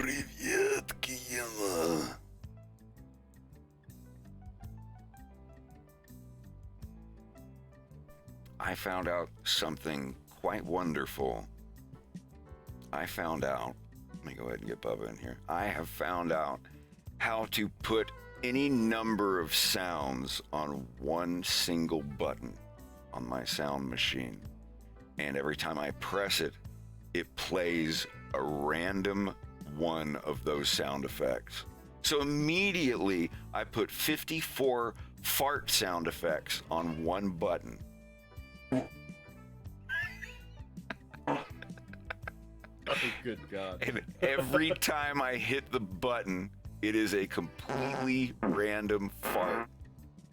Привет, Киена. I found out something quite wonderful. Let me go ahead and get Bubba in here. I have found out how to put any number of sounds on one single button on my sound machine. And every time I press it, it plays a random one of those sound effects. So immediately I put 54 fart sound effects on one button. Oh, good God. And every time I hit the button, it is a completely random fart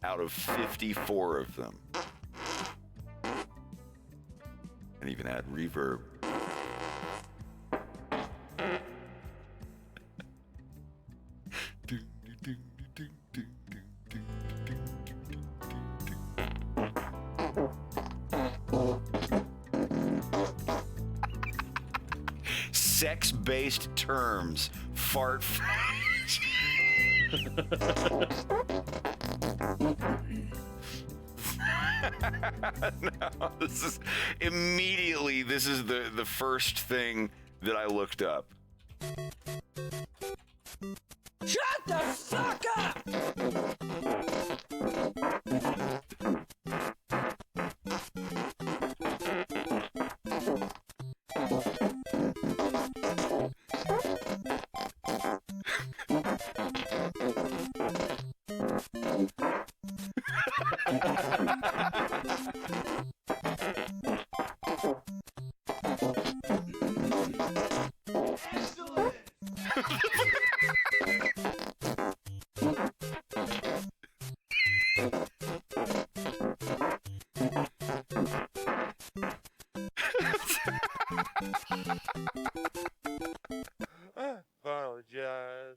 out of 54 of them. And even add reverb. Sex-based terms. Fart. No, this is the first thing that I looked up. Shut the fuck up! Apologize.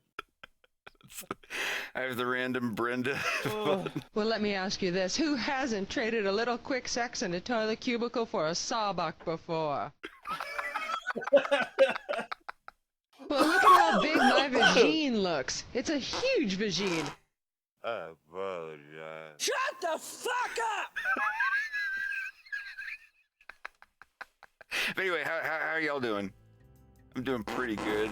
I have the random Brenda. Well, let me ask you this. Who hasn't traded a little quick sex in a toilet cubicle for a sawbuck before? Well, look at how big my vagine looks. It's a huge vagine. I apologize. Shut the fuck up! But anyway, how are y'all doing? I'm doing pretty good.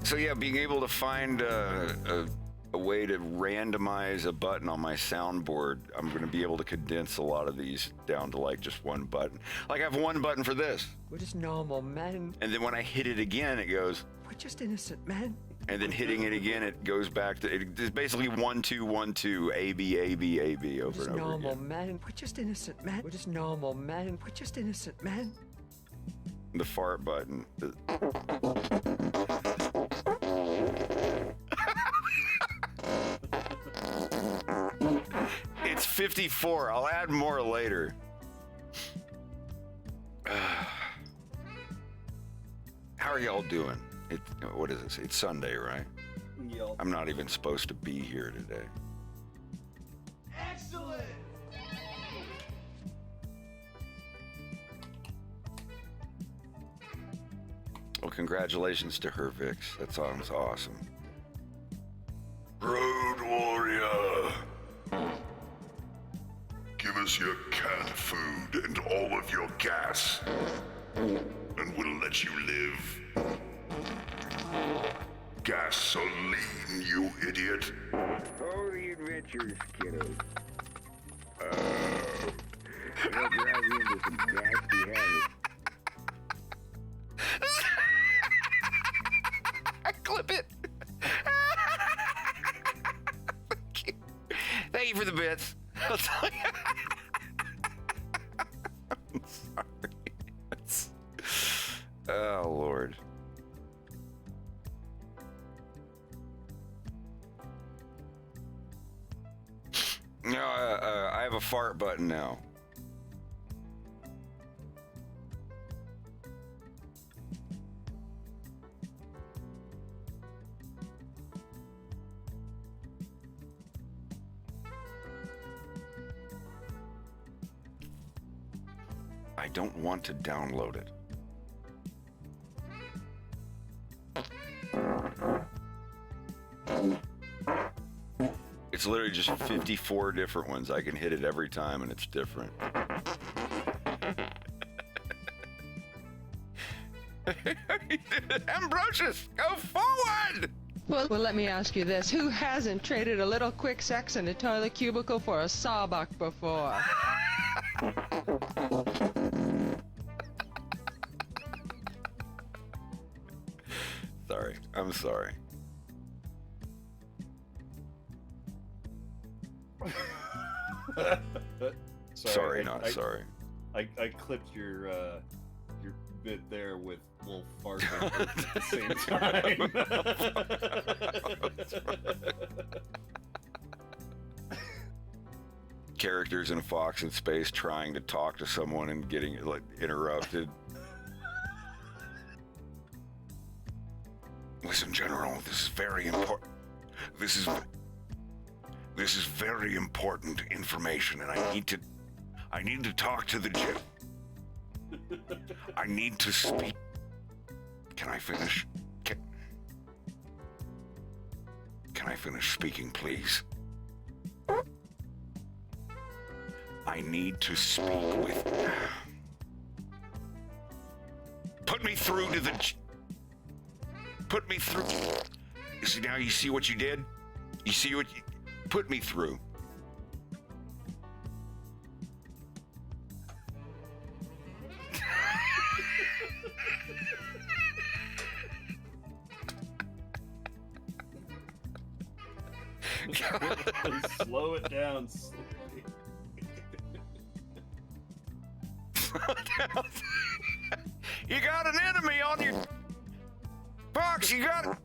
So yeah, being able to find a way to randomize a button on my soundboard, I'm going to be able to condense a lot of these down to like just one button. Like I have one button for this. We're just normal men. And then when I hit it again, it goes. We're just innocent men. And then hitting it again, it goes back to, it's basically 1 2 1 2 A B A B A B over and over normal again. men. We're just innocent men. We're just normal men. We're just innocent men. The fart button. It's 54. I'll add more later. How are y'all doing? What is this? It's Sunday, right? Yep. I'm not even supposed to be here today. Excellent! Well, congratulations to her, Vix. That sounds awesome. Road Warrior! Give us your canned food and all of your gas, and we'll let you live. Gasoline, you idiot! Oh, the adventures, kiddo. They'll drive you into some nasty habits. Clip it. Thank you for the bits. I'm sorry. Oh, Lord. No, I have a fart button now. I don't want to download it. It's literally just 54 different ones. I can hit it every time and it's different. Ambrosius, go forward! Well, let me ask you this. Who hasn't traded a little quick sex in a toilet cubicle for a sawbuck before? Sorry, I'm sorry. Sorry, not sorry. I clipped your bit there with little fart at the same time. Characters in a Fox in space trying to talk to someone and getting like interrupted. Listen, General, this is very important. This is very important information, and I need to talk to the gen. I need to speak. Can I finish? Can I finish speaking, please? I need to speak with. Put me through to the. Put me through. You see now? You see what you did? You see what you. Put me through. Slow it down slowly. You got an enemy on your. Fox, you got an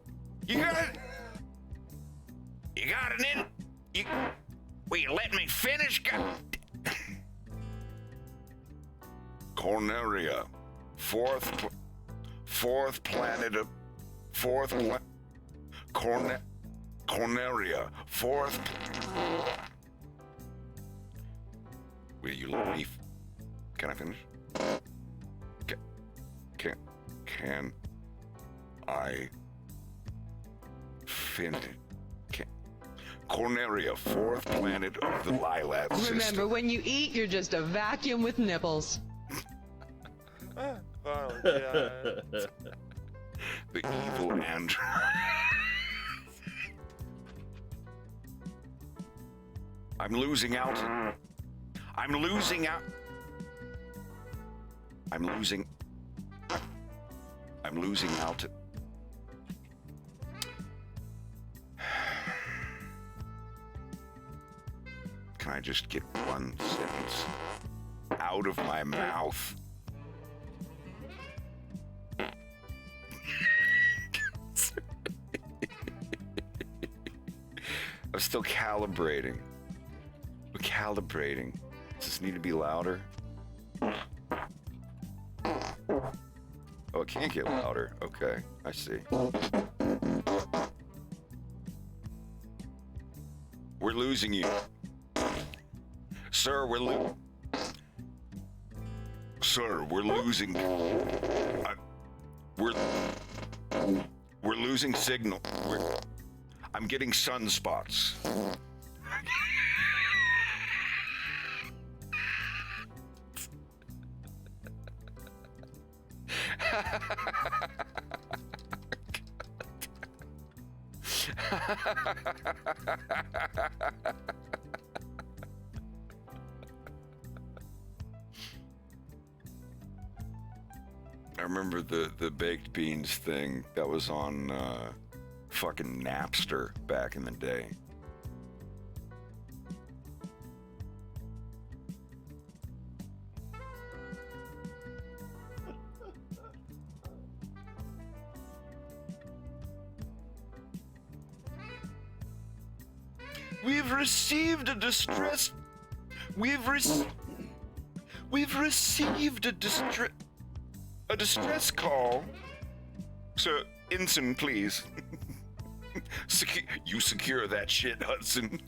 will you let me finish? Corneria, fourth planet of Corneria, fourth. Will you let me? Can I finish? Can I finish? Corneria, fourth planet of the Lilat system. Remember, when you eat, you're just a vacuum with nipples. Apologize. The evil android. I'm losing out. I'm losing out. I'm losing out. Can I just get one sentence out of my mouth? I'm still calibrating. We're calibrating. Does this need to be louder? Oh, it can't get louder. Okay, I see. We're losing you. Sir, we're losing. We're losing signal. I'm getting sunspots. I remember the baked beans thing that was on fucking Napster back in the day. We've received a distress. We've received a distress call. Sir, ensign, please. You secure that shit, Hudson.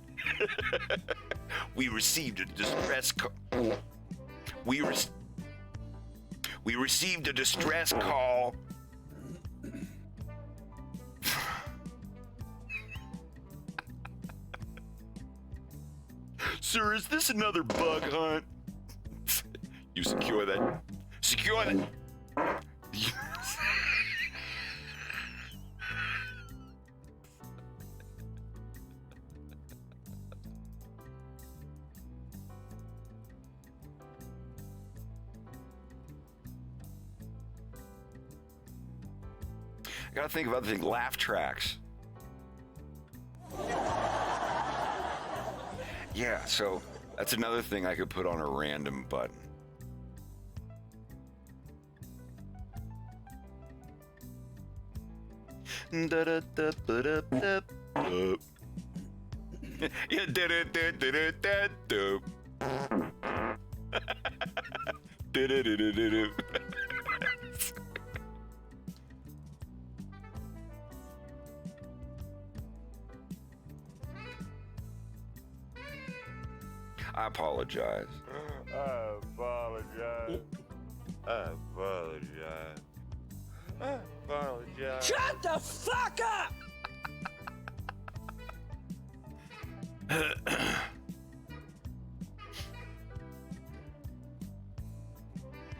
We received a distress call. We received a distress call. Sir, is this another bug hunt? You secure that. Secure that. I gotta think of other things. Laugh tracks. Yeah, so that's another thing I could put on a random button. Yeah, I apologize. I apologize. I apologize. I apologize. Shut the fuck up!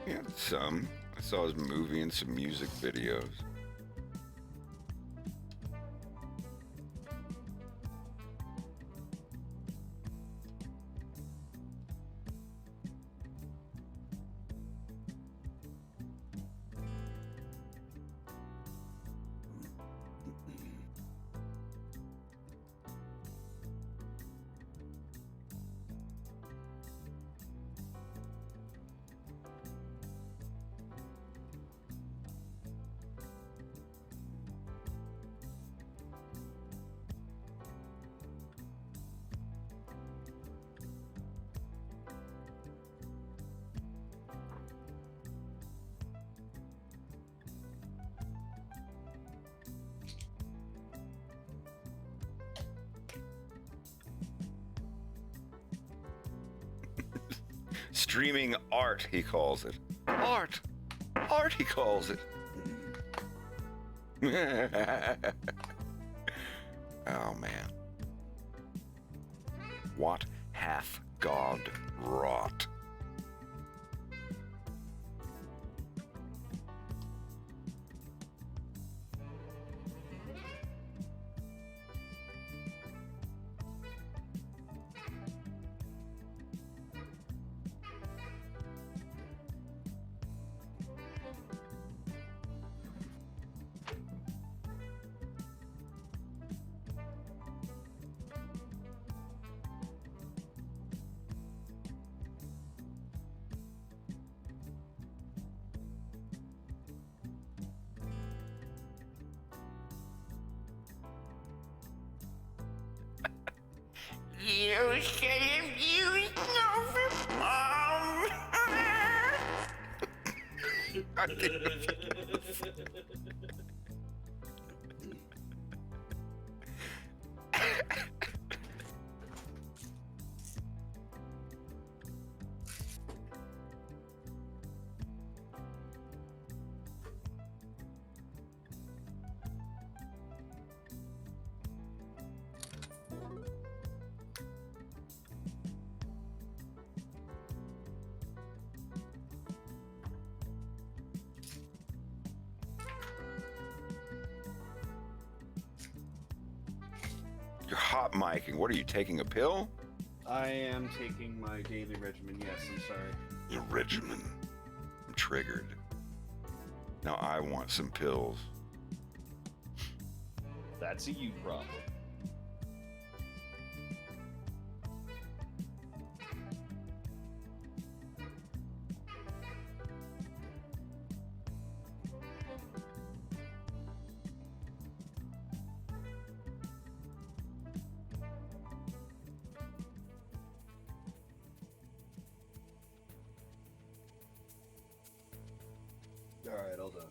Yeah, some. I saw his movie and some music videos. Streaming art, he calls it. Art. Art, he calls it. Oh, man. What hath God wrought? You should have used Novapalm. You're hot micing. What are you, taking a pill? I am taking my daily regimen. Yes, I'm sorry. Your regimen. I'm triggered. Now I want some pills. That's a you problem. All right, all done.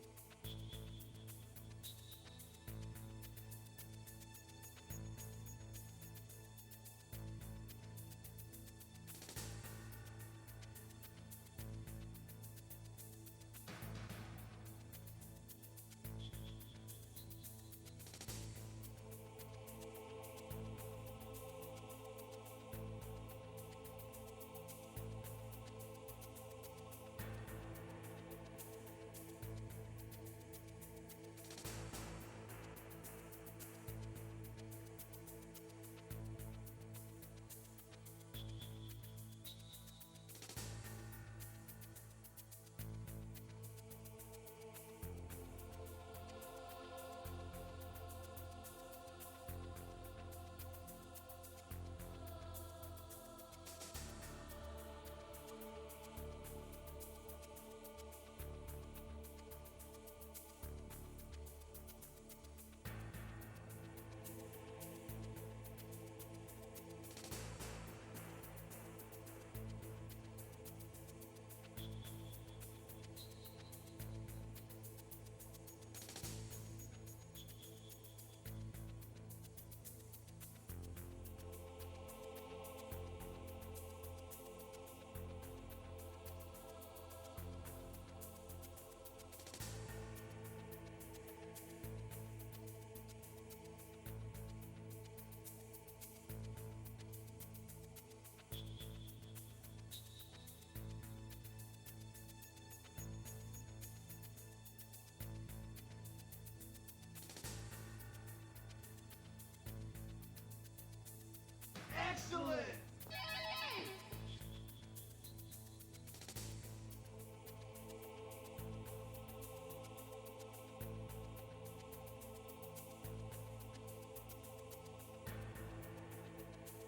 Excellent!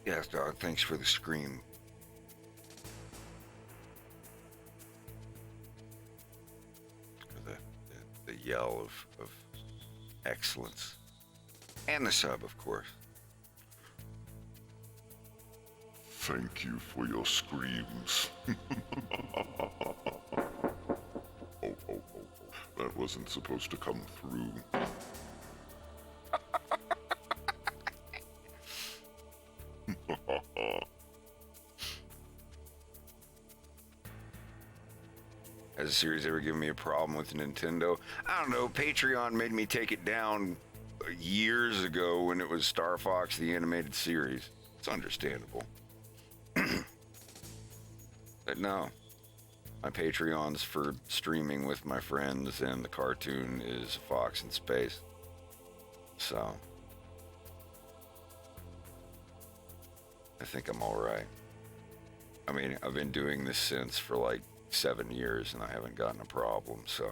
Yes, dog. Thanks for the scream. The yell of excellence. And the sub, of course. Thank you for your screams. Oh. That wasn't supposed to come through. Has the series ever given me a problem with Nintendo? I don't know. Patreon made me take it down years ago when it was Star Fox, the animated series. It's understandable. But no. My Patreon's for streaming with my friends, and the cartoon is Fox in Space. So, I think I'm alright. I mean, I've been doing this since for like 7 years, and I haven't gotten a problem, so.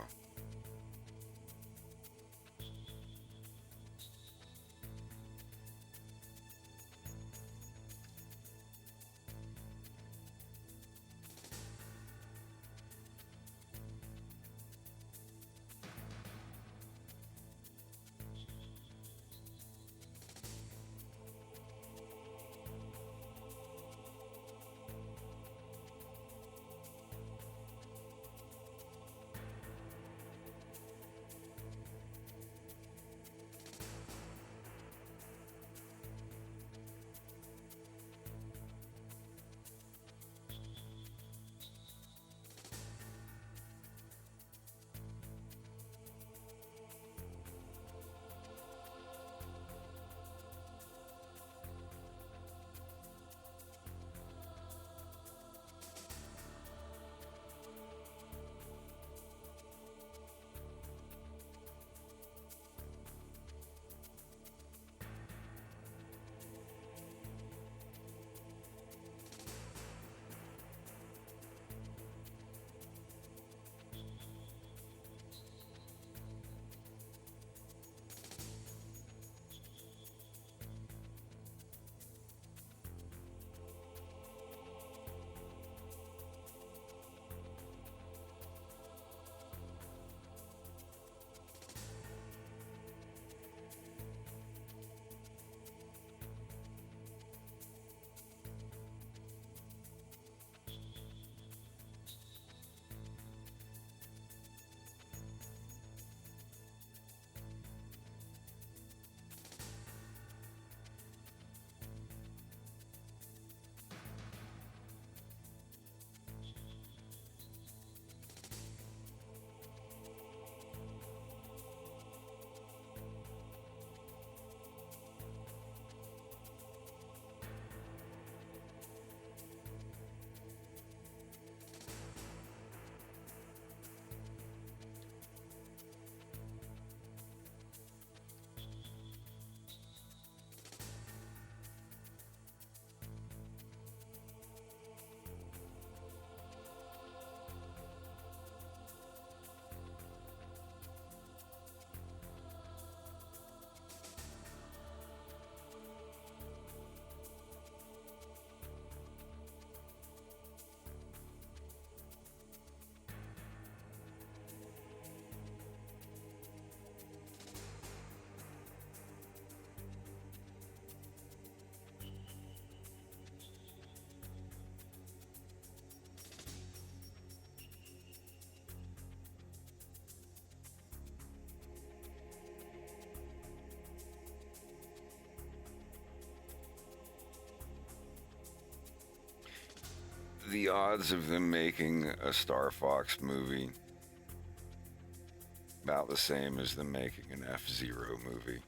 The odds of them making a Star Fox movie about the same as them making an F-Zero movie.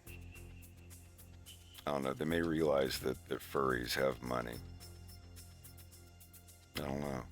I don't know, they may realize that furries have money. I don't know.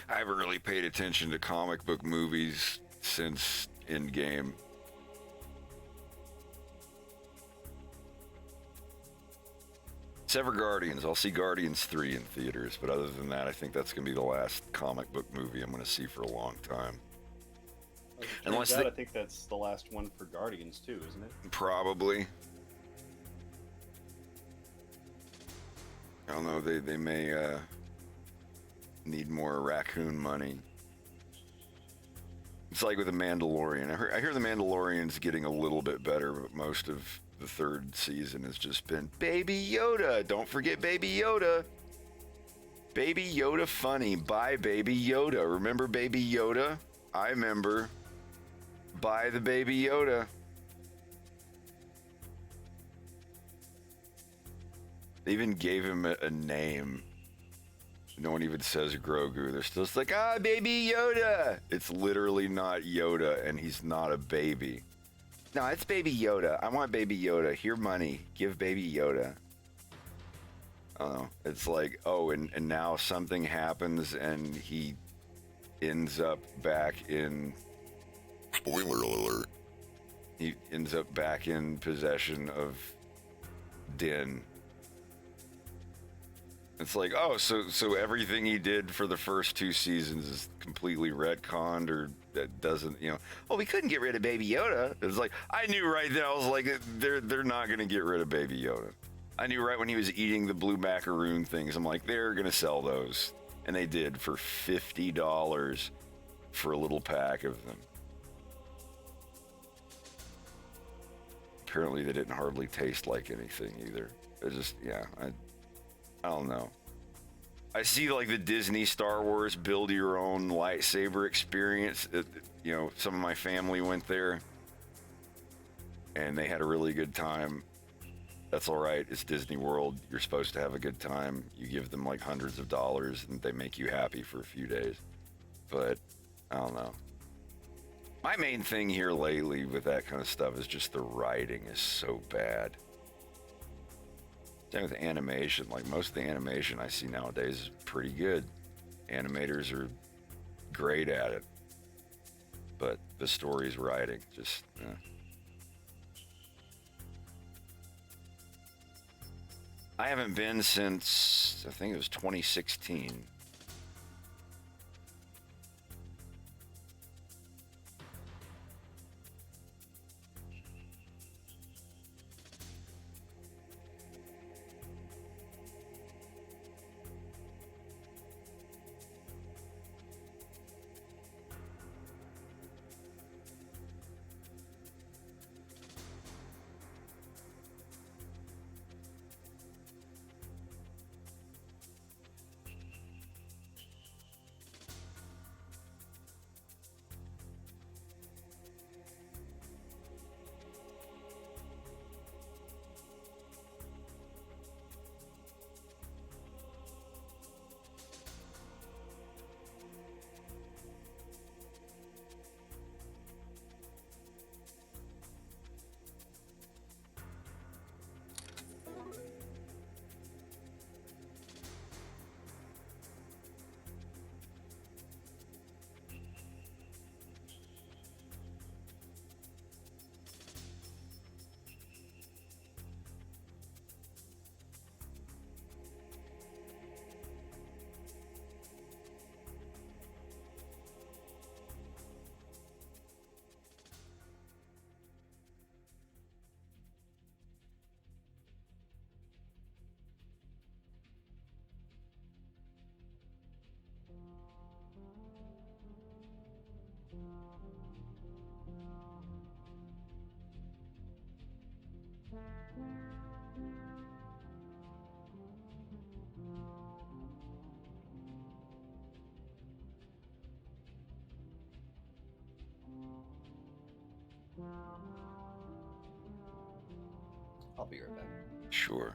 I haven't really paid attention to comic book movies since Endgame. Except for Guardians. I'll see Guardians 3 in theaters, but other than that, I think that's going to be the last comic book movie I'm going to see for a long time. Unless I think that's the last one for Guardians too, isn't it? Probably. I don't know, they may need more raccoon money. It's like with The Mandalorian. I hear The Mandalorian's getting a little bit better, but most of the third season has just been Baby Yoda. Don't forget Baby Yoda. Baby Yoda funny. Buy Baby Yoda. Remember Baby Yoda? I remember. Buy the Baby Yoda. They even gave him a name. No one even says Grogu. They're still just like, Baby Yoda. It's literally not Yoda, and he's not a baby. No, it's Baby Yoda. I want Baby Yoda. Here, money. Give Baby Yoda. I don't know. It's like, and now something happens, and he ends up back in... Spoiler alert. He ends up back in possession of Din. It's like, so everything he did for the first 2 seasons is completely retconned, or that doesn't, we couldn't get rid of Baby Yoda. It's like, I knew right then, I was like, they're not going to get rid of Baby Yoda. I knew right when he was eating the blue macaroon things, I'm like, they're going to sell those. And they did for $50 for a little pack of them. Apparently they didn't hardly taste like anything either. It's just, I don't know. I see like the Disney Star Wars build your own lightsaber experience. Some of my family went there and they had a really good time. That's all right. It's Disney World. You're supposed to have a good time. You give them like hundreds of dollars and they make you happy for a few days. But I don't know. My main thing here lately with that kind of stuff is just the writing is so bad. Same with animation. Like most of the animation I see nowadays is pretty good. Animators are great at it. But the story's writing just... I haven't been since, I think it was 2016. I'll be right back. Sure.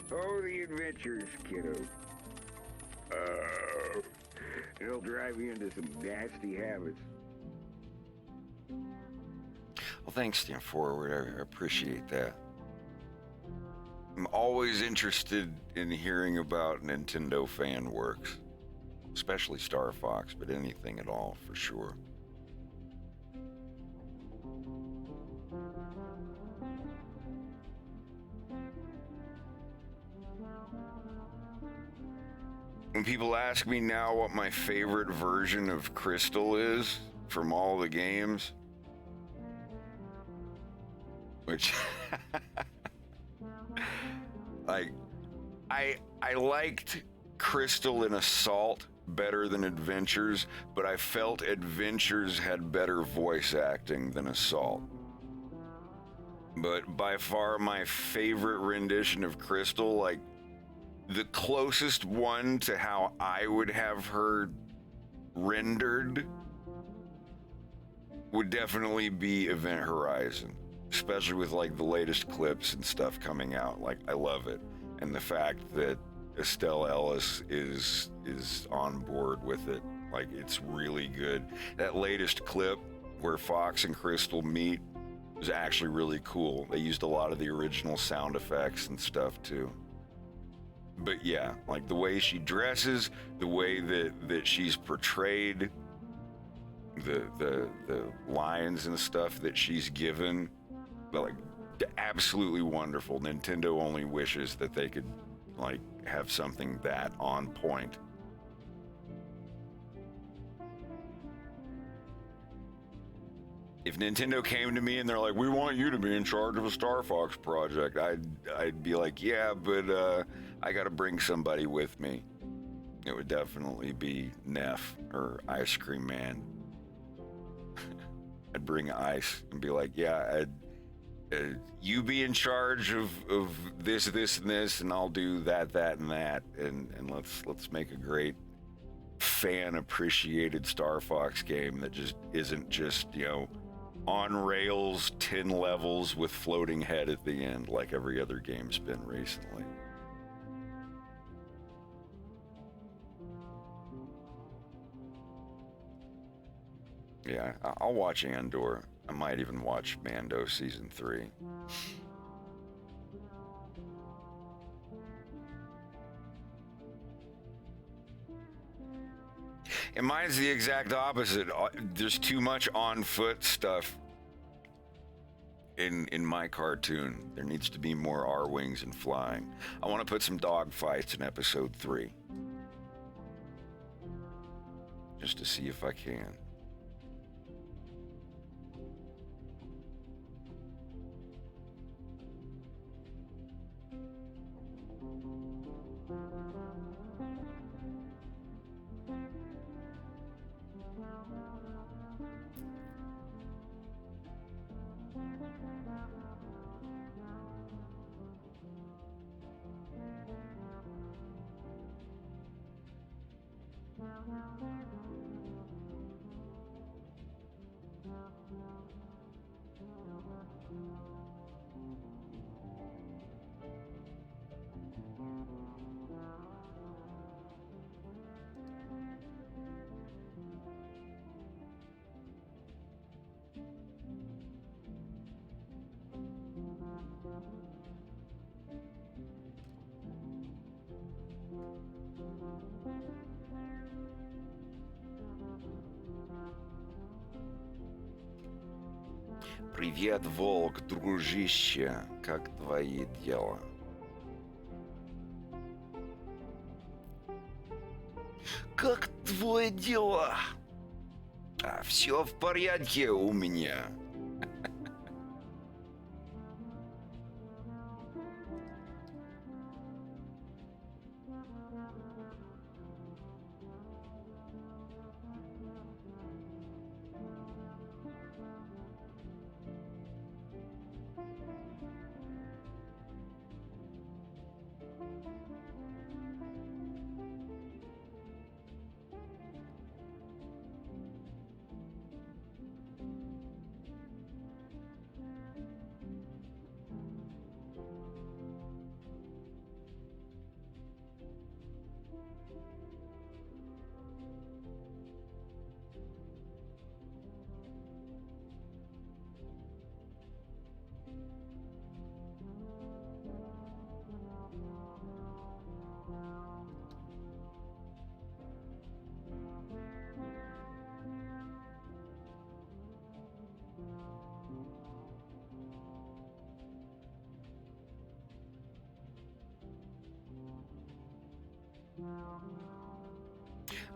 Oh, the adventures, kiddo. It'll drive you into some nasty habits. Well, thanks, Stan Forward. I appreciate that. I'm always interested in hearing about Nintendo fan works, especially Star Fox, but anything at all for sure. When people ask me now what my favorite version of Crystal is from all the games, which like I liked Crystal in Assault better than Adventures, but I felt Adventures had better voice acting than Assault. But by far my favorite rendition of Crystal, like the closest one to how I would have her rendered, would definitely be Event Horizon, especially with like the latest clips and stuff coming out. Like, I love it. And the fact that Estelle Ellis is on board with it, like, it's really good. That latest clip where Fox and Crystal meet was actually really cool. They used a lot of the original sound effects and stuff too. But yeah, like the way she dresses, the way that she's portrayed, the lines and stuff that she's given, like, absolutely wonderful. Nintendo only wishes that they could like have something that on point. If Nintendo came to me and they're like, "We want you to be in charge of a Star Fox project," I'd be like, "Yeah, but I got to bring somebody with me." It would definitely be Neff or Ice Cream Man. I'd bring Ice and be like, "Yeah, you be in charge of this, and this, and I'll do that, and that, and let's make a great fan appreciated Star Fox game that just isn't just, you know, on rails 10 levels with floating head at the end like every other game's been recently." Yeah, I'll watch Andor. I might even watch Mando Season 3. And mine's the exact opposite. There's too much on-foot stuff in my cartoon. There needs to be more R-wings and flying. I want to put some dog fights in Episode 3. Just to see if I can. Привет, Волк, дружище, как твои дела? Как твои дела? Все в порядке у меня.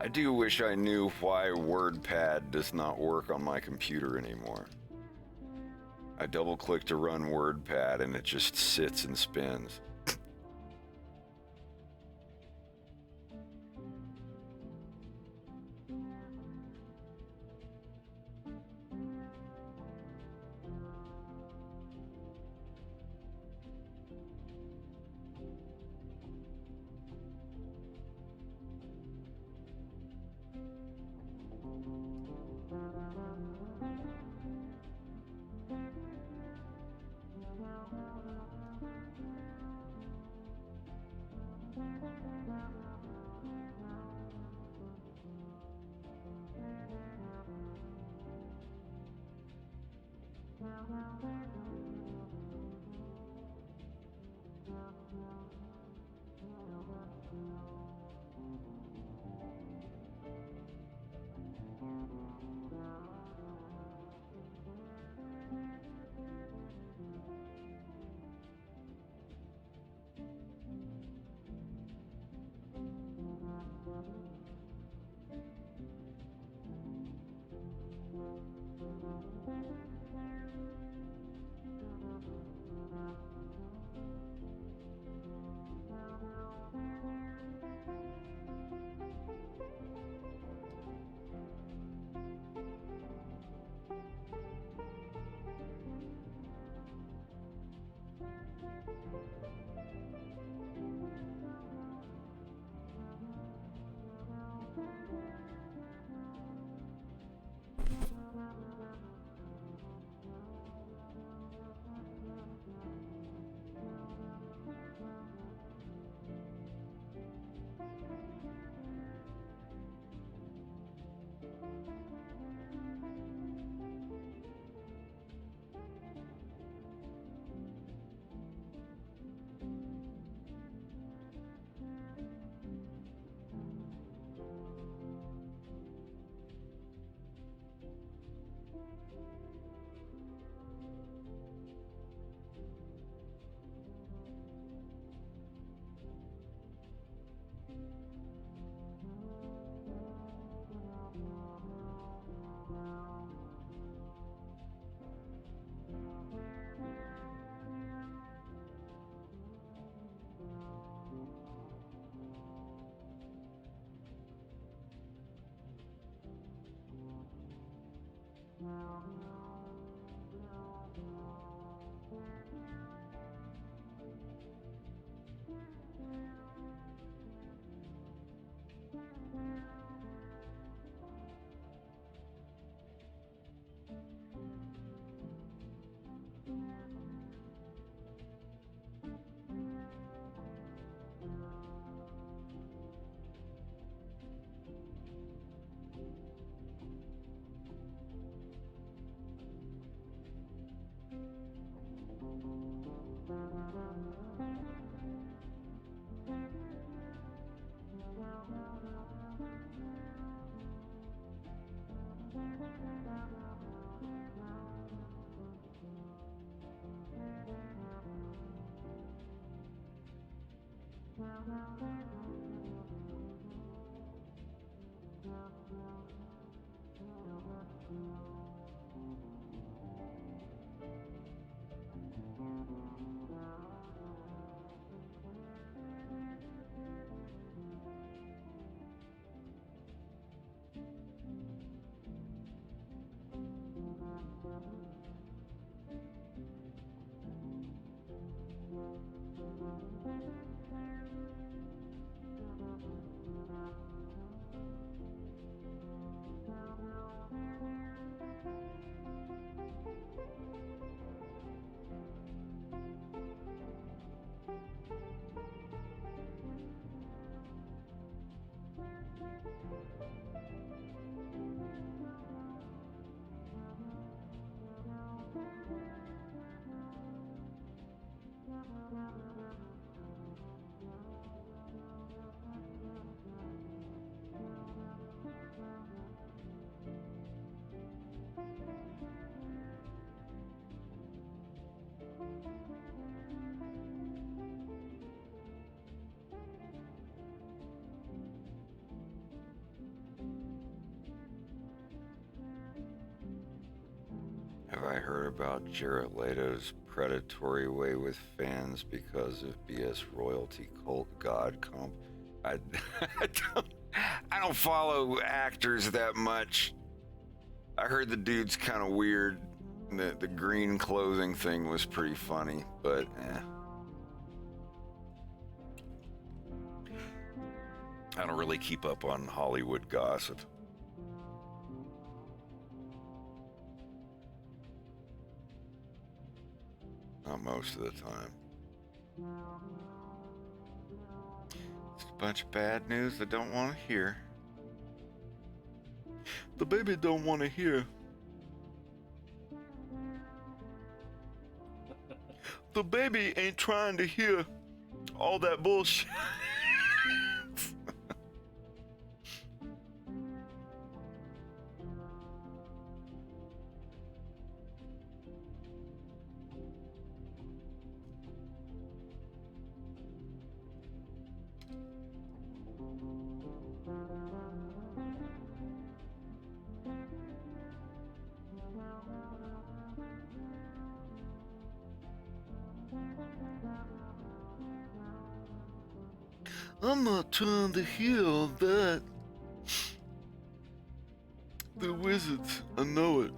I do wish I knew why WordPad does not work on my computer anymore. I double click to run WordPad and it just sits and spins. Have I heard about Jared Leto's predatory way with fans because of BS royalty cult god comp? I, I don't follow actors that much. I heard the dude's kind of weird. The green clothing thing was pretty funny, but I don't really keep up on Hollywood gossip. Not most of the time. It's a bunch of bad news I don't want to hear. The baby don't want to hear. The baby ain't trying to hear all that bullshit. I'm not trying to heal that. The wizards, I know it.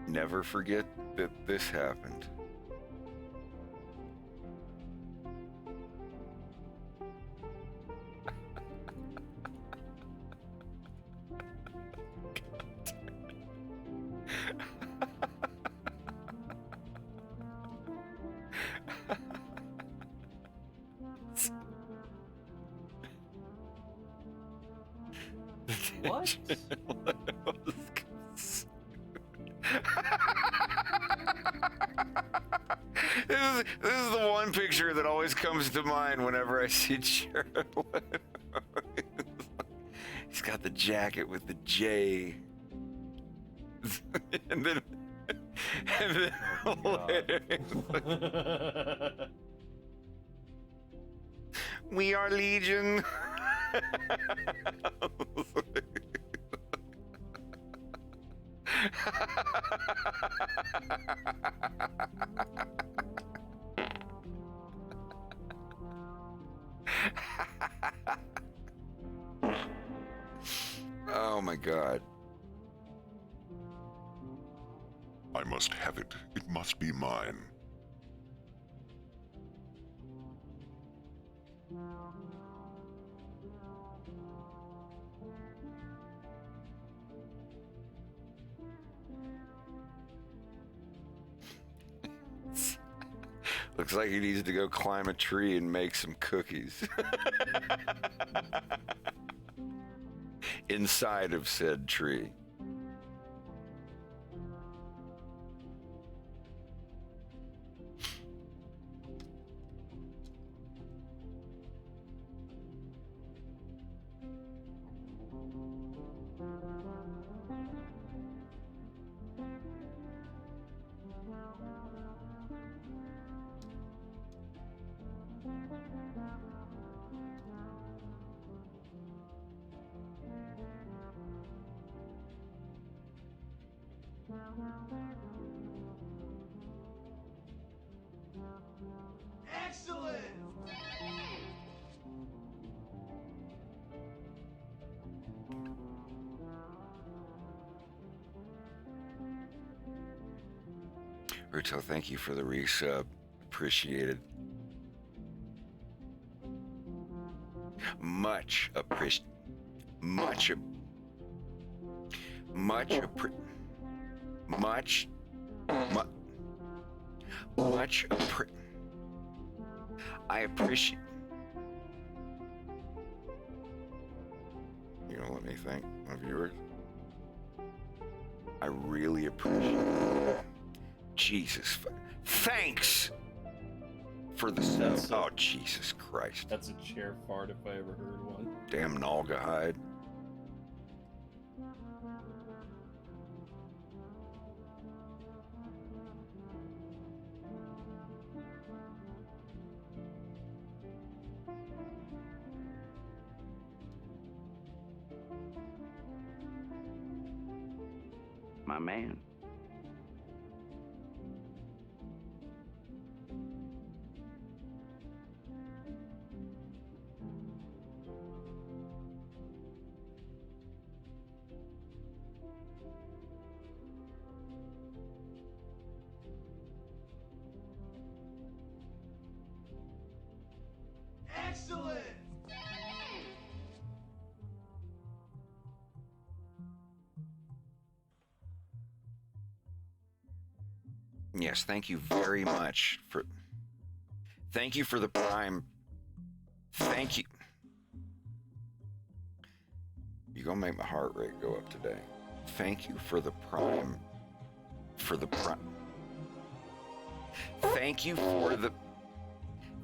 Never forget that this happened. What? This is the one picture that always comes to mind whenever I see Jared Leto. He's got the jacket with the J. and then we are Legion. Oh my God. I must have it. It must be mine. Looks like he needs to go climb a tree and make some cookies. Inside of said tree. Ruto, thank you for the resub. Appreciated. Much appreciated. Much I appreciate. You know, let me thank my viewers. I really appreciate it. Jesus, thanks for the sub. Oh, Jesus Christ. That's a chair fart if I ever heard one. Damn Nalgahide. My man. Excellent! Yes, thank you very much for. Thank you for the prime. Thank you. You're gonna make my heart rate go up today. Thank you for the prime. For the prime. Thank you for the.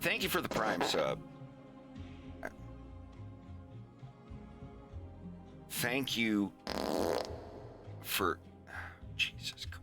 Thank you for the prime sub. Thank you for. Jesus Christ.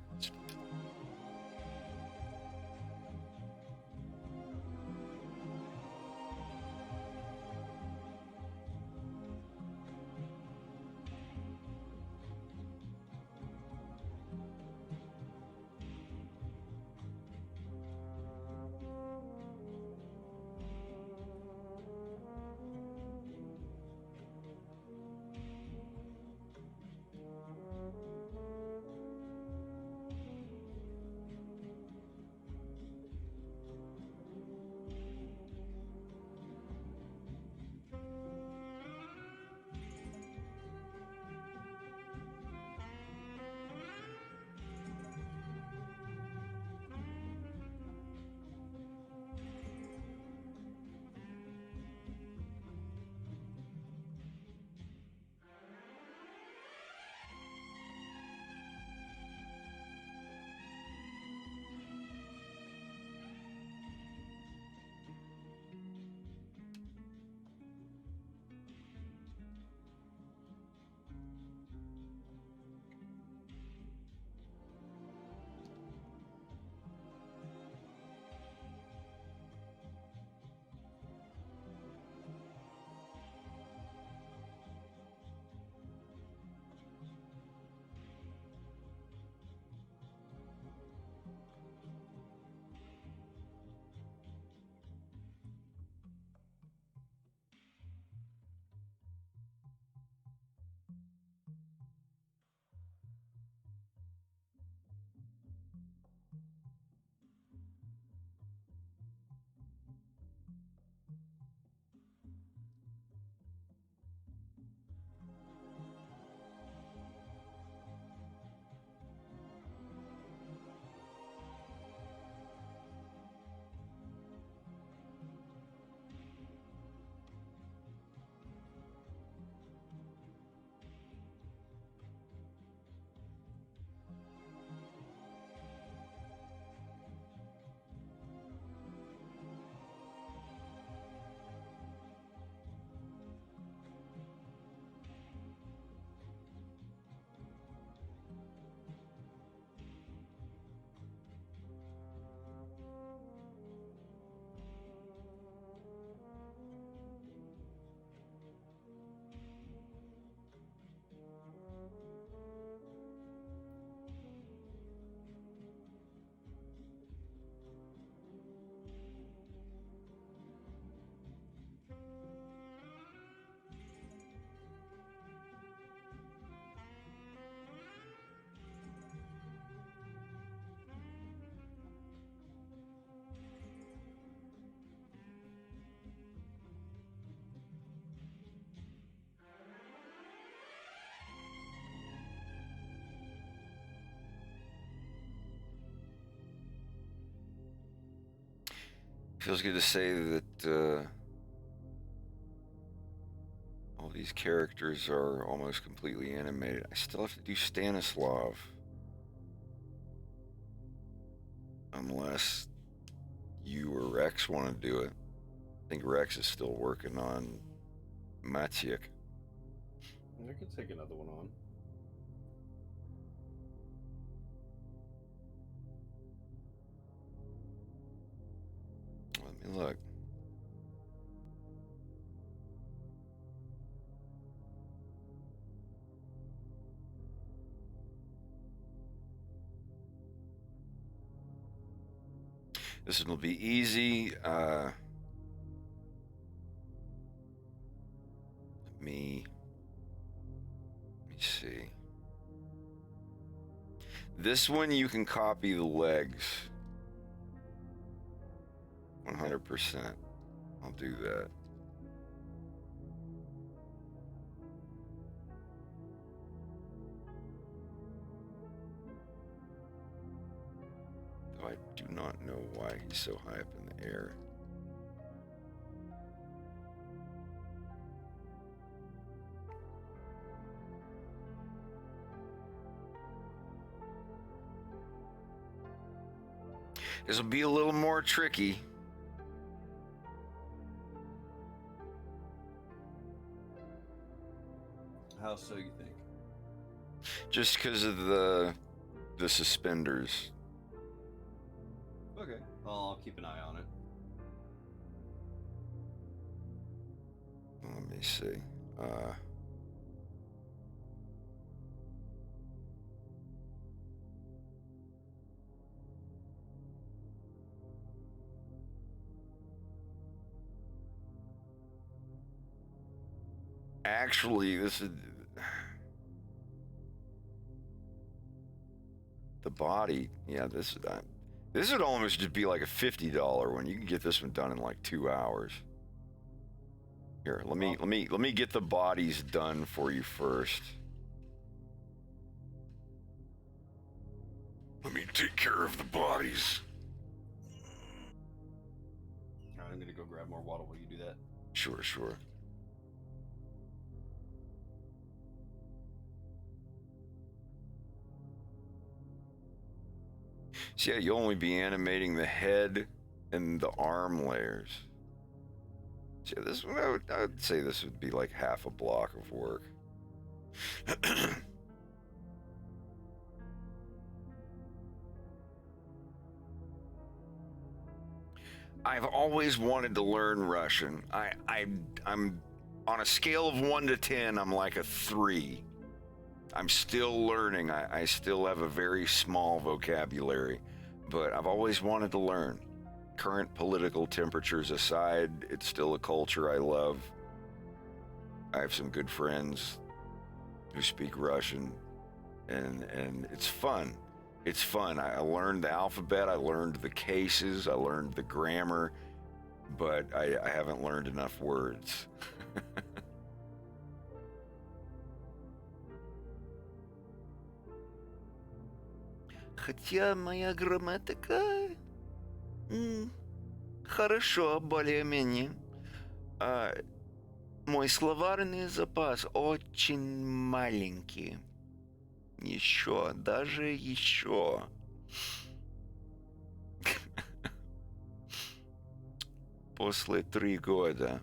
Feels good to say that all these characters are almost completely animated. I still have to do Stanislav. Unless you or Rex want to do it. I think Rex is still working on Maciek. I could take another one on. Let me look. This one will be easy. Let me see. This one you can copy the legs. 100%. I'll do that. Though I do not know why he's so high up in the air. This will be a little more tricky. How so, you think? Just because of the suspenders. Okay. Well, I'll keep an eye on it. Let me see. Actually, this is the body. Yeah, this would almost just be like a $50 one. You can get this one done in like 2 hours. Here, let me get the bodies done for you first. Let me take care of the bodies. All right, I'm gonna go grab more water while you do that. Sure, sure. So yeah, you'll only be animating the head and the arm layers. So yeah, this one, I would say this would be like half a block of work. I've always wanted to learn Russian. I'm on a scale of 1 to 10, I'm like a 3. I'm still learning. I still have a very small vocabulary, but I've always wanted to learn. Current political temperatures aside, it's still a culture I love. I have some good friends who speak Russian, and it's fun. It's fun. I learned the alphabet, I learned the cases, I learned the grammar, but I haven't learned enough words. Хотя моя грамматика хорошо, более-менее. Мой словарный запас очень маленький. Еще, даже еще. После 3 года.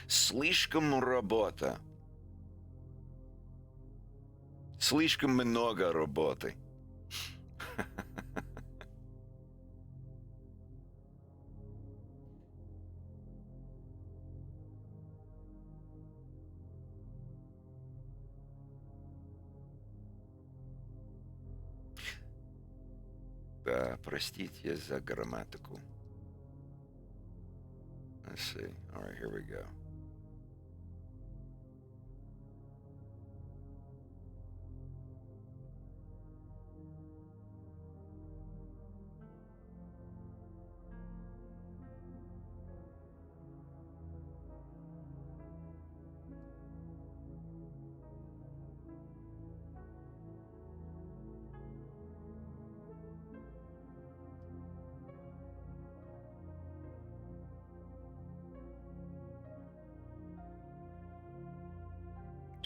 Слишком работа. Слишком много работы. Да, простите за грамматику. Let's see. All right, here we go.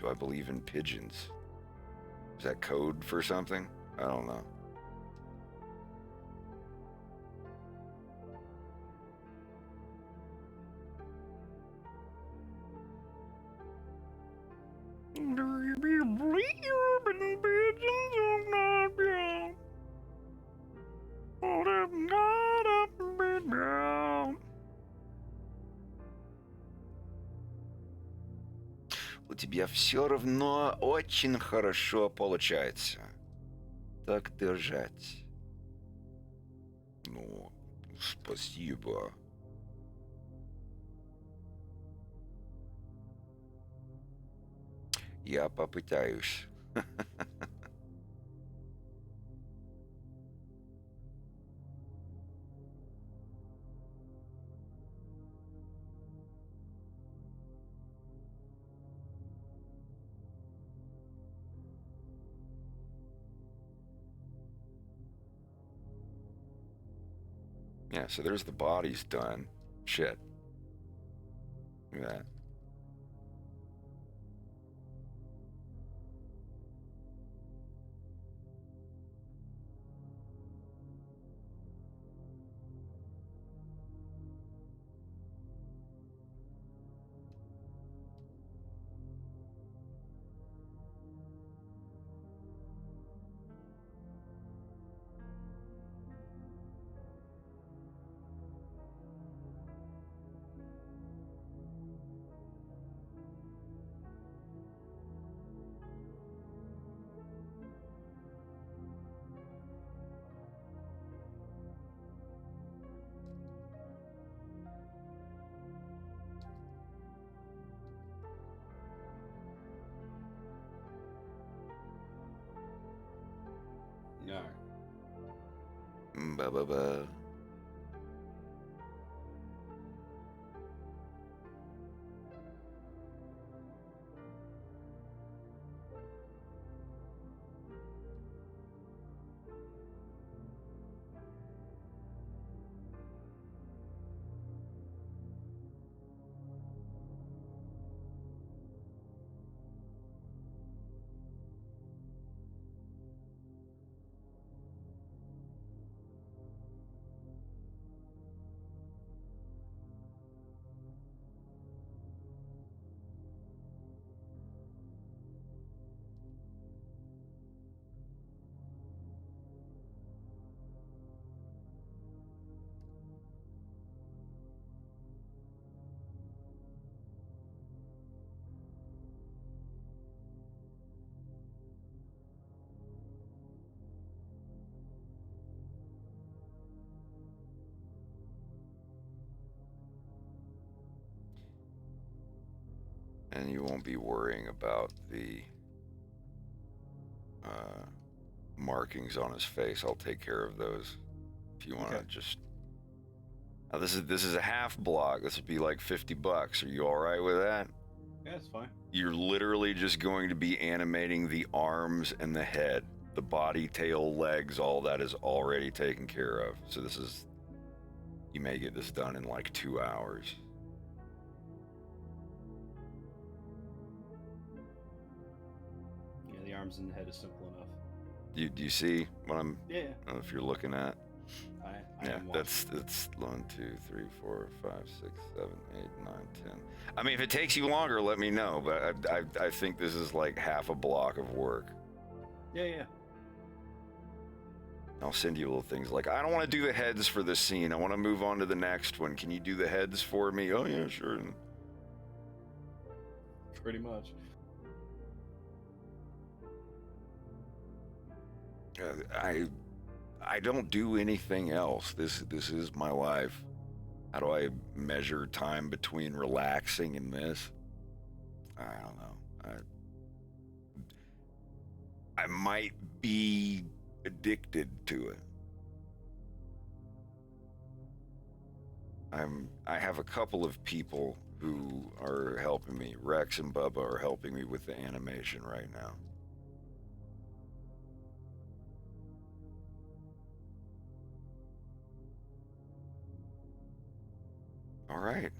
Do I believe in pigeons? Is that code for something? I don't know. Do you believe in pigeons or not? У тебя все равно очень хорошо получается. Так держать. Ну, спасибо. Я попытаюсь. Yeah, so there's the bodies done. Shit. Look at that. No. Ba ba ba. And you won't be worrying about the markings on his face. I'll take care of those. If you want to just. Now this is a half block. This would be like $50. Are you all right with that? Yeah, it's fine. You're literally just going to be animating the arms and the head, the body, tail, legs. All that is already taken care of. So this is. You may get this done in like 2 hours. Yeah, the arms and the head is simple enough. Do you see what I'm? Yeah. I don't know if you're looking at. I Yeah, am watching. that's 1, 2, 3, 4, 5, 6, 7, 8, 9, 10. I mean, if it takes you longer, let me know. But I think this is like half a block of work. Yeah. I'll send you little things like, I don't want to do the heads for this scene. I want to move on to the next one. Can you do the heads for me? Oh yeah, sure. Pretty much. I don't do anything else. This is my life. How do I measure time between relaxing and this? I don't know. I might be addicted to it. I have a couple of people who are helping me. Rex and Bubba are helping me with the animation right now. All right.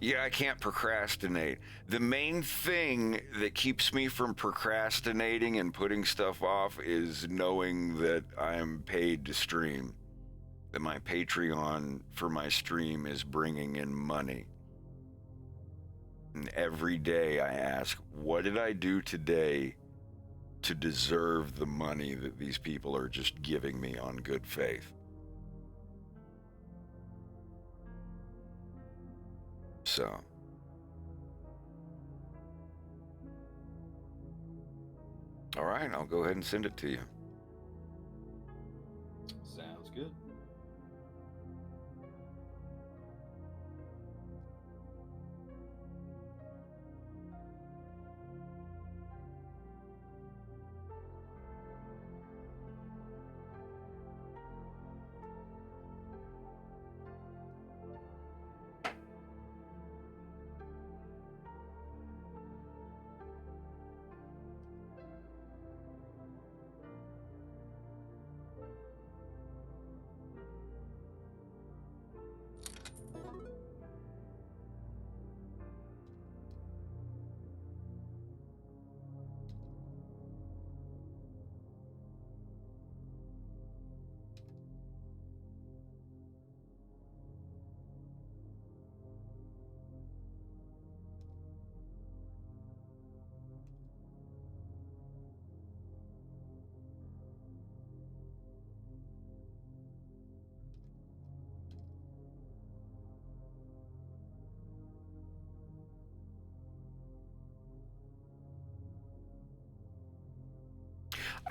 Yeah, I can't procrastinate. The main thing that keeps me from procrastinating and putting stuff off is knowing that I'm paid to stream. That my Patreon for my stream is bringing in money. And every day I ask, what did I do today to deserve the money that these people are just giving me on good faith? So. All right, I'll go ahead and send it to you. Sounds good.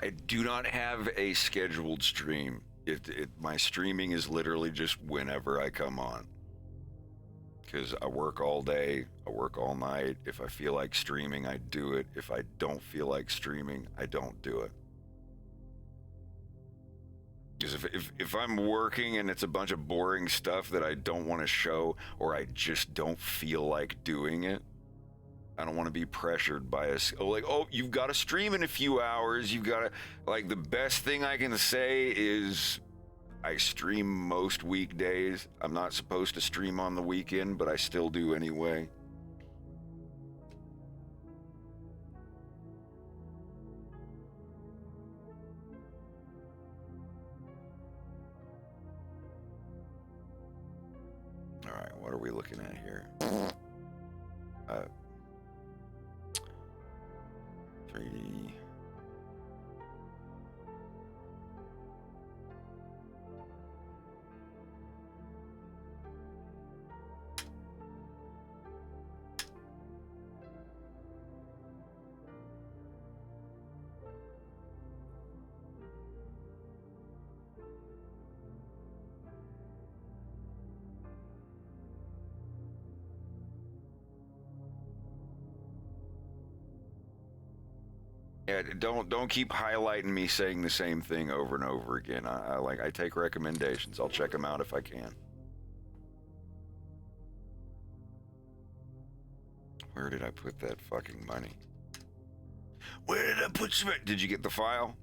I do not have a scheduled stream. My streaming is literally just whenever I come on. Because I work all day, I work all night. If I feel like streaming, I do it. If I don't feel like streaming, I don't do it. Because if I'm working and it's a bunch of boring stuff that I don't want to show, or I just don't feel like doing it, I don't want to be pressured by oh, you've got to stream in a few hours. You've got to, like, the best thing I can say is I stream most weekdays. I'm not supposed to stream on the weekend, but I still do anyway. All right, what are we looking at here? 3D. Yeah, don't keep highlighting me saying the same thing over and over again. I take recommendations. I'll check them out if I can. Where did I put that fucking money? Where did I put some? Did you get the file?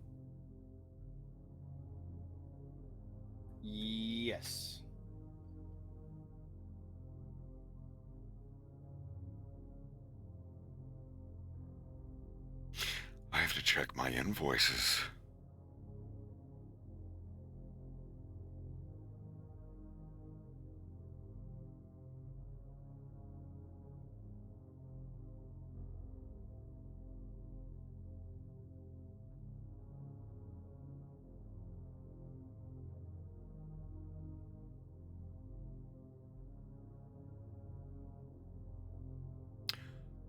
Yes. I have to check my invoices.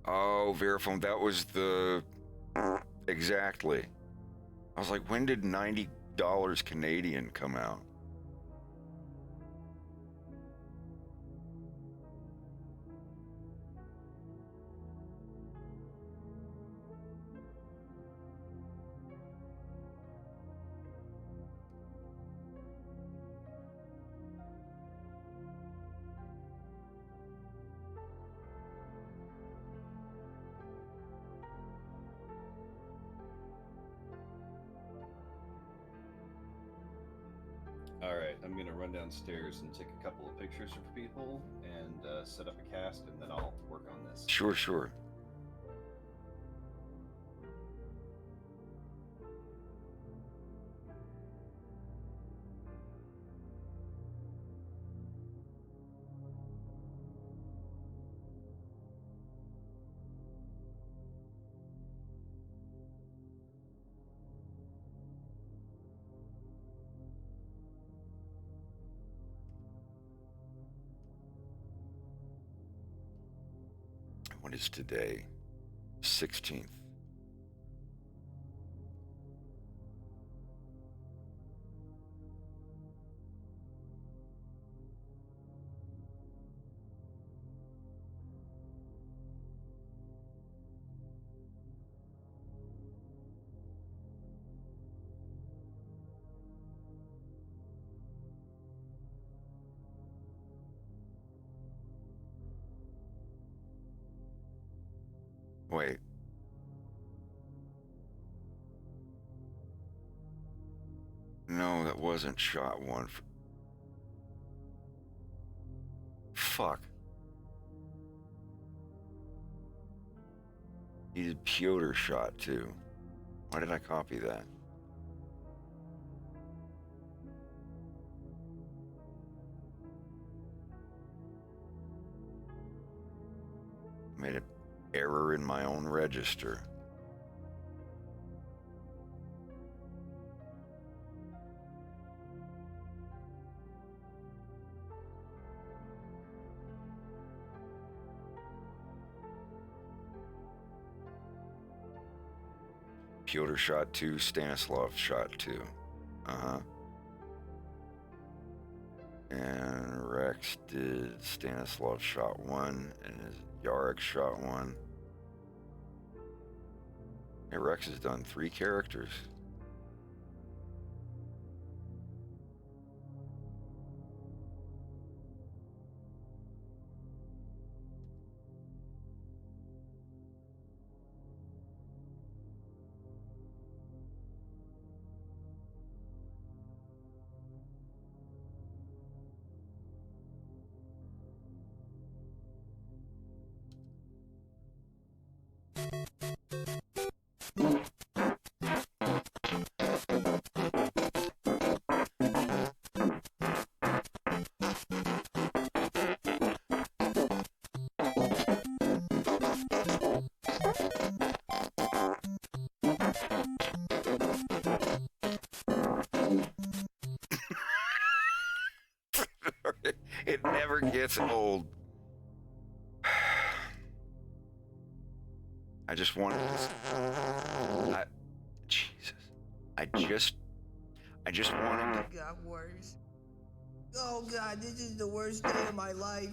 Oh, Verifone, that was the... Exactly. I was like, when did $90 Canadian come out? run downstairs and take a couple of pictures for people and set up a cast, and then I'll work on this. Sure, sure. What is today? 16th. Wait. No, that wasn't shot one. Fuck. He did Piotr shot two. Why did I copy that? Made an error in my own register. Piotr shot two, Stanislav shot two. Uh-huh. And Rex did Stanislav shot one, and Yarek shot one. Hey, Rex has done 3 characters. It never gets old. I just wanted this. Jesus. I just wanted to. Got worse. Oh God, this is the worst day of my life.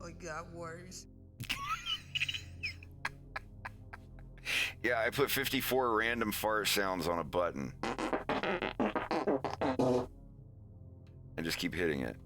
It got worse. Yeah, I put 54 random fart sounds on a button. And just keep hitting it.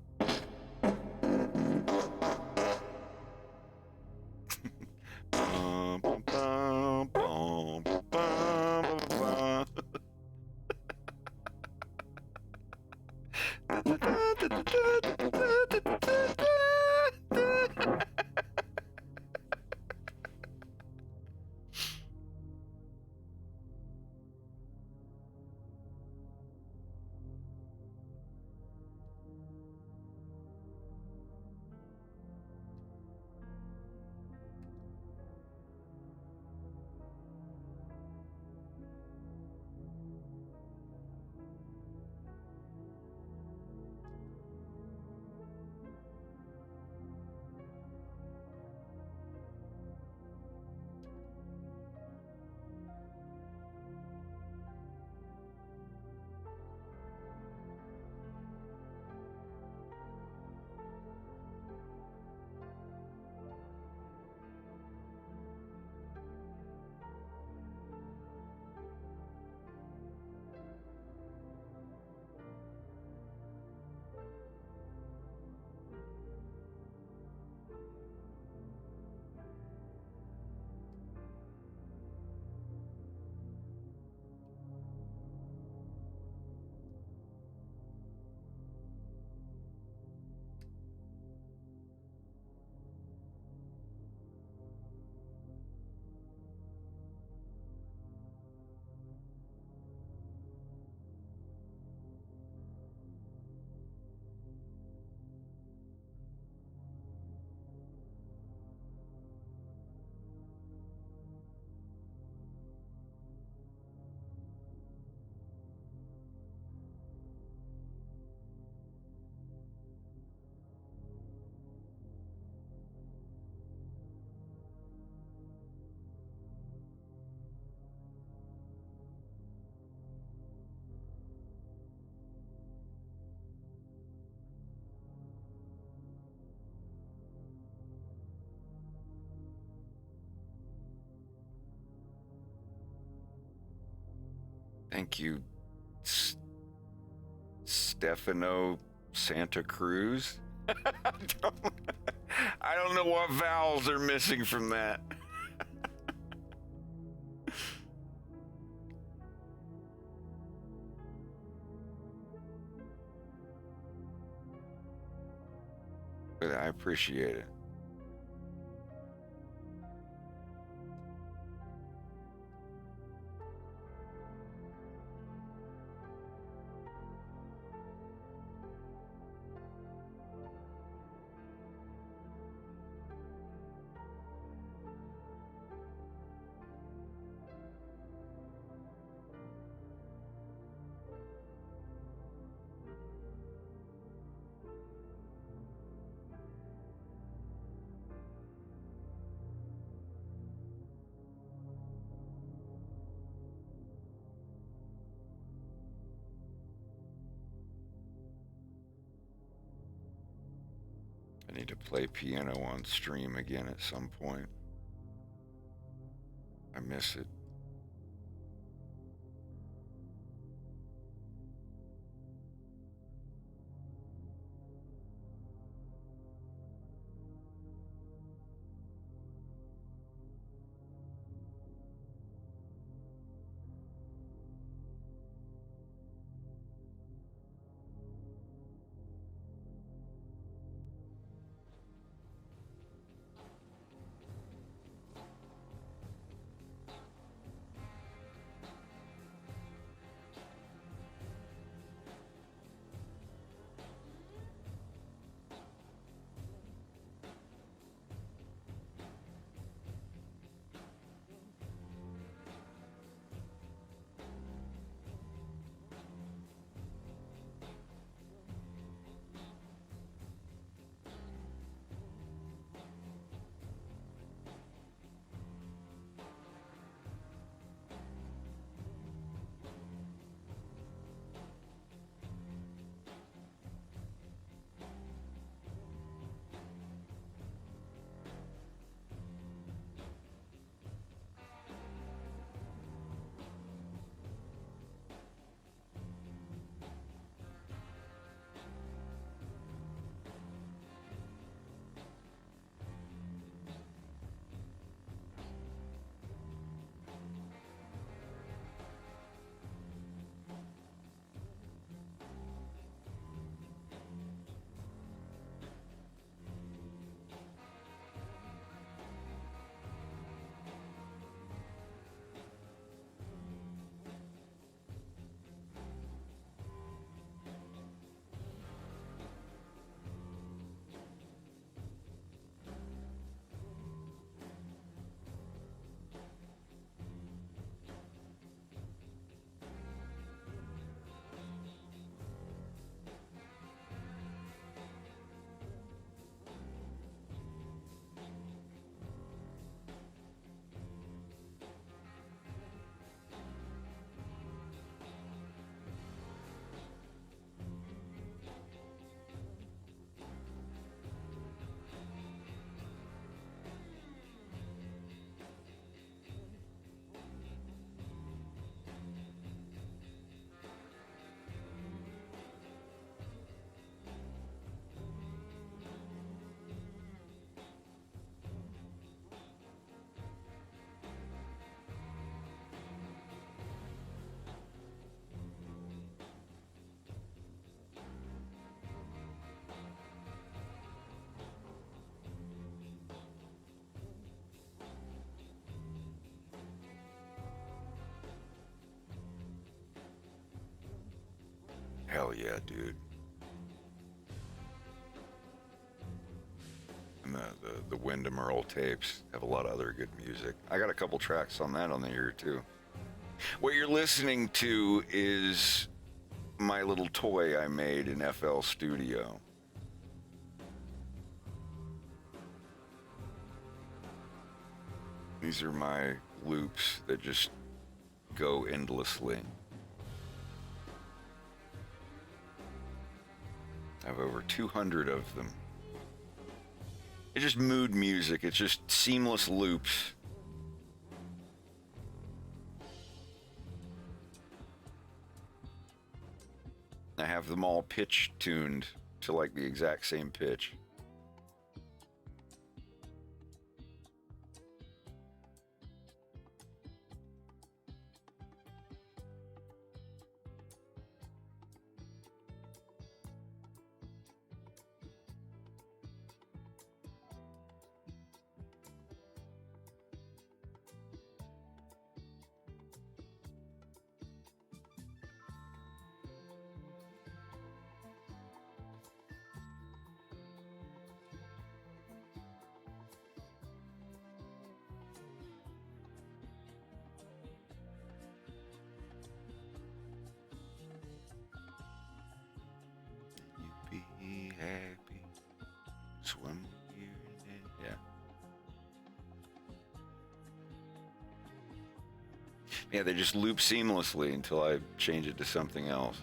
Thank you, Stefano Santa Cruz. I don't know what vowels are missing from that. But I appreciate it. I need to play piano on stream again at some point. I miss it. Hell yeah, dude. And the Wyndham Earl tapes have a lot of other good music. I got a couple tracks on that on the ear too. What you're listening to is my little toy I made in FL Studio. These are my loops that just go endlessly. I have over 200 of them. It's just mood music. It's just seamless loops. I have them all pitch tuned to like the exact same pitch. You be happy, swim here and then. Yeah. Yeah, they just loop seamlessly until I change it to something else.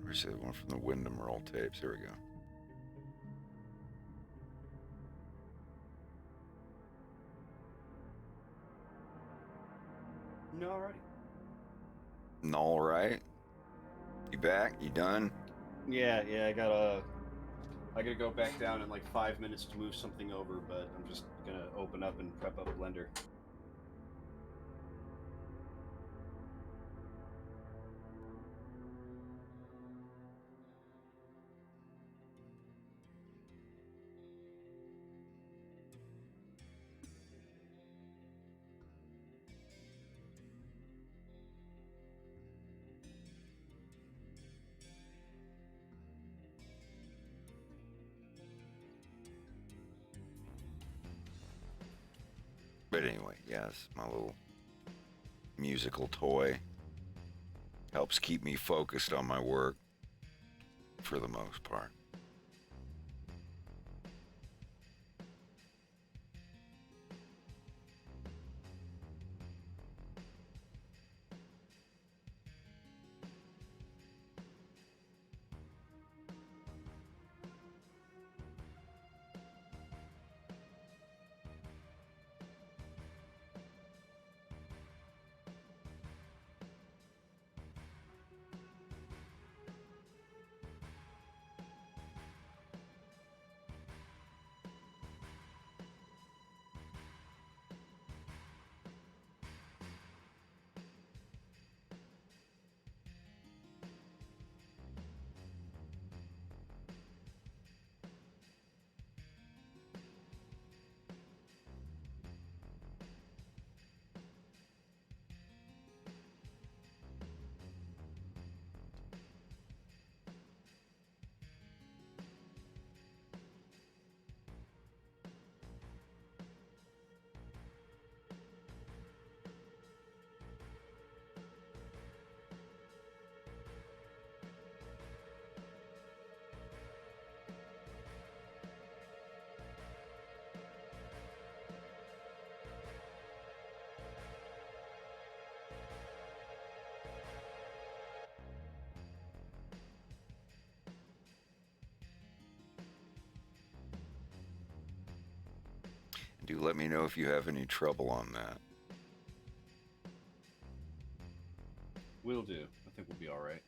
Where's the one from the Wyndham roll tapes? Here we go. No, alrighty. All right. You back? You done? Yeah, I gotta go back down in like 5 minutes to move something over, but I'm just gonna open up and prep up Blender. But anyway, yes, my little musical toy helps keep me focused on my work for the most part. Do let me know if you have any trouble on that. Will do. I think we'll be alright.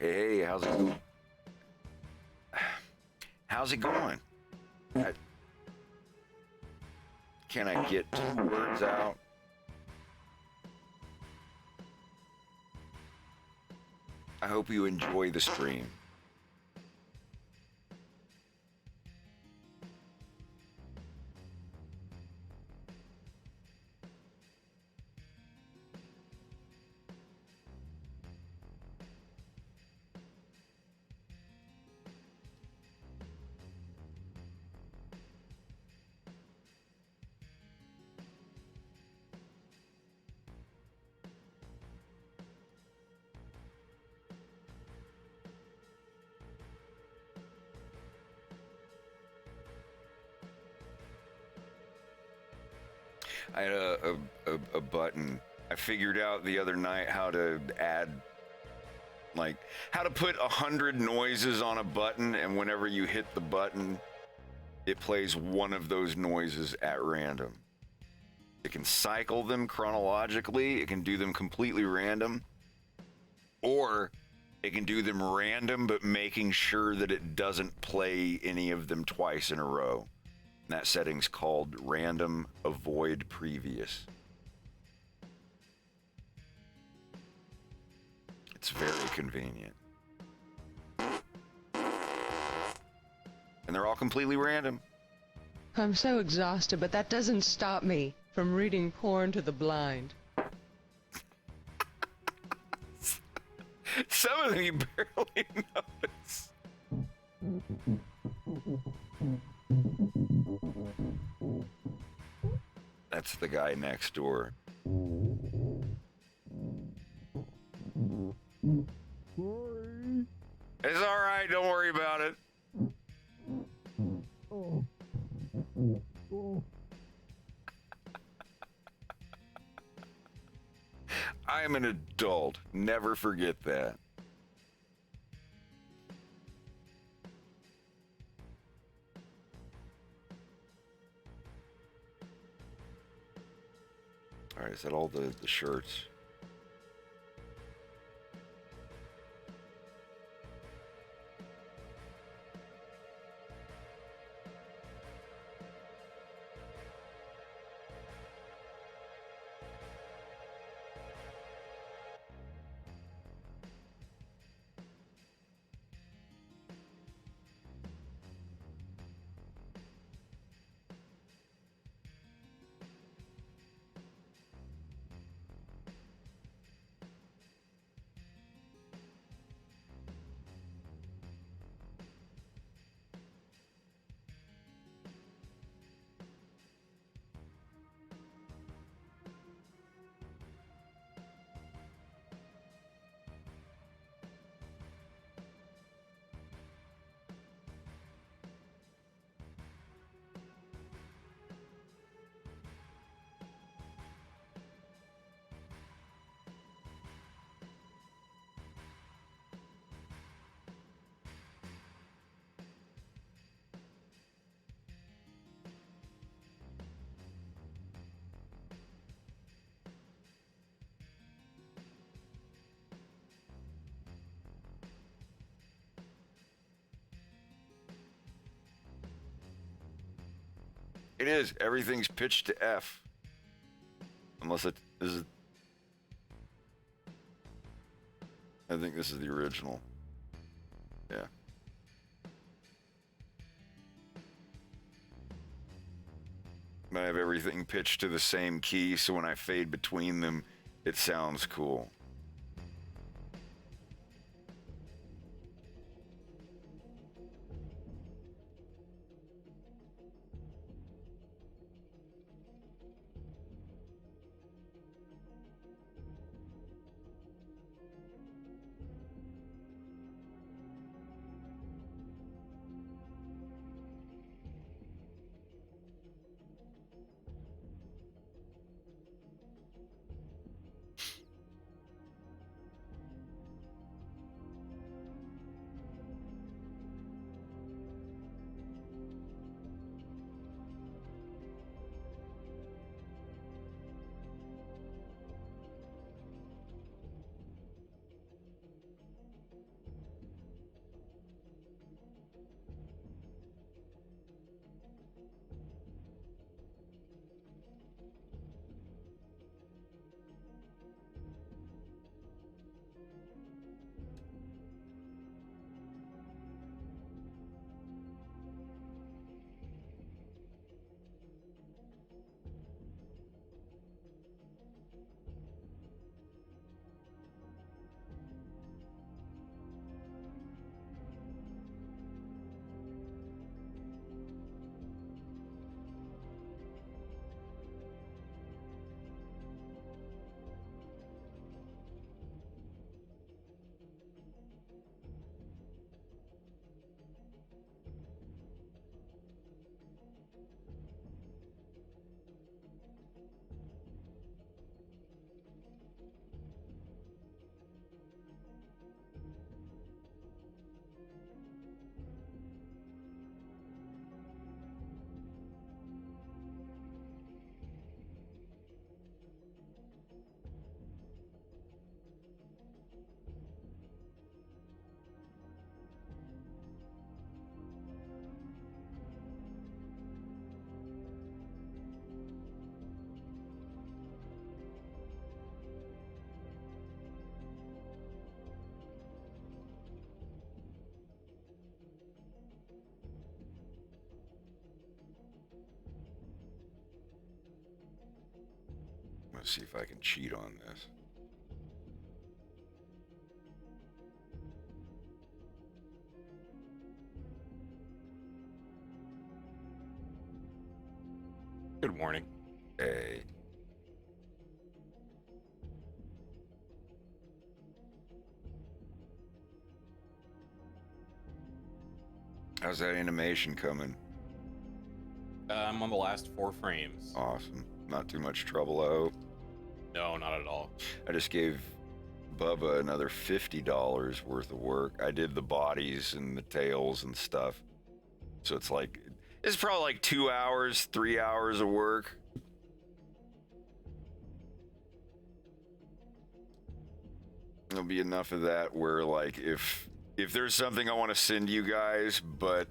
Hey, how's it going? How's it going? Can I get 2 words out? I hope you enjoy the stream. I had a button. I figured out the other night how to add, like, how to put 100 noises on a button, and whenever you hit the button, it plays one of those noises at random. It can cycle them chronologically, it can do them completely random, or it can do them random, but making sure that it doesn't play any of them twice in a row. That setting's called random avoid previous. It's very convenient. And they're all completely random. I'm so exhausted, but that doesn't stop me from reading porn to the blind. Some of them you barely notice. That's the guy next door. It's all right, don't worry about it. I am an adult. Never forget that. All right, is that all the shirts? It is. Everything's pitched to F. Unless it is. I think this is the original. Yeah. But I have everything pitched to the same key, so when I fade between them, it sounds cool. Let's see if I can cheat on this. Good morning. Hey. How's that animation coming? I'm on the last 4 frames. Awesome. Not too much trouble, I hope. No, not at all. I just gave Bubba another $50 worth of work. I did the bodies and the tails and stuff. So it's like, it's probably like 2 hours, 3 hours of work. There'll be enough of that where, like, if there's something I want to send you guys, but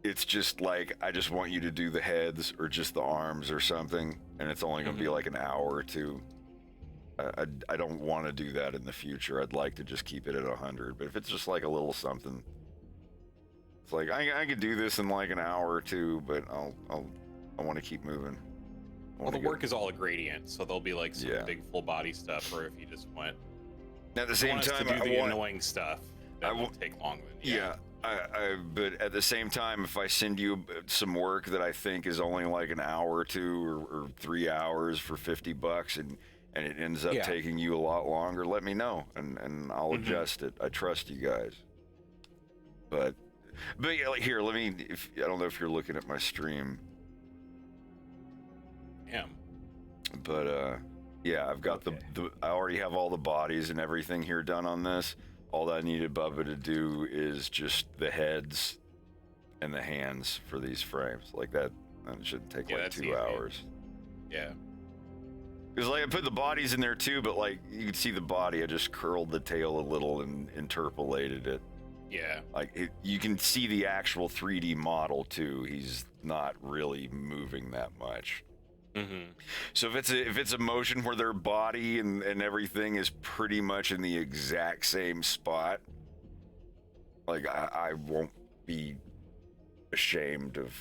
it's just like, I just want you to do the heads or just the arms or something, and it's only going to be like an hour or two. I don't want to do that in the future. I'd like to just keep it at 100, but if it's just like a little something, it's like, I could do this in like an hour or two, but I want to keep moving. Well, the work is all a gradient, so there'll be like some big full body stuff, or if you just want at the same time, to do the annoying stuff, that won't take long. But at the same time, if I send you some work that I think is only like an hour or two or 3 hours for $50 and it ends up taking you a lot longer, let me know and I'll adjust it. I trust you guys. But yeah, like, here, let me. I don't know if you're looking at my stream. Am. But yeah, I've got I already have all the bodies and everything here done on this. All that I needed Bubba to do is just the heads and the hands for these frames. Like that shouldn't take like 2 hours. Yeah. Because like I put the bodies in there too, but like you can see the body, I just curled the tail a little and interpolated it. Yeah. Like you can see the actual 3D model too. He's not really moving that much. So if it's a motion where their body and everything is pretty much in the exact same spot, like I won't be ashamed of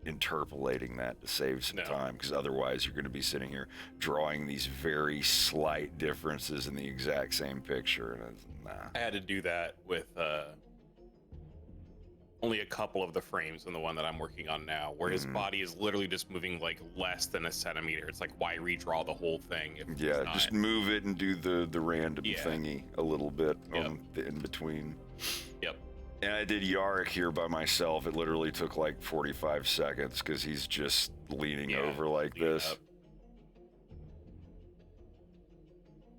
interpolating that to save some time, because otherwise you're going to be sitting here drawing these very slight differences in the exact same picture, and it's, nah. I had to do that with only a couple of the frames in the one that I'm working on now, where his body is literally just moving like less than a centimeter. It's like, why redraw the whole thing? If just move it and do the random thingy a little bit on the in between. Yep. And I did Yarick here by myself. It literally took like 45 seconds because he's just leaning over like this.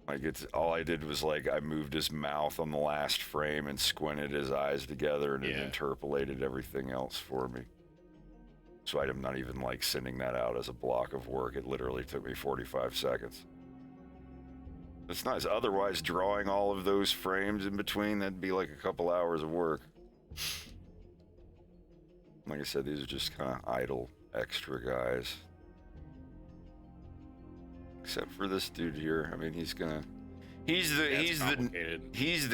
Like it's all I did was like I moved his mouth on the last frame and squinted his eyes together, and it interpolated everything else for me. So I'm not even like sending that out as a block of work. It literally took me 45 seconds. It's nice. Otherwise, drawing all of those frames in between, that'd be like a couple hours of work. Like I said, these are just kind of idle extra guys. Except for this dude here. I mean, he's the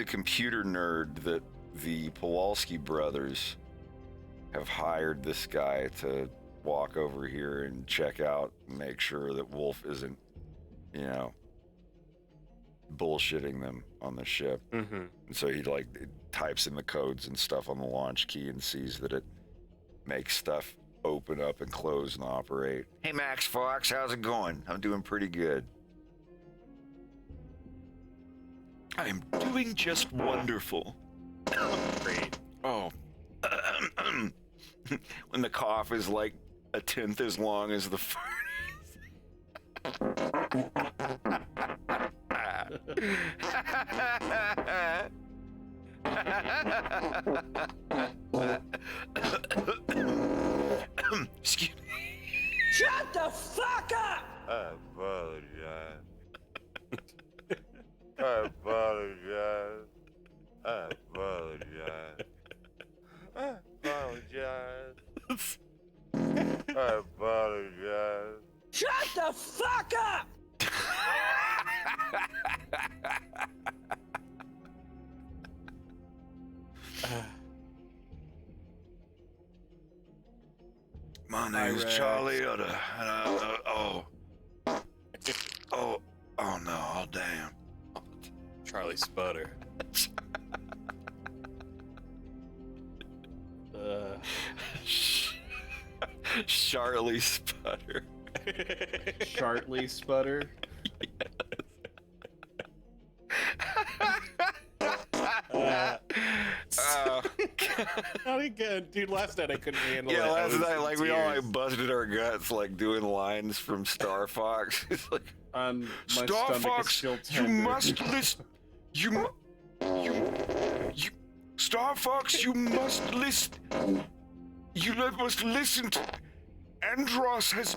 computer nerd that the Pawlowski brothers have hired this guy to walk over here and check out and make sure that Wolf isn't, bullshitting them on the ship. And so he types in the codes and stuff on the launch key and sees that it makes stuff open up and close and operate. Hey Max Fox, how's it going? I'm doing pretty good. I am doing just wonderful. Great. Oh. When the cough is like a tenth as long as the fart. Excuse me. Shut the fuck up! I apologize. I apologize. I apologize. I apologize. I apologize. Shut the fuck up! My name's Charlie Utter. Oh no! Oh damn! Charlie Sputter. Charlie Sputter. Chartley Sputter. Not again, dude. Last night I couldn't handle it. Yeah, I last was night, in like we all tears. like busted our guts, like doing lines from Star Fox. It's like My Star stomach is Fox, still you tender. must listen. You, Star Fox, you must listen. You must listen to. Andros has.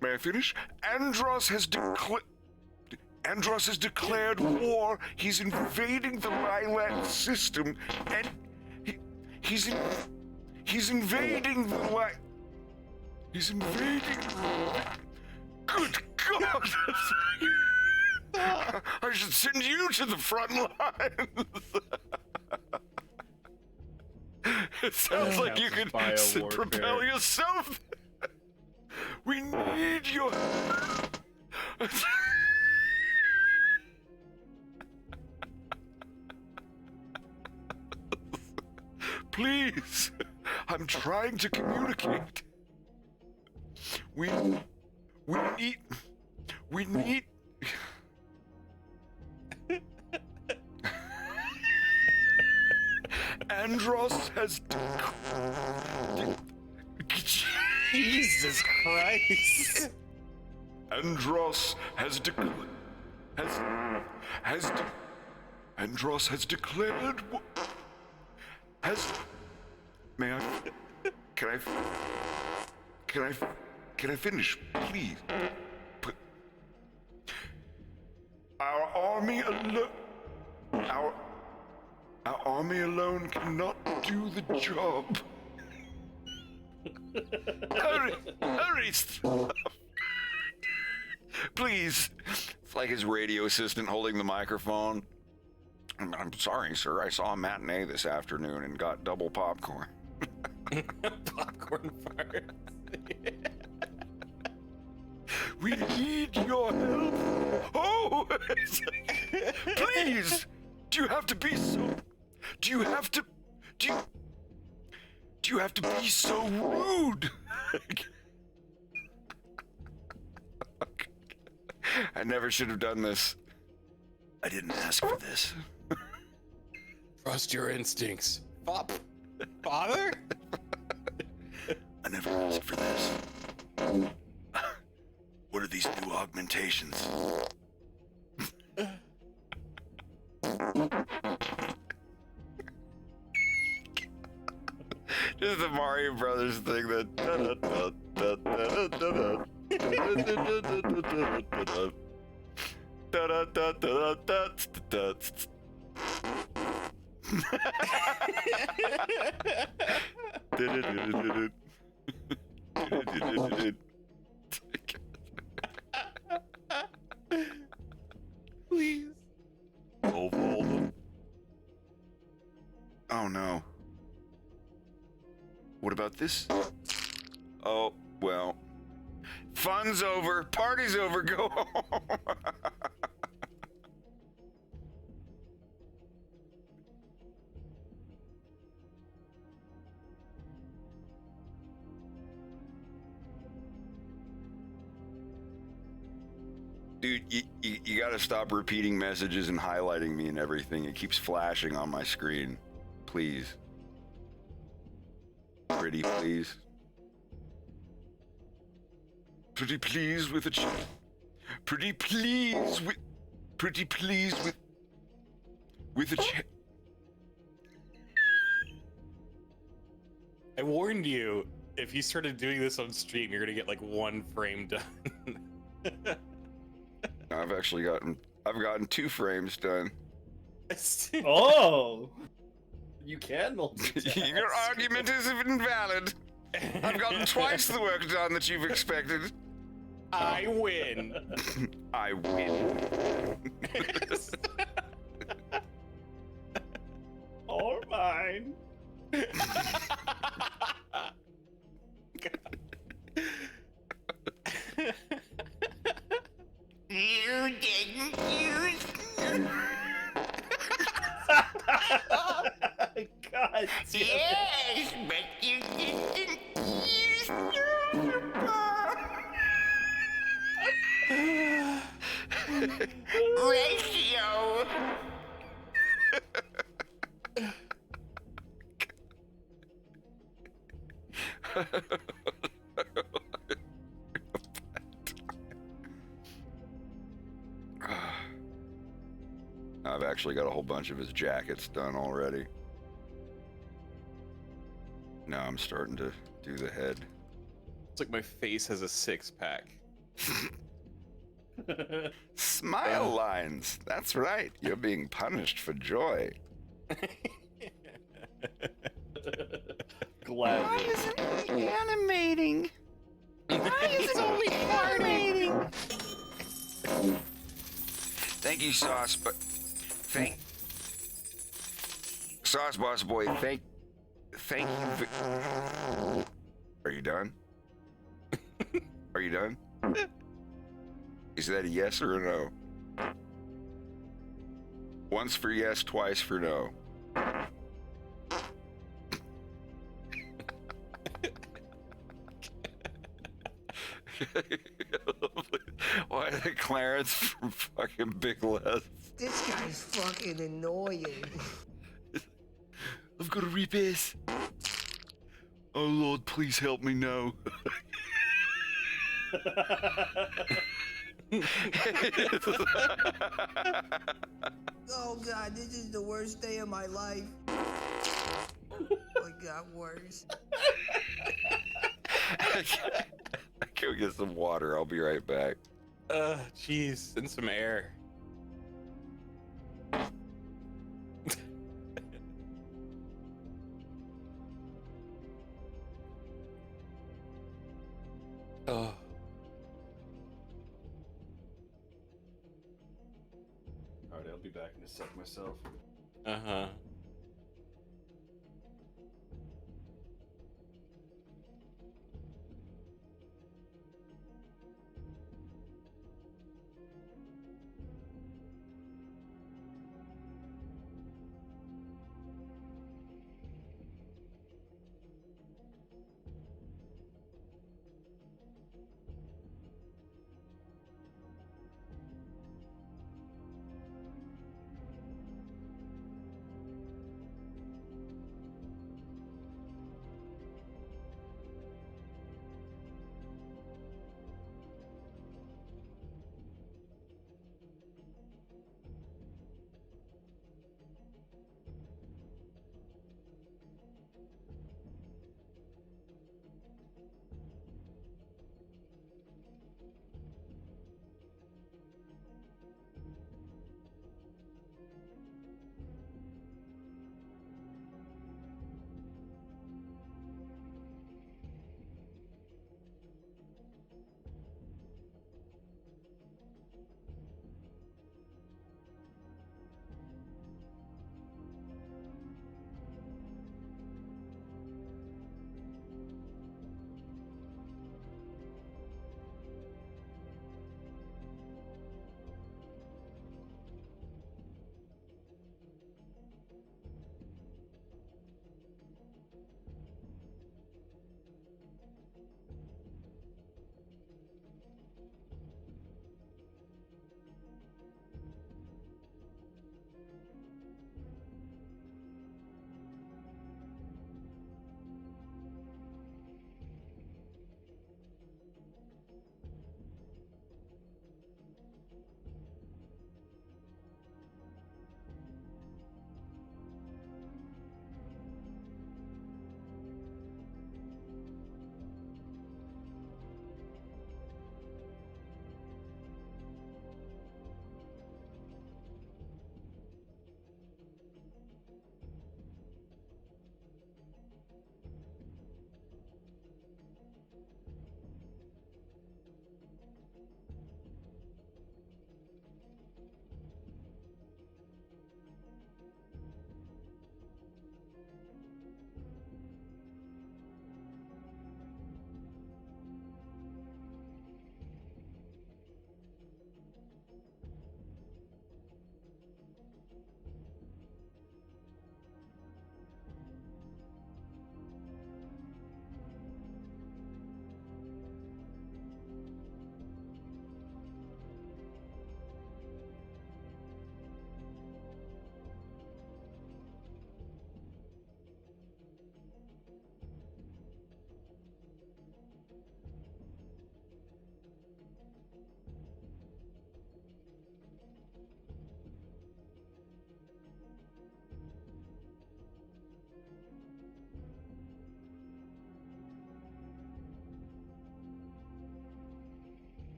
May I finish? Andros has declared war. He's invading the Lilac system, and he's invading the He's invading. Good God! I should send you to the front lines. It sounds like you could Biowarfare. propel yourself. We need your. Please, I'm trying to communicate. We need. Andros has. Jesus Christ! Andros has Andros has declared. May I? Can I finish, please? Our army alone cannot do the job. Hurry, stop. Please. It's like his radio assistant holding the microphone. I'm sorry, sir. I saw a matinee this afternoon and got double popcorn. Popcorn fire. We need your help. Oh, please. Do you have to be so rude? I never should have done this. I didn't ask for this. Trust your instincts. Father? I never asked for this. What are these new augmentations? This is the Mario Brothers thing that. Please. Oh no. What about this? Oh, well. Fun's over. Party's over. Go home. Dude, you gotta stop repeating messages and highlighting me and everything. It keeps flashing on my screen. Please. Pretty please. Pretty please with a Pretty please with a I warned you, if you started doing this on stream, you're gonna get like one frame done. I've gotten 2 frames done. Oh! You can multitask. Your argument is invalid. I've gotten twice the work done that you've expected. I win. I win. All mine. didn't use. God damn it. Yes, but you didn't use ratio. I've actually got a whole bunch of his jackets done already. Now I'm starting to do the head. It's like my face has a six-pack. Smile lines. That's right. You're being punished for joy. Glad. Why isn't he animating? Why is it only animating? Thank you, Sauce, but Sauce Boss Boy, thank you. Are you done? Are you done? Is that a yes or a no? Once for yes, twice for no. Why is it Clarence from fucking Big Les? This guy's fucking annoying. I've got to repairs. Oh Lord, please help me know. Oh god, this is the worst day of my life. It got worse. I go get some water. I'll be right back. Jeez, and some air. Oh. Alright, I'll be back in a sec myself. Uh-huh.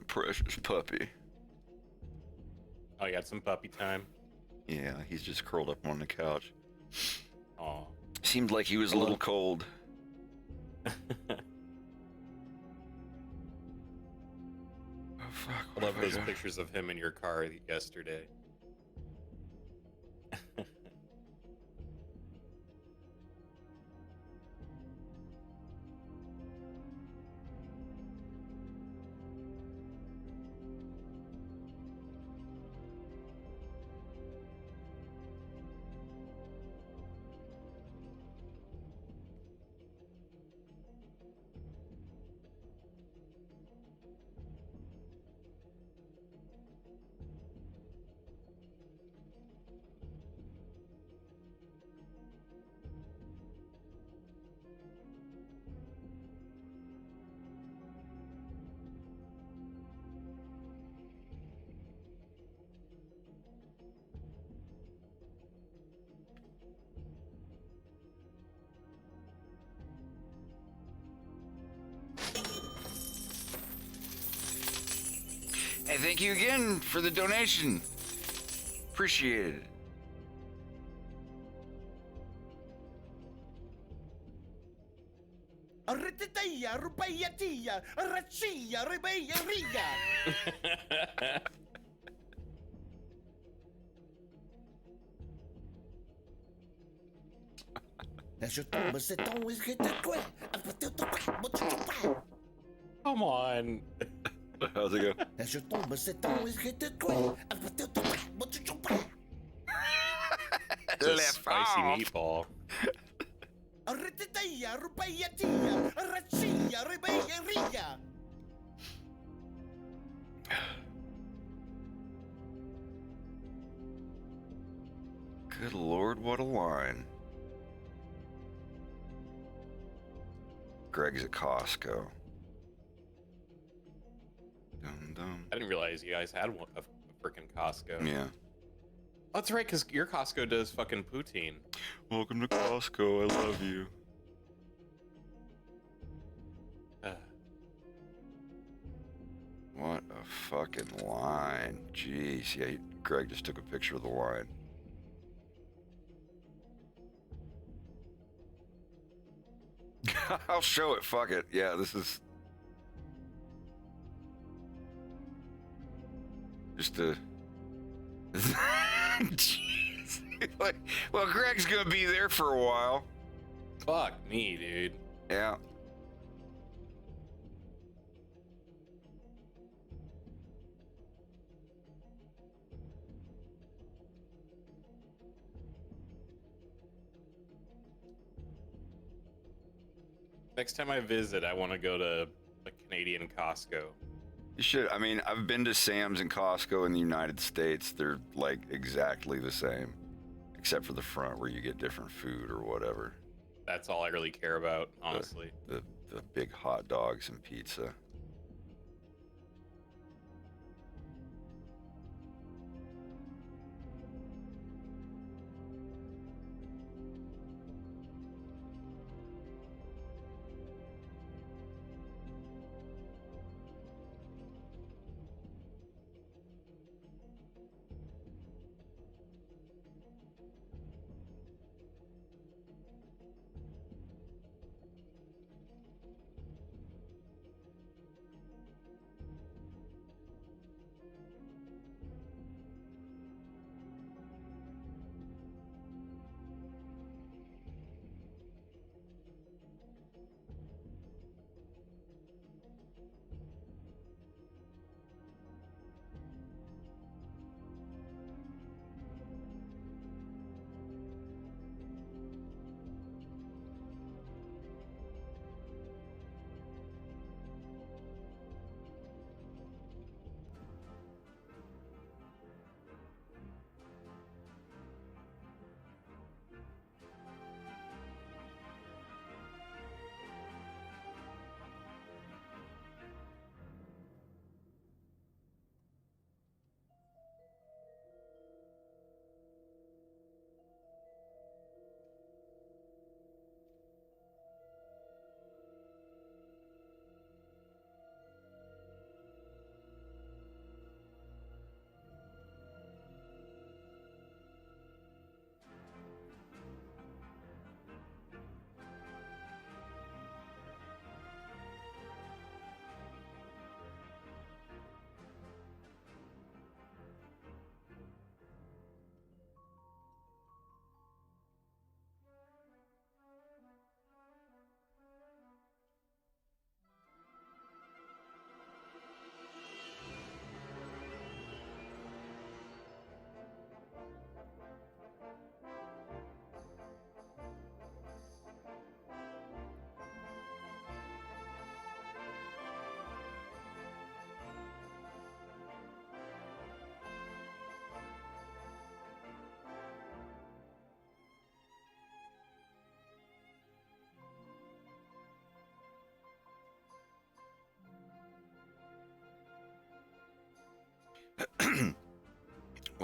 Precious puppy. Oh, you got some puppy time. Yeah, he's just curled up on the couch. Oh. Seemed like he was a little cold. Oh, fuck. I love those pictures of him in your car yesterday. Hey, thank you again for the donation. Appreciate it. Come on. How's it go? It's a spicy meatball. Good Lord, what a line. Greg's at Costco. Dum dum. I didn't realize you guys had a freaking Costco. Yeah. Oh, that's right, because your Costco does fucking poutine. Welcome to Costco. I love you. What a fucking line. Jeez. Yeah, Greg just took a picture of the line. I'll show it. Fuck it. Yeah, this is just a. Jeez. Well, Greg's gonna be there for a while. Fuck me, dude. Yeah. Next time I visit, I want to go to a Canadian Costco. You should. I mean, I've been to Sam's and Costco in the United States. They're like exactly the same, except for the front where you get different food or whatever. That's all I really care about, honestly. The big hot dogs and pizza.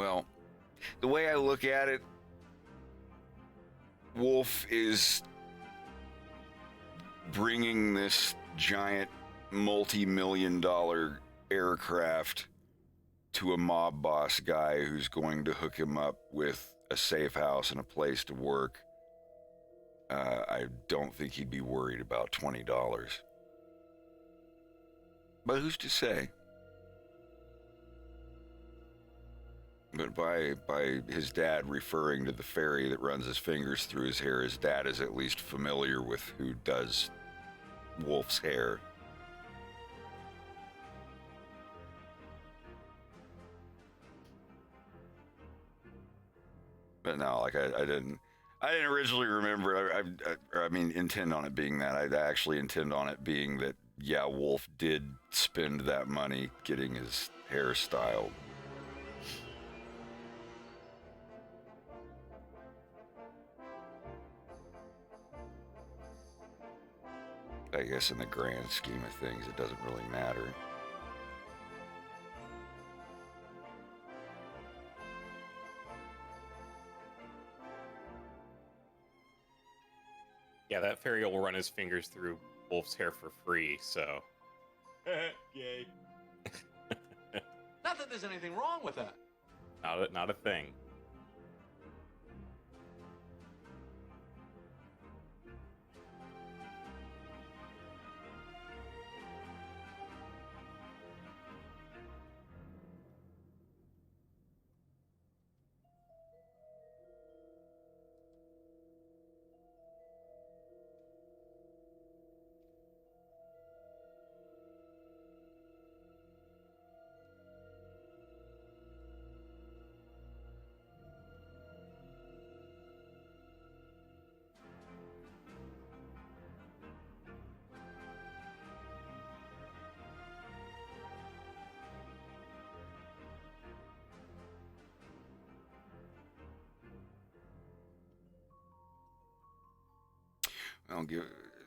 Well, the way I look at it, Wolf is bringing this giant multi-million-dollar aircraft to a mob boss guy who's going to hook him up with a safe house and a place to work. I don't think he'd be worried about $20. But who's to say? But by his dad referring to the fairy that runs his fingers through his hair, his dad is at least familiar with who does Wolf's hair. But no, like I didn't originally remember. I mean, intend on it being that. I actually intend on it being that. Yeah, Wolf did spend that money getting his hair styled. I guess in the grand scheme of things, it doesn't really matter. Yeah, that fairy will run his fingers through Wolf's hair for free, so. Yay. Not that there's anything wrong with that. Not a thing.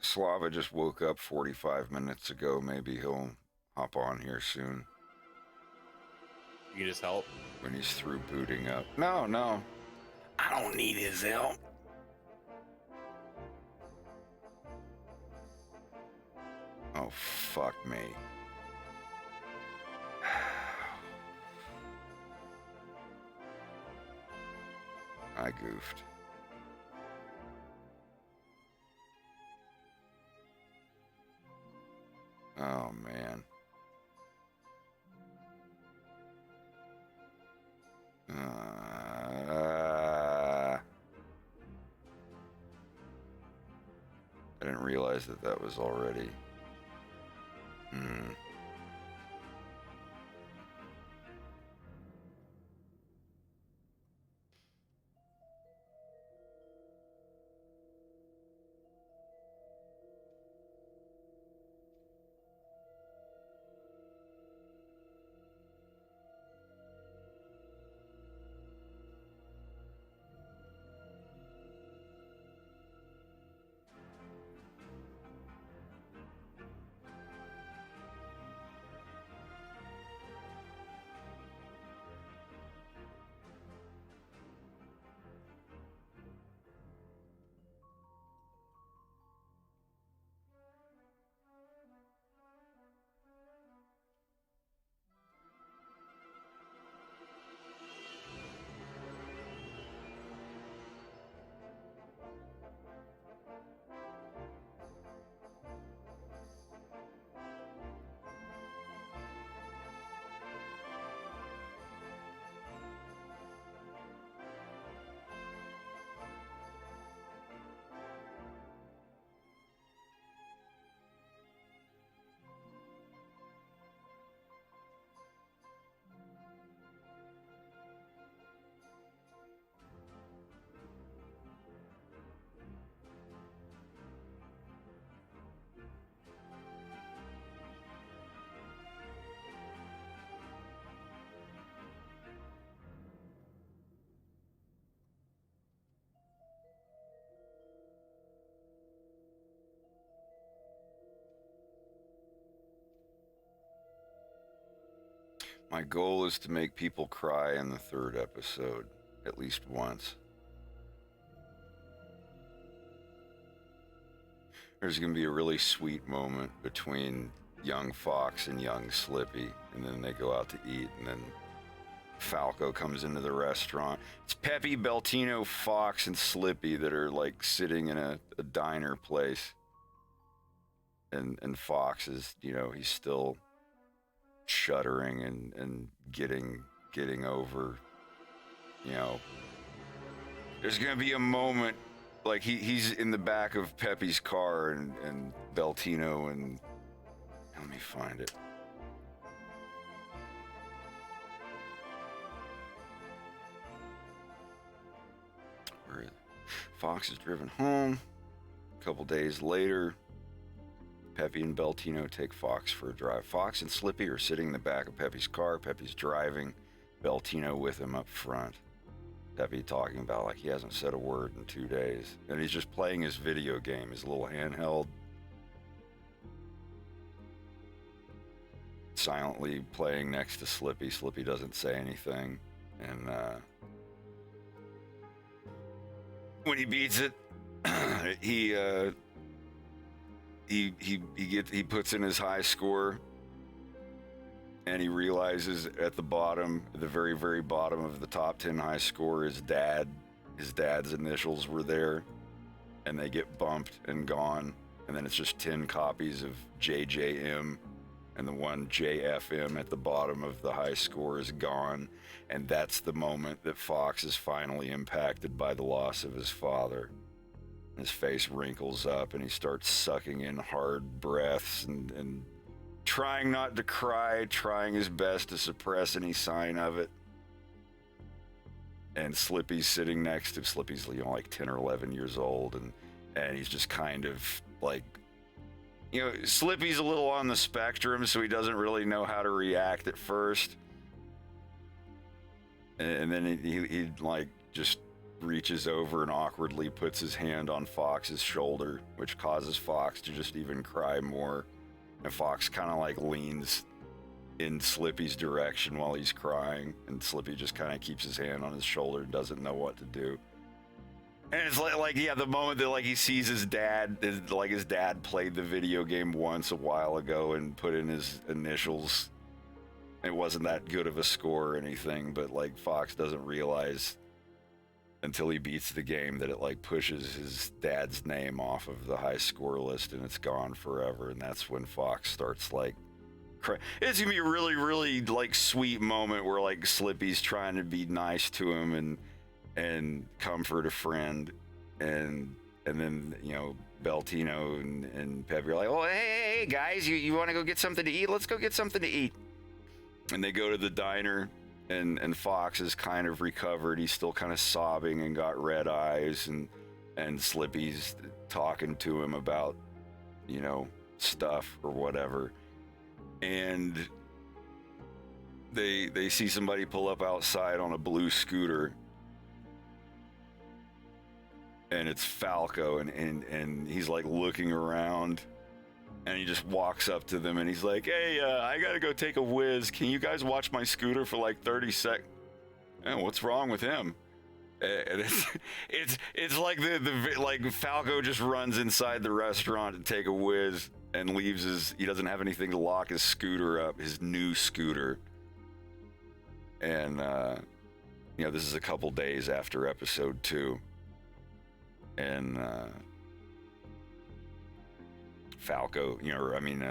Slava just woke up 45 minutes ago. Maybe he'll hop on here soon. You just help? When he's through booting up. No. I don't need his help. Oh, fuck me. I goofed. Oh, man. I didn't realize that was already. My goal is to make people cry in the 3rd episode, at least once. There's going to be a really sweet moment between young Fox and young Slippy, and then they go out to eat, and then Falco comes into the restaurant. It's Peppy, Beltino, Fox, and Slippy that are like sitting in a diner place. And Fox is, you know, he's still shuddering and getting over, you know. There's gonna be a moment like he's in the back of Peppy's car and Beltino and let me find it. Where is it? Fox is driven home. A couple days later, Peppy and Beltino take Fox for a drive. Fox and Slippy are sitting in the back of Peppy's car. Peppy's driving, Beltino with him up front. Peppy talking about like he hasn't said a word in 2 days. And he's just playing his video game, his little handheld. Silently playing next to Slippy. Slippy doesn't say anything. And when he beats it, he puts in his high score, and he realizes at the bottom, the very, very bottom of the top 10 high score, his dad's initials were there, and they get bumped and gone, and then it's just 10 copies of JJM, and the one JFM at the bottom of the high score is gone, and that's the moment that Fox is finally impacted by the loss of his father. His face wrinkles up and he starts sucking in hard breaths and trying not to cry, trying his best to suppress any sign of it. And Slippy's sitting next to him. Slippy's, you know, like 10 or 11 years old, and he's just kind of like, you know, Slippy's a little on the spectrum, so he doesn't really know how to react at first. And then he like just reaches over and awkwardly puts his hand on Fox's shoulder, which causes Fox to just even cry more. And Fox kind of like leans in Slippy's direction while he's crying, and Slippy just kind of keeps his hand on his shoulder and doesn't know what to do. And it's like yeah, the moment that like he sees his dad, like his dad played the video game once a while ago and put in his initials. It wasn't that good of a score or anything, but like Fox doesn't realize until he beats the game that it like pushes his dad's name off of the high score list and it's gone forever. And that's when Fox starts like it's gonna be a really, really like sweet moment where like Slippy's trying to be nice to him and comfort a friend, and then, you know, Beltino and Peppy are like, oh hey guys, you want to go get something to eat? Let's go get something to eat. And they go to the diner, and Fox is kind of recovered. He's still kind of sobbing and got red eyes, and Slippy's talking to him about, you know, stuff or whatever. And they see somebody pull up outside on a blue scooter, and it's Falco, and he's like looking around, and he just walks up to them and he's like, hey, I gotta go take a whiz. Can you guys watch my scooter for like 30 seconds? Oh, what's wrong with him? And it's like like Falco just runs inside the restaurant to take a whiz and leaves he doesn't have anything to lock his scooter up, his new scooter. And, you know, this is a couple days after episode 2. And, Falco, you know, I mean,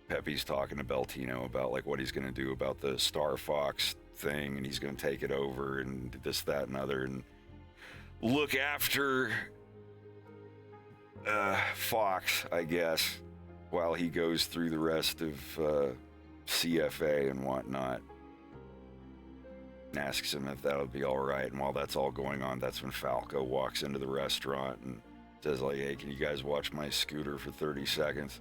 Peppy's talking to Beltino about like what he's going to do about the Star Fox thing, and he's going to take it over and this, that, and other, and look after Fox, I guess, while he goes through the rest of CFA and whatnot. And asks him if that'll be all right. And while that's all going on, that's when Falco walks into the restaurant and says like, hey, can you guys watch my scooter for 30 seconds?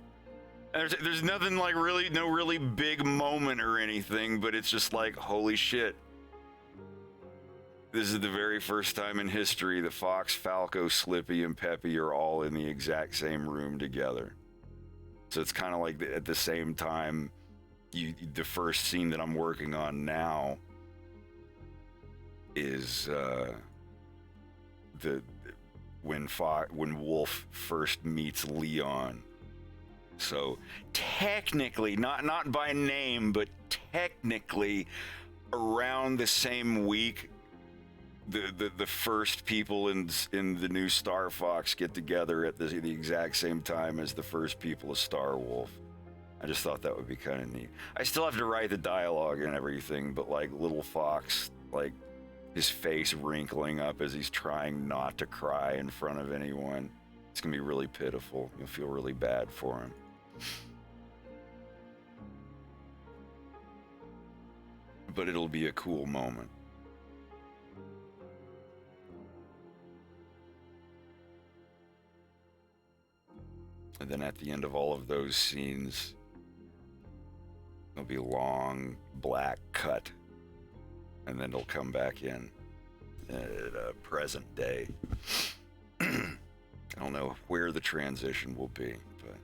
And there's nothing like no really big moment or anything, but it's just like, holy shit. This is the very first time in history that Fox, Falco, Slippy, and Peppy are all in the exact same room together. So it's kind of like at the same time the first scene that I'm working on now is when Wolf first meets Leon. So technically, not by name, but technically, around the same week, the first people in the new Star Fox get together at the exact same time as the first people of Star Wolf. I just thought that would be kind of neat. I still have to write the dialogue and everything, but like little Fox, like his face wrinkling up as he's trying not to cry in front of anyone. It's gonna be really pitiful. You'll feel really bad for him. But it'll be a cool moment. And then at the end of all of those scenes, there'll be a long black cut. And then it'll come back in at present day. I don't know where the transition will be, but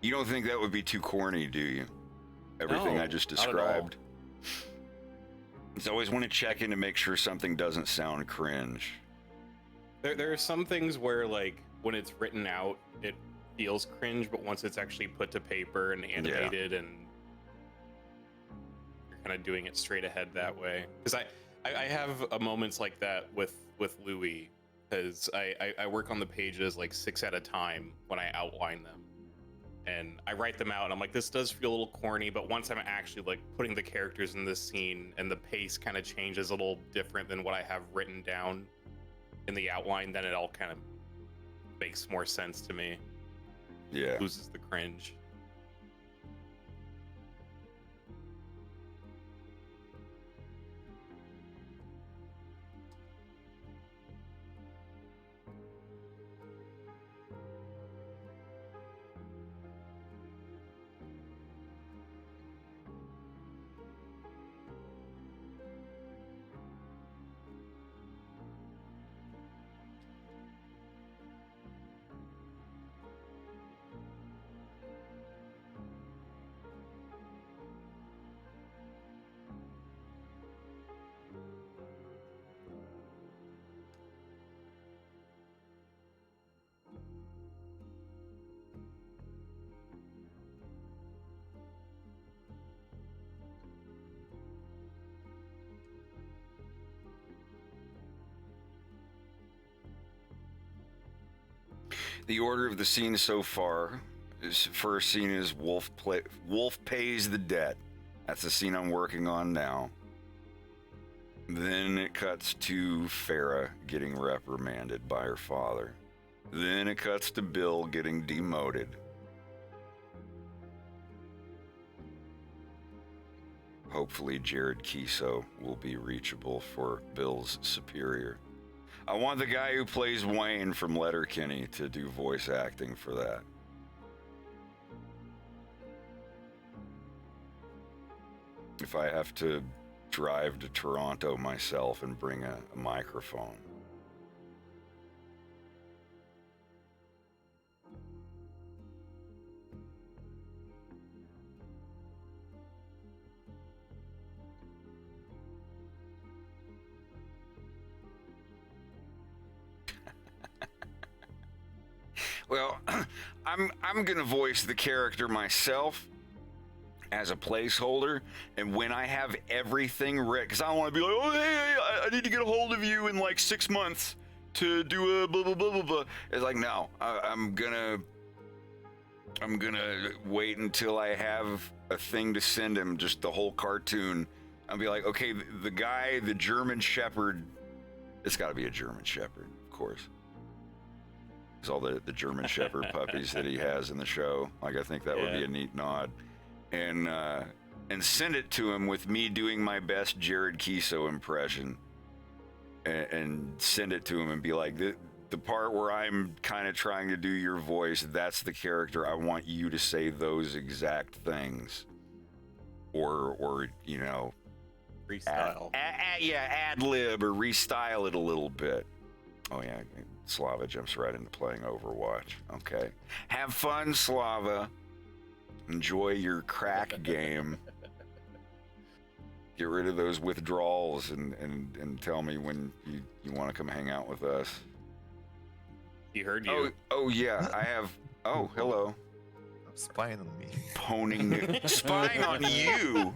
you don't think that would be too corny, do you? Everything No, I just not at all. described. It's always want to check in to make sure something doesn't sound cringe. There are some things where, like, when it's written out, it feels cringe, but once it's actually put to paper and animated, and you're kind of doing it straight ahead that way. Because I have moments like that with Louis, because I work on the pages like 6 at a time when I outline them. And I write them out and I'm like, this does feel a little corny, but once I'm actually like putting the characters in this scene and the pace kind of changes a little different than what I have written down in the outline, then it all kind of makes more sense to me. Yeah. Loses the cringe. The order of the scenes so far is: first scene is Wolf pays the debt. That's the scene I'm working on now. Then it cuts to Farah getting reprimanded by her father. Then it cuts to Bill getting demoted. Hopefully Jared Kiso will be reachable for Bill's superior. I want the guy who plays Wayne from Letterkenny to do voice acting for that. If I have to drive to Toronto myself and bring a microphone. Well, I'm gonna voice the character myself as a placeholder, and when I have everything written, because I don't want to be like, oh, hey, I need to get a hold of you in like 6 months to do a blah blah blah blah blah. It's like, no, I'm gonna wait until I have a thing to send him, just the whole cartoon. I'll be like, okay, the guy, the German Shepherd, it's got to be a German Shepherd, of course. It's all the German Shepherd puppies that he has in the show. Like, I think that would be a neat nod. And send it to him with me doing my best Jared Kiso impression, and send it to him and be like, the part where I'm kind of trying to do your voice, that's the character. I want you to say those exact things. Or you know, Freestyle. ad lib or restyle it a little bit. Oh yeah, Slava jumps right into playing Overwatch. Okay. Have fun, Slava. Enjoy your crack game. Get rid of those withdrawals and tell me when you want to come hang out with us. He heard you. Oh yeah, I have. Oh, hello. Spying on me. Spying on you.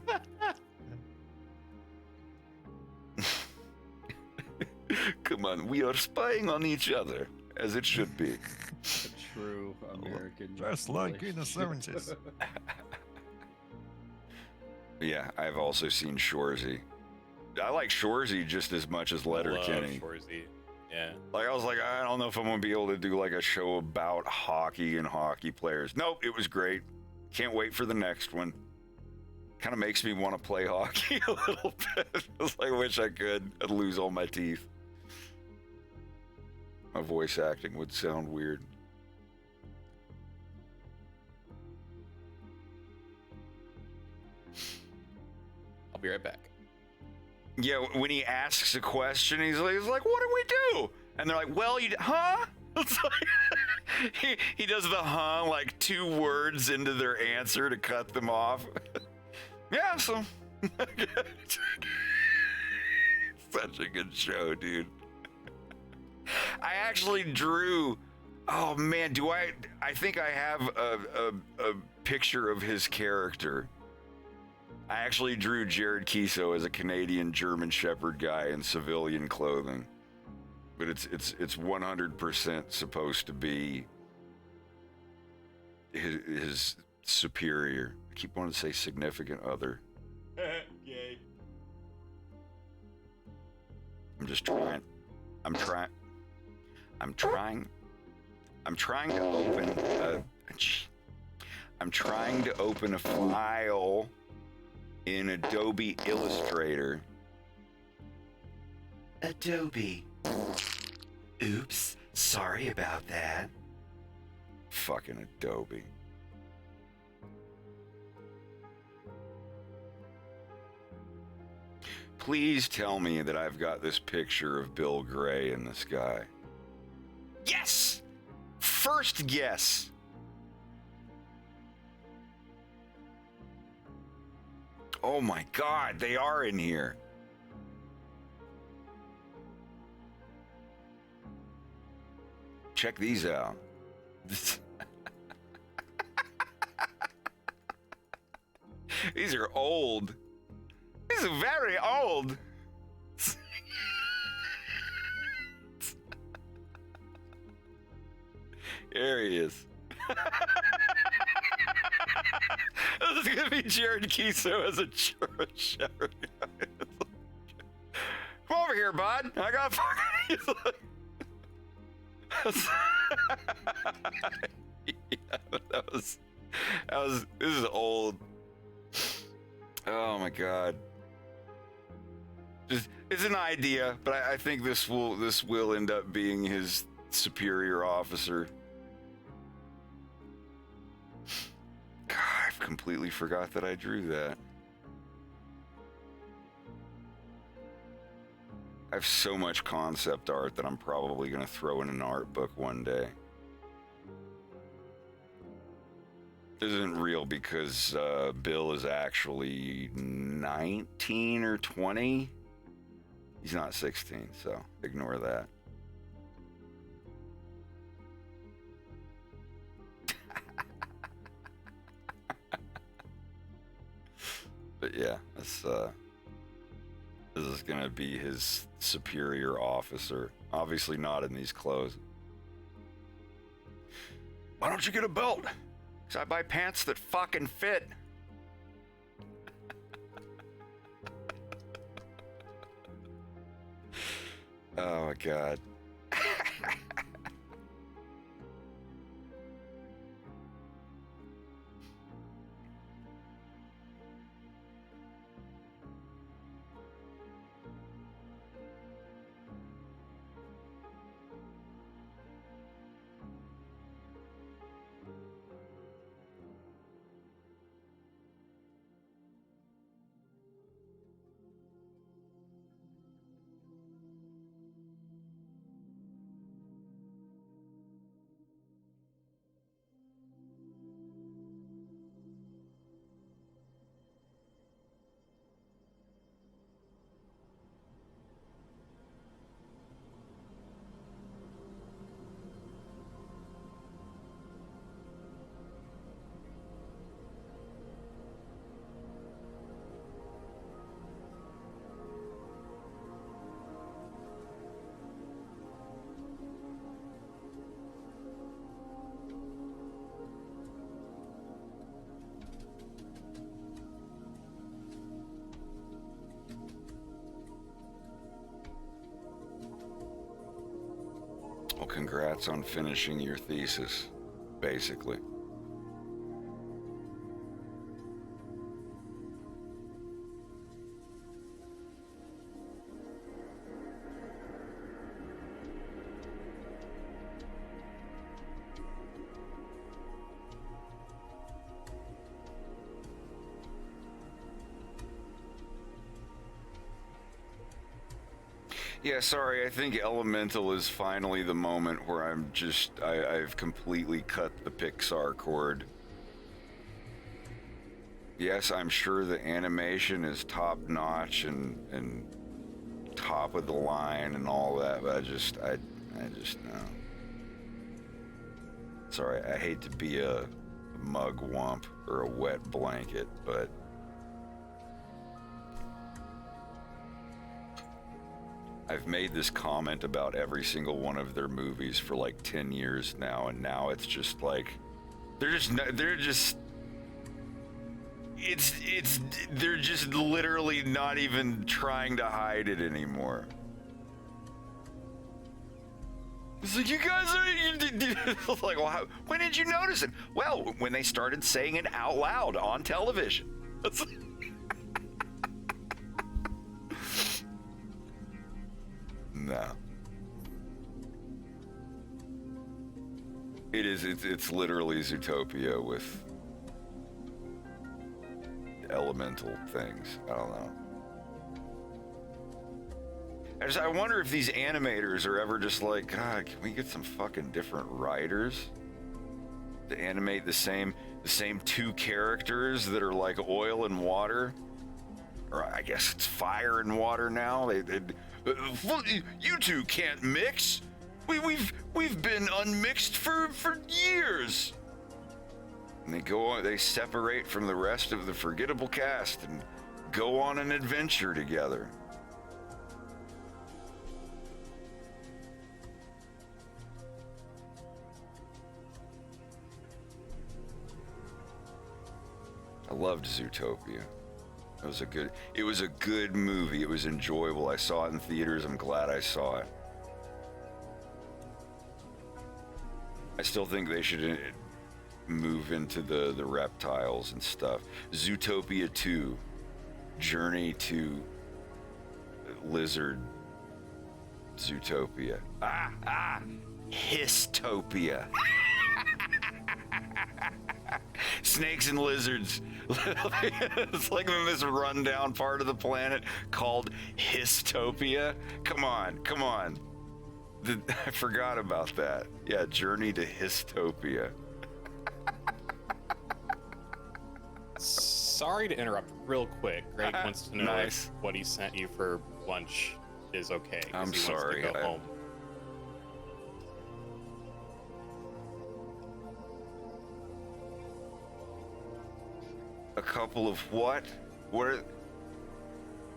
Come on, we are spying on each other, as it should be. A true American. Just like in the 70s. Yeah, I've also seen Shorzy. I like Shorzy just as much as Letterkenny. Shorzy. Yeah. Like, I was like, I don't know if I'm going to be able to do like a show about hockey and hockey players. Nope, it was great. Can't wait for the next one. Kind of makes me want to play hockey a little bit. Just like, I wish I could. I'd lose all my teeth. My voice acting would sound weird. I'll be right back. Yeah, when he asks a question, he's like, what do we do? And they're like, well, huh? It's like, he does the huh like 2 words into their answer to cut them off. Yeah, so such a good show, dude. I actually drew. Oh man, I think I have a picture of his character. I actually drew Jared Kiso as a Canadian German Shepherd guy in civilian clothing, but it's 100% supposed to be his superior. I keep wanting to say significant other. Yay. I'm just trying. I'm trying to open a file in Adobe Illustrator. Adobe. Oops, sorry about that. Fucking Adobe. Please tell me that I've got this picture of Bill Gray in the sky. Yes! First guess. Oh my God, they are in here. Check these out. These are old. These are very old. There he is. This is gonna be Jared Kiso as a shepherd. Come over here, bud. I got fucking. Yeah, that was. This is old. Oh my God. It's an idea, but I think this will end up being his superior officer. God, I've completely forgot that I drew that. I have so much concept art that I'm probably going to throw in an art book one day. This isn't real because Bill is actually 19 or 20. He's not 16, so ignore that. But yeah, this is gonna be his superior officer. Obviously not in these clothes. Why don't you get a belt? 'Cause I buy pants that fucking fit. Oh my God. Well, congrats on finishing your thesis, basically. Yeah, sorry, I think Elemental is finally the moment where I've completely cut the Pixar cord. Yes, I'm sure the animation is top notch and top of the line and all that, but I just no. Sorry, I hate to be a mugwump or a wet blanket, but I've made this comment about every single one of their movies for like 10 years now, and now it's just like they're just literally not even trying to hide it anymore. It's like, you guys are like, well, when did you notice it? Well, when they started saying it out loud on television. No. It's literally Zootopia with elemental things. I don't know. I wonder if these animators are ever just like, God, can we get some fucking different writers to animate the same two characters that are like oil and water? Or I guess it's fire and water now. You two can't mix. We've been unmixed for years. And they go on. They separate from the rest of the forgettable cast and go on an adventure together. I loved Zootopia. It was a good movie. It was enjoyable. I saw it in theaters. I'm glad I saw it. I still think they should move into the reptiles and stuff. Zootopia 2, Journey to Lizard Zootopia. Histopia. Snakes and lizards. It's like in this rundown part of the planet called Histopia. Come on. I forgot about that. Yeah, Journey to Histopia. Sorry to interrupt real quick. Greg wants to know if what he sent you for lunch is okay. I'm sorry. Wants to go home. A couple of what? What?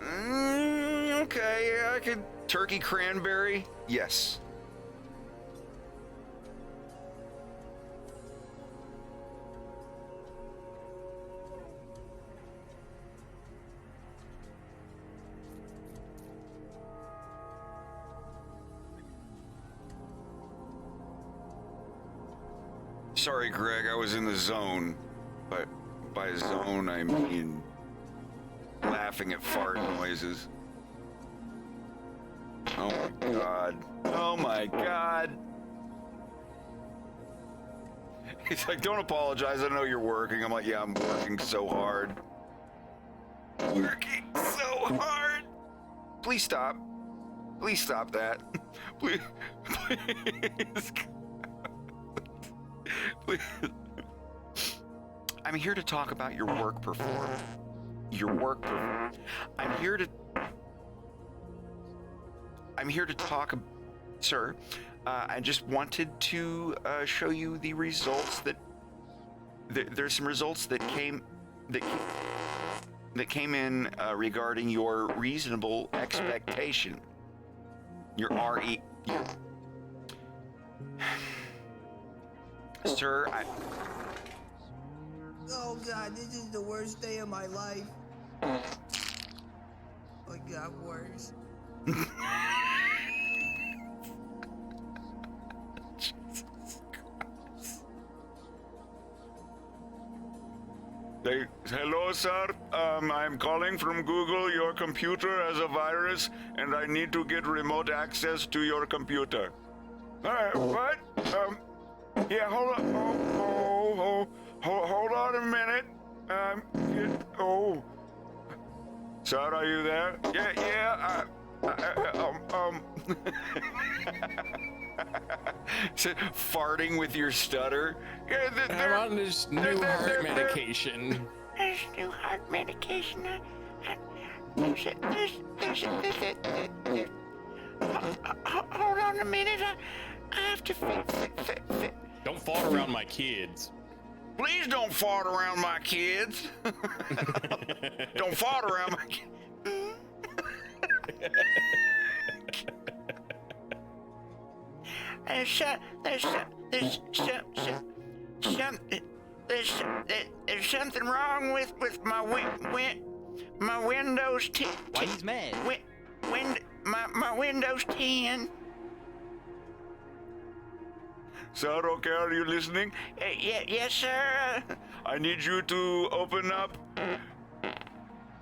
Okay, yeah, I could. Turkey cranberry? Yes. Sorry, Greg, I was in the zone, but by zone I mean laughing at fart noises. Oh my god. Oh my god. He's like, don't apologize, I know you're working. I'm like, yeah, I'm working so hard. Working so hard. Please stop. Please stop that. Please. Please. I'm here to talk about your work performance. I'm here to talk, sir. I just wanted to show you the results that there's some results that came in regarding your reasonable expectation. Your RE. Sir, Oh God, this is the worst day of my life. Oh, it got worse. Hello, sir. I'm calling from Google. Your computer has a virus, and I need to get remote access to your computer. What? Yeah, hold on. Hold on a minute. Sir, are you there? Yeah. Farting with your stutter. Yeah, I'm on this new heart medication. There's new heart medication. Hold on a minute. I have to fit. Don't fart around my kids. Please don't fart around my kids. Don't fart around my kids. There's something wrong with my Windows 10. Why he's mad? My Windows 10. Sir, okay, are you listening? Yes, sir. I need you to open up.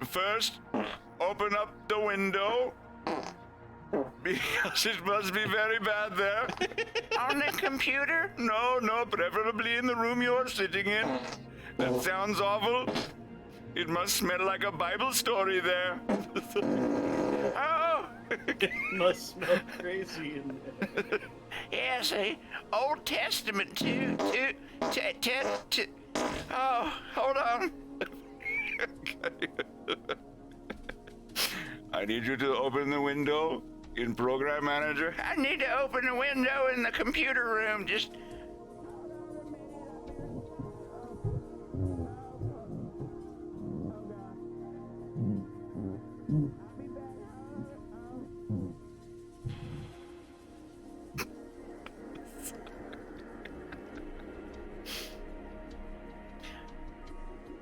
First, open up the window. Because it must be very bad there. On the computer? No, preferably in the room you're sitting in. That sounds awful. It must smell like a Bible story there. Oh! It must smell crazy in there. Yes, Old Testament too. Oh, hold on. I need you to open the window in Program Manager. I need to open the window in the computer room. Just.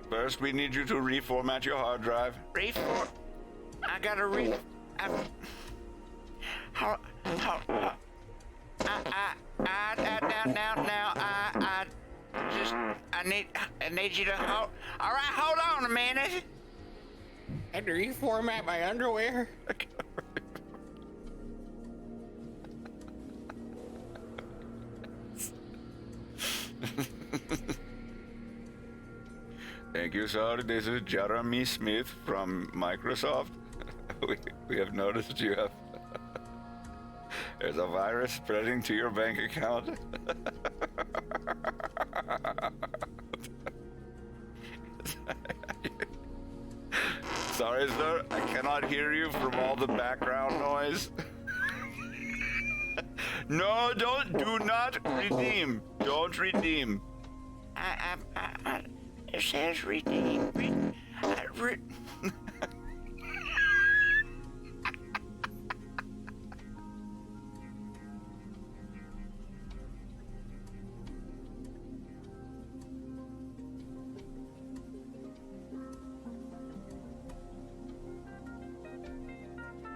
First, we need you to reformat your hard drive. I gotta I need you to hold. All right, hold on a minute. I had to reformat my underwear. Thank you, sir. This is Jeremy Smith from Microsoft. We have noticed you have. There's a virus spreading to your bank account. Sorry, sir. I cannot hear you from all the background noise. No, do not redeem. Don't redeem. It says redeem.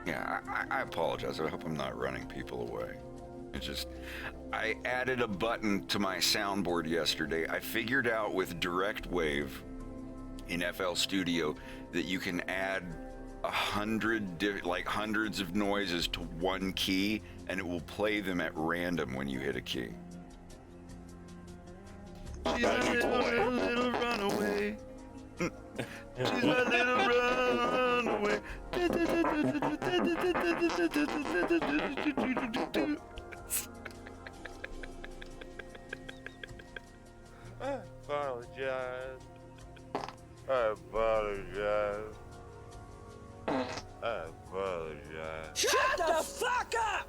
Yeah, I apologize. I hope I'm not running people away. It's just, I added a button to my soundboard yesterday. I figured out with Direct Wave in FL Studio that you can add hundreds of noises to one key, and it will play them at random when you hit a key. She's a little runaway. She's my little runaway. I apologize. I apologize. I apologize. Shut the fuck up!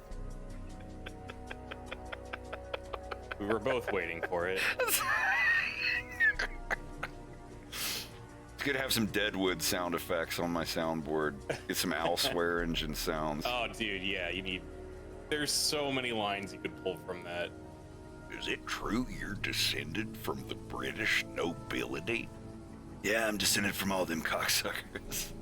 We were both waiting for it. Could have some Deadwood sound effects on my soundboard. Get some Elsewhere engine sounds. Oh, dude, yeah, you need. There's so many lines you could pull from that. Is it true you're descended from the British nobility? Yeah, I'm descended from all them cocksuckers.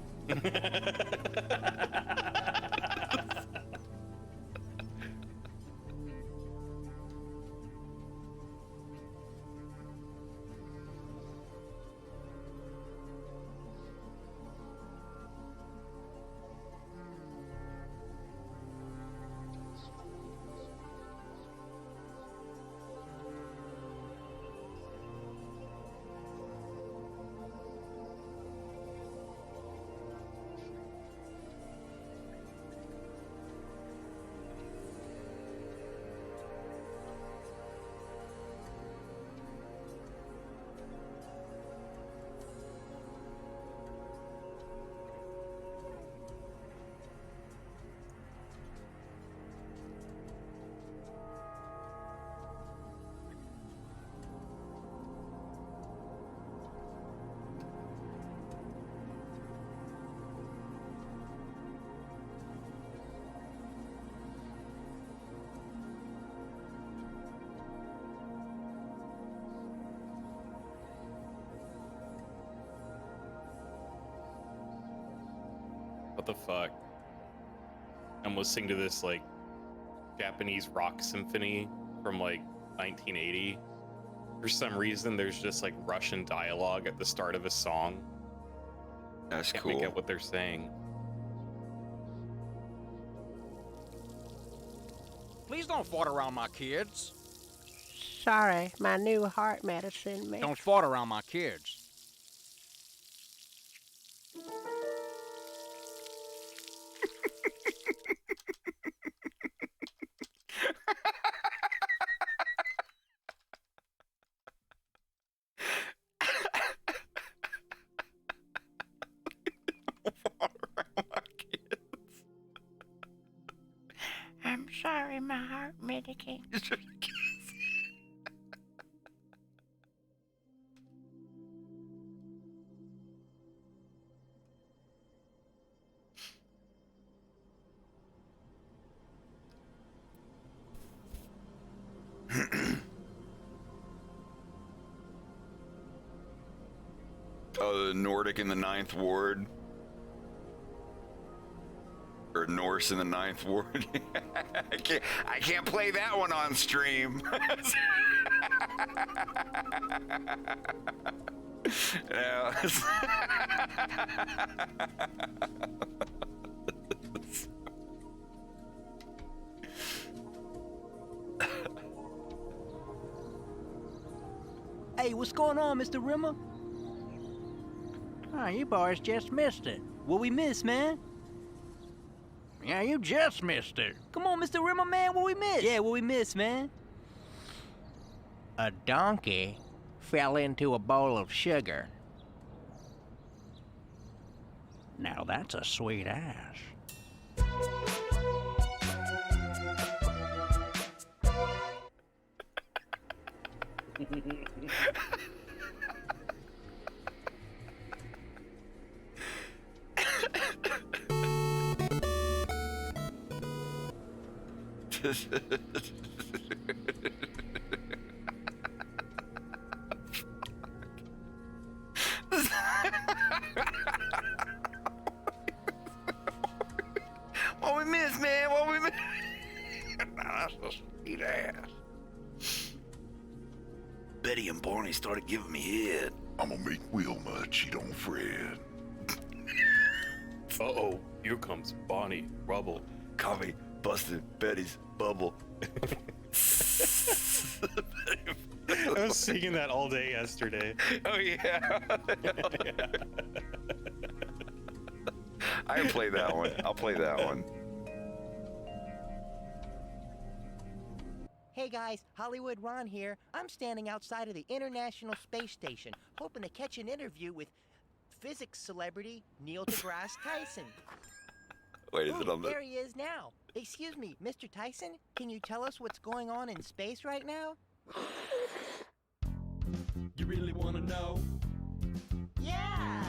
the fuck? I'm listening to this like Japanese rock symphony from like 1980. For some reason, there's just like Russian dialogue at the start of a song. That's Can't cool. make out what they're saying. Please don't fart around my kids. Sorry, my new heart medicine makes... Don't fart around my kids. I'm sorry, my heart medicates. Oh, the Nordic in the 9th Ward. Or Norse in the 9th Ward. I can't play that one on stream. No. Hey, what's going on, Mr. Rimmer? Oh, you boys just missed it. What we miss, man? Yeah, you just missed it. Come on, Mr. Rimmer, man, what we miss? Yeah, what we miss, man? A donkey fell into a bowl of sugar. Now that's a sweet ass. What we miss, man? What we miss? That's a sweet ass. Betty and Barney started giving me head. I'm gonna make Wilma cheat on Fred. Uh-oh, here comes Bonnie Rubble. Coffee busted Betty's bubble. I was singing that all day yesterday. Oh yeah. I can play that one. I'll play that one. Hey guys, Hollywood Ron here. I'm standing outside of the International Space Station, hoping to catch an interview with physics celebrity Neil deGrasse Tyson. Wait, is it on the... There he is now. Excuse me, Mr. Tyson, can you tell us what's going on in space right now? You really want to know? Yeah!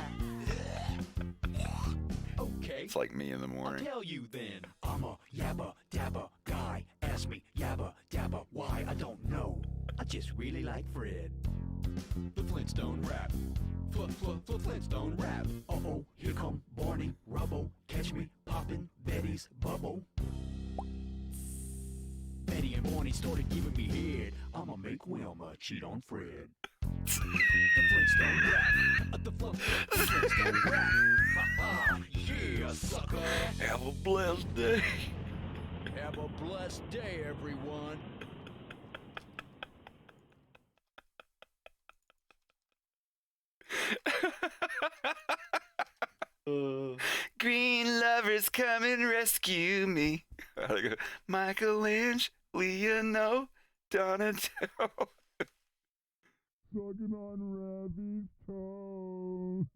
Okay. It's like me in the morning. I'll tell you then. I'm a yabba dabba guy. Ask me yabba dabba why, I don't know. I just really like Fred. The Flintstone rap. Flintstone rap. Uh-oh, here come Barney Rubble. Catch me poppin' Betty's bubble. Betty and Barney started giving me head. I'ma make Wilma cheat on Fred. The Flintstone rap. The Flintstone rap. Ha-ha, yeah, sucker. Have a blessed day. Have a blessed day, everyone. Green lovers come and rescue me. Michelangelo, Leonardo, Donatello. Sucking on Ravi's toe.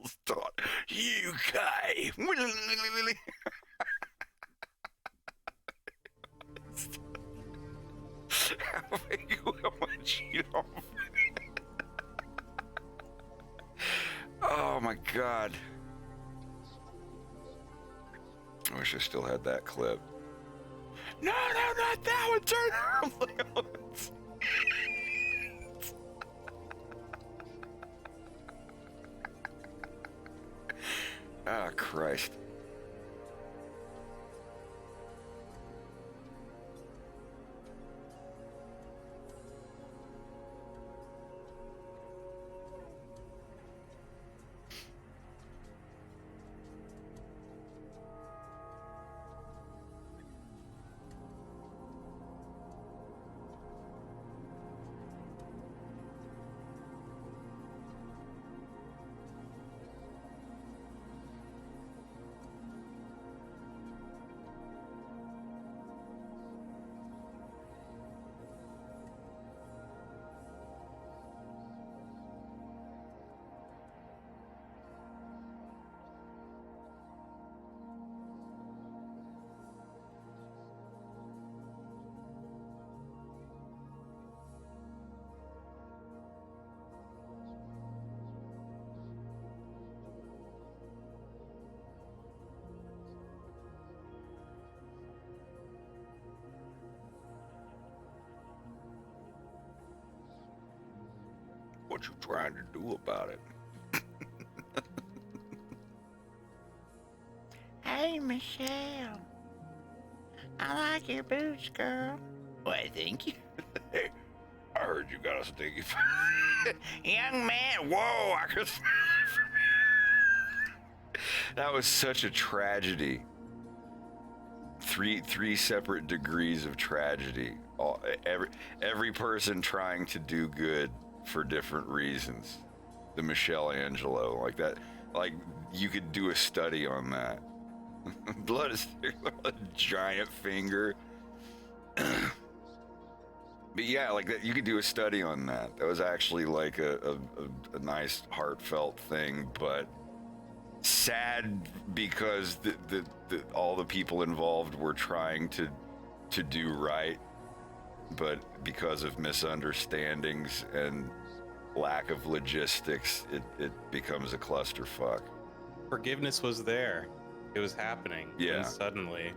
Start. You guy. Oh my god. I wish I still had that clip. No, not that one. Turn it around. Ah, Christ. What you trying to do about it? Hey, Michelle. I like your boots, girl. Why, thank you. Hey, I heard you got a stinky Young man, whoa, I could That was such a tragedy. Three separate degrees of tragedy. Every person trying to do good for different reasons. The Michelangelo, like that, like you could do a study on that. Blood is a giant finger. But yeah, like that, you could do a study on that. That was actually like a nice heartfelt thing, but sad because all the people involved were trying to do right, but because of misunderstandings and lack of logistics, it becomes a clusterfuck. Forgiveness was there. It was happening. Yeah. And suddenly.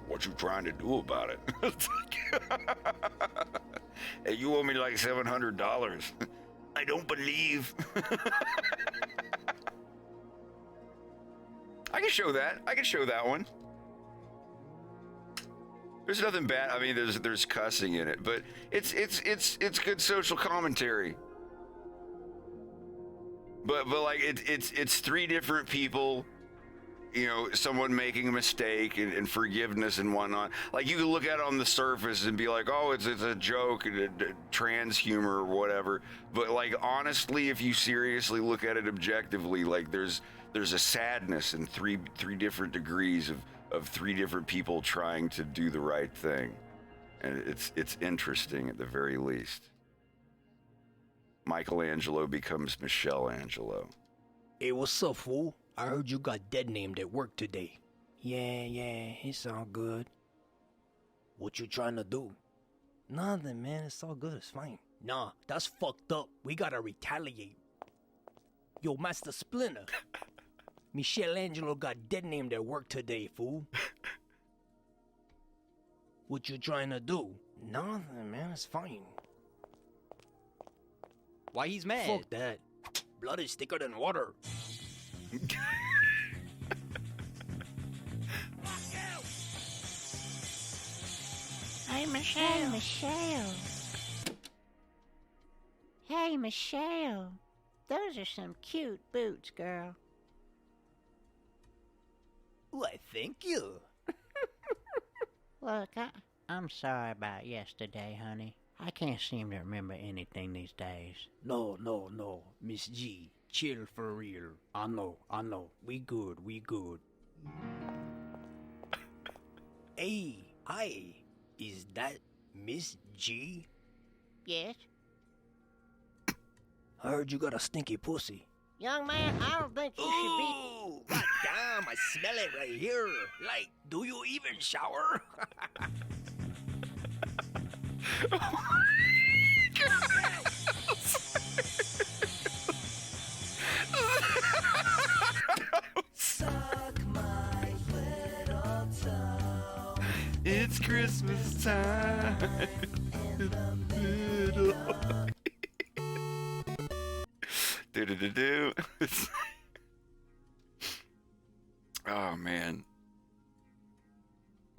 What you trying to do about it? Hey, you owe me like $700. I don't believe. I can show that. I can show that one. There's nothing bad. I mean, there's cussing in it, but it's good social commentary. But like it's three different people, you know, someone making a mistake and forgiveness and whatnot. Like you can look at it on the surface and be like, oh, it's a joke and a trans humor or whatever. But like honestly, if you seriously look at it objectively, like there's a sadness in three different degrees of three different people trying to do the right thing, and it's interesting at the very least. Michelangelo becomes Michelangelo. Hey, what's up, fool? I heard you got dead named at work today. Yeah, it's all good. What you trying to do? Nothing, man. It's all good. It's fine. Nah, that's fucked up. We gotta retaliate. Yo, Master Splinter. Michelangelo got dead named at work today, fool. What you trying to do? Nothing, man. It's fine. Why he's mad? Fuck that. Blood is thicker than water. Hey, Michelle. Hey, Michelle. Hey, Michelle. Those are some cute boots, girl. Why, thank you. Look, I'm sorry about yesterday, honey. I can't seem to remember anything these days. No. Miss G, chill for real. I know. We good. Hey, is that Miss G? Yes? I heard you got a stinky pussy. Young man, I don't think you should be... Ooh, goddamn, I smell it right here. Like, do you even shower? Suck my little toe. It's Christmas time in the middle. Do.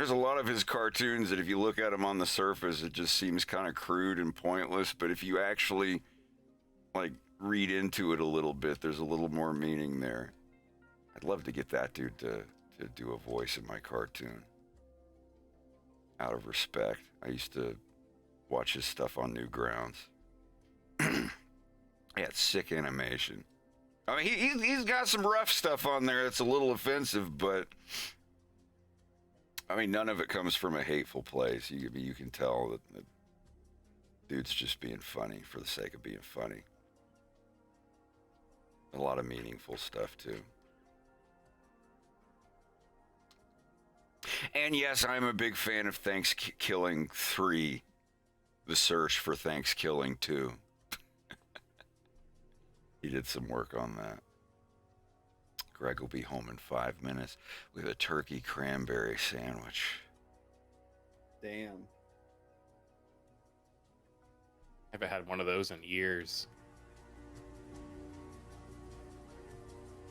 There's a lot of his cartoons that if you look at them on the surface, it just seems kind of crude and pointless. But if you actually, like, read into it a little bit, there's a little more meaning there. I'd love to get that dude to do a voice in my cartoon. Out of respect. I used to watch his stuff on Newgrounds. Yeah, it's sick animation. I mean, he's got some rough stuff on there that's a little offensive, but I mean, none of it comes from a hateful place. You can tell that the dude's just being funny for the sake of being funny. A lot of meaningful stuff, too. And yes, I'm a big fan of Thanksgiving 3, The Search for Thanksgiving 2. He did some work on that. Greg will be home in 5 minutes with a turkey cranberry sandwich. Damn. I haven't had one of those in years.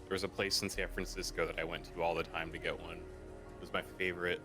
There was a place in San Francisco that I went to all the time to get one. It was my favorite.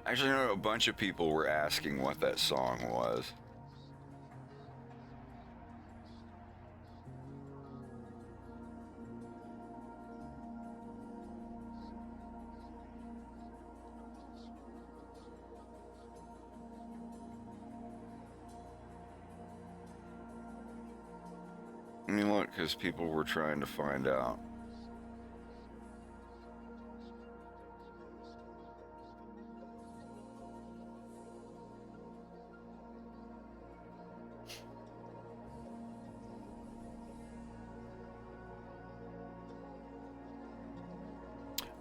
Actually, no, a bunch of people were asking what that song was. I mean, look, because people were trying to find out.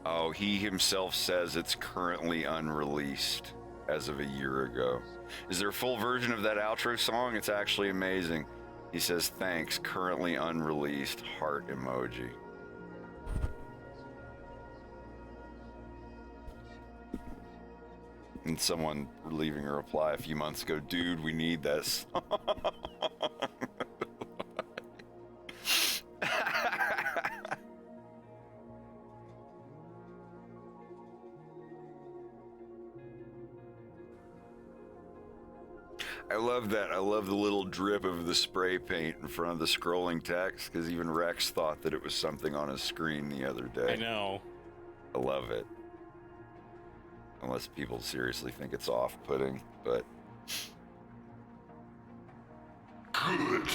Oh, he himself says it's currently unreleased as of a year ago. Is there a full version of that outro song? It's actually amazing. He says, thanks, currently unreleased, heart emoji. And someone leaving a reply a few months ago, dude, we need that song. I love that. I love the little drip of the spray paint in front of the scrolling text, because even Rex thought that it was something on his screen the other day. I know. I love it. Unless people seriously think it's off-putting, but... Good.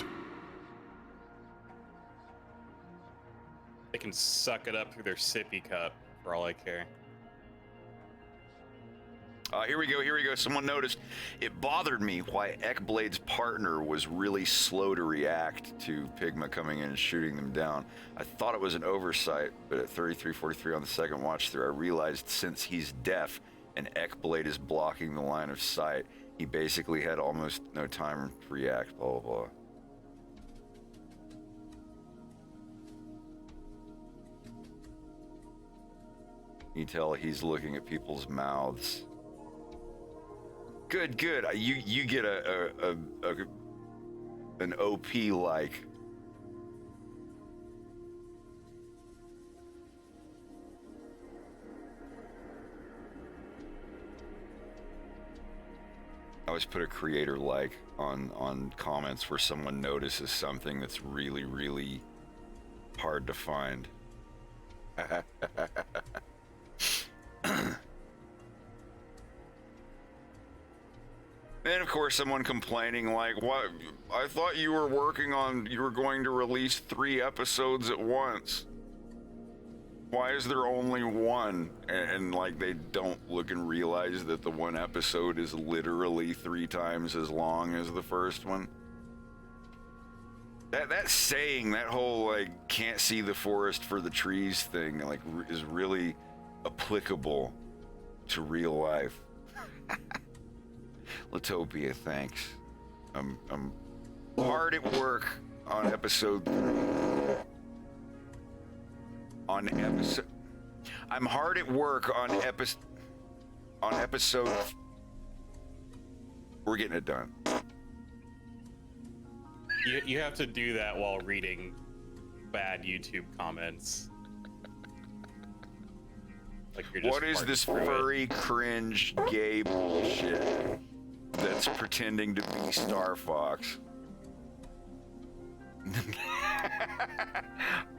They can suck it up through their sippy cup for all I care. Here we go. Someone noticed it bothered me why Ekblade's partner was really slow to react to Pigma coming in and shooting them down. I thought it was an oversight, but at 33:43 on the second watch through, I realized since he's deaf and Ekblade is blocking the line of sight, he basically had almost no time to react, blah, blah, blah. You tell he's looking at people's mouths. Good. You get an OP like. I always put a creator like on comments where someone notices something that's really, really hard to find. And of course, someone complaining like, "What? I thought you were going to release 3 episodes at once. Why is there only one?" And like, they don't look and realize that the one episode is literally 3 times as long as the first one. That saying, that whole like can't see the forest for the trees thing, like is really applicable to real life. Latopia, thanks. I'm hard at work on episode 3. I'm hard at work on episode. We're getting it done. You have to do that while reading bad YouTube comments. Like you're just What is this furry, cringe, gay bullshit that's pretending to be Star Fox?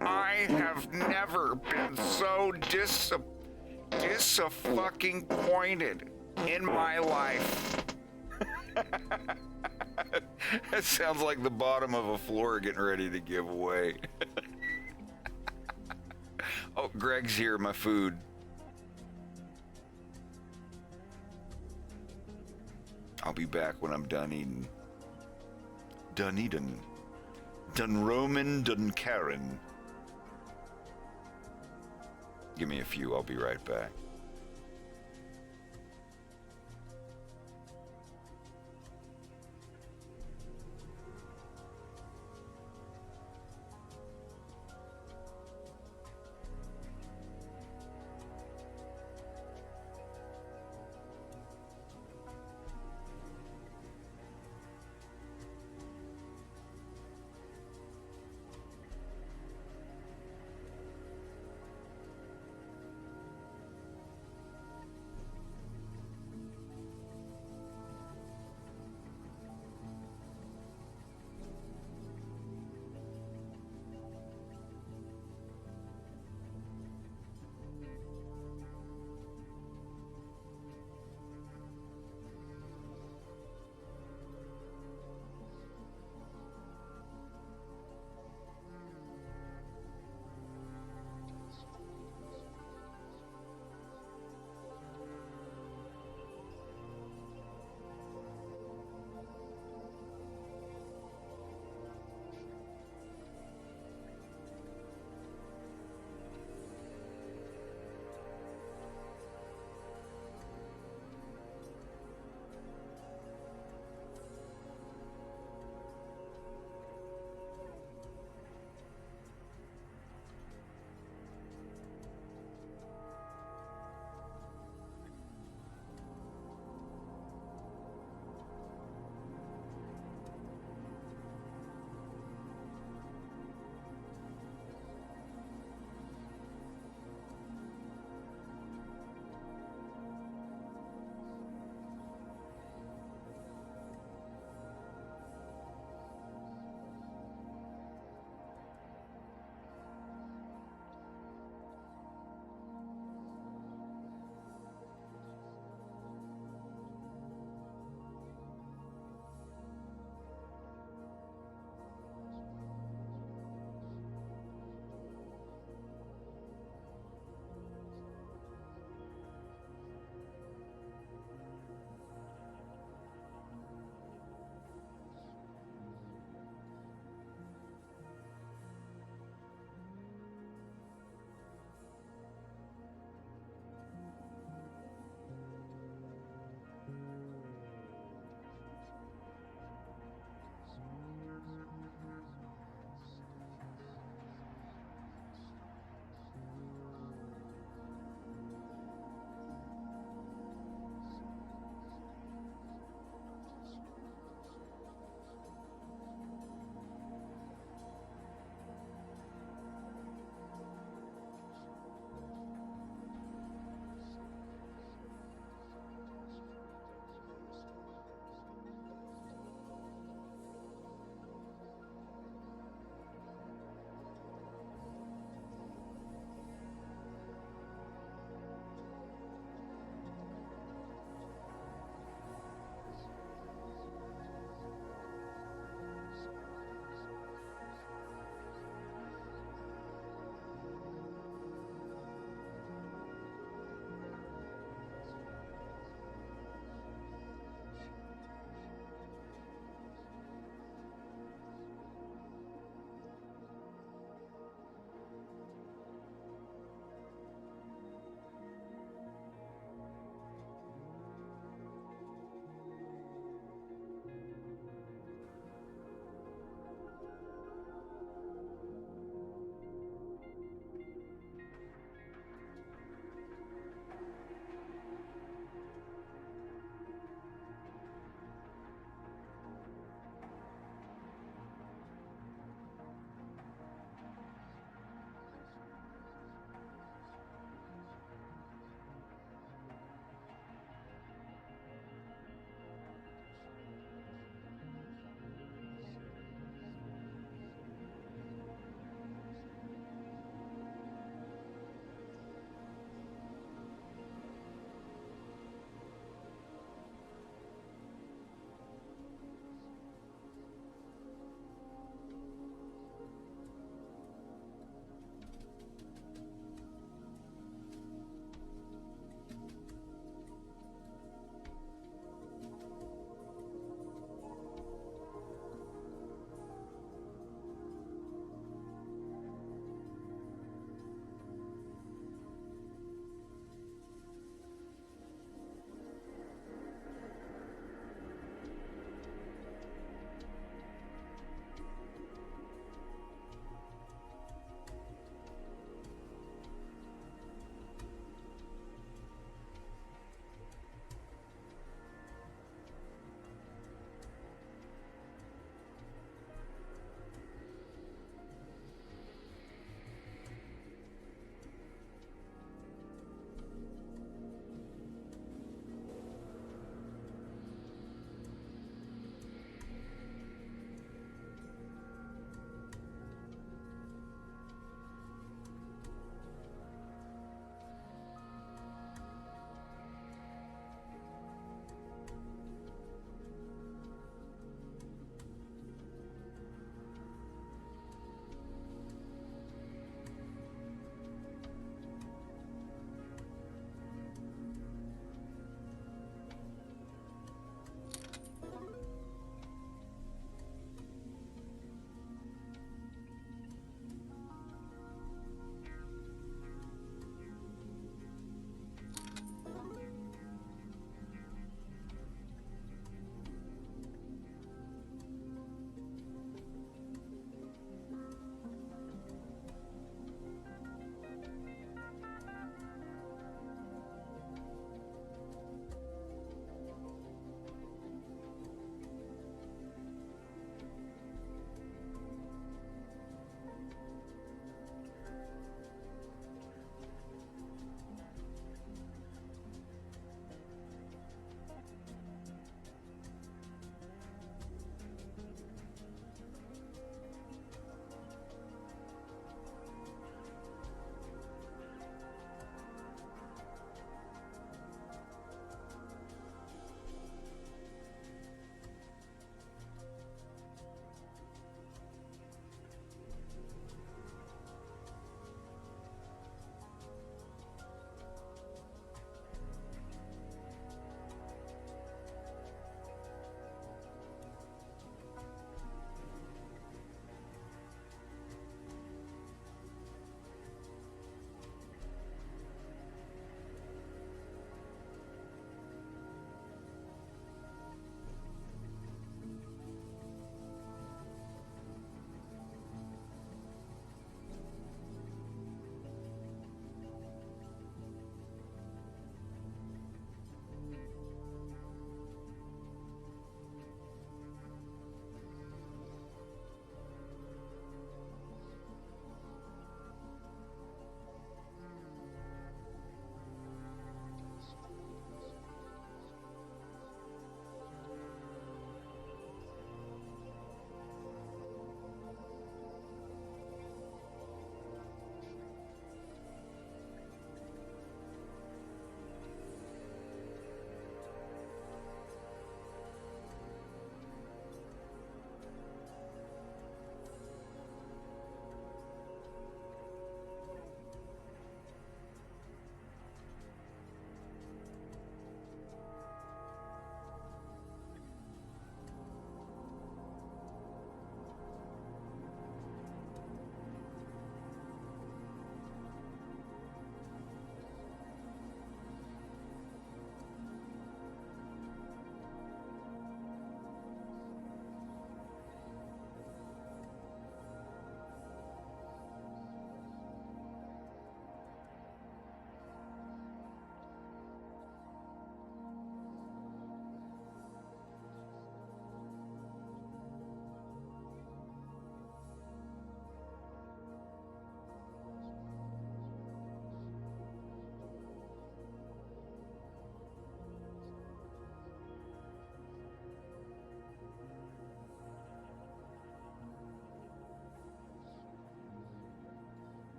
I have never been so disappointed in my life. That sounds like the bottom of a floor getting ready to give away. Oh, Greg's here, my food. I'll be back when I'm done eating. Done eating. Done roaming, done Karen. Give me a few, I'll be right back.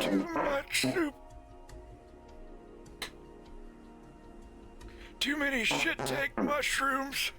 Too much soup. Too many shit tank mushrooms.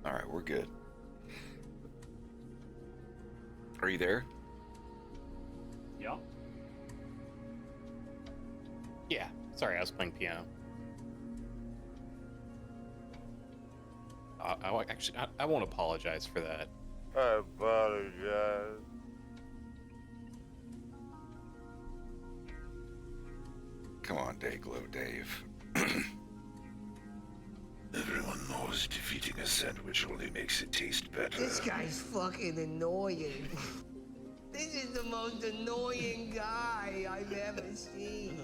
All right, we're good. Are you there? Yeah. Yeah. Sorry, I was playing piano. I won't apologize for that. I apologize. Come on, Dayglow Dave. Everyone knows defeating a sandwich only makes it taste better. This guy's fucking annoying. This is the most annoying guy I've ever seen.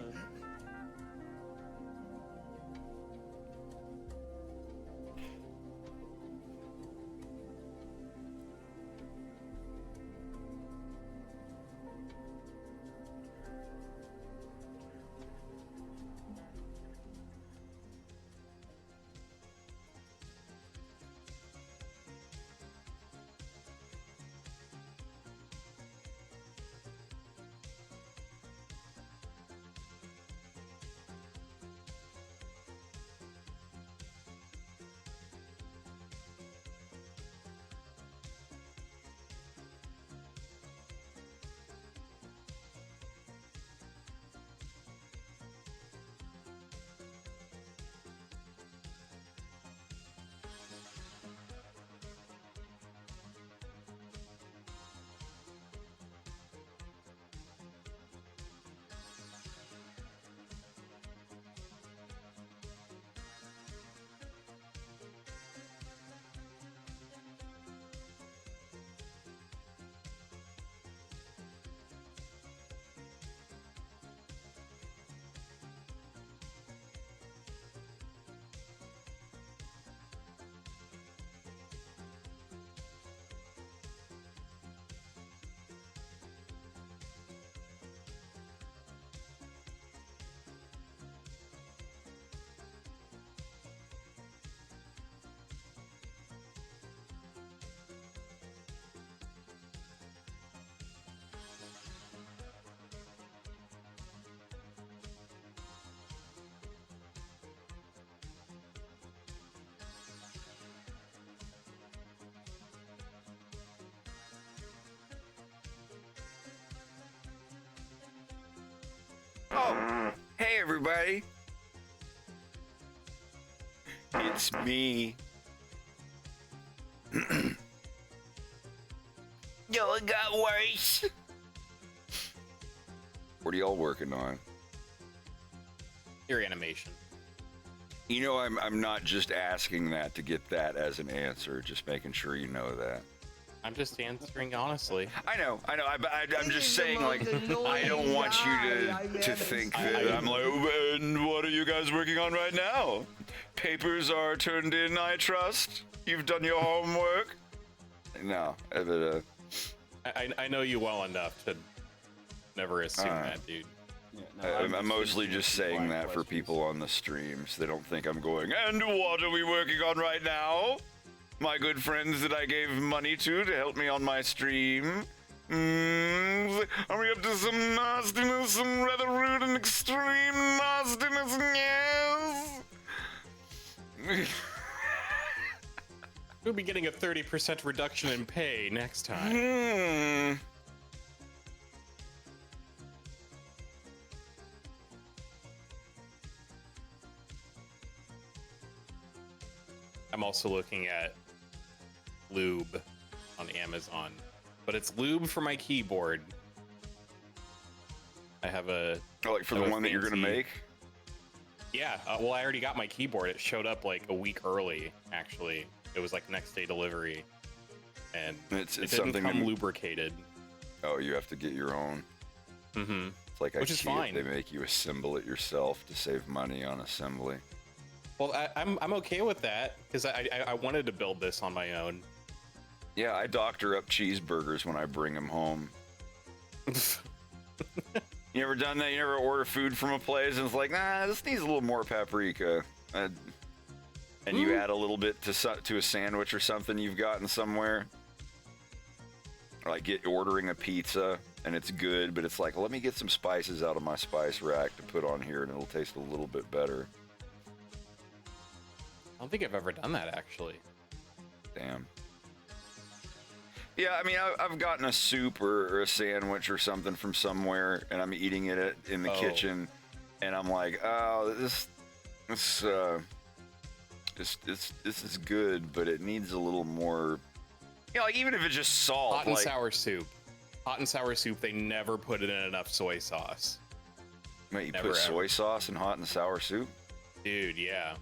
Oh, hey everybody. It's me. Yo, it got worse. What are y'all working on? Your animation. You know, I'm not just asking that to get that as an answer, just making sure you know that. I'm just answering honestly. I know. I'm just saying, like, I don't want you to think that I'm like, oh, and what are you guys working on right now? Papers are turned in, I trust. You've done your homework. No, but I know you well enough to never assume that, dude. Yeah, no, I'm mostly just saying that for people on the stream, so they don't think I'm going, and what are we working on right now? My good friends that I gave money to help me on my stream. Are we up to some nastiness, some rather rude and extreme nastiness? Yes. We'll be getting a 30% reduction in pay next time. I'm also looking at lube on Amazon, but it's lube for my keyboard. I have a like for the one that you're gonna make. Yeah, well, I already got my keyboard. It showed up like a week early. Actually, it was like next day delivery, and it didn't something come lubricated. Oh, you have to get your own. Mm-hmm. It's like Which is IKEA, fine. They make you assemble it yourself to save money on assembly. Well, I'm okay with that because I wanted to build this on my own. Yeah, I doctor up cheeseburgers when I bring them home. You ever done that? You ever order food from a place and it's like, nah, this needs a little more paprika. And you add a little bit to a sandwich or something you've gotten somewhere. Or like ordering a pizza and it's good, but it's like, let me get some spices out of my spice rack to put on here and it'll taste a little bit better. I don't think I've ever done that, actually. Damn. Yeah, I mean, I've gotten a soup or a sandwich or something from somewhere, and I'm eating it in the kitchen, and I'm like, oh, this is good, but it needs a little more. You know, like even if it's just salt. Hot and sour soup. Hot and sour soup. They never put it in enough soy sauce. Wait, you put soy sauce in hot and sour soup? Dude, yeah.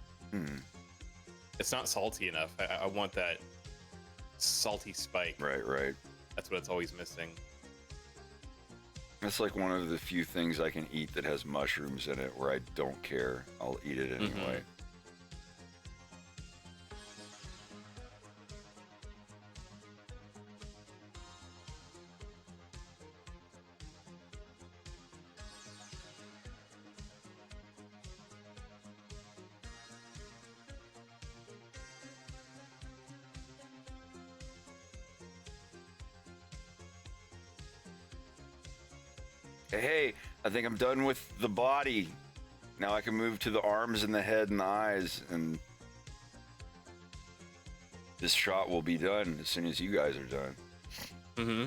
It's not salty enough. I want that salty spike. Right. That's what it's always missing. It's like one of the few things I can eat that has mushrooms in it where I don't care. I'll eat it anyway. Hey, I think I'm done with the body. Now I can move to the arms and the head and the eyes, and this shot will be done as soon as you guys are done. Mm-hmm.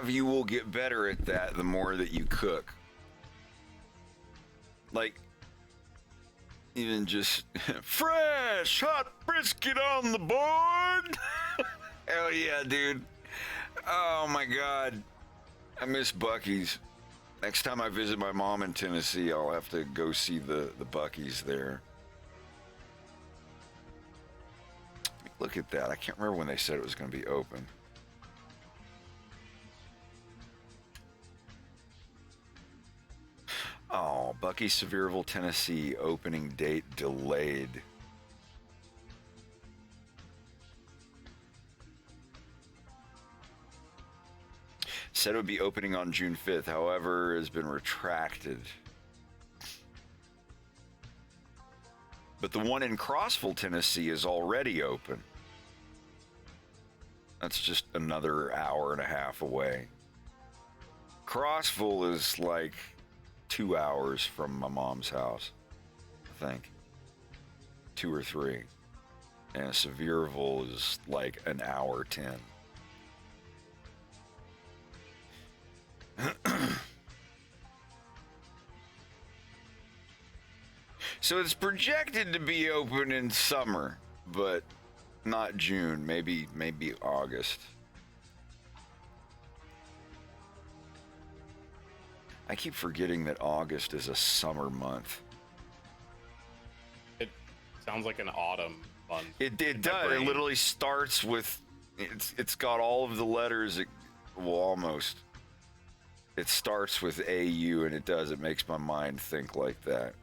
You will get better at that the more that you cook. Like, even just fresh hot brisket on the board. Hell yeah, dude. Oh my God. I miss Buc-ee's. Next time I visit my mom in Tennessee, I'll have to go see the Buc-ee's there. Look at that. I can't remember when they said it was going to be open. Oh, Buc-ee's Sevierville, Tennessee, opening date delayed. Said it would be opening on June 5th, however, has been retracted. But the one in Crossville, Tennessee is already open. That's just another hour and a half away. Crossville is like 2 hours from my mom's house, I think. 2 or 3. And Sevierville is like an hour 10. So it's projected to be open in summer, but not June, maybe August. I keep forgetting that August is a summer month. It sounds like an autumn month. It does. It literally starts with, it's got all of the letters, well, almost. It starts with AU, and it makes my mind think like that.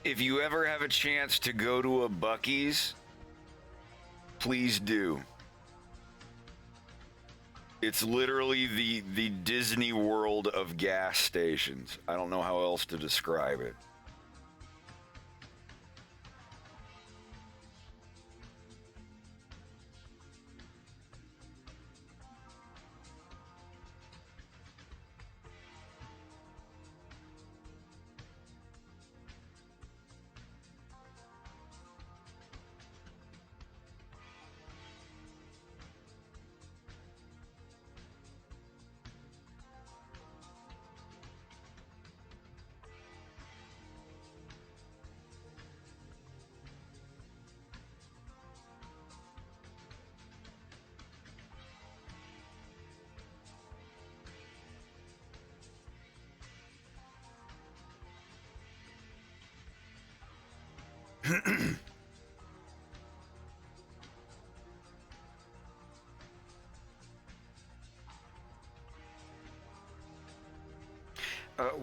If you ever have a chance to go to a Buc-ee's, please do. It's literally the Disney World of gas stations. I don't know how else to describe it.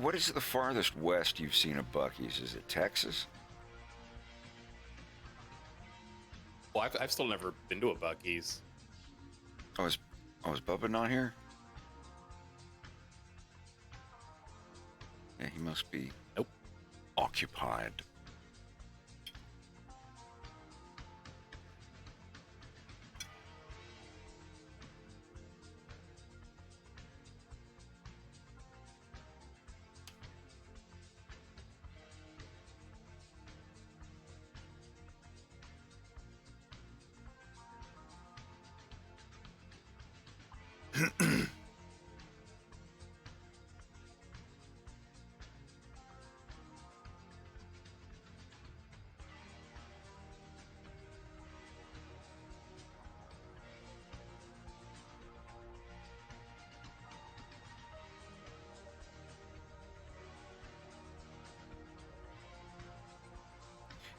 What is the farthest west you've seen a Buc-ee's? Is it Texas? Well, I've still never been to a Buc-ee's. Oh, is Bubba not here? Yeah, he must be occupied.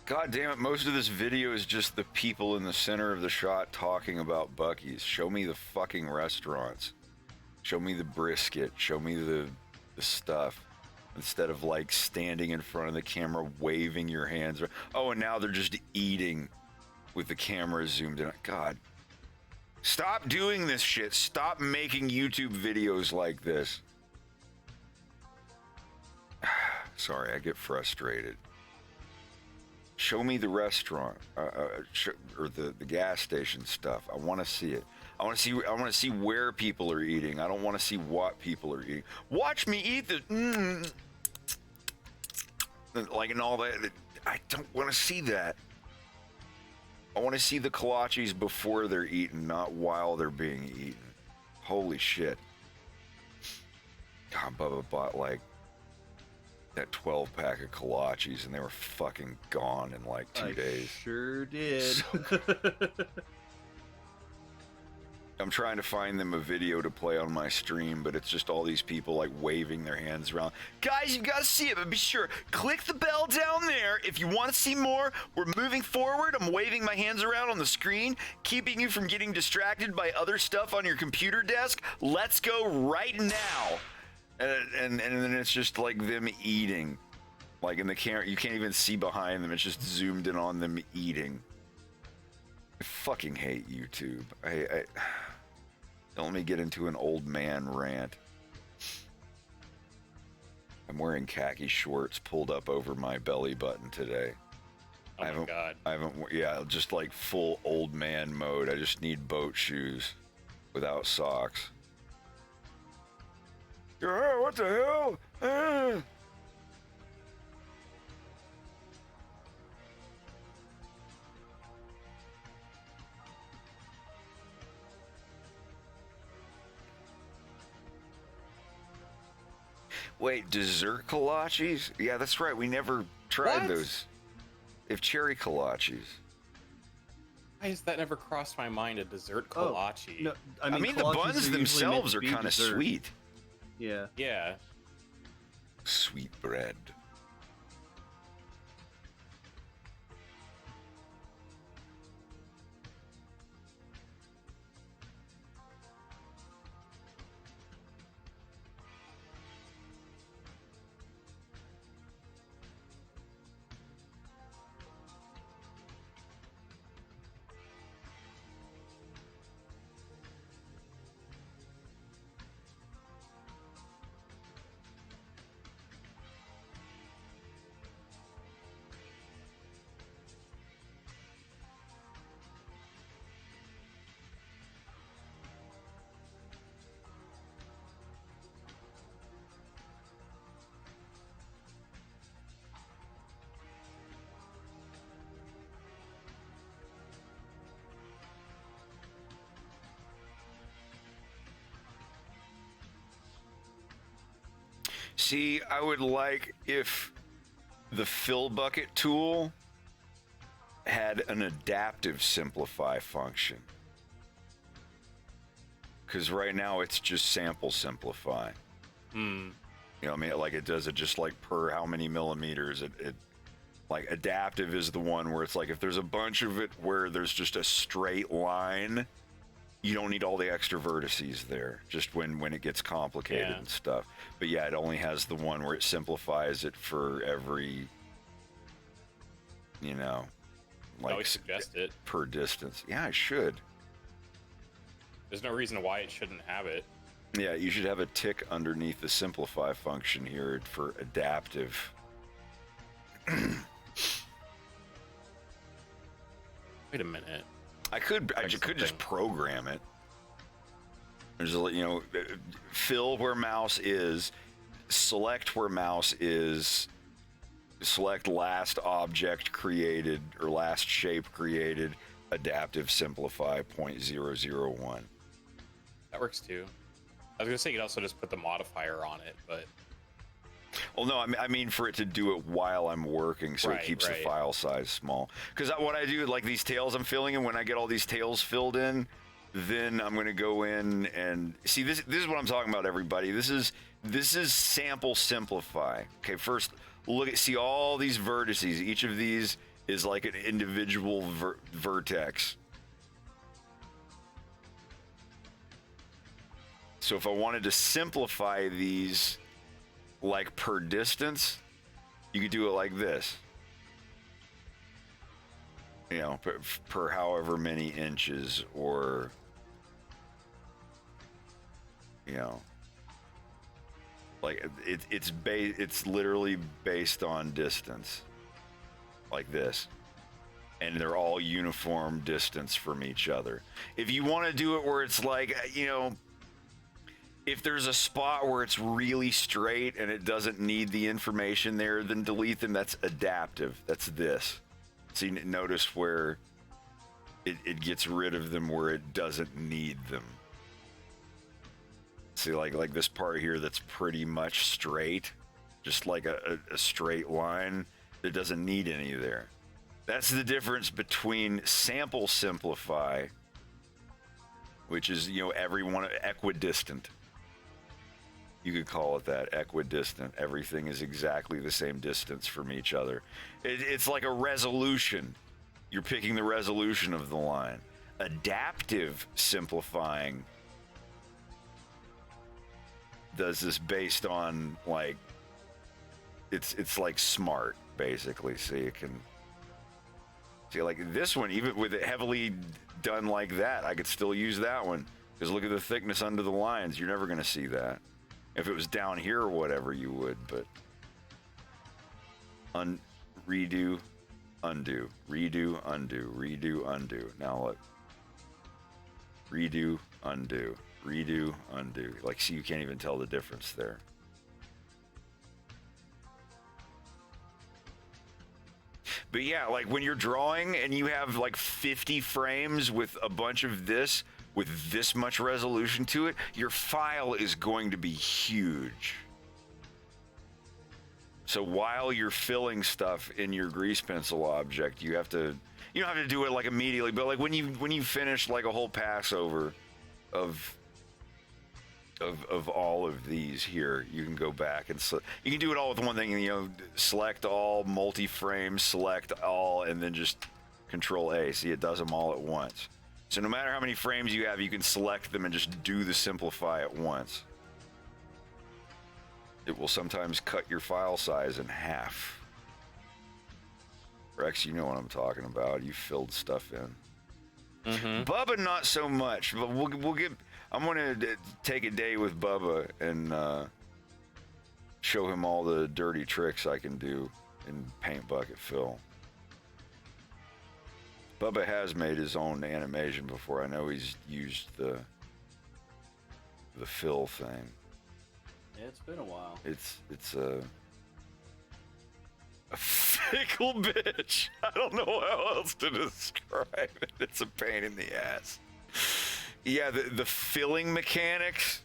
God damn it, most of this video is just the people in the center of the shot talking about Buc-ee's. Show me the fucking restaurants. Show me the brisket. Show me the stuff. Instead of like standing in front of the camera waving your hands. Oh, and now they're just eating with the camera zoomed in. God. Stop doing this shit. Stop making YouTube videos like this. Sorry, I get frustrated. Show me the restaurant or the gas station stuff. I want to see it. I want to see where people are eating. I don't want to see what people are eating. Watch me eat the like and all that. I don't want to see that. I want to see the kolaches before they're eaten, not while they're being eaten. Holy shit. God, Bubba bought like that 12-pack of kolaches and they were fucking gone in like 2 days. Sure did. I'm trying to find them a video to play on my stream, but it's just all these people like waving their hands around. Guys, you gotta see it, but be sure, click the bell down there if you want to see more. We're moving forward. I'm waving my hands around on the screen, keeping you from getting distracted by other stuff on your computer desk. Let's go right now. And then it's just like them eating. Like in the camera, you can't even see behind them. It's just zoomed in on them eating. I fucking hate YouTube. I don't let me get into an old man rant. I'm wearing khaki shorts pulled up over my belly button today. Oh my God. I haven't, yeah, just like full old man mode. I just need boat shoes without socks. Yeah, what the hell? Wait, dessert kolaches? Yeah, that's right. We never tried What? those. If cherry kolaches. Why has that never crossed my mind? A dessert kolache. No, I mean the kolaches buns are usually themselves are meant to be kind of dessert. sweet. Yeah. Yeah. Sweet bread. See, I would like if the fill bucket tool had an adaptive simplify function. Because right now it's just sample simplify. Hmm. You know what I mean? Like it does it just like per how many millimeters. It like adaptive is the one where it's like if there's a bunch of it where there's just a straight line, you don't need all the extra vertices there, just when it gets complicated and stuff. But yeah, it only has the one where it simplifies it for every, you know, I always suggest it. per distance. Yeah, I should. There's no reason why it shouldn't have it. Yeah, you should have a tick underneath the simplify function here for adaptive. Wait a minute. I could just program it. There's a, you know, fill where mouse is, select where mouse is, select last object created or last shape created, adaptive simplify 0.001. That works too. I was gonna say you could also just put the modifier on it, but well, no, I mean for it to do it while I'm working, so it keeps the file size small. Because what I do, like these tails I'm filling in, when I get all these tails filled in, then I'm going to go in and see this. This is what I'm talking about, everybody. This is sample simplify. Okay, first see all these vertices. Each of these is like an individual vertex. So if I wanted to simplify these like per distance, you could do it like this. You know, per however many inches, or, you know, like it's literally based on distance, like this. And they're all uniform distance from each other. If you want to do it where it's like, you know, if there's a spot where it's really straight and it doesn't need the information there, then delete them. That's adaptive. That's this. See, notice where it gets rid of them where it doesn't need them. See, like this part here that's pretty much straight, just like a straight line that doesn't need any there. That's the difference between sample simplify, which is, you know, everyone equidistant. You could call it that, equidistant. Everything is exactly the same distance from each other. It's like a resolution. You're picking the resolution of the line. Adaptive simplifying does this based on, like, it's like smart, basically. So you can See, like this one, even with it heavily done like that, I could still use that one. Because look at the thickness under the lines. You're never going to see that. If it was down here or whatever, you would, but... redo, undo, redo, undo, redo, undo. Now look. Redo, undo, redo, undo. Like, see, you can't even tell the difference there. But yeah, like when you're drawing and you have like 50 frames with a bunch of this, with this much resolution to it, your file is going to be huge. So while you're filling stuff in your grease pencil object, you have to, you don't have to do it like immediately, but like when you finish like a whole passover of all of these here, you can go back and you can do it all with one thing, you know, select all, multi-frame, select all, and then just Control A. See, it does them all at once. So no matter how many frames you have, you can select them and just do the simplify at once. It will sometimes cut your file size in half. Rex, you know what I'm talking about. You filled stuff in. Bubba, not so much, but we'll get. I'm gonna take a day with Bubba and show him all the dirty tricks I can do in paint bucket fill. Bubba has made his own animation before. I know he's used the fill thing. Yeah, it's been a while. It's a fickle bitch. I don't know how else to describe it. It's a pain in the ass. Yeah, the filling mechanics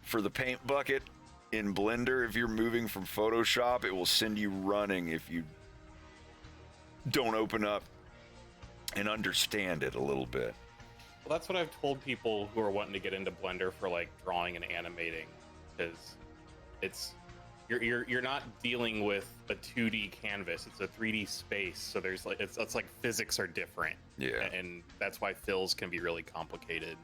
for the paint bucket in Blender, if you're moving from Photoshop, it will send you running if you don't open up and understand it a little bit. Well, that's what I've told people who are wanting to get into Blender for like drawing and animating, because it's you're not dealing with a 2D canvas, it's a 3D space, so there's like it's like physics are different. Yeah. And that's why fills can be really complicated.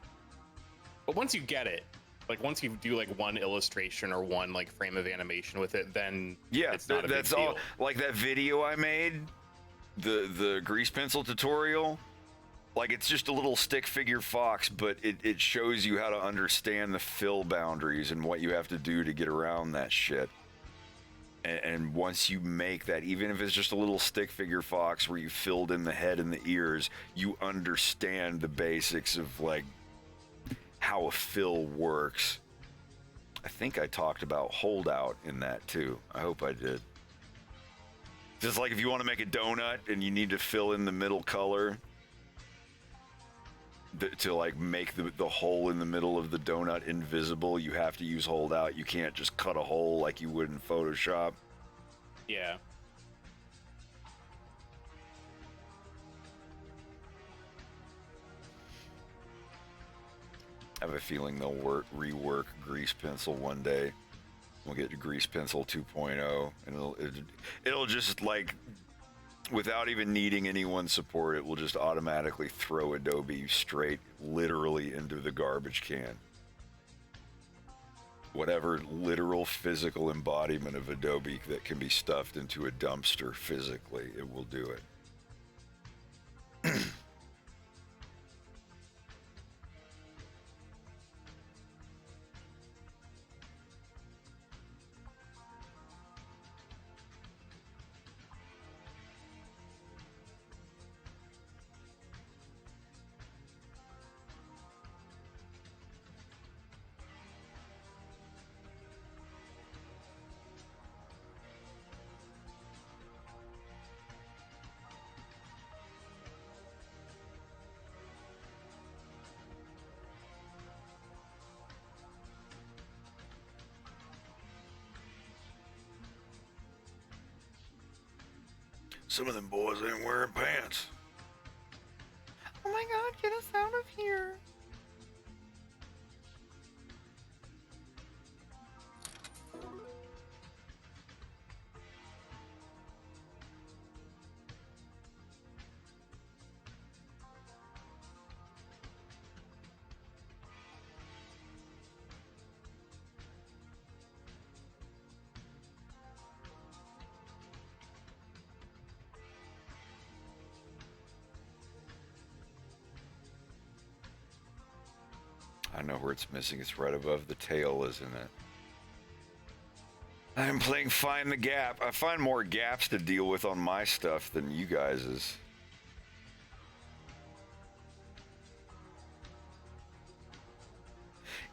But once you get it, like once you do like one illustration or one like frame of animation with it, then yeah, it's not a that's big all. deal. Like that video I made, the grease pencil tutorial, like it's just a little stick figure fox, but it shows you how to understand the fill boundaries and what you have to do to get around that shit. And once you make that, even if it's just a little stick figure fox where you filled in the head and the ears, you understand the basics of like how a fill works. I think I talked about holdout in that too. I hope I did. Just like if you want to make a donut and you need to fill in the middle color to like make the hole in the middle of the donut invisible, you have to use holdout. You can't just cut a hole like you would in Photoshop. Yeah. I have a feeling they'll rework grease pencil one day. We'll get to grease pencil 2.0 and it'll just like, without even needing anyone's support, it will just automatically throw Adobe straight literally into the garbage can. Whatever literal physical embodiment of Adobe that can be stuffed into a dumpster physically, it will do it. Some of them boys ain't wearing pants. Oh my god, get us out of here. I know where it's missing. It's right above the tail, isn't it? I'm playing Find the Gap. I find more gaps to deal with on my stuff than you guys's.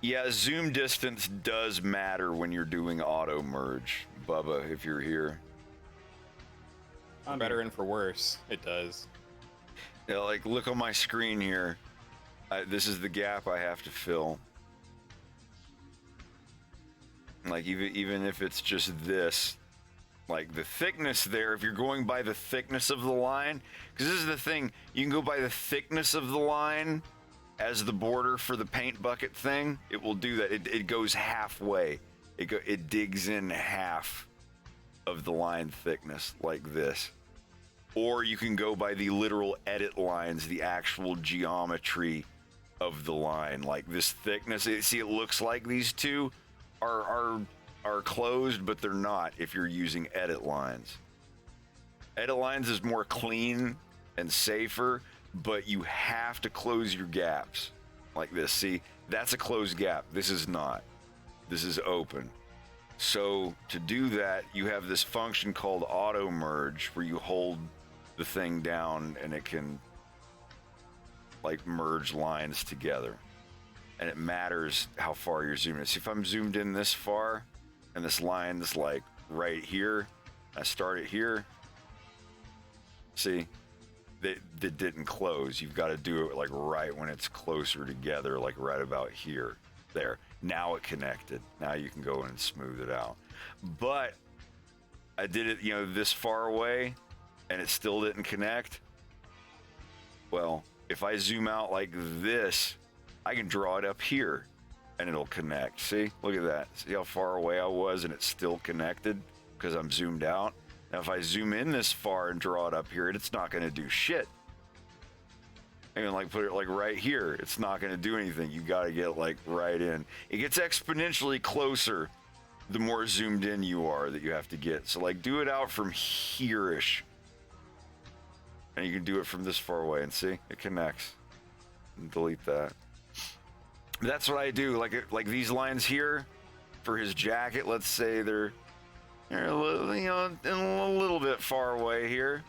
Yeah, zoom distance does matter when you're doing auto merge, Bubba, if you're here. For better and for worse, it does. Yeah, like look on my screen here. This is the gap I have to fill. Like even if it's just this, like the thickness there, if you're going by the thickness of the line, because this is the thing, you can go by the thickness of the line as the border for the paint bucket thing. It will do that. It goes halfway. It digs in half of the line thickness like this. Or you can go by the literal edit lines, the actual geometry of the line, like this thickness. See, it looks like these two are closed, but they're not if you're using edit lines. Edit lines is more clean and safer, but you have to close your gaps like this. See, that's a closed gap. This is not. This is open. So to do that, you have this function called auto merge where you hold the thing down and it can like merge lines together. And it matters how far you're zoomed in. See, if I'm zoomed in this far and this line is like right here, I start it here. See? That didn't close. You've got to do it like right when it's closer together, like right about here. There. Now it connected. Now you can go in and smooth it out. But I did it, this far away and it still didn't connect. Well, if I zoom out like this, I can draw it up here and it'll connect. See? Look at that. See how far away I was and it's still connected because I'm zoomed out? Now, if I zoom in this far and draw it up here, it's not going to do shit. And like put it like right here, it's not going to do anything. You got to get like right in. It gets exponentially closer the more zoomed in you are that you have to get. So like do it out from here-ish. And you can do it from this far away and see, it connects. And delete that. That's what I do. Like these lines here for his jacket, let's say they're a little bit far away here,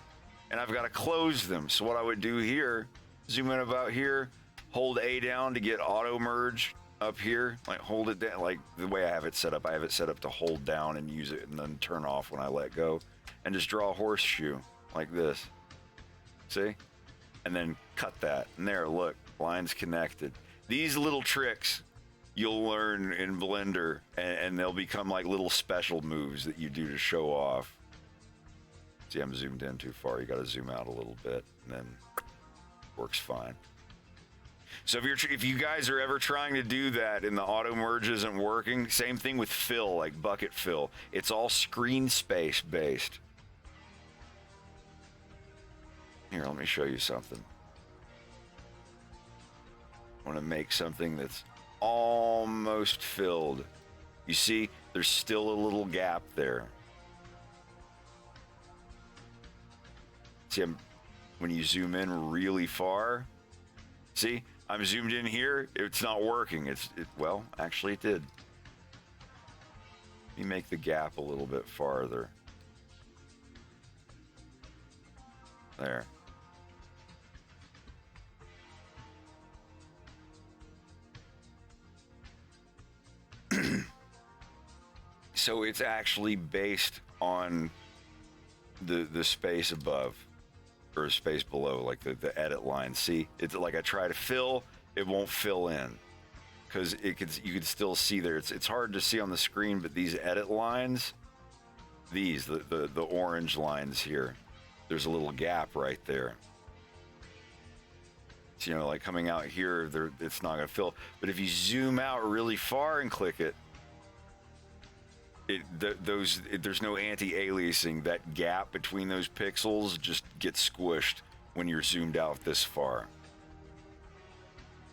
and I've got to close them. So what I would do here, zoom in about here, hold A down to get auto merge up here, like hold it down, like the way I have it set up. I have it set up to hold down and use it and then turn off when I let go, and just draw a horseshoe like this. See? And then cut that. And there, look, lines connected. These little tricks you'll learn in Blender, and they'll become like little special moves that you do to show off. See, I'm zoomed in too far. You got to zoom out a little bit, and then works fine. So if you guys are ever trying to do that and the auto merge isn't working, same thing with fill, like bucket fill. It's all screen space based. Here, let me show you something. I want to make something that's almost filled. You see, there's still a little gap there. See, when you zoom in really far, see, I'm zoomed in here. It's not working. Well, actually it did. Let me make the gap a little bit farther. There. So it's actually based on the space above or space below, like the edit line. See, it's like I try to fill, it won't fill in because you can still see there. It's hard to see on the screen, but these edit lines, the orange lines here, there's a little gap right there. So, like coming out here, it's not going to fill. But if you zoom out really far and click it, there's no anti-aliasing. That gap between those pixels just gets squished when you're zoomed out this far.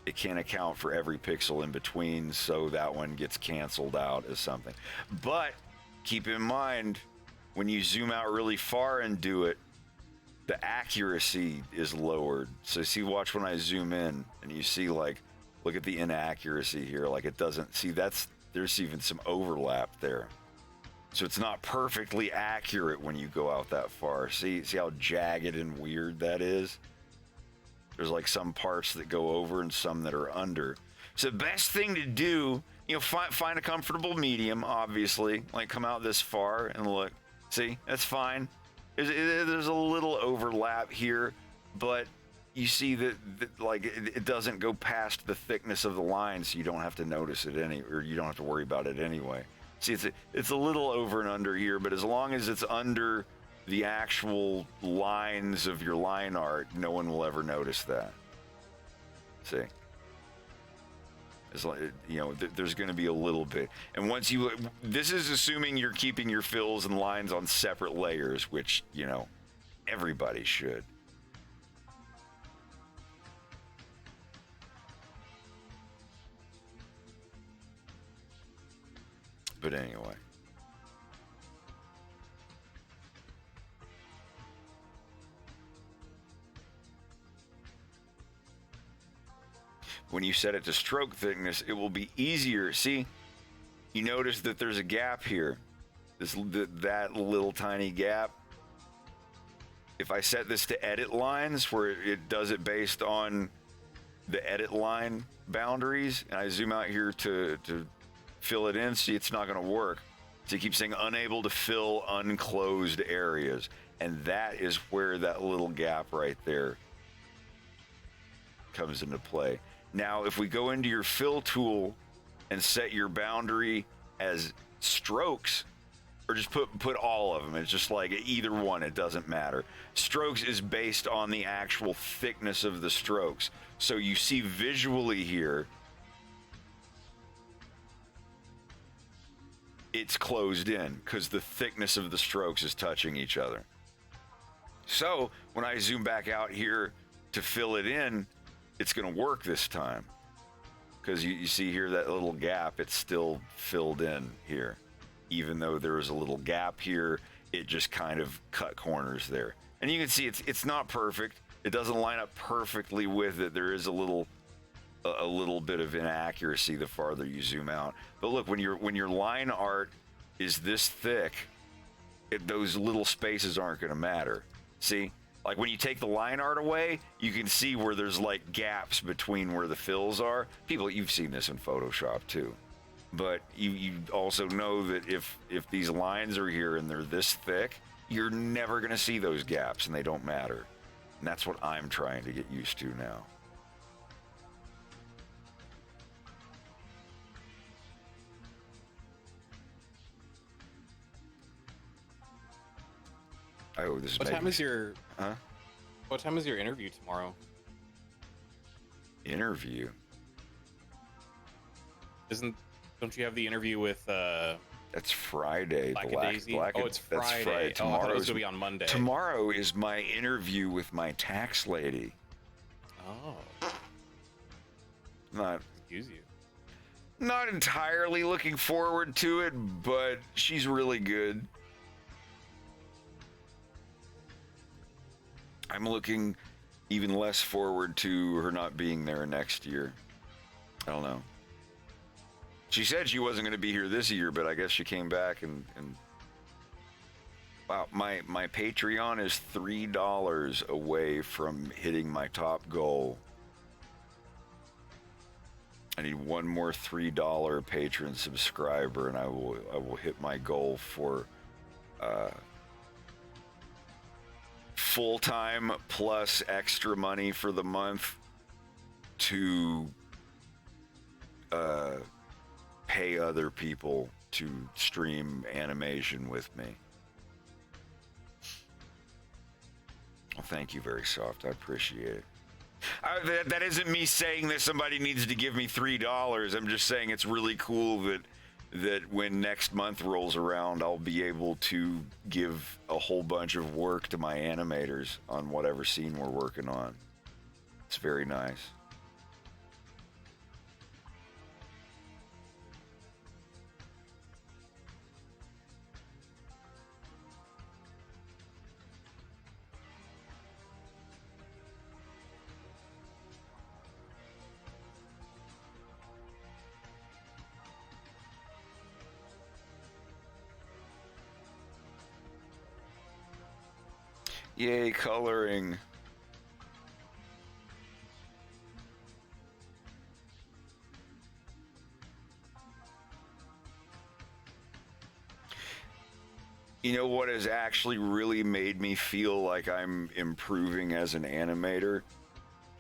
It can't account for every pixel in between, so that one gets canceled out as something. But keep in mind, when you zoom out really far and do it, the accuracy is lowered. So see, watch when I zoom in and you see like Look at the inaccuracy here. Like it doesn't, see there's even some overlap there. So it's not perfectly accurate when you go out that far. See how jagged and weird that is? There's like some parts that go over and some that are under. So the best thing to do, you know, find a comfortable medium, obviously. Like come out this far and look. See, that's fine. There's a little overlap here, but you see that like it doesn't go past the thickness of the line, so you don't have to notice it or you don't have to worry about it anyway. See, it's a little over and under here, but as long as it's under the actual lines of your line art, no one will ever notice that. See? It's like, you know, there's going to be a little bit. And once this is assuming you're keeping your fills and lines on separate layers, which, you know, everybody should. But anyway. When you set it to stroke thickness, it will be easier. See, you notice that there's a gap here. That little tiny gap. If I set this to edit lines, where it does it based on the edit line boundaries, and I zoom out here to fill it in, see, it's not going to work. So you keep saying unable to fill unclosed areas. And that is where that little gap right there comes into play. Now, if we go into your fill tool and set your boundary as strokes, or just put all of them, it's just like either one, it doesn't matter. Strokes is based on the actual thickness of the strokes. So you see visually here, it's closed in because the thickness of the strokes is touching each other. So when I zoom back out here to fill it in, it's going to work this time because you see here that little gap, it's still filled in here. Even though there was a little gap here, it just kind of cut corners there. And you can see it's not perfect. It doesn't line up perfectly with it. There is a little bit of inaccuracy the farther you zoom out. But look, when your line art is this thick, those little spaces aren't going to matter. See? Like when you take the line art away, you can see where there's like gaps between where the fills are. People, you've seen this in Photoshop too. But you also know that if these lines are here and they're this thick, you're never going to see those gaps and they don't matter. And that's what I'm trying to get used to now. Oh, this is What time is your Huh? What time is your interview tomorrow? Interview? Don't you have the interview with That's Friday. Oh, it's Friday. That's Friday. Oh, I thought it was gonna be on Monday. Tomorrow is my interview with my tax lady. Oh. Excuse you. Not entirely looking forward to it, but she's really good. I'm looking even less forward to her not being there next year. I don't know. She said she wasn't going to be here this year, but I guess she came back and wow, my Patreon is $3 away from hitting my top goal. I need one more $3 patron subscriber, and I will hit my goal for full-time plus extra money for the month to pay other people to stream animation with me. Well, thank you, Very Soft. I appreciate it. That isn't me saying that somebody needs to give me $3. I'm just saying it's really cool that when next month rolls around, I'll be able to give a whole bunch of work to my animators on whatever scene we're working on. It's very nice. Yay, coloring. You know what has actually really made me feel like I'm improving as an animator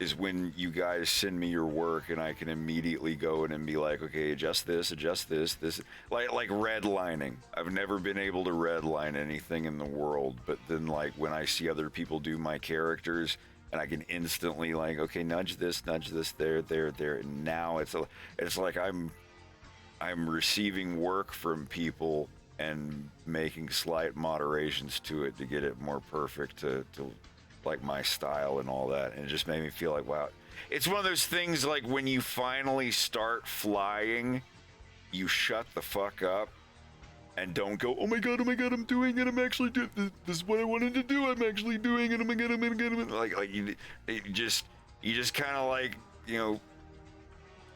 is when you guys send me your work and I can immediately go in and be like, okay, adjust this, this, like redlining. I've never been able to redline anything in the world, but then like when I see other people do my characters and I can instantly like, okay, nudge this, there, and now it's like I'm receiving work from people and making slight moderations to it to get it more perfect to like my style and all that. And it just made me feel like, wow, it's one of those things like when you finally start flying, you shut the fuck up and don't go, oh my god, I'm doing it, I'm actually doing this is what I wanted to do, I'm actually doing it, oh my god, like you just kind of like, you know,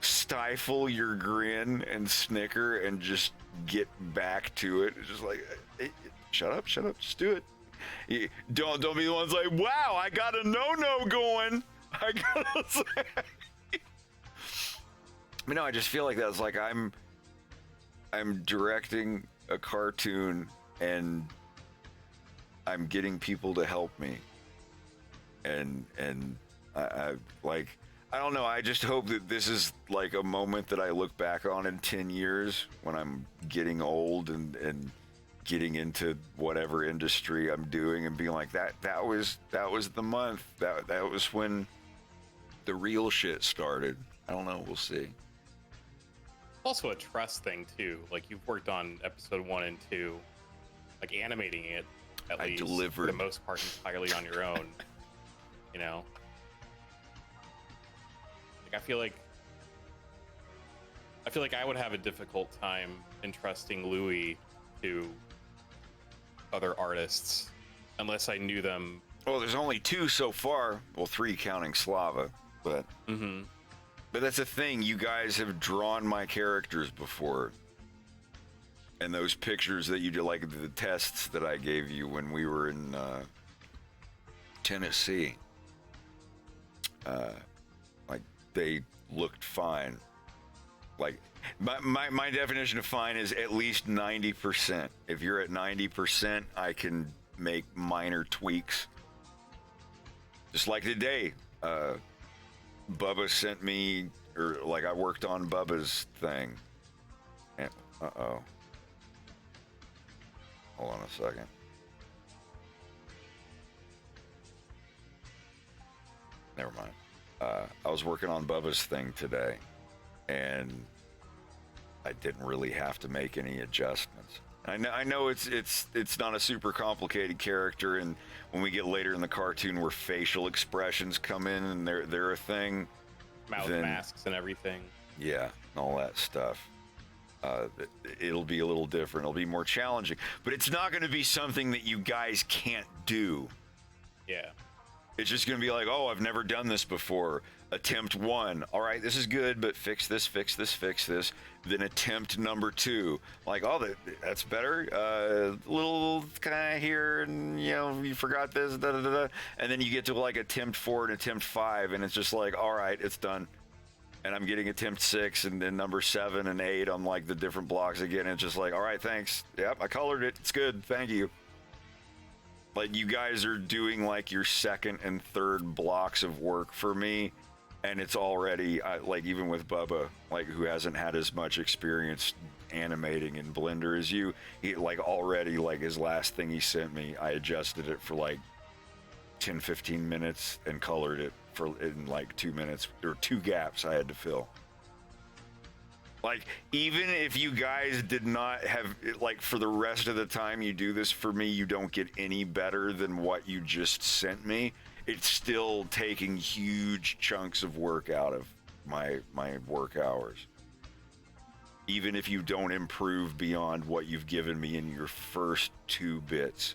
stifle your grin and snicker and just get back to it. It's just like, hey, shut up, just do it. Don't be the ones like, wow, I got a no going. I gotta say. But no, I just feel like that's like I'm directing a cartoon and I'm getting people to help me. And I like, I don't know, I just hope that this is like a moment that I look back on in 10 years when I'm getting old and getting into whatever industry I'm doing and being like, that was the month. That was when the real shit started. I don't know, we'll see. Also a trust thing too. Like you've worked on episode 1 and 2, like animating it at least delivered for the most part entirely on your own. You know? Like I feel like I would have a difficult time entrusting Louis to other artists unless I knew them. Well, there's only 2 so far. Well, 3 counting Slava, but but that's the thing. You guys have drawn my characters before, and those pictures that you did, like the tests that I gave you when we were in Tennessee, like they looked fine. Like my definition of fine is at least 90%. If you're at 90%, I can make minor tweaks. Just like today, Bubba sent me, or like I worked on Bubba's thing. And, hold on a second. Never mind. I was working on Bubba's thing today, and I didn't really have to make any adjustments. I know it's not a super complicated character, and when we get later in the cartoon where facial expressions come in and they're a thing, mouth masks and everything. Yeah, and all that stuff. It'll be a little different. It'll be more challenging, but it's not going to be something that you guys can't do. Yeah. It's just going to be like, oh, I've never done this before. Attempt 1. All right, this is good, but fix this. Then attempt number 2. Like, oh, that's better. Little kind of here, and, you know, you forgot this, And then you get to, like, attempt 4 and attempt 5, and it's just like, all right, it's done. And I'm getting attempt 6 and then number 7 and 8 on, like, the different blocks again. And it's just like, all right, thanks. Yep, I colored it. It's good. Thank you. Like, you guys are doing, like, your second and third blocks of work for me, and it's already, like, even with Bubba, like, who hasn't had as much experience animating in Blender as you, he, like, already, like, his last thing he sent me, I adjusted it for, like, 10, 15 minutes and colored it in, like, 2 minutes, or 2 gaps I had to fill. Like, even if you guys did not have, like, for the rest of the time you do this for me, you don't get any better than what you just sent me, it's still taking huge chunks of work out of my work hours. Even if you don't improve beyond what you've given me in your first 2 bits,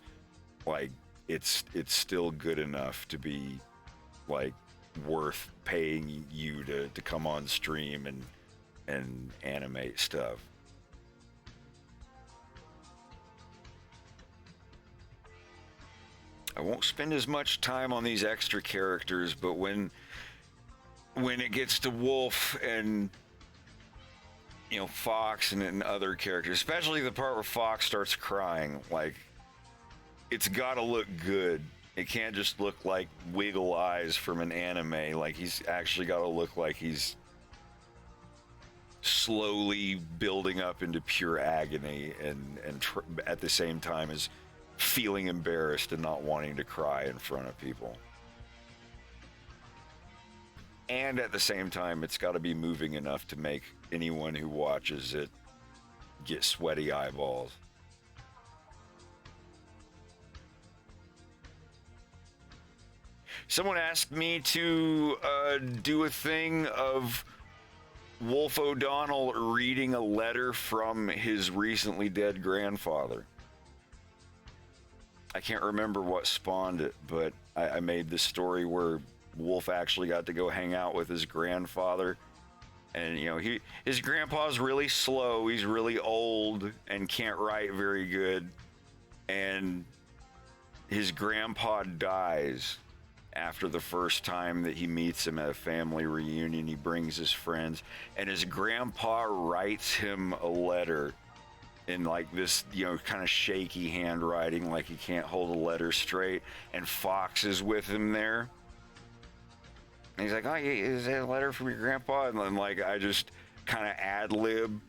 like, it's still good enough to be, like, worth paying you to come on stream and animate stuff. I won't spend as much time on these extra characters, but when it gets to Wolf and Fox and other characters, especially the part where Fox starts crying, like, it's got to look good. It can't just look like wiggle eyes from an anime. Like, he's actually got to look like he's slowly building up into pure agony and at the same time is feeling embarrassed and not wanting to cry in front of people. And at the same time, it's got to be moving enough to make anyone who watches it get sweaty eyeballs. Someone asked me to do a thing of Wolf O'Donnell reading a letter from his recently dead grandfather. I can't remember what spawned it, but I made this story where Wolf actually got to go hang out with his grandfather. And, his grandpa's really slow. He's really old and can't write very good. And his grandpa dies after the first time that he meets him at a family reunion. He brings his friends, and his grandpa writes him a letter in like this, kind of shaky handwriting, like he can't hold a letter straight. And Fox is with him there. And he's like, "Oh, is that a letter from your grandpa?" And then, like, I just kind of ad-lib,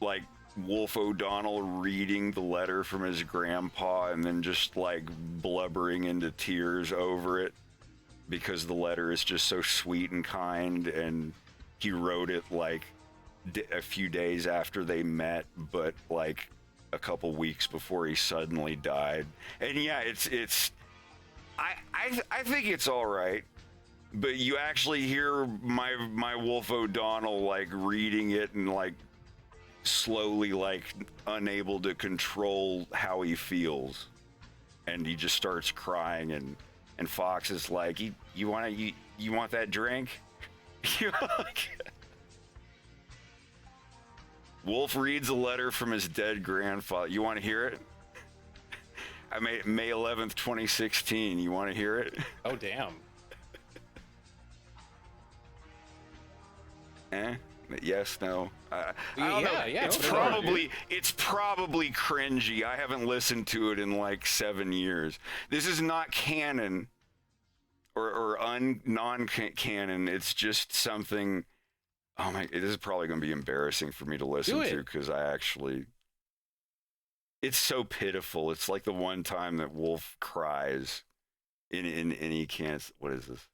like, Wolf O'Donnell reading the letter from his grandpa and then just, like, blubbering into tears over it because the letter is just so sweet and kind, and he wrote it, like, a few days after they met, but, like, a couple weeks before he suddenly died. And, yeah, I think it's all right. But you actually hear my Wolf O'Donnell, like, reading it and, like, slowly, like, unable to control how he feels. And he just starts crying, and Fox is like, you want that drink? Wolf reads a letter from his dead grandfather. You want to hear it? I made it May 11th, 2016. You want to hear it? Oh, damn. Yes, no. I don't know. Yeah. It's probably cringy. I haven't listened to it in like 7 years. This is not canon or non-canon. It's just something. Oh my! This is probably going to be embarrassing for me to listen to because it's so pitiful. It's like the one time that Wolf cries, and he can't. What is this?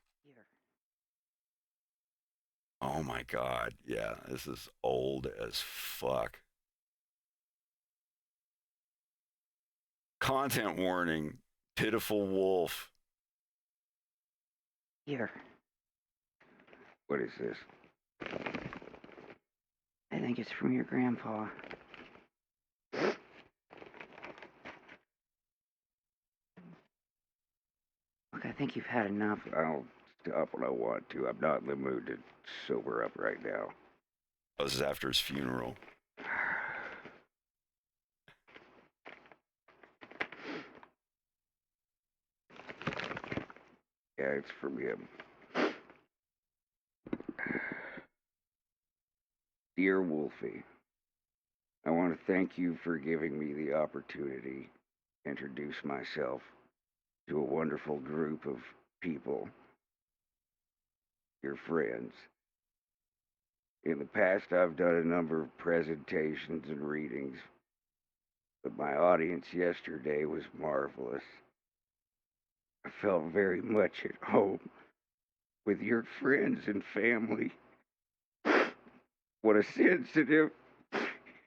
Oh my God, yeah, this is old as fuck. Content warning, pitiful wolf. Here. What is this? I think it's from your grandpa. Look, I think you've had enough. I'll stop when I want to. I'm not in the mood to sober up right now. This is after his funeral. Yeah, it's from him. Dear Wolfie, I want to thank you for giving me the opportunity to introduce myself to a wonderful group of people, your friends. In the past, I've done a number of presentations and readings, but my audience yesterday was marvelous. I felt very much at home with your friends and family. What a sensitive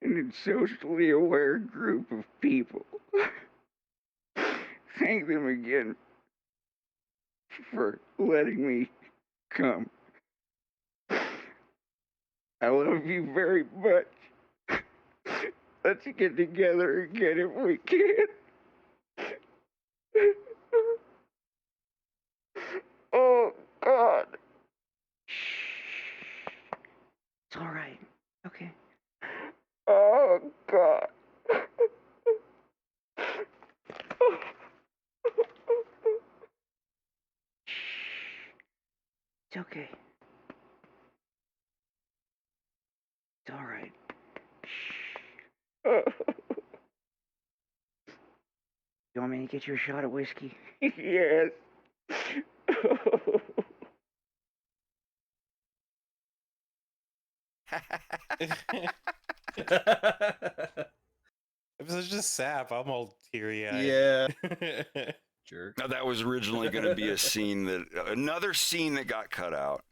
and socially aware group of people. Thank them again for letting me come. I love you very much. Let's get together again if we can. Oh, God. It's all right. Okay. Oh, God. It's okay. It's all right. Shh. You want me to get you a shot of whiskey? Yes. If it's just sap, I'm all teary-eyed. Yeah. Jerk. Now that was originally going to be a scene another scene that got cut out.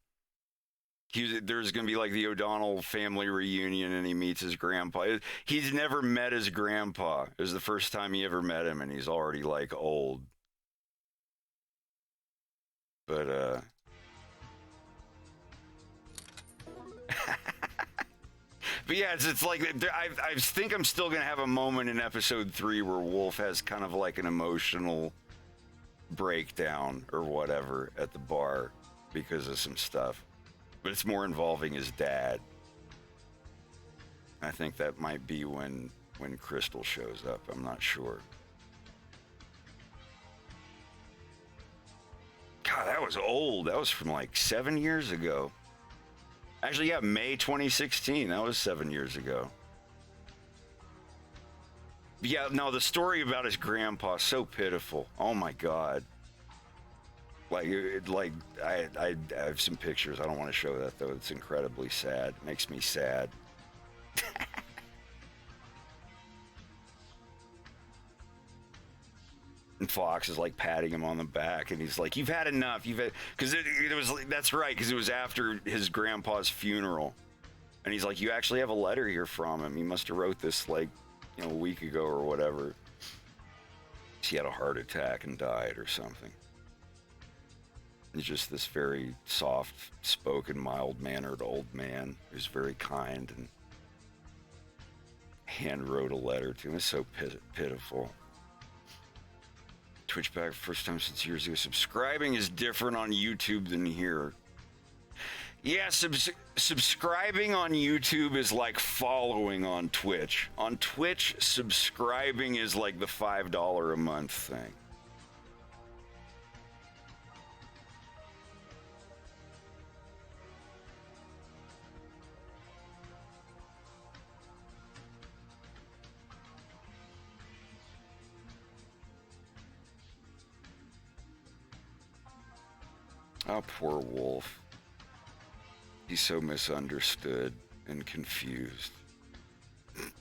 There's going to be like the O'Donnell family reunion, and he meets his grandpa. He's never met his grandpa. It was the first time he ever met him, and he's already like old. But but yeah, it's like I think I'm still gonna have a moment in episode 3 where Wolf has kind of like an emotional breakdown or whatever at the bar because of some stuff, but it's more involving his dad. I think that might be when Crystal shows up. I'm not sure. God, that was old. That was from like 7 years ago. Actually, yeah, May 2016. That was 7 years ago. Yeah, no, the story about his grandpa, so pitiful. Oh my God. Like, I have some pictures. I don't want to show that though. It's incredibly sad. It makes me sad. And Fox is like patting him on the back, and he's like, "You've had enough. You've had," because it was, that's right, because it was after his grandpa's funeral, and he's like, "You actually have a letter here from him. He must have wrote this like, a week ago or whatever. He had a heart attack and died or something." He's just this very soft-spoken, mild-mannered old man who's very kind and hand wrote a letter to him. It's so pitiful. Twitch back first time since years ago. Subscribing is different on YouTube than here. Yeah, subscribing on YouTube is like following on Twitch. On Twitch, subscribing is like the $5 a month thing. Oh, poor Wolf. He's so misunderstood and confused. I'm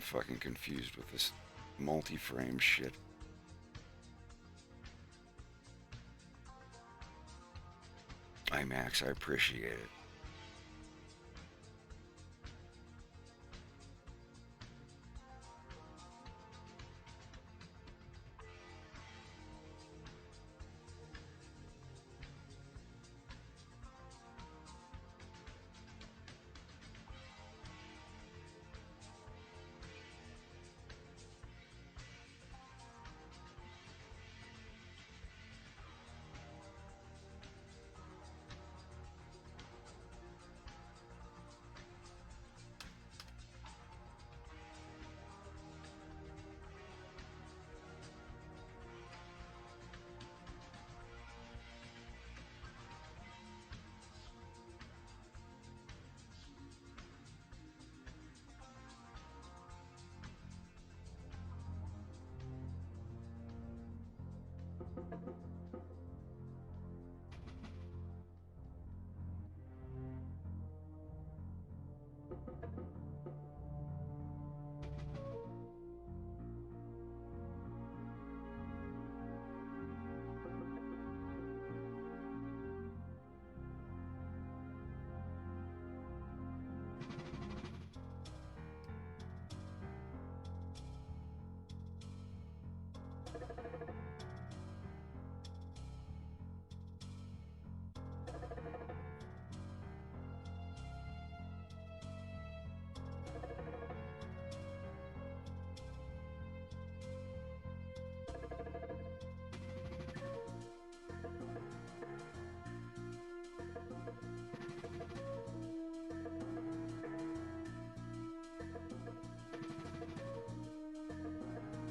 fucking confused with this multi-frame shit. IMAX, I appreciate it.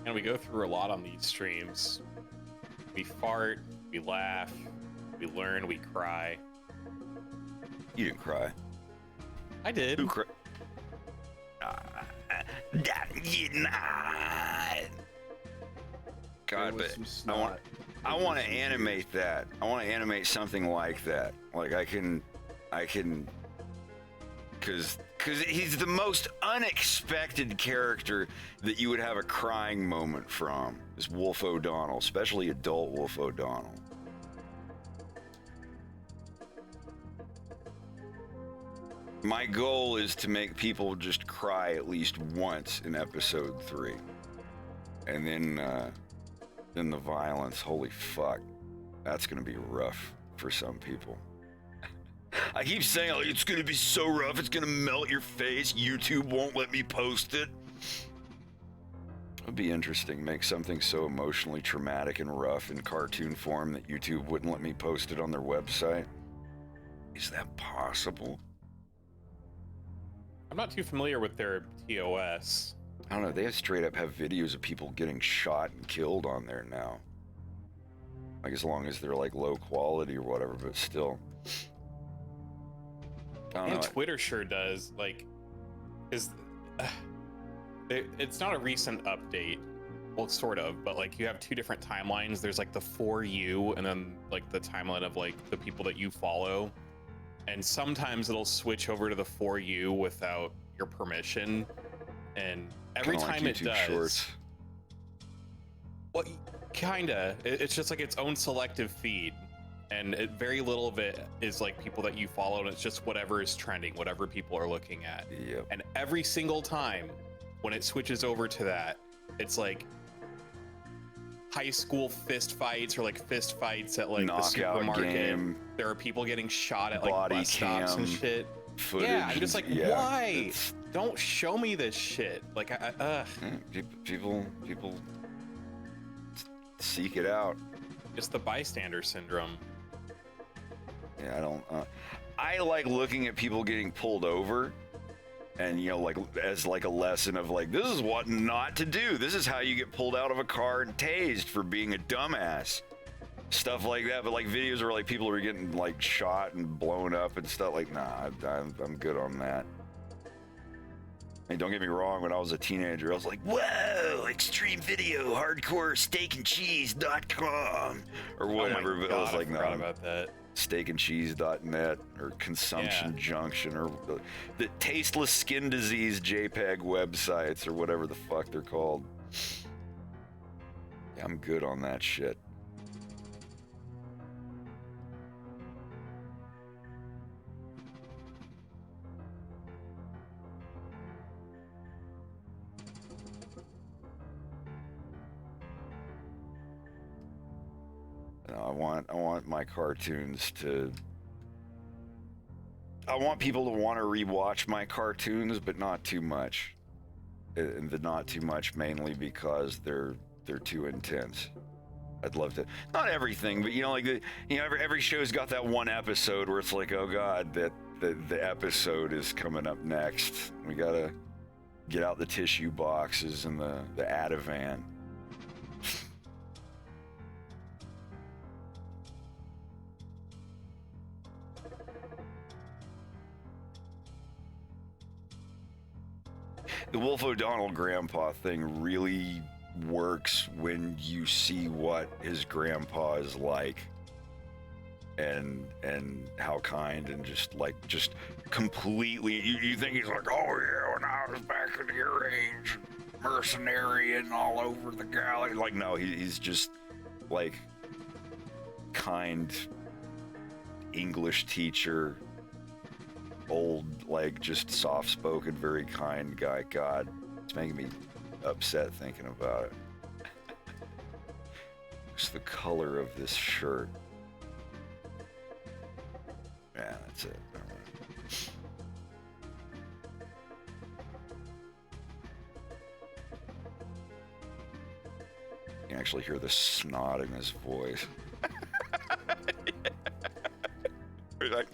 And we go through a lot on these streams. We fart, We laugh, we learn, we cry. You didn't cry. I did. Who cried? You not. God, but I want to animate that. I want to animate something like that. Like I can, because he's the most unexpected character that you would have a crying moment from. Is Wolf O'Donnell, especially adult Wolf O'Donnell. My goal is to make people just cry at least once in episode 3. And then the violence, holy fuck. That's gonna be rough for some people. I keep saying, like, it's gonna be so rough, it's gonna melt your face, YouTube won't let me post it. It'd be interesting, make something so emotionally traumatic and rough in cartoon form that YouTube wouldn't let me post it on their website. Is that possible? I'm not too familiar with their TOS. I don't know, they straight up have videos of people getting shot and killed on there now. Like, as long as they're like low quality or whatever, but still. I don't And know. Twitter sure does, like, it's not a recent update. Well, sort of, but like you have two different timelines. There's like the For You, and then like the timeline of like the people that you follow. And sometimes it'll switch over to the For You without your permission. And every Kinda like time it YouTube does, Shorts. well, kinda. It's just like its own selective feed, and very little of it is like people that you follow, and it's just whatever is trending, whatever people are looking at. Yep. And every single time when it switches over to that, it's like high school fist fights or like fist fights at like Knockout the supermarket. game. There are people getting shot at like Body bus stops and cam shit. Footage. Yeah, I'm just like, yeah, why? it's- Don't show me this shit. Like, people seek it out. It's the bystander syndrome. Yeah, I don't. I like looking at people getting pulled over, and you know, like as like a lesson of like, this is what not to do. This is how you get pulled out of a car and tased for being a dumbass. Stuff like that. But like videos where like people are getting like shot and blown up and stuff. Like, nah, I'm good on that. And don't get me wrong, when I was a teenager, I was like, whoa, extreme video, hardcore steakandcheese.com or whatever. Oh my but I was God, like, I forgot no, about that. steakandcheese.net or Consumption Junction or the tasteless skin disease JPEG websites or whatever the fuck they're called. Yeah, I'm good on that shit. I want my cartoons to. I want people to want to rewatch my cartoons, but not too much. And the not too much mainly because they're too intense. I'd love to. Not everything, but you know, like every show's got that one episode where it's like, oh god, that the episode is coming up next. We gotta get out the tissue boxes and the Ativan. The Wolf O'Donnell grandpa thing really works when you see what his grandpa is like and how kind and just completely you think he's like, oh yeah, when I was back in the range, mercenary and all over the galaxy. Like, no, he's just like kind English teacher, old, like just soft-spoken, very kind guy. God, it's making me upset thinking about it. What's the color of this shirt? Yeah, that's it. All right. You can actually hear the snot in his voice. He's like,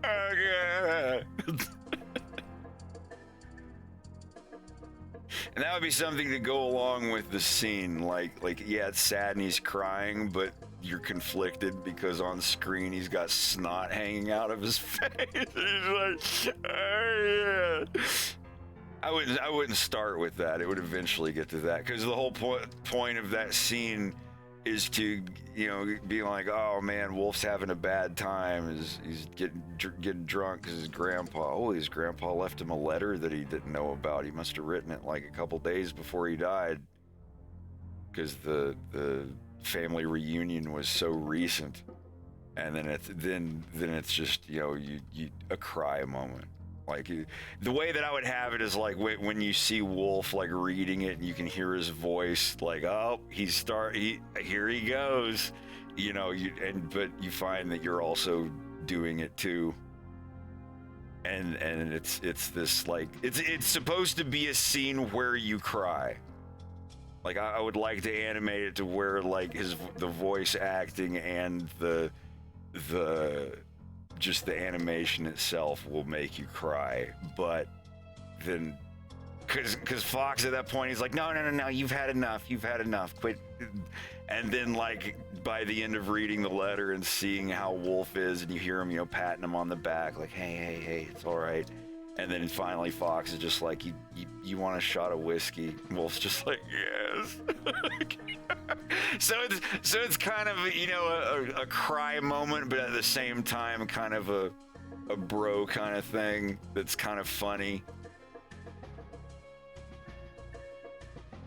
okay. And that would be something to go along with the scene. Like, yeah, it's sad and he's crying, but you're conflicted because on screen he's got snot hanging out of his face. He's like, oh, yeah. I wouldn't start with that. It would eventually get to that because the whole point of that scene is to, you know, be like, oh man, Wolf's having a bad time. He's getting drunk because his grandpa left him a letter that he didn't know about. He must have written it like a couple days before he died because the family reunion was so recent. And then it's just, you know, you a cry moment. Like, the way that I would have it is like when you see Wolf like reading it and you can hear his voice, like, oh, here he goes, you know, but you find that you're also doing it too. And it's this like, it's supposed to be a scene where you cry. Like, I would like to animate it to where like the voice acting and the just the animation itself will make you cry, but then because Fox at that point he's like, no, you've had enough, quit. And then like by the end of reading the letter and seeing how Wolf is, and you hear him, you know, patting him on the back like, hey, it's all right. And then finally Fox is just like, you want a shot of whiskey? Wolf's just like, yes. So it's kind of, you know, a cry moment, but at the same time kind of a bro kind of thing that's kind of funny.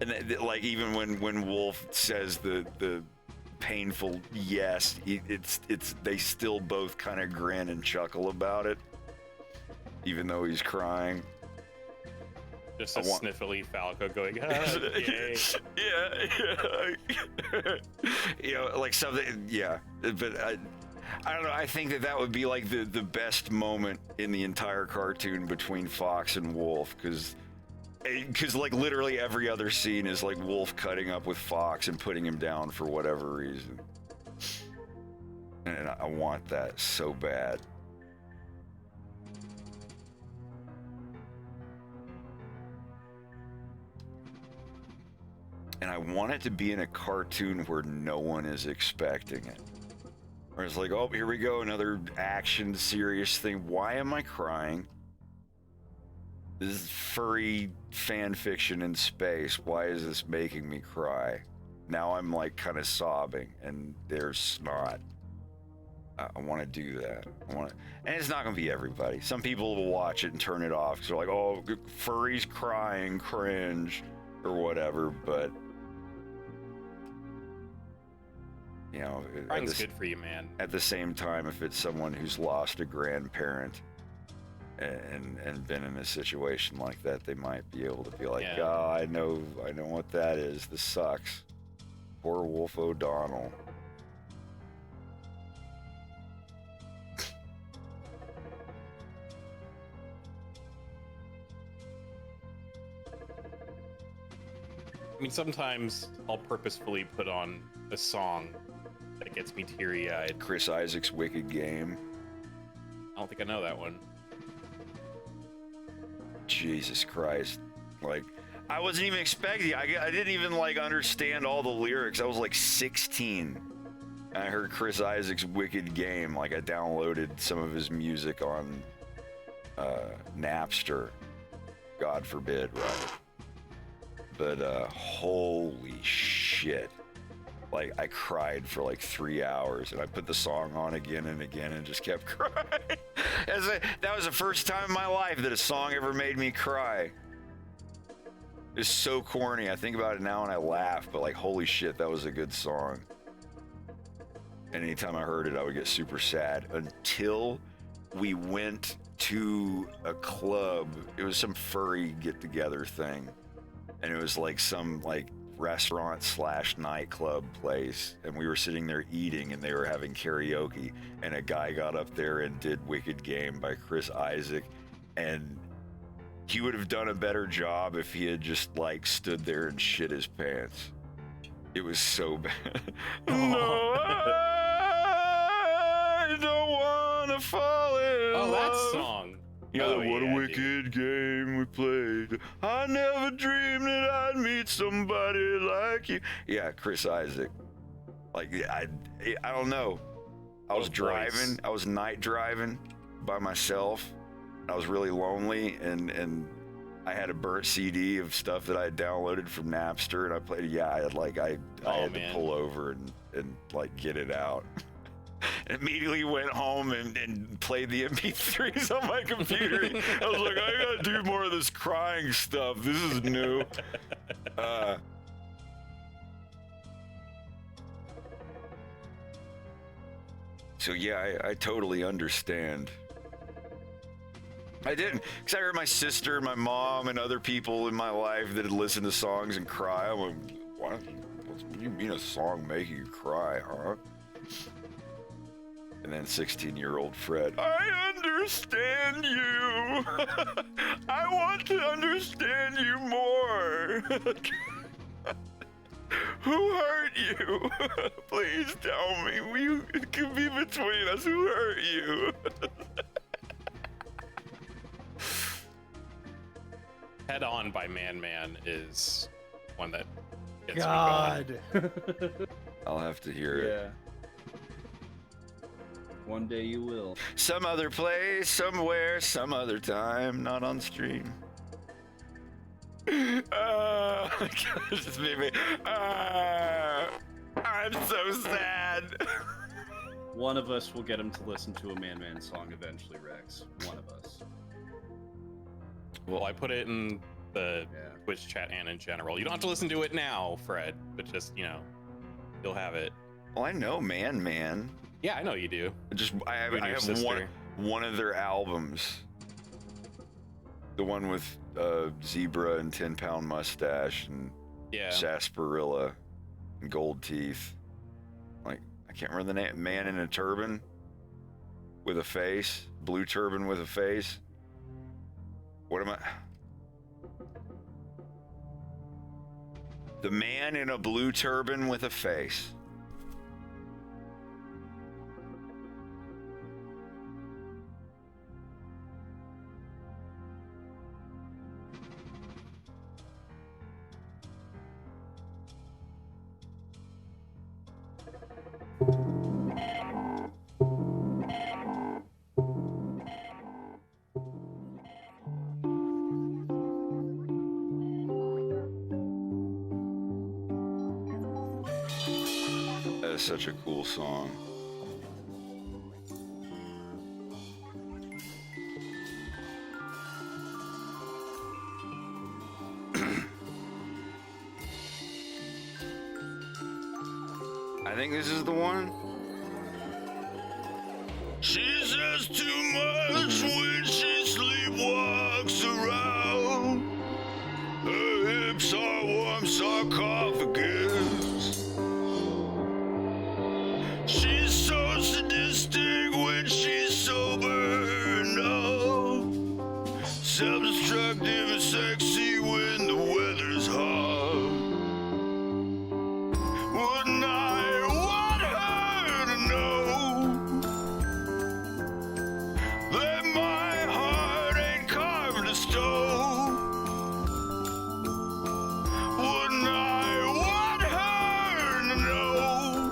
And like even when Wolf says the painful yes, it's they still both kind of grin and chuckle about it, even though he's crying. Just a sniffly Falco going, yay. Yeah. You know, like something, yeah. But I don't know, I think that would be like the best moment in the entire cartoon between Fox and Wolf, because like literally every other scene is like Wolf cutting up with Fox and putting him down for whatever reason. And I want that so bad. And I want it to be in a cartoon where no one is expecting it. Where it's like, oh, here we go, another action, serious thing. Why am I crying? This is furry fan fiction in space. Why is this making me cry? Now I'm like kind of sobbing and there's snot. I want to do that. And it's not going to be everybody. Some people will watch it and turn it off because they're like, oh, furries crying, cringe, or whatever, but you know, crying's good for you, man. At the same time, if it's someone who's lost a grandparent and been in a situation like that, they might be able to be like, yeah. Oh, I know what that is. This sucks. Poor Wolf O'Donnell. I mean, sometimes I'll purposefully put on a song that gets me teary-eyed. Chris Isaac's Wicked Game. I don't think I know that one. Jesus Christ. Like, I wasn't even expecting, I didn't even like understand all the lyrics. I was like 16. And I heard Chris Isaac's Wicked Game. Like, I downloaded some of his music on Napster. God forbid, right? But holy shit. Like, I cried for like 3 hours, and I put the song on again and again and just kept crying. That was the first time in my life that a song ever made me cry. It's so corny. I think about it now and I laugh, but like, holy shit, that was a good song. And anytime I heard it, I would get super sad until we went to a club. It was some furry get-together thing. And it was like some like restaurant / nightclub place, and we were sitting there eating and they were having karaoke, and a guy got up there and did Wicked Game by Chris Isaac, and he would have done a better job if he had just like stood there and shit his pants. It was so bad. No, I don't wanna fall in love. Oh, that song. You know, Oh, what yeah, a wicked game we played. I never dreamed that I'd meet somebody like you. Yeah, Chris Isaac. Like, I don't know. I was driving. I was night driving by myself. I was really lonely, and I had a burnt CD of stuff that I had downloaded from Napster, and I played. Yeah, I had to pull over and like get it out. Immediately went home and played the MP3s on my computer. I was like, I gotta do more of this crying stuff. This is new. So yeah, I totally understand. I didn't, because I heard my sister, my mom, and other people in my life that had listened to songs and cry. I'm like, what do you mean a song making you cry, huh? And then 16-year-old Fred, I understand you. I want to understand you more. Who hurt you? Please tell me. It could be between us. Who hurt you? Head On by Man Man is one that gets God. me going. I'll have to hear it. One day you will. Some other place, somewhere, some other time, not on stream. Just made me. I'm so sad. One of us will get him to listen to a Man Man song eventually, Rex. One of us. Well, I put it in the Twitch chat and in general. You don't have to listen to it now, Fred, but just, you'll have it. Well, I know Man Man. Yeah, I know you do. I have one of their albums. The one with Zebra and 10-Pound Mustache and Sarsaparilla and Gold Teeth. Like, I can't remember the name. Man in a Turban with a face. Blue turban with a face. What am I? The man in a blue turban with a face. That is such a cool song. I think this is the one. She says too much when she sleepwalks around. Her hips are warm sarcophagus. She's so sadistic when she's sober. No, self-destructive and sexy when the weather's hot. Wouldn't I want her to know that my heart ain't carved of stone? Wouldn't I want her to know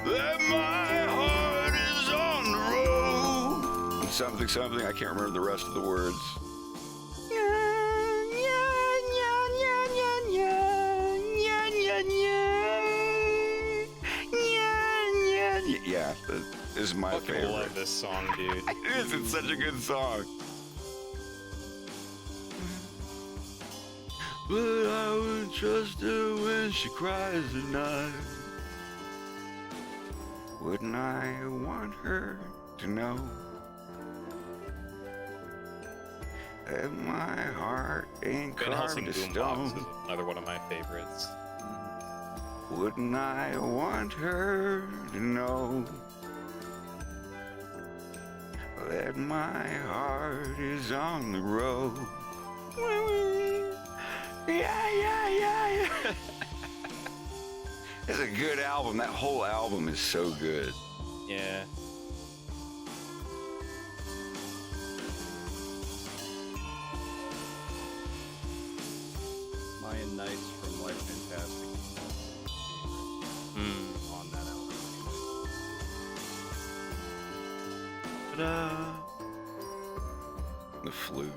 that my heart is on the road? Something, something, I can't remember the rest of the words. Yeah, this is my favorite. I love this song, dude. It is, it's such a good song. But I would trust her when she cries at night. Wouldn't I want her to know that my heart ain't Van carved Helsing of Boombox stone? is another one of my favorites. Wouldn't I want her to know that my heart is on the road? Yeah. It's a good album. That whole album is so good. Yeah. The flute.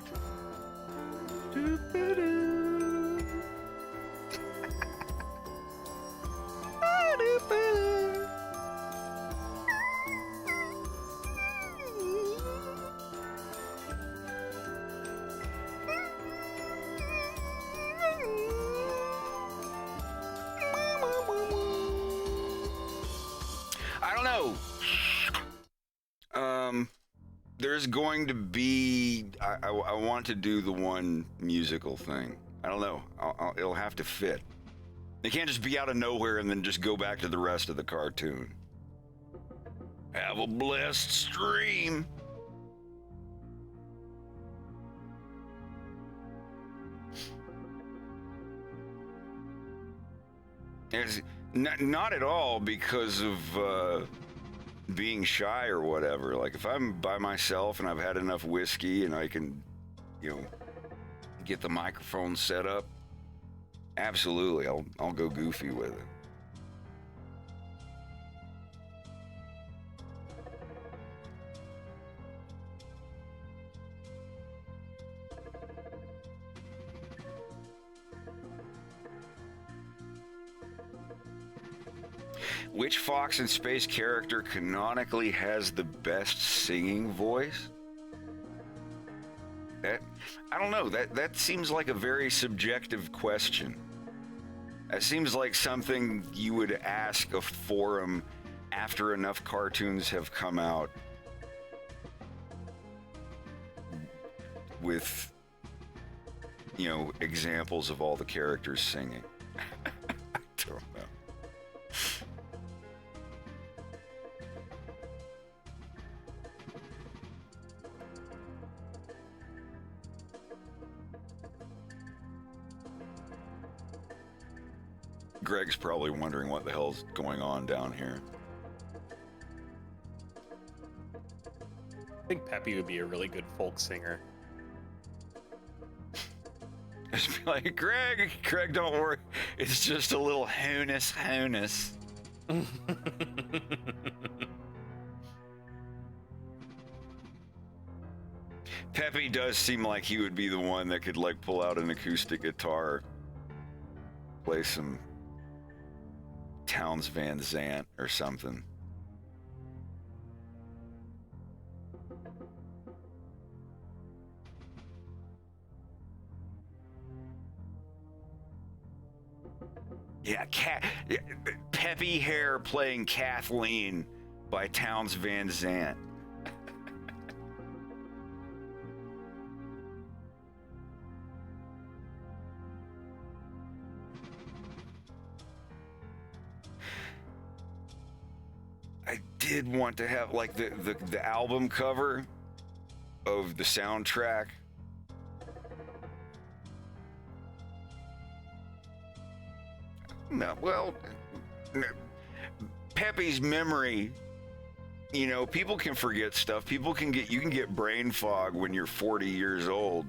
I don't know. There's going to be. I want to do the one musical thing. I don't know. It'll have to fit. It can't just be out of nowhere and then just go back to the rest of the cartoon. Have a blessed stream. It's not at all because of being shy or whatever. Like if I'm by myself and I've had enough whiskey and I can, get the microphone set up, absolutely, I'll go goofy with it. Which Fox in Space character canonically has the best singing voice? I don't know. That seems like a very subjective question. That seems like something you would ask a forum after enough cartoons have come out with, examples of all the characters singing. I don't know. Greg's probably wondering what the hell's going on down here. I think Peppy would be a really good folk singer. Just be like, Greg, don't worry. It's just a little honus. Peppy does seem like he would be the one that could pull out an acoustic guitar, play some Townes Van Zandt or something. Yeah, Peppy Hare playing Kathleen by Townes Van Zandt. I did want to have the album cover of the soundtrack. No, well, Peppy's memory, people can forget stuff. You can get brain fog when you're 40 years old.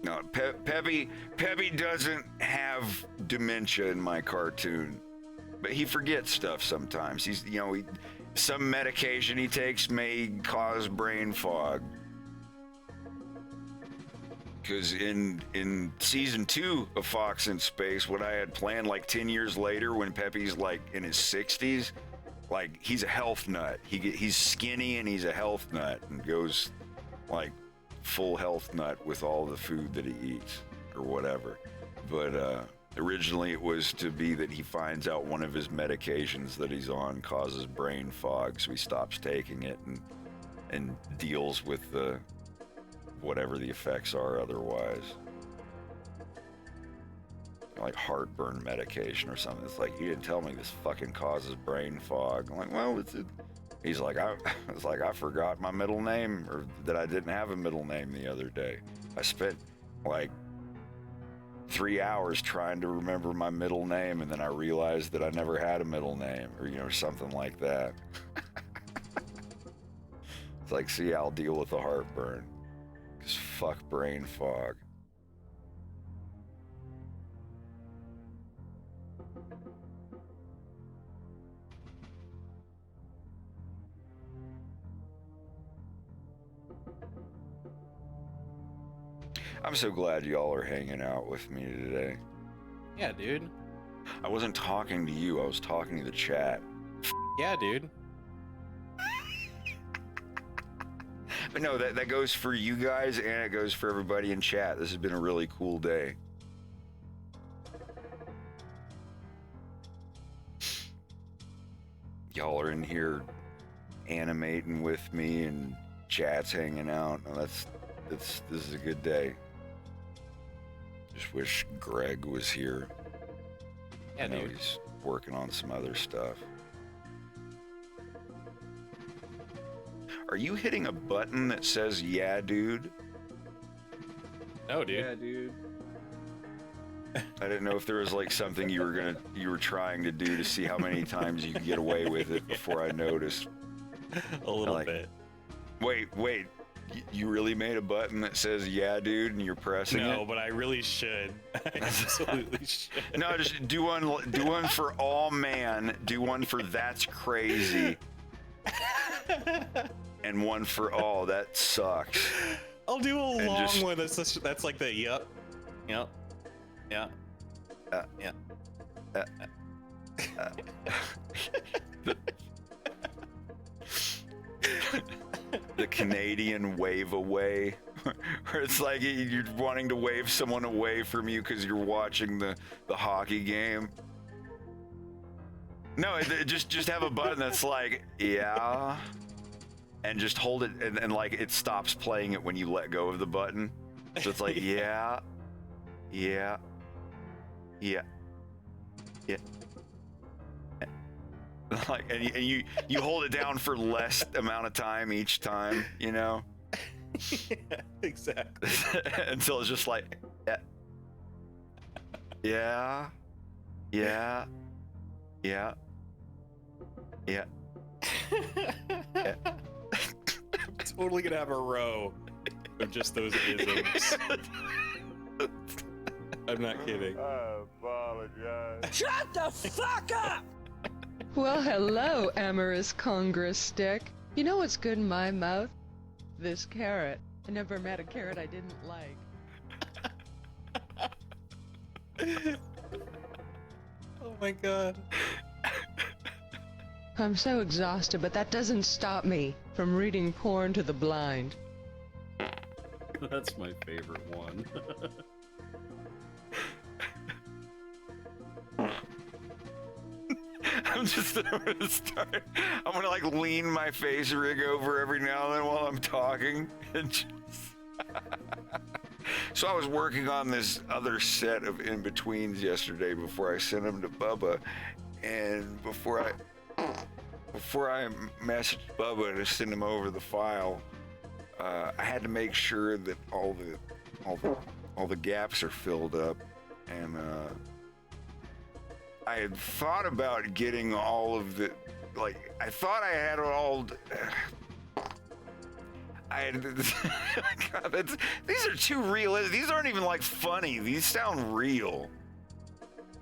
No, Peppy doesn't have dementia in my cartoon. But he forgets stuff sometimes. He's, some medication he takes may cause brain fog. Because in season 2 of Fox in Space, what I had planned 10 years later when Peppy's in his 60s, he's a health nut. He's skinny and he's a health nut and goes full health nut with all the food that he eats or whatever. But, originally, it was to be that he finds out one of his medications that he's on causes brain fog, so he stops taking it and deals with whatever the effects are otherwise. Like heartburn medication or something. It's like, you didn't tell me this fucking causes brain fog. I'm like, well, he's like, I forgot my middle name, or that I didn't have a middle name the other day. I spent 3 hours trying to remember my middle name, and then I realized that I never had a middle name, or something like that. It's like, see, I'll deal with the heartburn. Because fuck brain fog. I'm so glad y'all are hanging out with me today. Yeah, dude. I wasn't talking to you, I was talking to the chat. Yeah, dude. But no, that goes for you guys and it goes for everybody in chat. This has been a really cool day. Y'all are in here animating with me and chat's hanging out. No, this is a good day. Just wish Greg was here. Yeah, I know dude. he's working on some other stuff. Are you hitting a button that says "Yeah, dude"? No, dude. Yeah, dude. I didn't know if there was like something you were trying to do to see how many times you could get away with it before I noticed. A little bit. Wait. You really made a button that says "Yeah, dude" and you're pressing it? No, but I really should. I absolutely should. No, just do one for all man, do one for that's crazy. And one for all that sucks. I'll do a And long just- one that's like the yep. Yeah. The Canadian wave away, where it's like you're wanting to wave someone away from you because you're watching the hockey game. No, just have a button that's like, yeah, and just hold it, and like it stops playing it when you let go of the button. So it's like, yeah. Like, and you hold it down for less amount of time each time, you know? Yeah, exactly. Until it's just like, yeah. I'm totally gonna have a row of just those isms. I'm not kidding. I apologize. Shut the fuck up! Well, hello, amorous Congress stick. You know what's good in my mouth? This carrot. I never met a carrot I didn't like. Oh my god. I'm so exhausted, but that doesn't stop me from reading porn to the blind. That's my favorite one. I'm gonna like lean my face rig over every now and then while I'm talking. And just So I was working on this other set of in-betweens yesterday before I sent them to Bubba, and before I messaged Bubba to send him over the file, I had to make sure that all the gaps are filled up, and I had thought about getting all of the, like, I thought I had all. God, these are too real. These aren't even like funny. These sound real.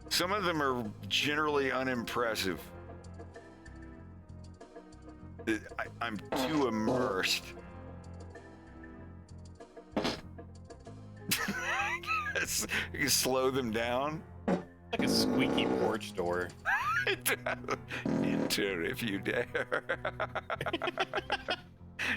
Some of them are generally unimpressive. I'm too immersed. You can slow them down. Like a squeaky porch door. Enter if you dare.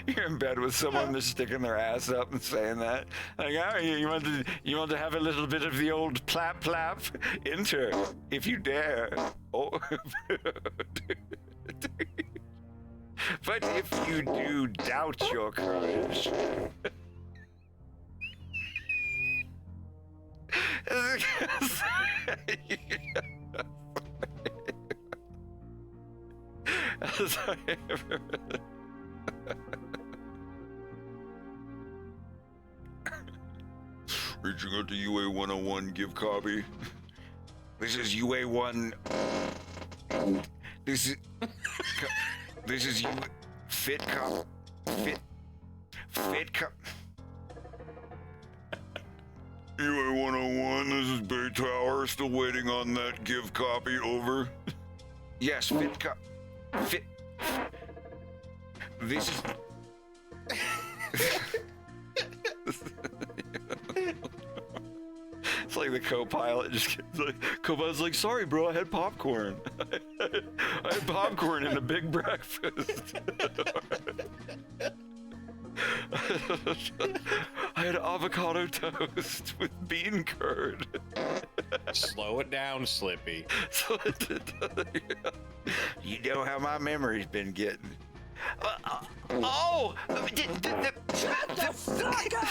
You're in bed with someone that's sticking their ass up and saying that. Like, oh, you want to have a little bit of the old plap plap? Enter if you dare. Oh. But if you do doubt your courage. Reaching out to UA 101, give copy. This is UA 1. This is you. Fit cop. Fit cop. UA 101, this is Bay Tower. Still waiting on that give copy, over. Yes, fit cop. Fit. This is. like the co-pilot just gets like, co-pilot's like, sorry, bro, I had popcorn. I had popcorn and a big breakfast. I had avocado toast with bean curd. Slow it down, Slippy. You know how my memory's been getting. Shut the fuck up!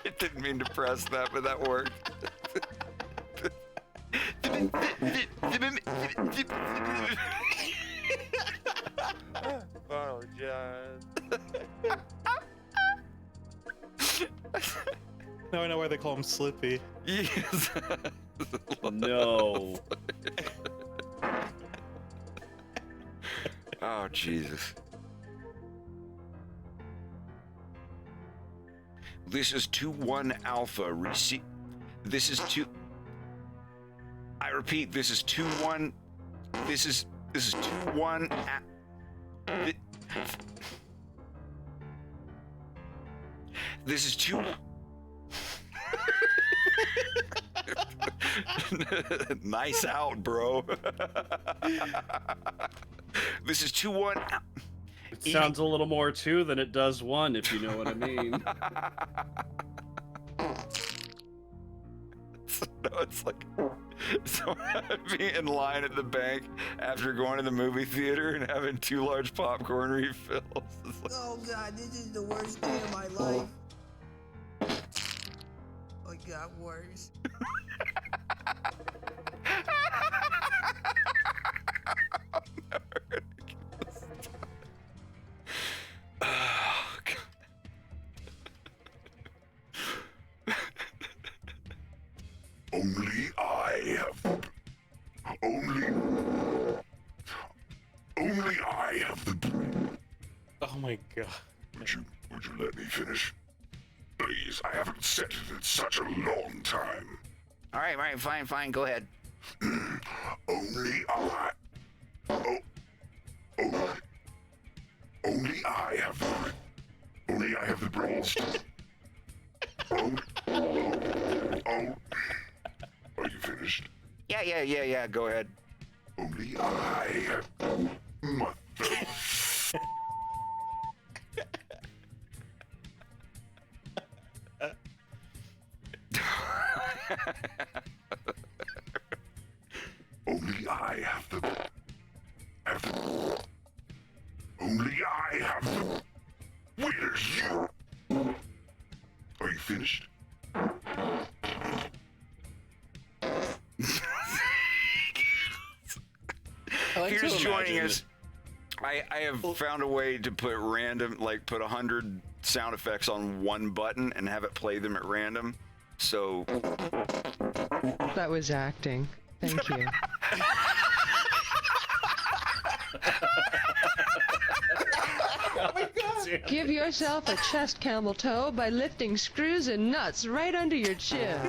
I didn't mean to press that, but that worked. Apologize. Now I know why they call him Slippy. Yes. No. Oh, Jesus. This is 2-1 Alpha. This is 2. I repeat, this is 2-1. This is 2-1. This is 2. Nice out, bro. This is 2-1. It sounds a little more 2 than it does 1, if you know what I mean. No, it's like, so I'd be in line at the bank after going to the movie theater and having 2 large popcorn refills. It's like, Oh God, this is the worst day of my life. Oh, it got worse. Oh, God. Only I have. Only I have the. Oh my God. Would you let me finish? Please, I haven't said it in such a long time. All right, fine, go ahead. Only I. Only I have the. Only I have the brains. Are you finished? Yeah, go ahead. Only I have. Mother. Only I have the. Only I have the. Where's you? Are you finished? Here's joining us. I have found a way to put random, like put 100 sound effects on one button and have it play them at random. So That was acting. Thank you. Give yourself a chest camel toe by lifting screws and nuts right under your chin.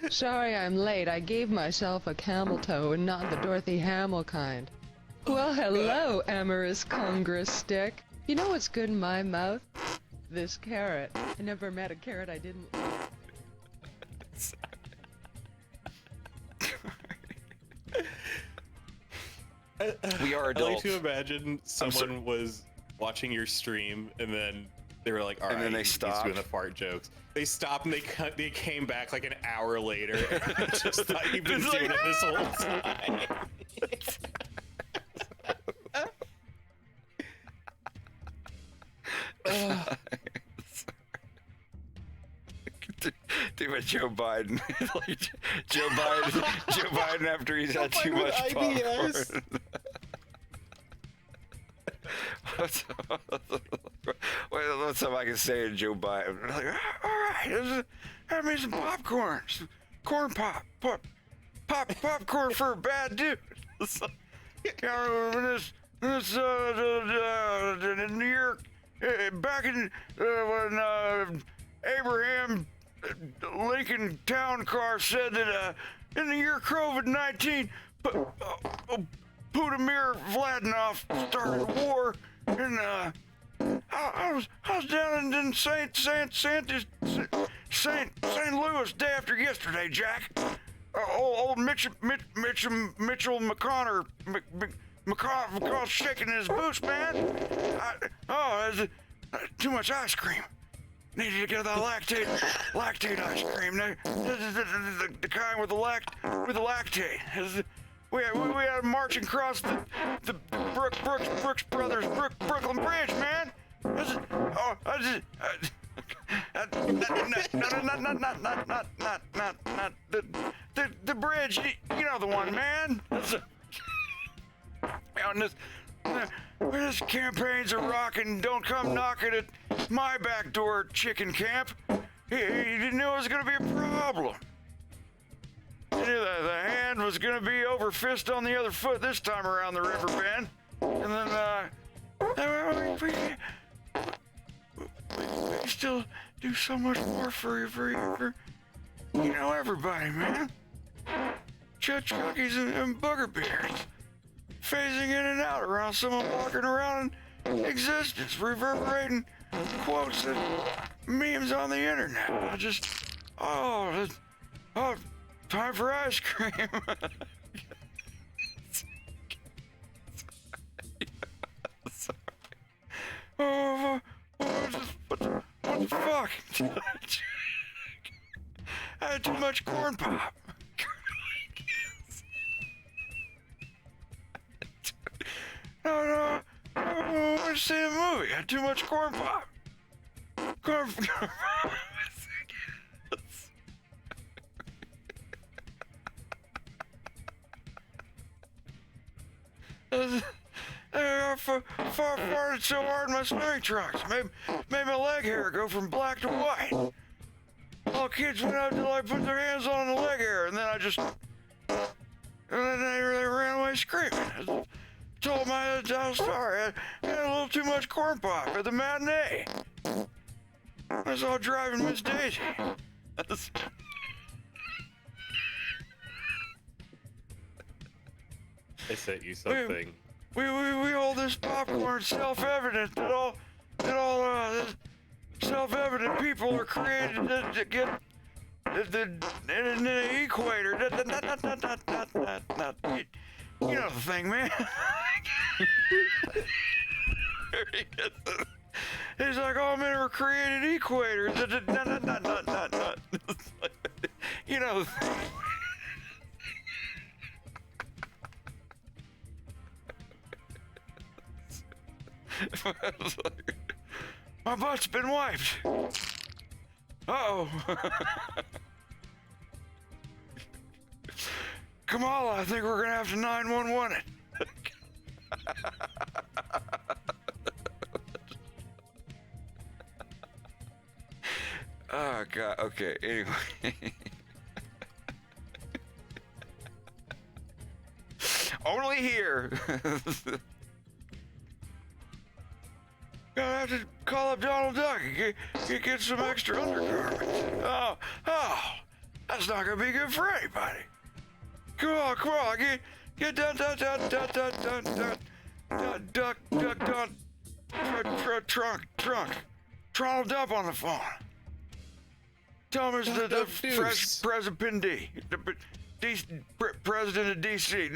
Sorry I'm late. I gave myself a camel toe and not the Dorothy Hamill kind. Well, hello, amorous Congress stick. You know what's good in my mouth? This carrot. I never met a carrot I didn't like. We are adults. I like to imagine someone was watching your stream and then they were like, all right, and then they he's stopped doing the fart jokes. They stopped and they came back like an hour later and just thought you've been doing it this whole time. Do a Joe Biden. Like, Joe Biden after he's had too much popcorn. What's something I can say to Joe Biden? Like, all right, have me some popcorn, some corn popcorn for a bad dude. This New York, back in when Abraham Lincoln town car said that in the year COVID-19, Putin Vladimir started a war, and I was down in St. Louis day after yesterday, Jack. Old Mitchell McConnor McConnell shaking in his boots, man. There's too much ice cream. Needed to get that lactate ice cream. The kind with the lactate. We had marching across the Brooks Brothers Brooklyn Bridge, man. Not the bridge. You know the one, man. This campaigns are rocking. Don't come knocking at my back door, chicken camp. He didn't know it was going to be a problem. He knew that the hand was going to be over fist on the other foot this time around the river bend. And then, we still do so much more for everybody, man. Chuggies and booger bears. Phasing in and out around someone walking around in existence, reverberating quotes and memes on the internet. Time for ice cream. What the fuck? I had too much corn pop. No, I want to see a movie. I had too much corn pop. Farted so hard in my stomach trunks. Made my leg hair go from black to white. All kids went out to put their hands on the leg hair, and then they ran away screaming. Told my I'm sorry, I had a little too much corn pop at the matinee. I saw driving Miss Daisy. I sent you something. We hold this popcorn self-evident that all self-evident people are created to get the equator. You know the thing, man. He's like, all men were created equators. You know the thing. My butt's been wiped. Uh-oh. Kamala, I think we're gonna have to 911 it. Oh, God. Okay, anyway. Only here. Gonna have to call up Donald Duck and get some extra undergarments. Oh, that's not gonna be good for anybody. Come on, get down, trunk. Donald Duck on the phone. Tell him it's the fresh President D. President of DC.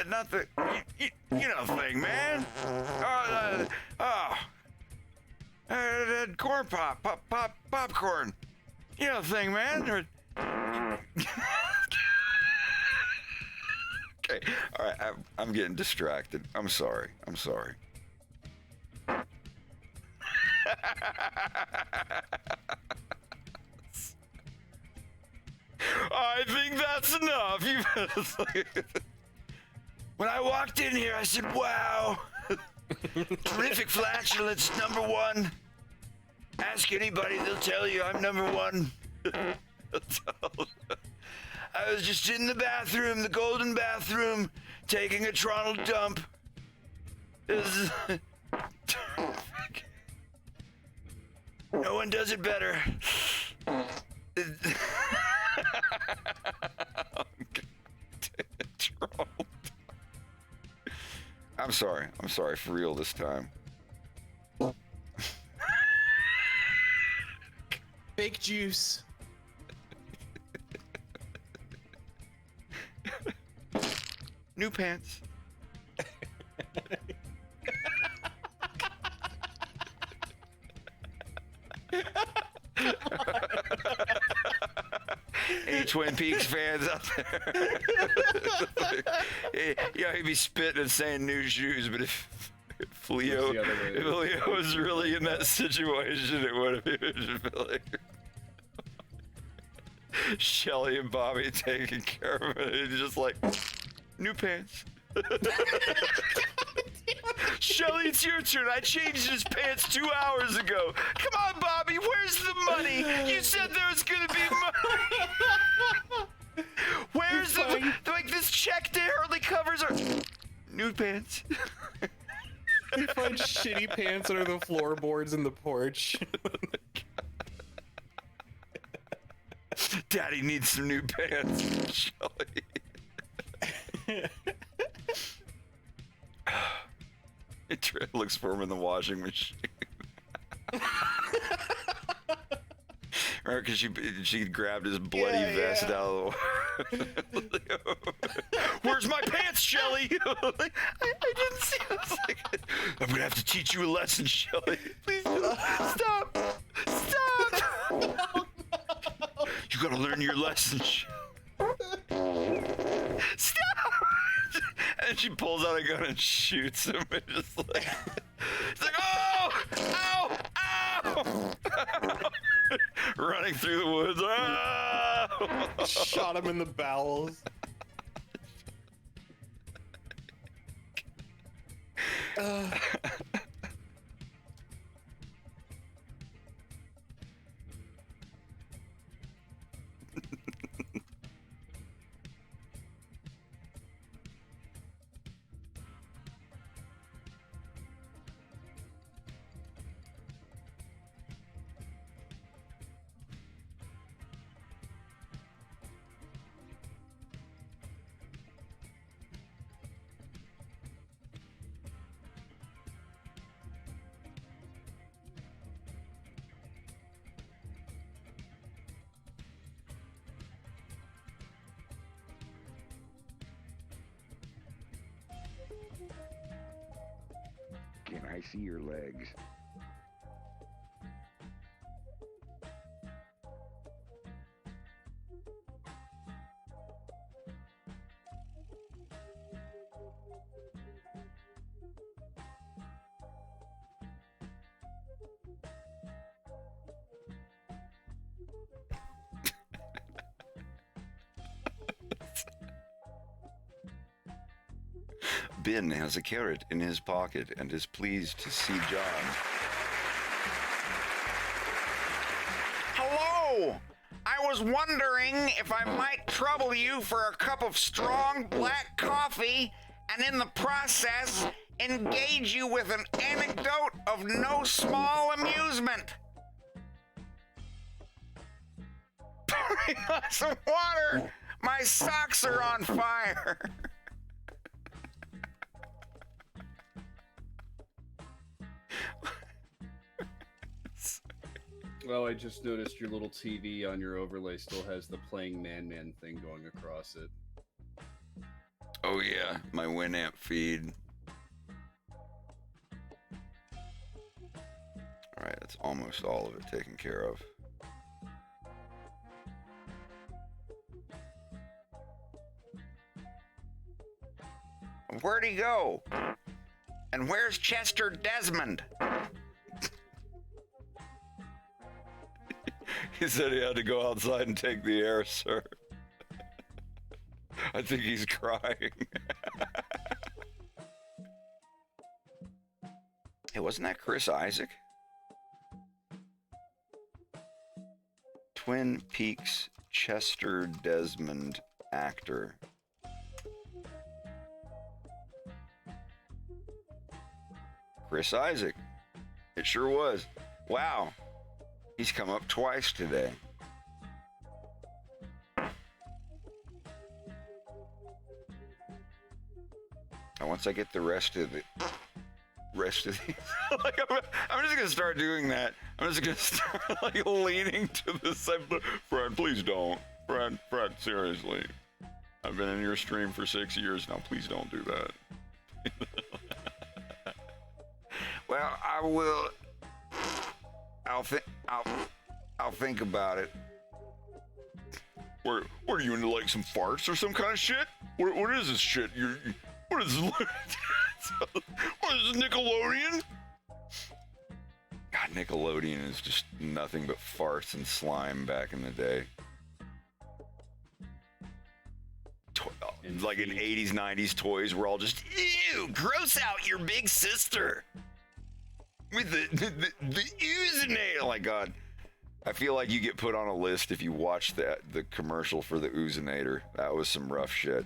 Not the, you know thing, man. Corn popcorn. You know thing, man. Okay, all right, I'm getting distracted. I'm sorry. I think that's enough. When I walked in here, I said, wow, terrific flatulence, #1. Ask anybody, they'll tell you I'm #1. I was just in the bathroom, the golden bathroom, taking a Toronto dump. No one does it better. I'm sorry. I'm sorry for real this time. Fake juice. New pants. Any Twin Peaks fans out there? Yeah, he'd be spitting and saying new shoes, but if Leo was really in that situation, it would have been like Shelly and Bobby taking care of it. It's just like, new pants. Shelly, it's your turn. I changed his pants 2 hours ago. Come on, Bobby, where's the money? You said there was gonna be money. Where's the like this check hardly covers our new pants. You find shitty pants under the floorboards in the porch. Daddy needs some new pants, Shelly. It looks for him in the washing machine. Or because she grabbed his bloody vest out of the Where's my pants, Shelly? I didn't see it. I was like, I'm gonna have to teach you a lesson, Shelly. Please stop. Stop. No. You gotta learn your lesson, Stop. And she pulls out a gun and shoots him. And just like, it's like, oh, ow, ow. Running through the woods. Oh! Shot him in the bowels. Can I see your legs? Ben has a carrot in his pocket and is pleased to see John. Hello! I was wondering if I might trouble you for a cup of strong black coffee and in the process engage you with an anecdote of no small amusement. Pour me some water! My socks are on fire! Oh, I just noticed your little TV on your overlay still has the playing Man thing going across it. Oh yeah, my Winamp feed. Alright, that's almost all of it taken care of. Where'd he go? And where's Chester Desmond? He said he had to go outside and take the air, sir. I think he's crying. Hey, wasn't that Chris Isaac? Twin Peaks Chester Desmond actor. Chris Isaac. It sure was. Wow. He's come up twice today. And once I get the rest of these, like I'm just gonna start doing that. I'm just gonna start like leaning to the side. Fred, please don't. Fred, seriously. I've been in your stream for 6 years now. Please don't do that. Well, I will. I'll think about it. What are you into, like some farts or some kind of shit? What is this shit? What is this? What is this, Nickelodeon? God, Nickelodeon is just nothing but farts and slime back in the day. Like in 80s, 90s toys were all just, ew, gross out your big sister. With the Oozinator. Oh my God. I feel like you get put on a list if you watch the commercial for the Oozinator. That was some rough shit.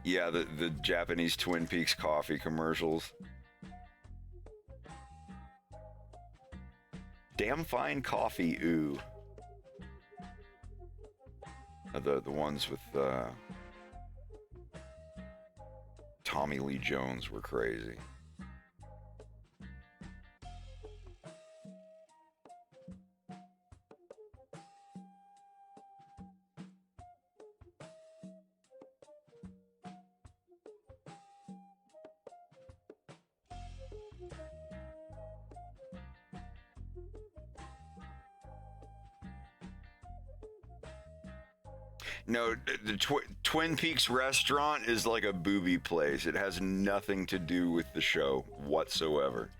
Yeah, the Japanese Twin Peaks coffee commercials. Damn fine coffee, ooh. The ones with Tommy Lee Jones were crazy. No, the Twin Peaks restaurant is like a booby place. It has nothing to do with the show whatsoever.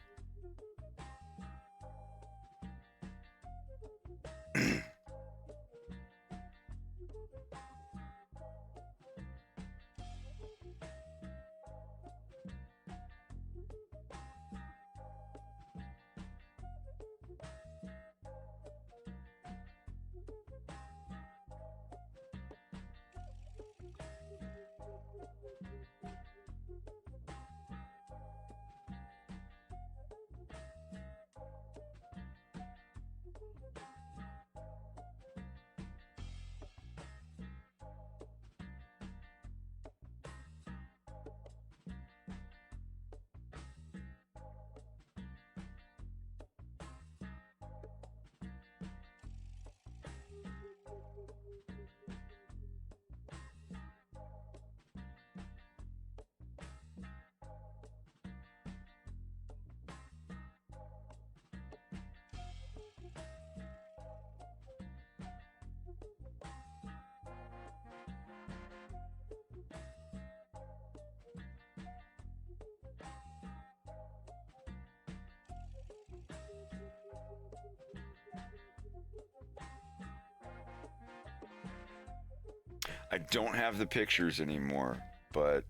I don't have the pictures anymore, but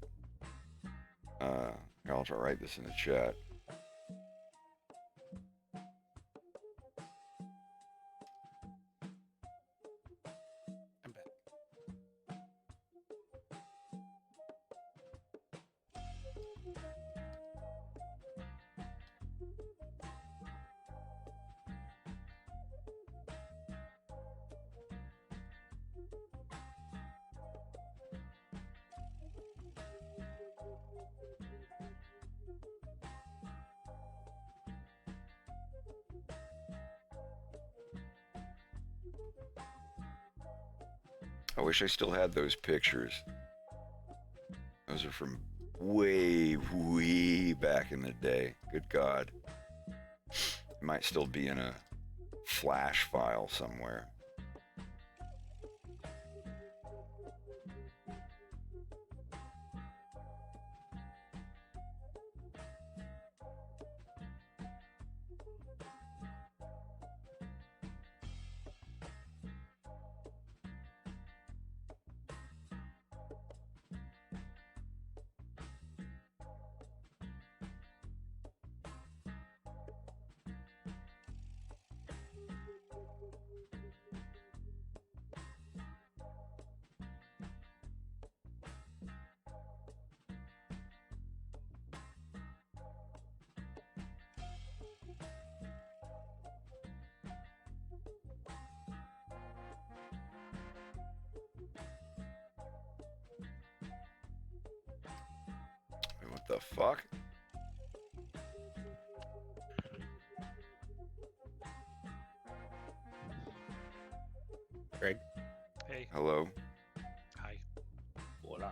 I'll try to write this in the chat. I'm back. I wish I still had those pictures. Those are from way, way back in the day. Good God. It might still be in a flash file somewhere. the fuck? Greg. Hey. Hello. Hi. Hola.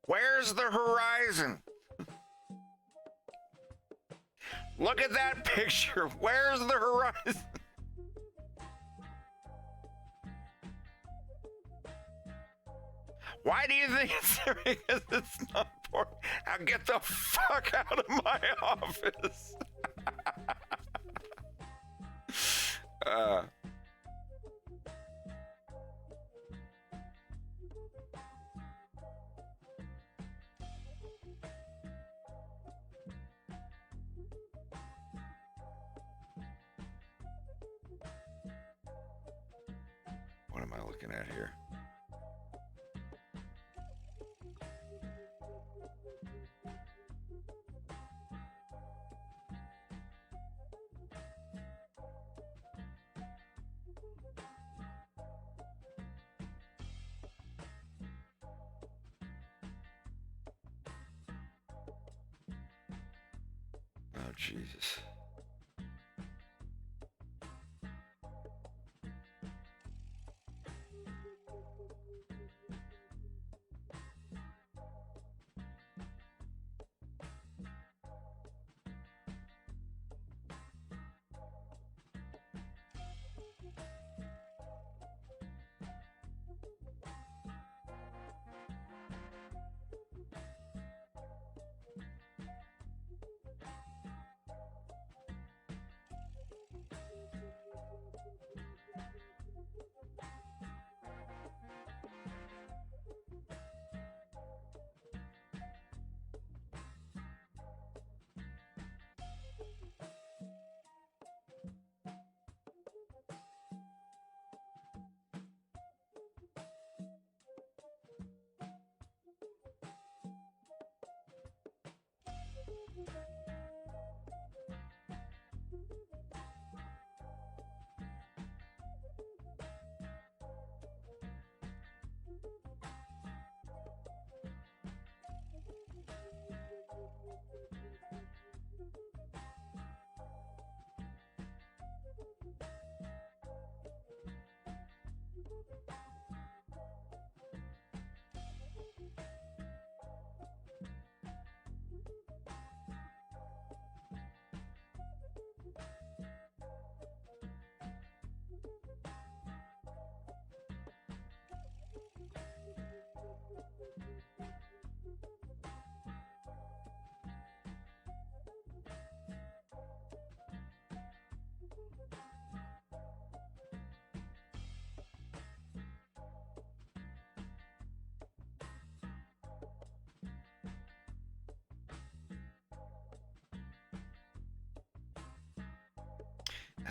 Where's the horizon? Look at that picture. Where's the horizon? Why do you think it's there? Because it's not important. Now get the fuck out of my office. What am I looking at here? Oh, Jesus.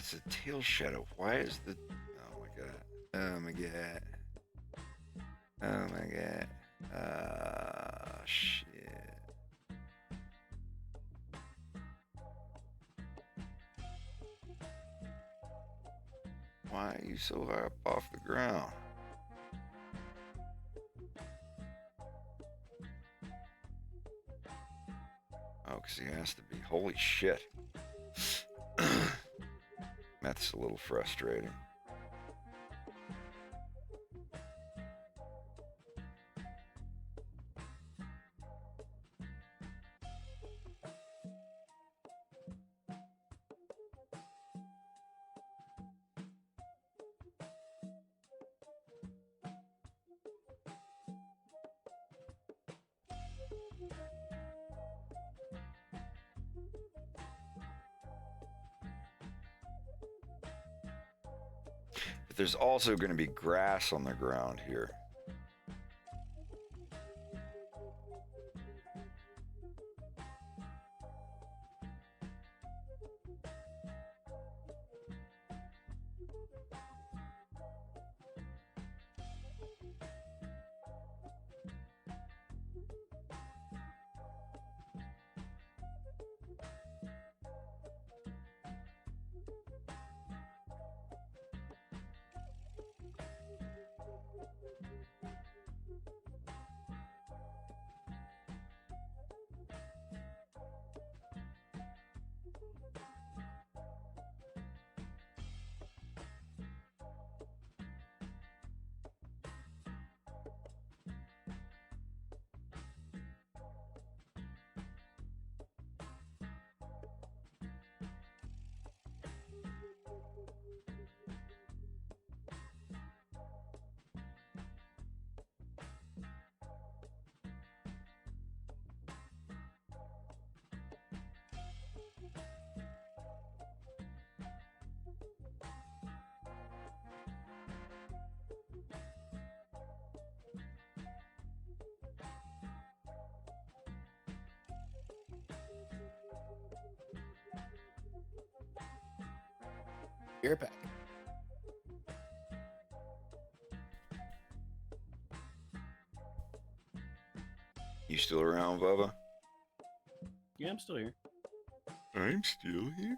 That's a tail shadow. Why is the... Oh my god. Oh my god. Oh my god. Shit. Why are you so high up off the ground? Oh, because he has to be. Holy shit. That's a little frustrating. But there's also going to be grass on the ground here. You're back. You still around, Bubba? Yeah, I'm still here. I'm still here.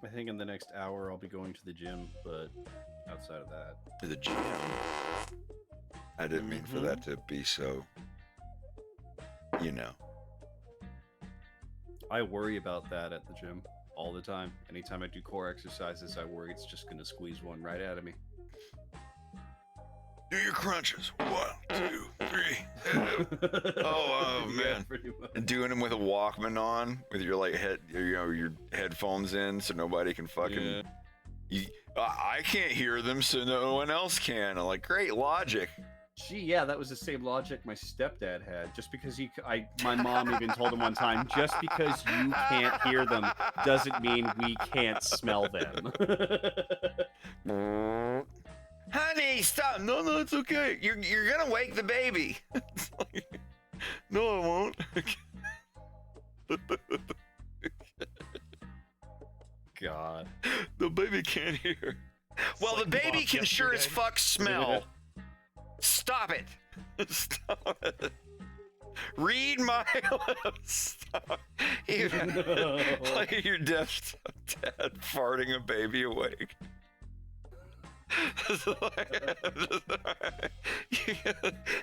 I think in the next hour I'll be going to the gym, but outside of that... To the gym? I didn't mean for that to be so... You know. I worry about that at the gym all the time. Anytime I do core exercises, I worry it's just going to squeeze one right out of me. Do your crunches. 1, 2, 3. Oh man! And doing them with a Walkman on, with your like your headphones in, so nobody can fucking. Yeah. I can't hear them, so no one else can. I'm like, great logic. Gee, yeah, that was the same logic my stepdad had. Just because my mom even told him one time, just because you can't hear them doesn't mean we can't smell them. Honey, stop! No, it's okay. You're gonna wake the baby. Like, no, I won't. God, the baby can't hear. Well, the baby can sure as fuck smell. Stop it! Stop it! Read my lips. Stop. Like your deaf dad farting a baby awake.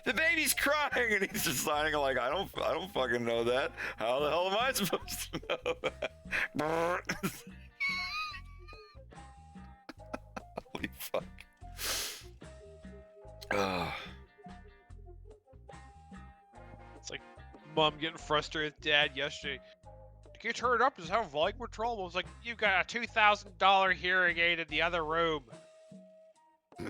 The baby's crying and he's just signing like I don't fucking know that. How the hell am I supposed to know that? Holy fuck. It's like mom getting frustrated with dad yesterday. Can you turn it up? Does it have volume control? I was like, you got a $2,000 hearing aid in the other room. I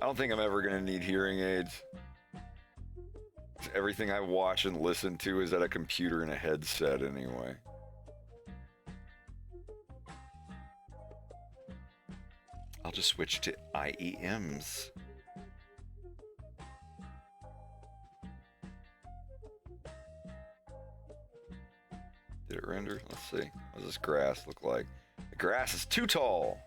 don't think I'm ever gonna need hearing aids. Everything I watch and listen to is at a computer and a headset anyway. I'll just switch to IEMs. Did it render? Let's see. What does this grass look like? The grass is too tall.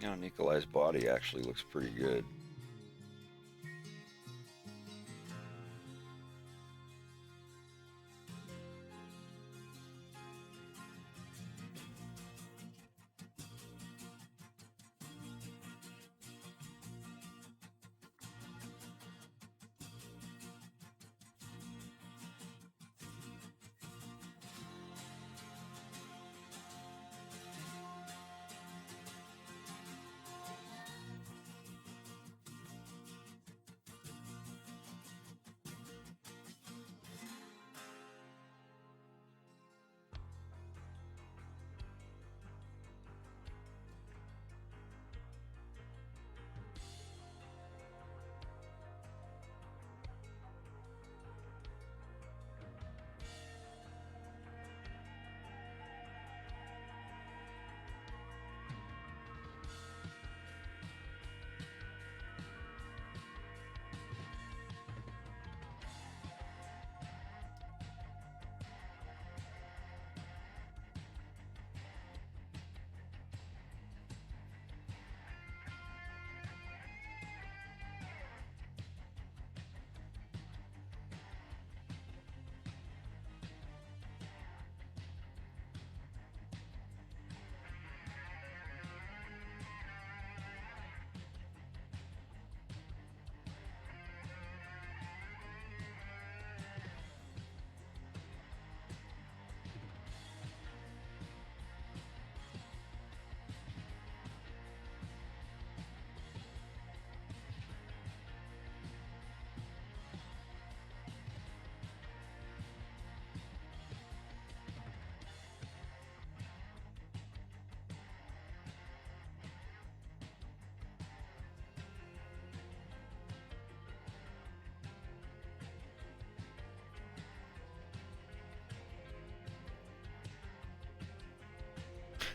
You know, Nikolai's body actually looks pretty good.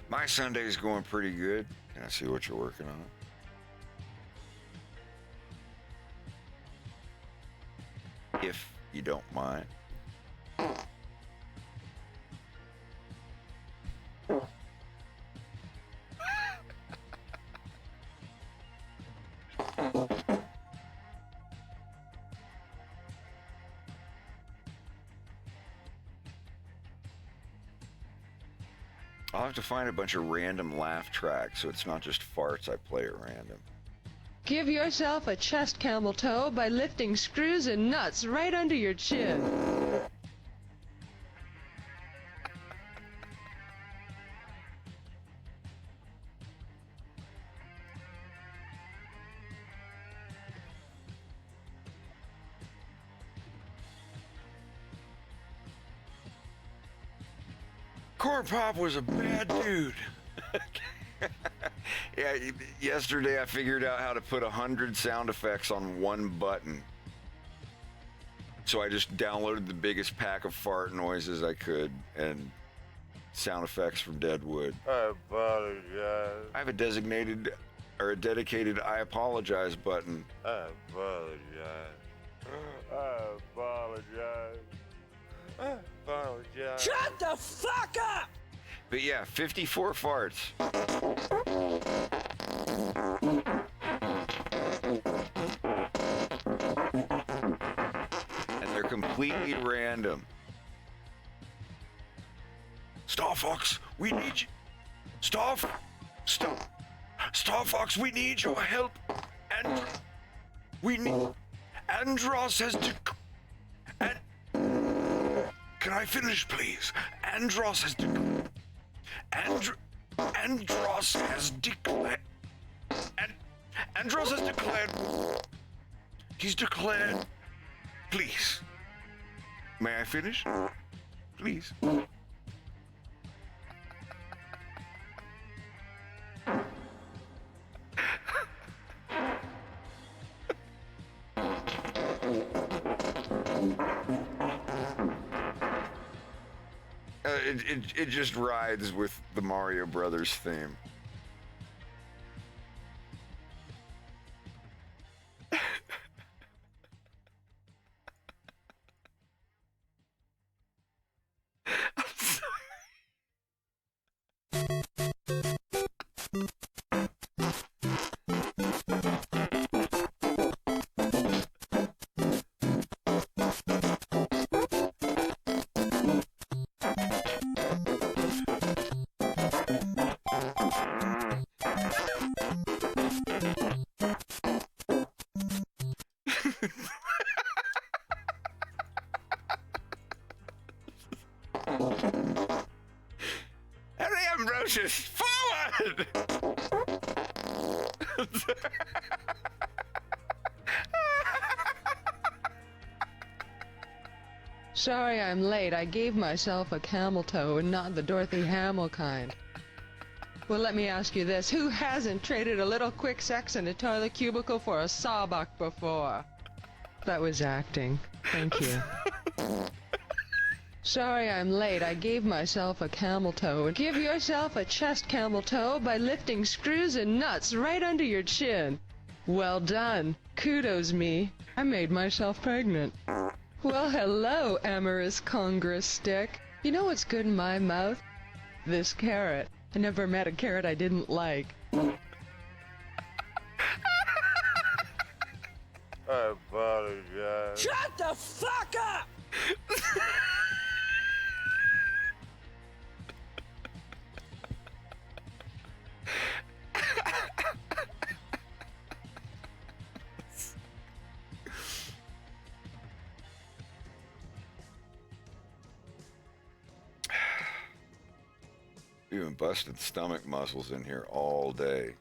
My Sunday's going pretty good. Can I see what you're working on? If you don't mind. I'll have to find a bunch of random laugh tracks so it's not just farts I play at random. Give yourself a chest camel toe by lifting screws and nuts right under your chin. Corn Pop was a bad dude. Yeah, yesterday I figured out how to put 100 sound effects on one button. So I just downloaded the biggest pack of fart noises I could and sound effects from Deadwood. I apologize. I have a designated or a dedicated I apologize button. I apologize. I apologize. I apologize. Shut the fuck up! But yeah, 54 farts. And they're completely random. Star Fox, we need you. Star Fox, we need your help. And we need. Andros has to. Can I finish, please? Andros has declared. Andros has declared. Andros has declared. He's declared. Please. May I finish? Please. It just rides with the Mario Brothers theme. Henry Ambrosius, forward! Sorry I'm late. I gave myself a camel toe and not the Dorothy Hamill kind. Well, let me ask you this. Who hasn't traded a little quick sex in a toilet cubicle for a sawbuck before? That was acting. Thank you. Sorry I'm late. I gave myself a camel toe. Give yourself a chest camel toe by lifting screws and nuts right under your chin. Well done. Kudos me. I made myself pregnant. Well, hello, amorous Congress stick. You know what's good in my mouth? This carrot. I never met a carrot I didn't like. I apologize. Shut the fuck up! We've been busting stomach muscles in here all day.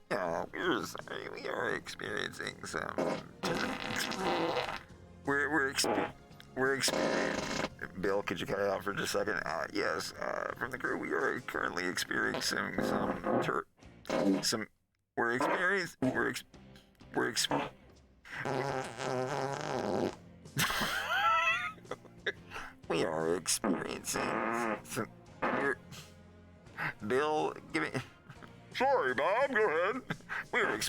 Yeah, we are experiencing some. We're experiencing. Bill, could you cut it out for just a second? Yes, from the crew, we are currently experiencing some. We're experiencing. We are experiencing some. Bill, give me. Sorry, Bob. Go ahead. We're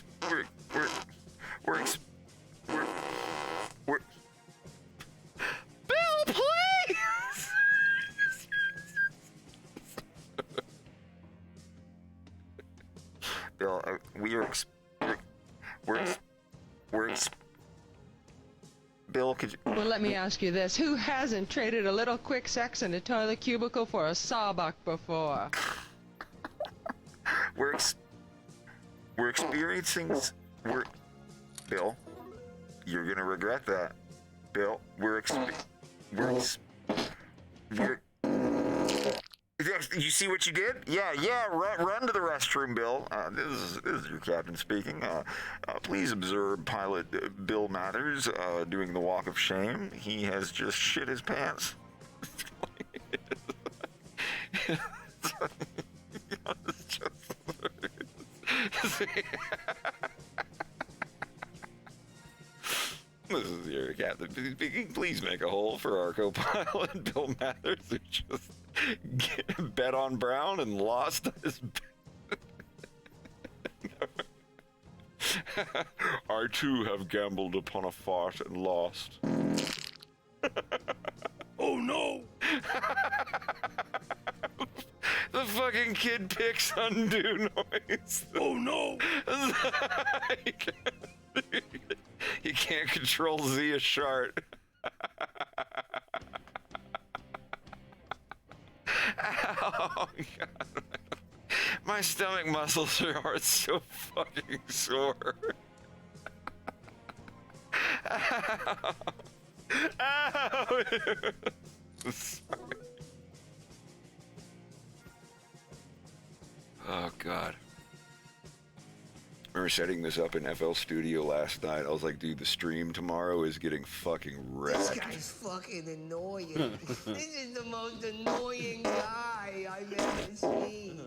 Bill, please. Bill, Bill, could you? Well, let me ask you this. Who hasn't traded a little quick sex in a toilet cubicle for a sawbuck before? We're experiencing. Bill, you're gonna regret that. Bill, you see what you did? Yeah. Run to the restroom, Bill. This is your captain speaking. Please observe pilot Bill Mathers doing the walk of shame. He has just shit his pants. This is your captain speaking. Please make a hole for our co-pilot Bill Mathers, who just bet on Brown and lost his bet. I too have gambled upon a fart and lost. Oh no! The fucking kid picks undo noise. Oh no! You can't control Zia Shart. Oh, God. My stomach muscles are so fucking sore. Ow. Ow. Sorry. Oh, God. I remember setting this up in FL Studio last night. I was like, dude, the stream tomorrow is getting fucking This wrecked. guy's fucking annoying. This is the most annoying guy I've ever seen.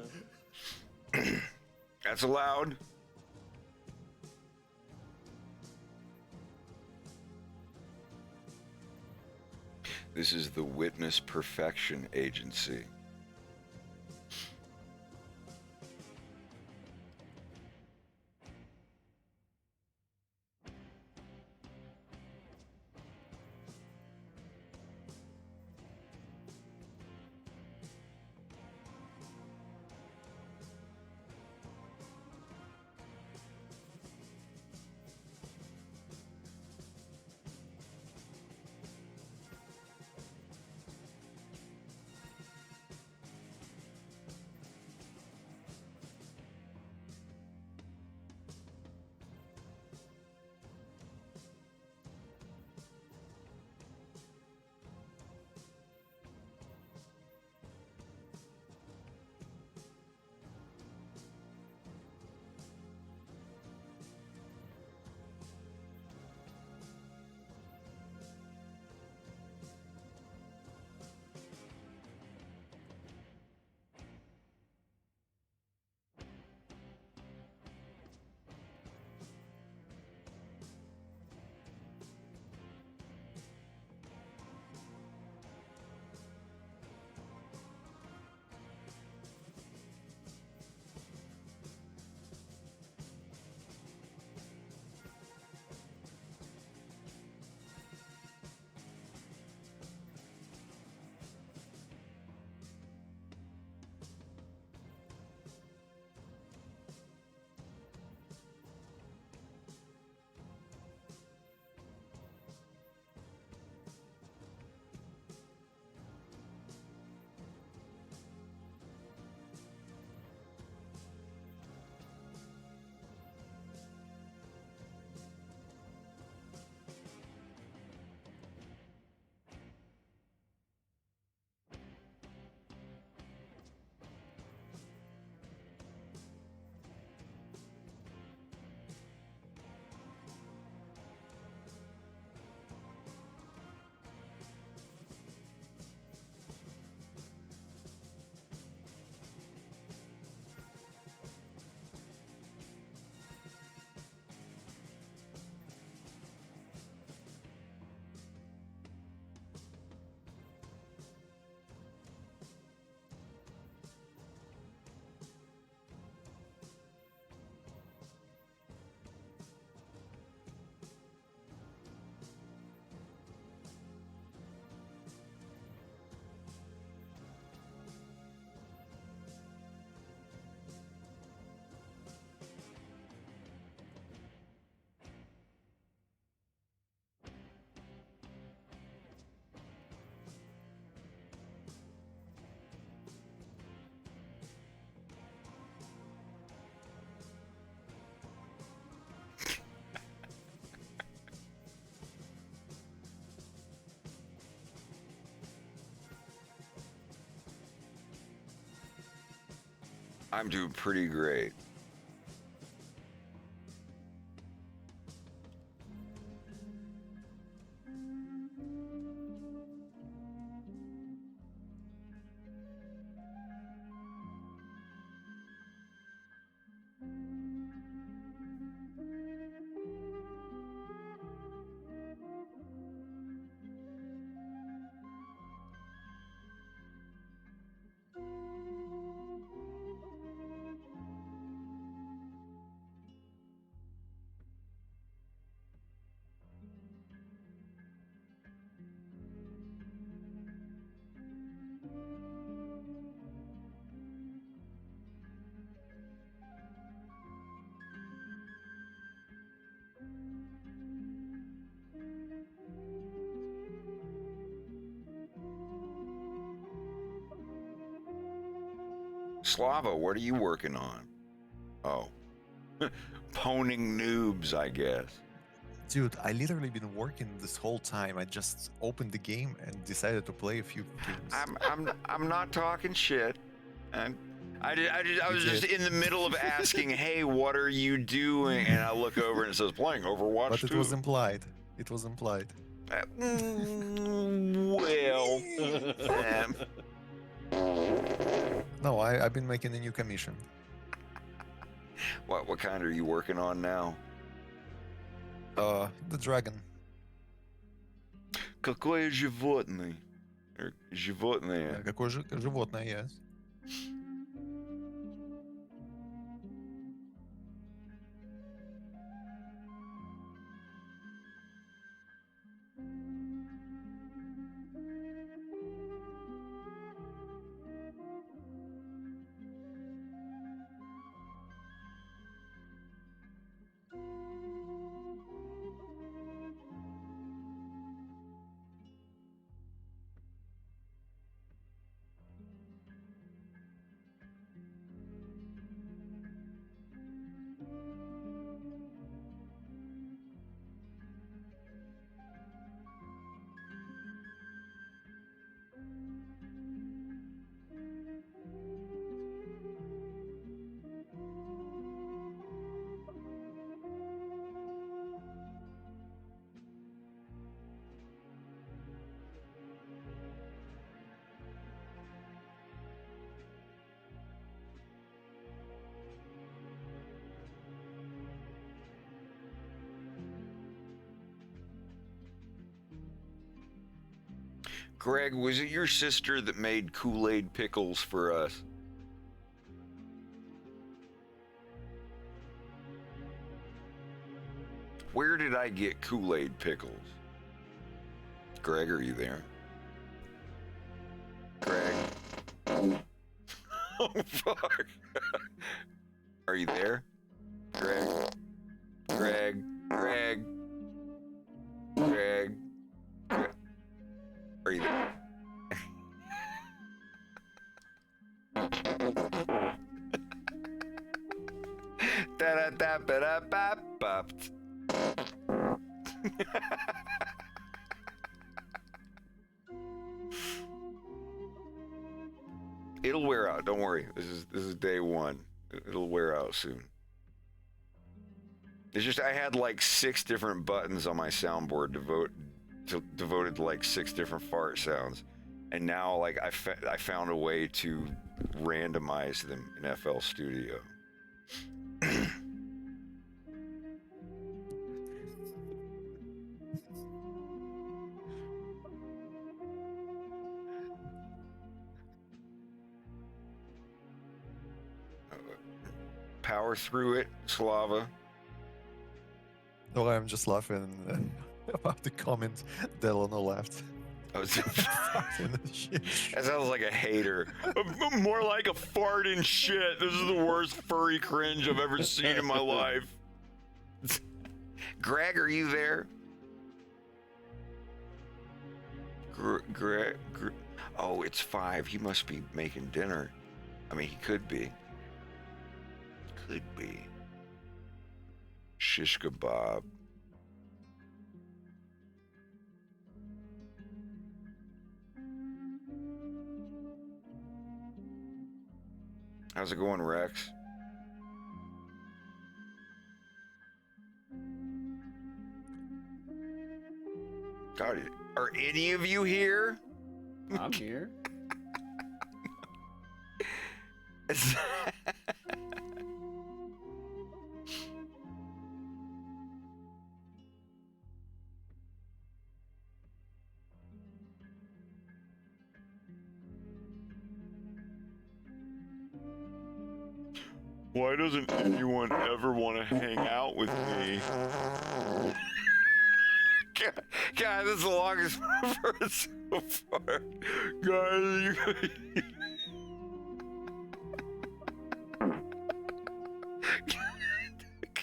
That's allowed. This is the Witness Perfection Agency. I'm doing pretty great. Slava, what are you working on? Oh. Poning noobs, I guess. Dude, I literally been working this whole time. I just opened the game and decided to play a few games. I'm not talking shit. And I was just in the middle of asking, hey, what are you doing? And I look over and it says playing Overwatch 2. But it was implied. It was implied. Well, no, I've been making a new commission. What kind are you working on now? The dragon. Какое животное? Or животное. Какое животное, yes. Greg, was it your sister that made Kool-Aid pickles for us? Where did I get Kool-Aid pickles? Greg, are you there? Greg? Oh, fuck. Are you there? Greg? Greg? Greg? Greg? Greg? Are you there? Da-da-da-ba-da-ba-bop. It'll wear out. Don't worry. This is day one. It'll wear out soon. It's just I had like 6 different buttons on my soundboard devoted to like 6 different fart sounds, and now like I found a way to randomize them in FL Studio. Power through it, Slava. No, I'm just laughing about the comment Delano left. Oh, that sounds like a hater. More like a fart and shit. This is the worst furry cringe I've ever seen in my life. Greg, are you there? Greg. Oh, it's 5. He must be making dinner. I mean, he could be. Could be. Shish kebab. How's it going, Rex? God, are any of you here? I'm here. Why doesn't anyone ever want to hang out with me? God, this is the longest verse so far. Guys,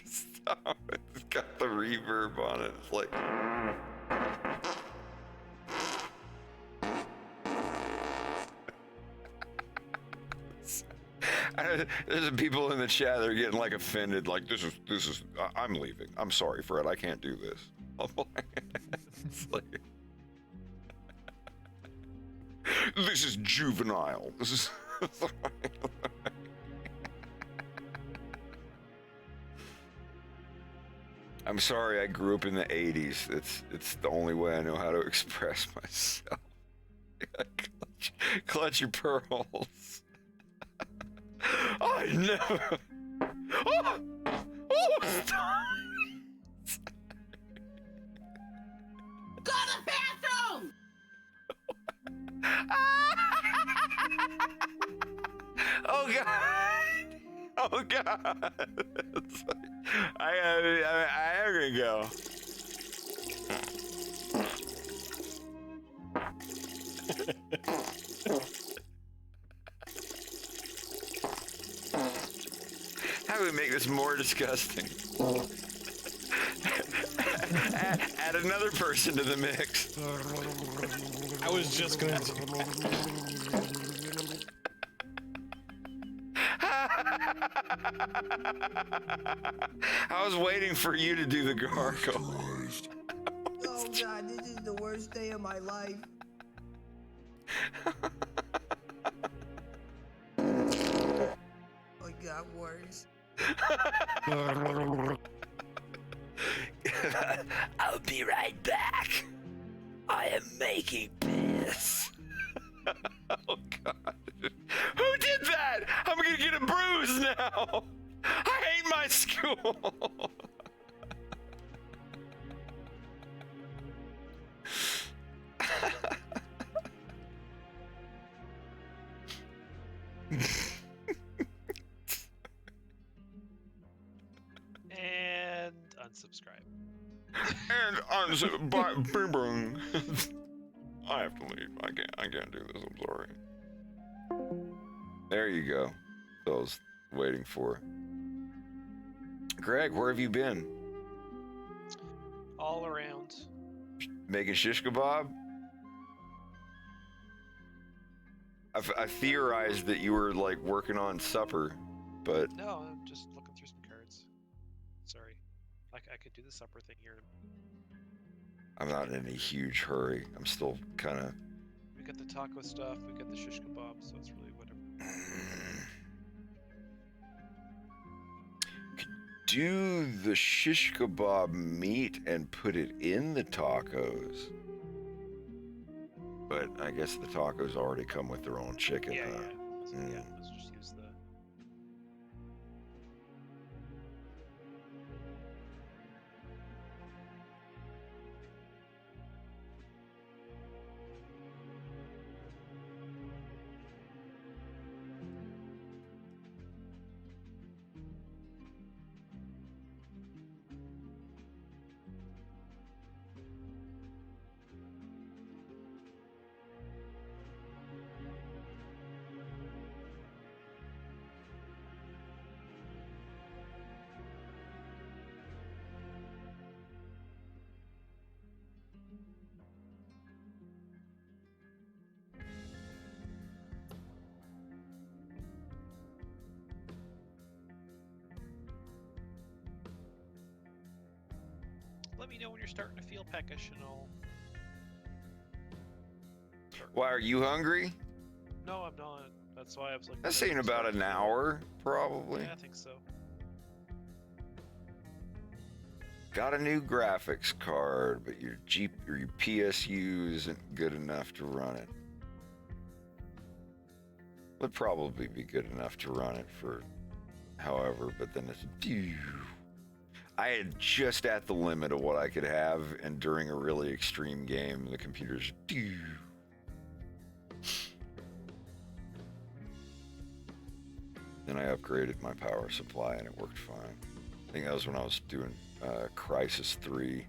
stop. It's got the reverb on it. It's like... There's people in the chat that are getting like offended, like this is I'm leaving. I'm sorry, Fred, I can't do this. It's like, this is juvenile. This is I'm sorry, I grew up in the 80s. It's the only way I know how to express myself. Clutch your pearls. I never. Oh, stop. Go to the bathroom! Oh God! Oh God! It's like, I am gonna go. How do we make this more disgusting? Add another person to the mix. I was just gonna. I was waiting for you to do the gargle. Oh God, this is the worst day of my life. Oh, it got worse. I'll be right back. I am making piss. Oh God. Who did that? I'm gonna get a bruise now. I hate my school. And unsubscribe. And I have to leave. I can't do this. I'm sorry. There you go. So I was waiting for. Greg, where have you been? All around. Making shish kebab? I theorized that you were like working on supper, but No, I'm just looking through some cards. Sorry. I could do the supper thing here. I'm not in any huge hurry. I'm still kind of. We got the taco stuff, we got the shish kebab, so it's really whatever. Do the shish kebab meat and put it in the tacos. But I guess the tacos already come with their own chicken, Yeah, huh? yeah. Let's just use the. Let me know when you're starting to feel peckish and I'll. Why are you hungry? No, I'm not. That's why I was like. That's saying about an hour, probably. Yeah, I think so. Got a new graphics card, but your PSU isn't good enough to run it. Would probably be good enough to run it for however, but then it's I had just at the limit of what I could have, and during a really extreme game, the computer's Then I upgraded my power supply and it worked fine. I think that was when I was doing Crisis 3.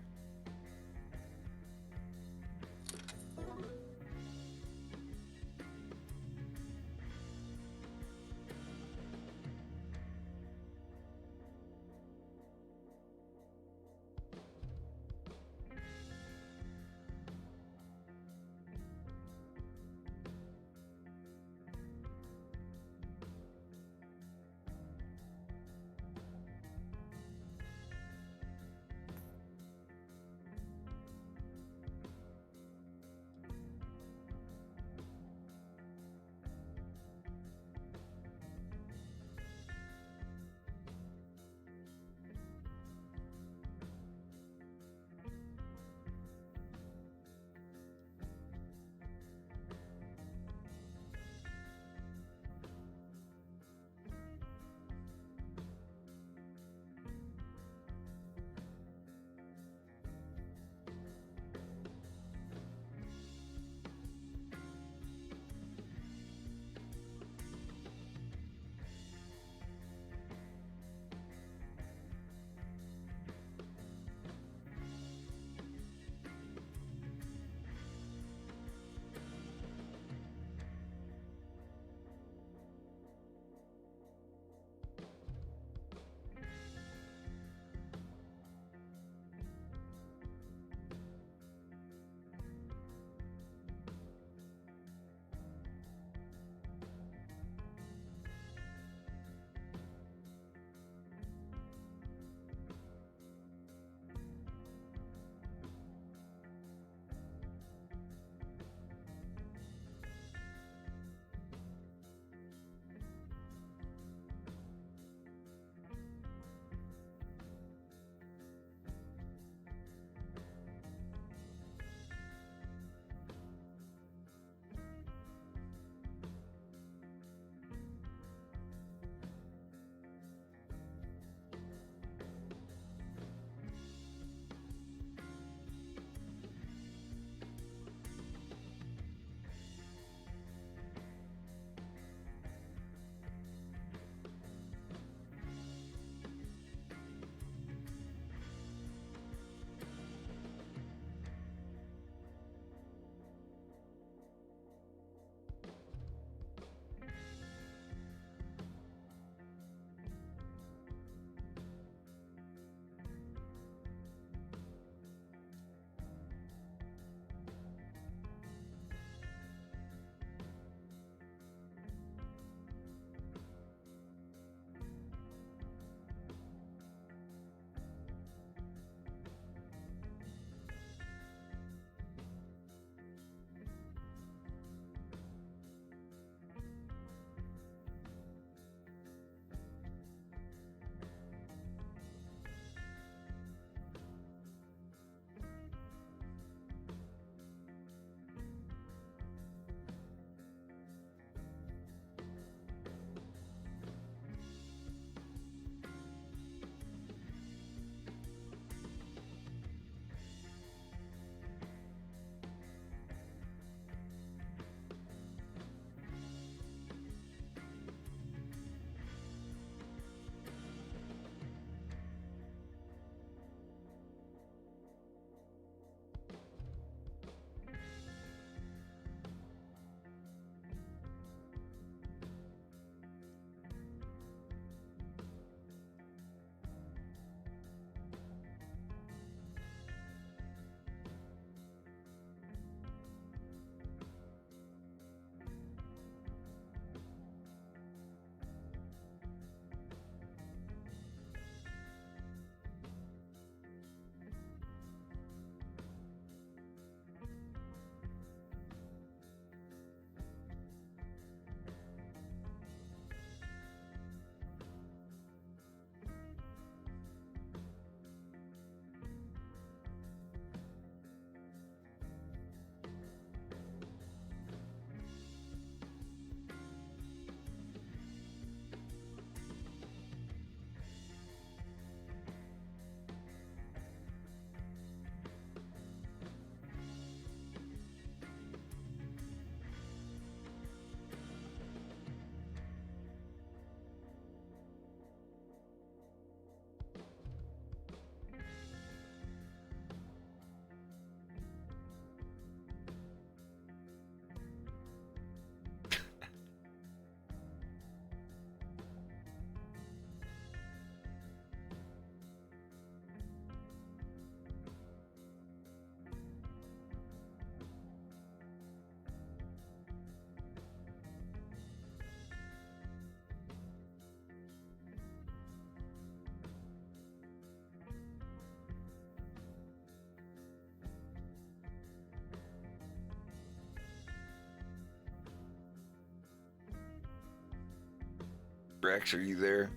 Rex, are you there?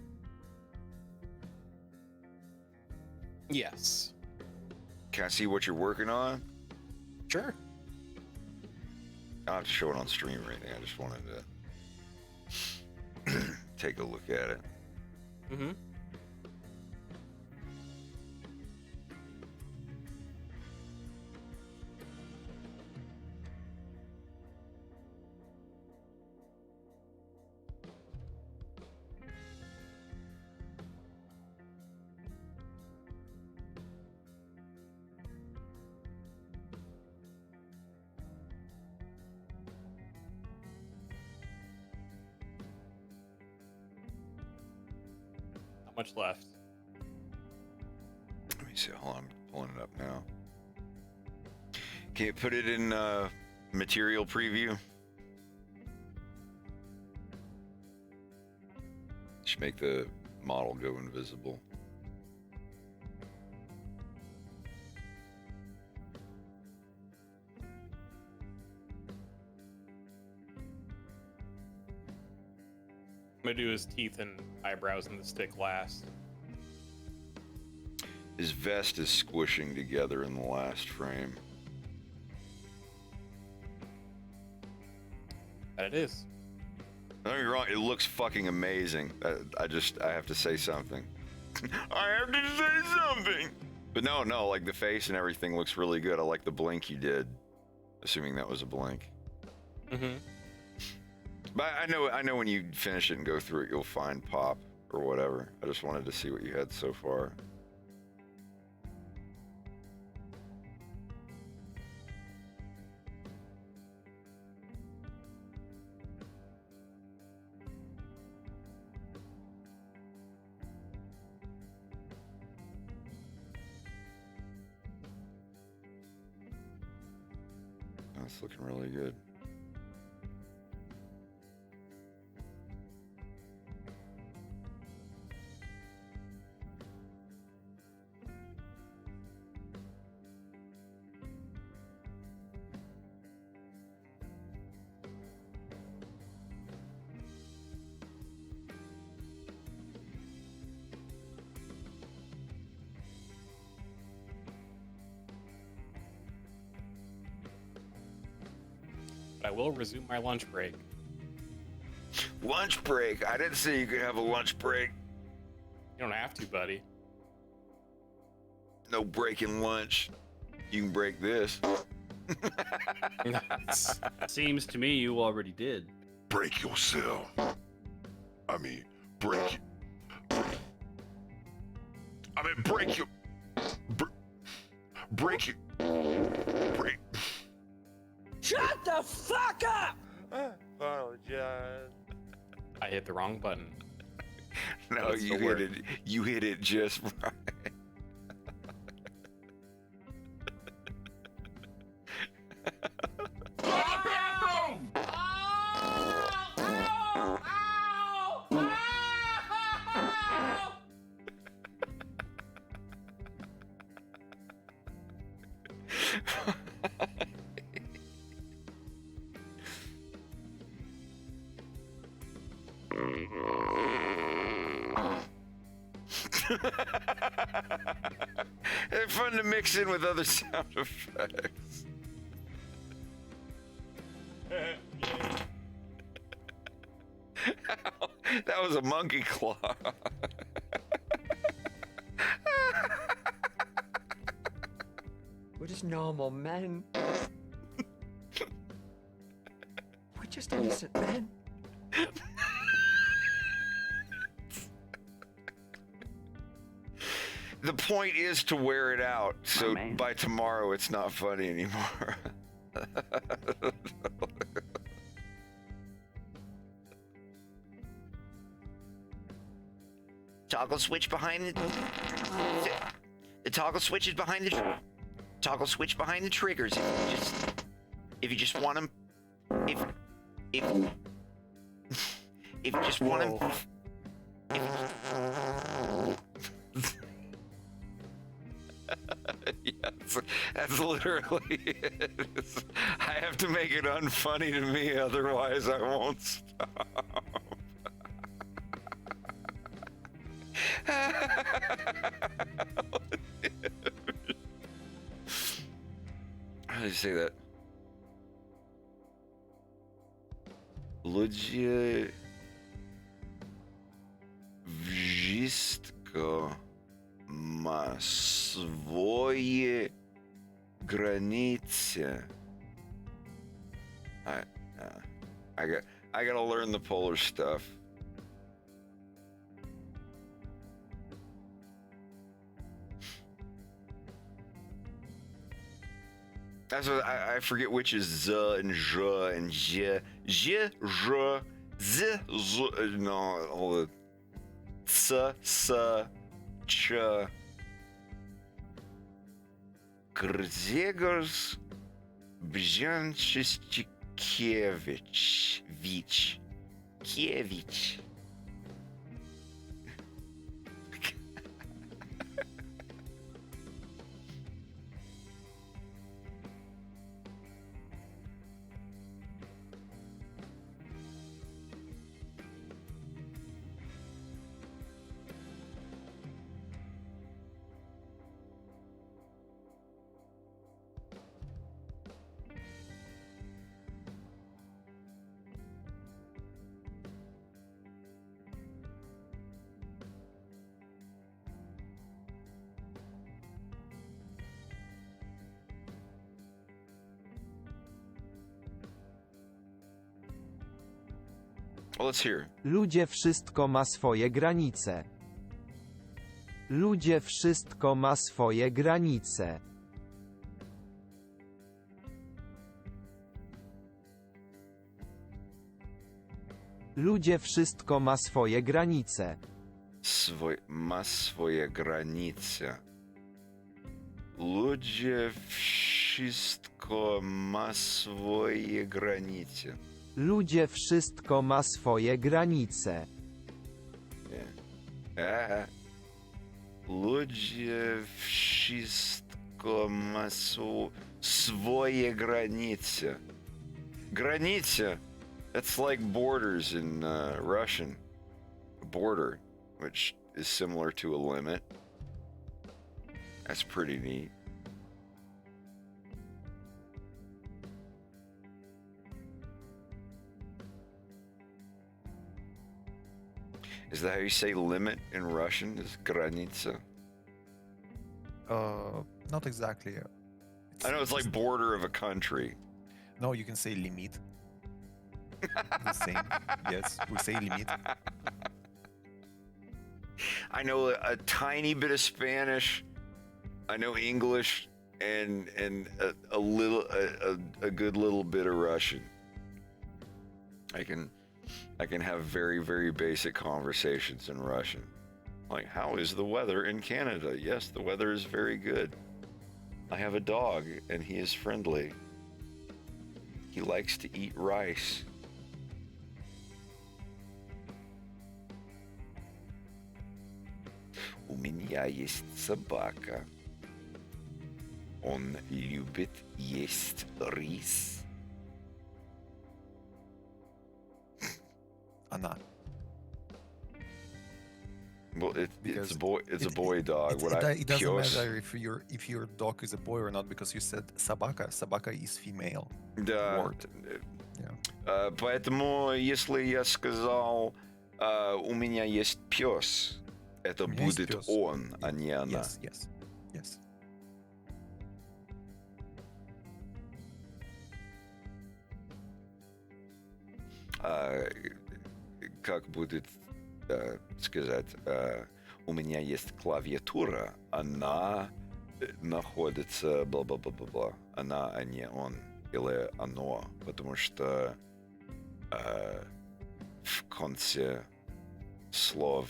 Yes. Can I see what you're working on? Sure. I'll have to show it on stream right now. I just wanted to take a look at it. Mm-hmm. Much left. Let me see. Hold on, I'm pulling it up now. Can you put it in material preview? Just make the model go invisible. I'm gonna do his teeth and eyebrows and the stick last. His vest is squishing together in the last frame. That it is. Don't get me wrong, it looks fucking amazing. I have to say something. I have to say something! But no, like the face and everything looks really good. I like the blink you did. Assuming that was a blink. Mm-hmm. But I know when you finish it and go through it, you'll find pop or whatever. I just wanted to see what you had so far. That's looking really good. I will resume my lunch break. Lunch break? I didn't say you could have a lunch break. You don't have to, buddy. No breaking lunch. You can break this. Seems to me you already did. Break yourself. I mean, break your... Break your... Break... Shut the fuck up! I apologize. I hit the wrong button. No, That's you the hit word. it. You hit it just right. They're fun to mix in with other sound effects. That was a monkey claw. We're just normal men. We're just innocent men. The point is to wear it out, so by tomorrow it's not funny anymore. Toggle switch behind the toggle switch is behind the toggle switch behind the triggers. If you just want them, if you just want them. Yes, that's literally it. I have to make it unfunny to me, otherwise I won't stop. How do you say that? Ludzie wszystko ma swoje granice. I gotta learn the Polish stuff. That's what I forget which is z and zh and zh, zh, zh, z, z, no, all the s, s, ch. Grzegorz Brzęczyszkiewicz, Kiewicz. Well, let's hear. Ludzie wszystko ma swoje granice. Ludzie wszystko ma swoje granice. Ludzie wszystko ma swoje granice. Ma swoje granice. Ludzie wszystko ma swoje granice. Ludzie wszystko ma swoje granice. Ludzie wszystko ma swoje granice. Granice. That's like borders in Russian. Border, which is similar to a limit. That's pretty neat. Is that how you say limit in Russian? Is granica? Not exactly. I know it's like border of a country. No, you can say limit. The same. Yes, we say limit. I know a tiny bit of Spanish. I know English and a little a good little bit of Russian. I can have very, very basic conversations in Russian. Like, how is the weather in Canada? Yes, the weather is very good. I have a dog and he is friendly. He likes to eat rice. У меня есть собака. Он любит есть рис. Она. Well, it's a boy dog. It doesn't matter if your dog is a boy or not, because you said собака. Собака is female. Да. Word. Поэтому, если я сказал, у меня есть пес, это будет он, а не она. Yes. Как будет сказать, у меня есть клавиатура, она находится бла-бла-бла-бла-бла. Она, а не он. Или оно. Потому что в конце слова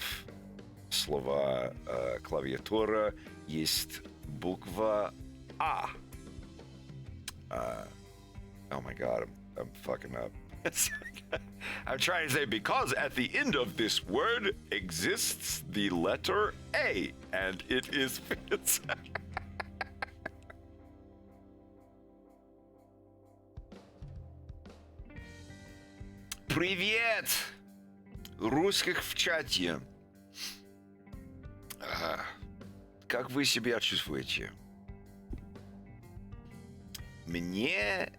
клавиатура есть буква А. Oh my god, I'm fucking up. I'm trying to say, because at the end of this word exists the letter A, and it is fits. Привет! Русских в чате. Как вы себя чувствуете? Мне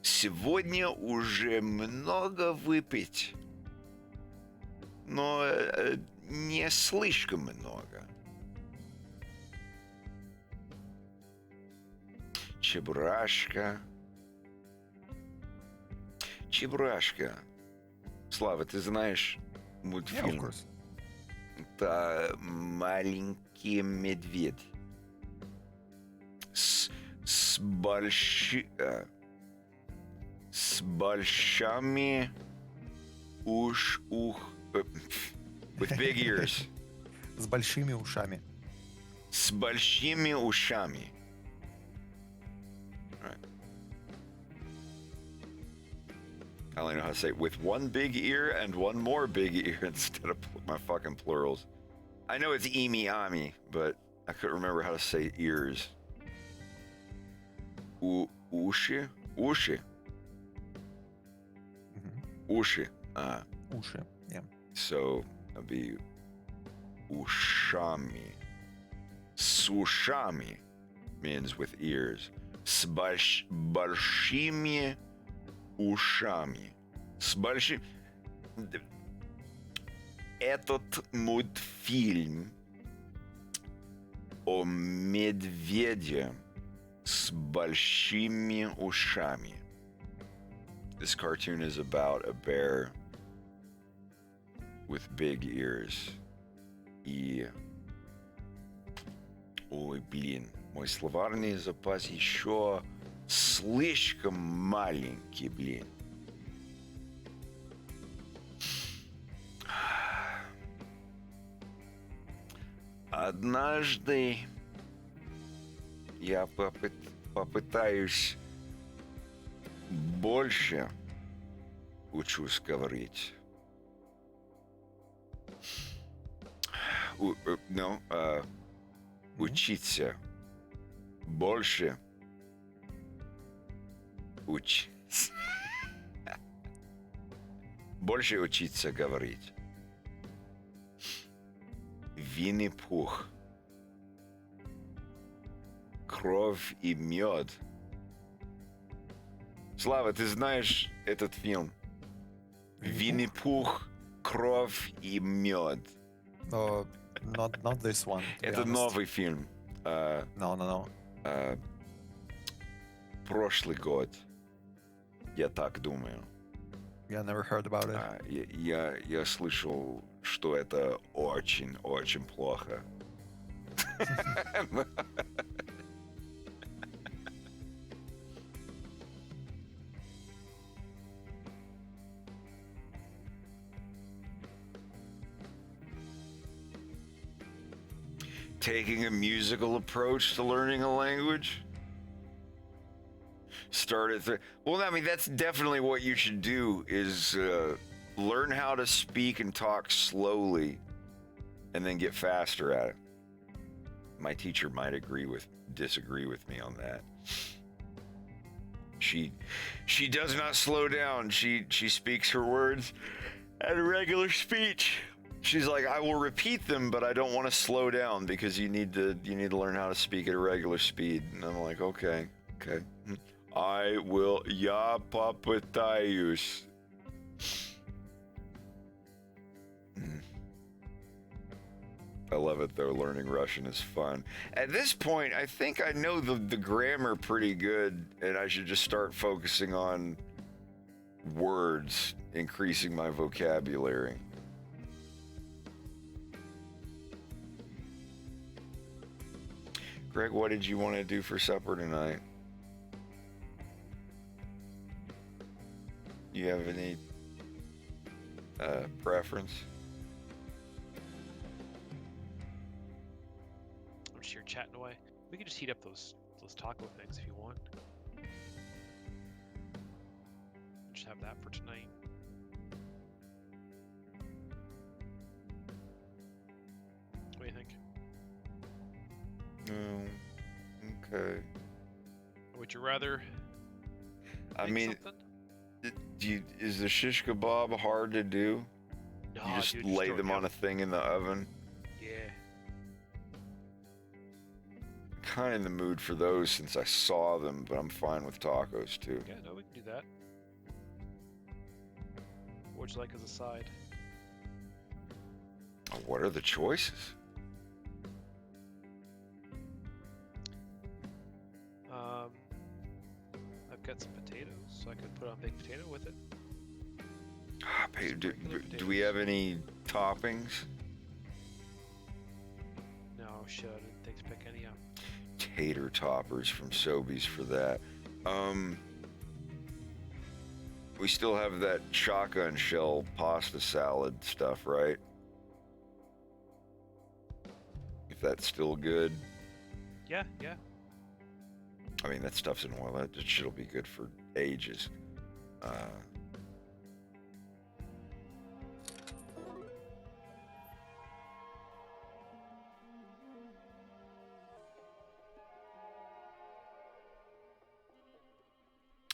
сегодня уже много выпить, но не слишком много. Чебурашка. Чебурашка. Слава, ты знаешь мультфильм? Yeah, of course. Это маленький медведь. С большими with big ears. С большими ушами. С большими ушами. All right. I only know how to say it. With one big ear and one more big ear instead of my fucking plurals. I know it's emi ami, but I couldn't remember how to say ears. Уши? Уши. Уши. Уши, yeah. So it'll be ушами. С ушами means with ears. С большими ушами. С большими... Этот мультфильм о медведе с большими ушами. This cartoon is about a bear with big ears. И... Ой, блин, мой словарный запас еще слишком маленький, блин. Однажды я попытаюсь больше учусь говорить. Учиться. Больше. Больше учиться говорить. Винни-Пух. Кровь и мед. Слава, ты знаешь этот фильм? Винни-Пух, кровь и мед. Not this one. Это новый фильм. No. Прошлый год. Я так думаю. Yeah, never heard about it. Я слышал, что это очень плохо. Taking a musical approach to learning a language? Well, I mean, that's definitely what you should do is learn how to speak and talk slowly and then get faster at it. My teacher might disagree with me on that. She does not slow down. She speaks her words at a regular speech. She's like, I will repeat them, but I don't want to slow down because you need to learn how to speak at a regular speed. And I'm like, okay. I will. Я попытаюсь. I love it though. Learning Russian is fun. At this point, I think I know the grammar pretty good, and I should just start focusing on words, increasing my vocabulary. Greg, what did you want to do for supper tonight? You have any preference? I'm just here chatting away. We can just heat up those taco things if you want. Just have that for tonight. What do you think? Okay. Would you rather? I mean, is the shish kebab hard to do? No, You just dude, lay throw it them on down. a thing in the oven? Yeah. kind of in the mood for those since I saw them, but I'm fine with tacos too. Yeah, no, we can do that. What would you like as a side? What are the choices? I've got some potatoes, so I could put on baked potato with it. Do we have any toppings? No, shit, I didn't think to pick any up. Tater toppers from Sobeys for that. We still have that shotgun shell pasta salad stuff, right? If that's still good. Yeah, yeah. I mean, that stuff's in oil. That shit'll be good for ages.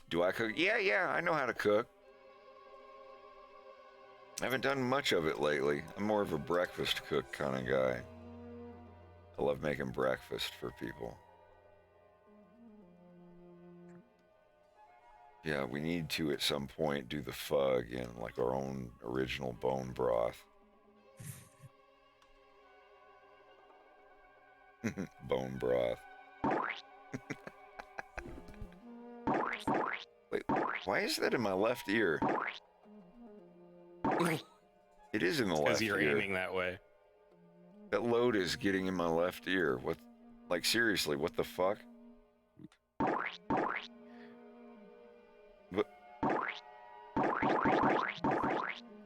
Do I cook? Yeah, I know how to cook. I haven't done much of it lately. I'm more of a breakfast cook kind of guy. I love making breakfast for people. Yeah, we need to at some point do the pho again, like our own original bone broth. Bone broth. Wait, why is that in my left ear? It is in the left ear. Because you're aiming that way. That load is getting in my left ear. What? Like, seriously, what the fuck? But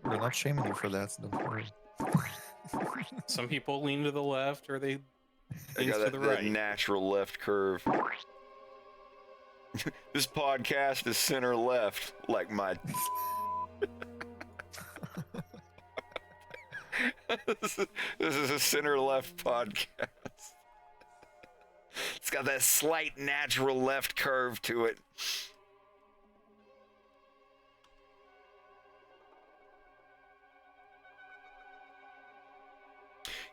We're not shaming you for that, don't worry. Some people lean to the left or they I lean got to that, the that right. natural left curve. This podcast is center left, like my. This is a center left podcast. It's got that slight natural left curve to it.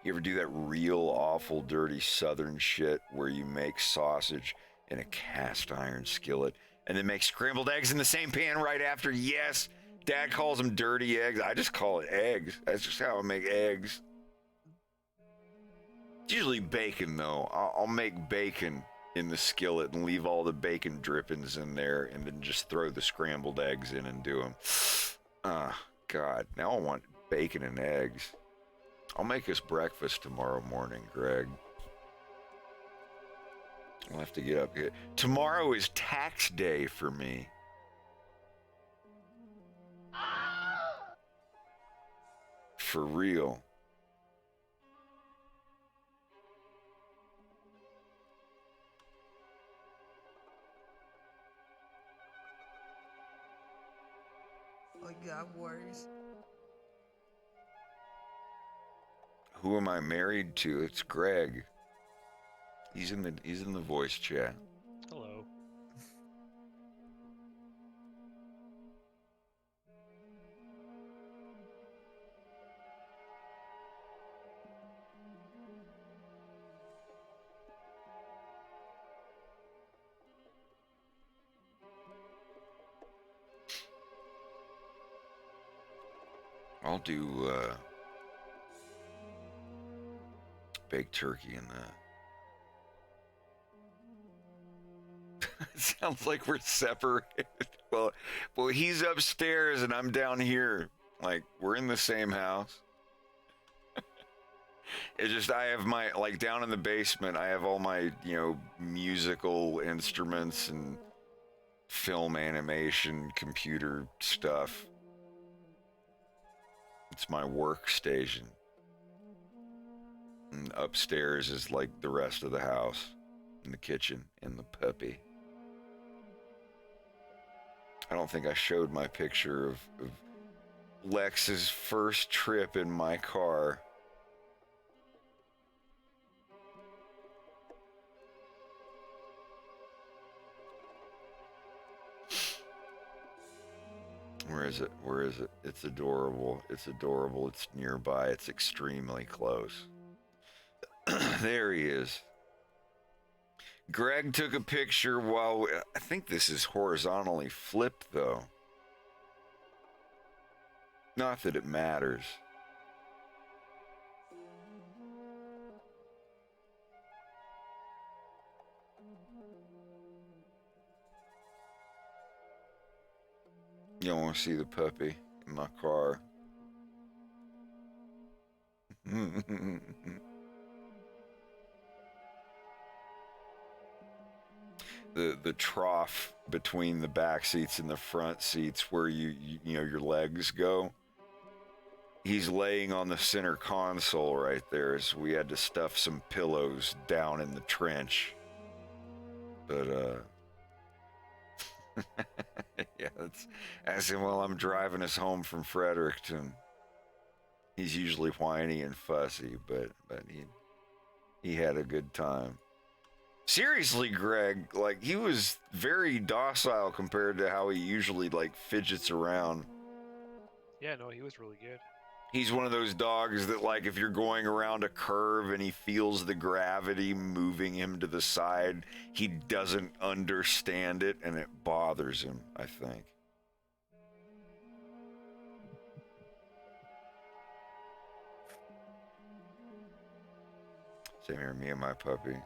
You ever do that real awful dirty southern shit where you make sausage in a cast iron skillet and then make scrambled eggs in the same pan right after? Yes. Dad calls them dirty eggs. I just call it eggs. That's just how I make eggs. It's usually bacon, though. I'll make bacon in the skillet and leave all the bacon drippings in there and then just throw the scrambled eggs in and do them. God. Now I want bacon and eggs. I'll make us breakfast tomorrow morning, Greg. I'll have to get up here. Tomorrow is tax day for me. For real. I got worse. Who am I married to? It's Greg. He's in the voice chat. Hello. I'll do baked turkey and It sounds like we're separated. Well, he's upstairs and I'm down here. Like, we're in the same house. It's just I have my, like, down in the basement, I have all my, musical instruments and film animation, computer stuff. It's my workstation. And upstairs is like the rest of the house, in the kitchen, and the puppy. I don't think I showed my picture of Lex's first trip in my car. Where is it? Where is it? It's adorable. It's adorable. It's nearby. It's extremely close. There he is. Greg took a picture while I think this is horizontally flipped though. Not that it matters. You don't want to see the puppy in my car. The trough between the back seats and the front seats where you know your legs go. He's laying on the center console right there, so we had to stuff some pillows down in the trench. But yeah, that's him while I'm driving us home from Fredericton. He's usually whiny and fussy, but he had a good time. Seriously, Greg, like he was very docile compared to how he usually like fidgets around. Yeah, no, he was really good. He's one of those dogs that like if you're going around a curve and he feels the gravity moving him to the side, he doesn't understand it and it bothers him, I think. Same here, me and my puppy.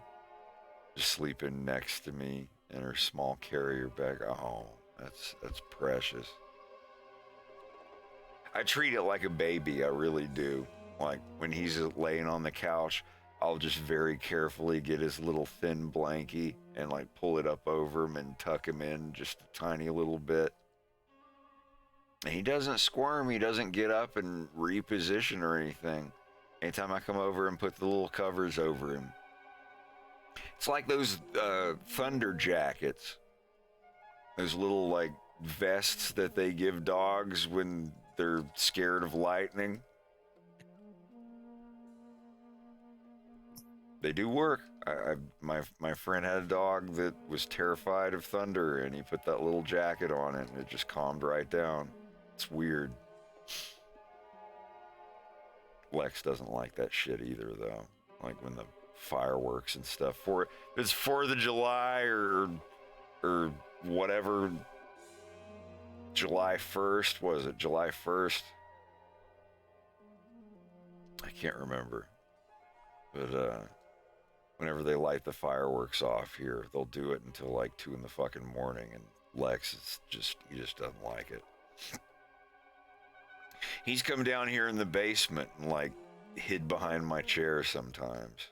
Just sleeping next to me in her small carrier bag. Oh, that's precious. I treat it like a baby, I really do. Like when he's laying on the couch, I'll just very carefully get his little thin blankie and like pull it up over him and tuck him in just a tiny little bit. And he doesn't squirm, he doesn't get up and reposition or anything. Anytime I come over and put the little covers over him. It's like those thunder jackets. Those little like vests that they give dogs when they're scared of lightning. They do work. My friend had a dog that was terrified of thunder and he put that little jacket on it and it just calmed right down. It's weird. Lex doesn't like that shit either though. Like when the fireworks and stuff if it's 4th of July or whatever, July 1st, was it July 1st? I can't remember, but whenever they light the fireworks off here, they'll do it until like 2 in the fucking morning, and Lex is he just doesn't like it. He's come down here in the basement and like hid behind my chair sometimes.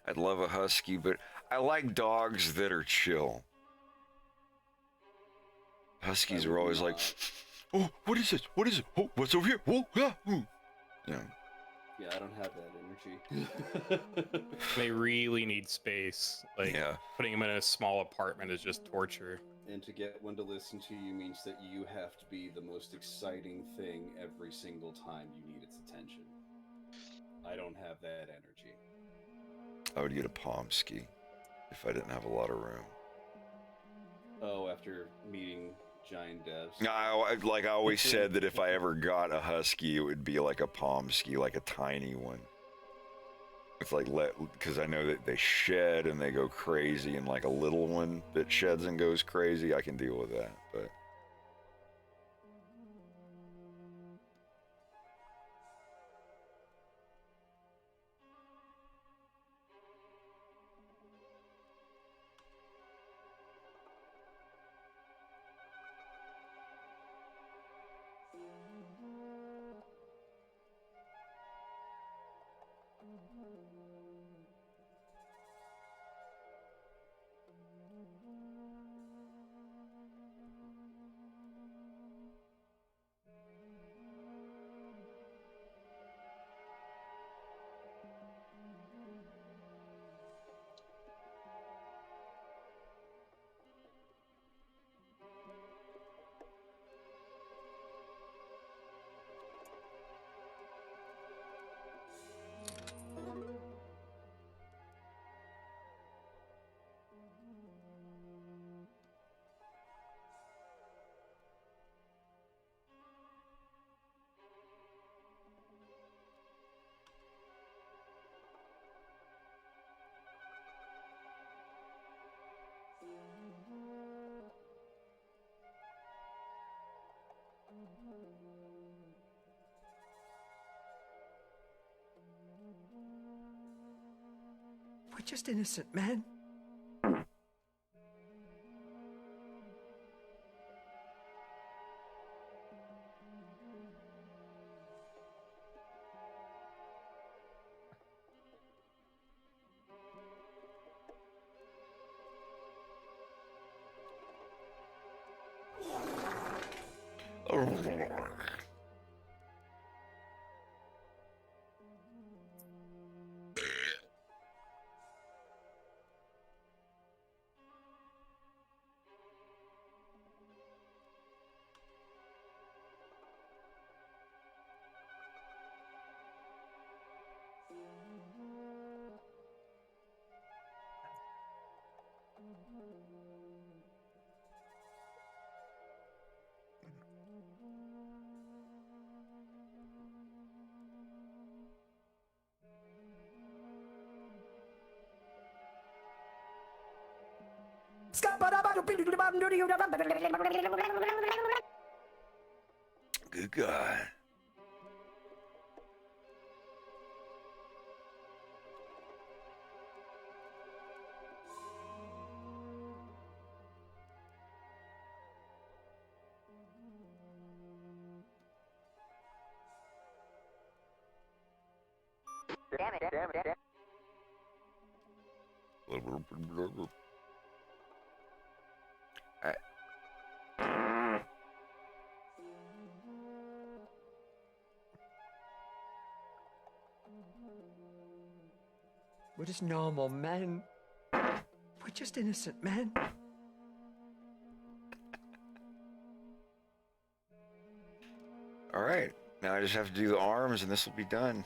I'd love a husky, but I like dogs that are chill. Huskies are always like, oh, what is it? What is it? Oh, what's over here? Oh, yeah. Ooh. Yeah. Yeah, I don't have that energy. They really need space. Like, yeah. Putting them in a small apartment is just torture. And to get one to listen to you means that you have to be the most exciting thing every single time you need its attention. I don't have that energy. I would get a Pomsky if I didn't have a lot of room. Oh, after meeting giant devs? I always said that if I ever got a husky, it would be like a Pomsky, like a tiny one. It's like, because I know that they shed and they go crazy, and like a little one that sheds and goes crazy, I can deal with that, but... just innocent men. Good God. Damn it. We're just normal men. We're just innocent men. All right. Now I just have to do the arms and this will be done.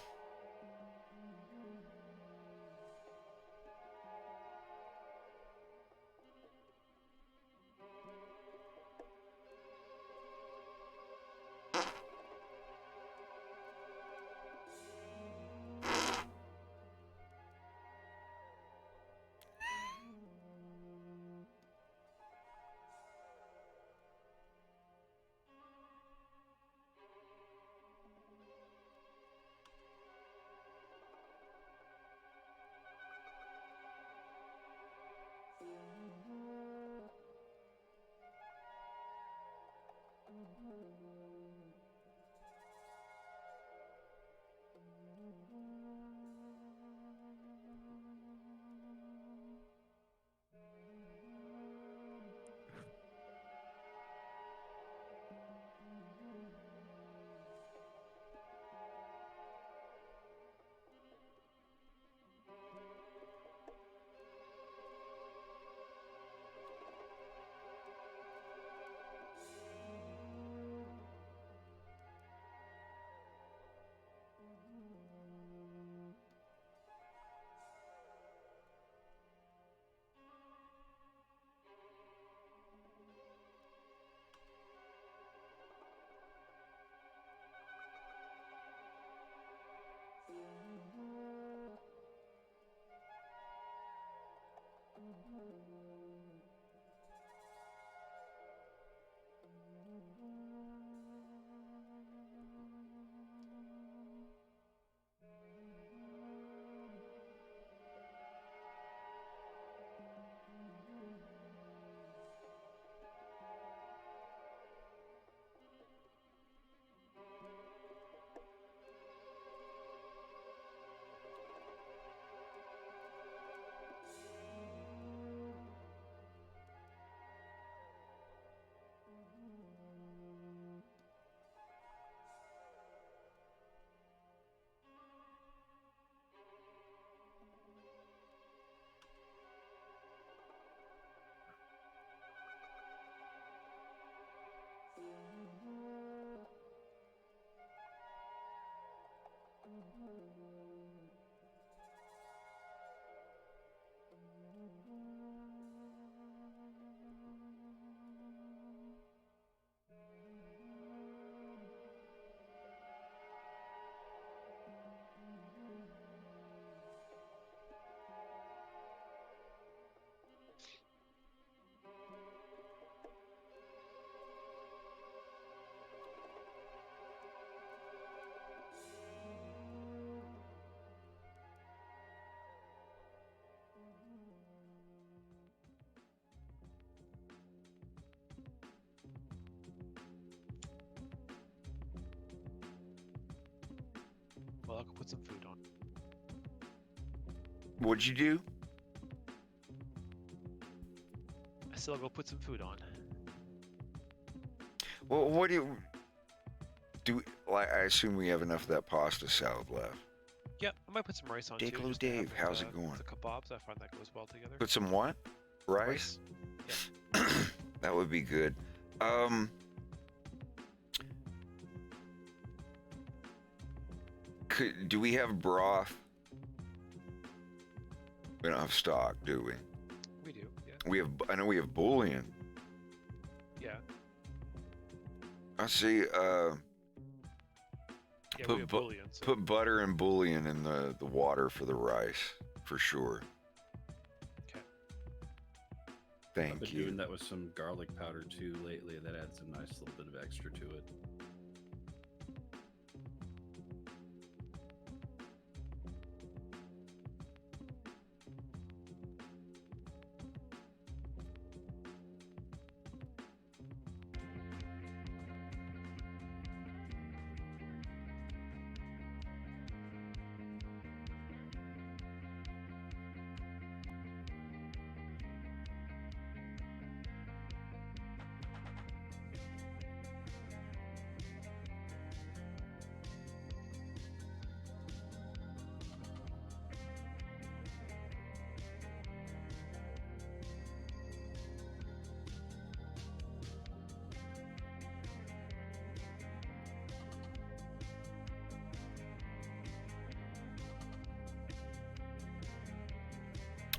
I'll go put some food on. What'd you do? I still go put some food on. Well, what do you do? Like, I assume we have enough of that pasta salad left. Yep, I might put some rice on too. Dayglow just to have Dave, with, how's it going? The kebabs, I find that goes well together. Put some what? Rice? That would be good. Do we have broth? We don't have stock, do we? We do, yeah. We have. I know we have bouillon. Yeah. I see. Yeah, we have bouillon. So. Put butter and bouillon in the water for the rice, for sure. Okay. Thank I've been you. doing that with some garlic powder too lately. That adds a nice little bit of extra to it.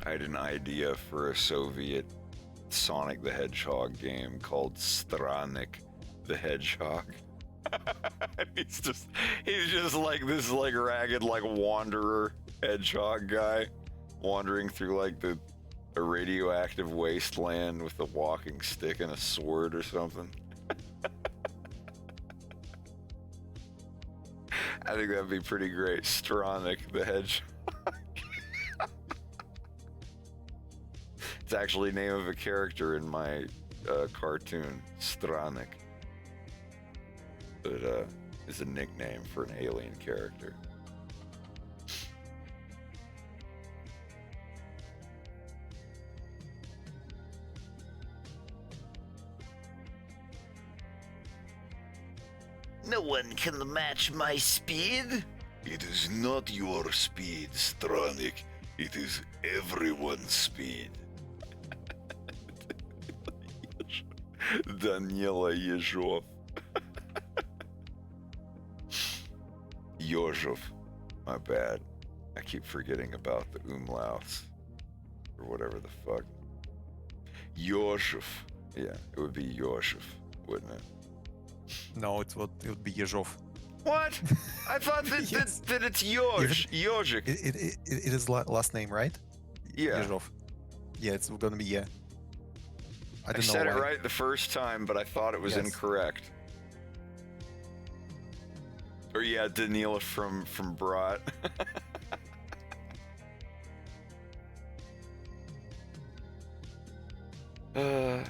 I had an idea for a Soviet Sonic the Hedgehog game called Stranik the Hedgehog. he's just like this like ragged like wanderer hedgehog guy wandering through like a radioactive wasteland with a walking stick and a sword or something. I think that'd be pretty great. Stranik the Hedgehog. It's actually the name of a character in my cartoon, Stranik. But is a nickname for an alien character. No one can match my speed. It is not your speed, Stranik. It is everyone's speed. Daniela Yezhov. Yozhov. My bad. I keep forgetting about the umlauts. Or whatever the fuck. Yozhov. Yeah, it would be Yozhov, wouldn't it? No, it would be Yezhov. What? I thought that, Yes. that it's Yozh. Yozhik. It is last name, right? Yeah. Yezhov. Yeah, it's gonna be yeah. I I don't know said it why. right the first time, but I thought it was Yes. incorrect. Or yeah, Daniela from Brat. uh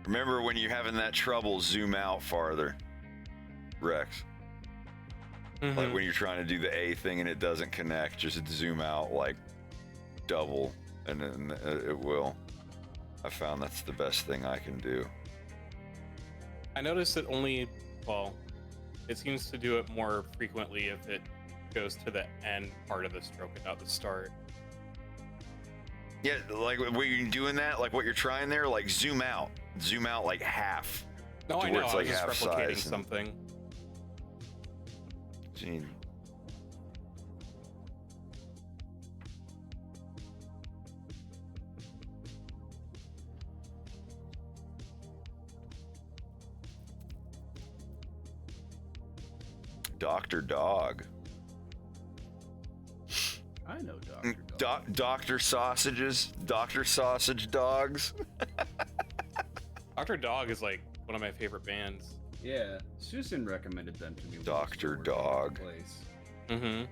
Remember when you're having that trouble, zoom out farther, Rex. Like when you're trying to do the A thing and it doesn't connect, just zoom out like double, and then it will. I found that's the best thing I can do. I noticed it only, well, it seems to do it more frequently if it goes to the end part of the stroke and not the start. Yeah, like when you're doing that, like what you're trying there, like zoom out like half. No, to I where know, it's I like was just half replicating size something. Gene. Dr. Dog. I know Dr. Dog. Dr. Sausages. Dr. Sausage Dogs. Dr. Dog is like one of my favorite bands. Yeah, Susan recommended them to me. Dr. Dog. Mm-hmm.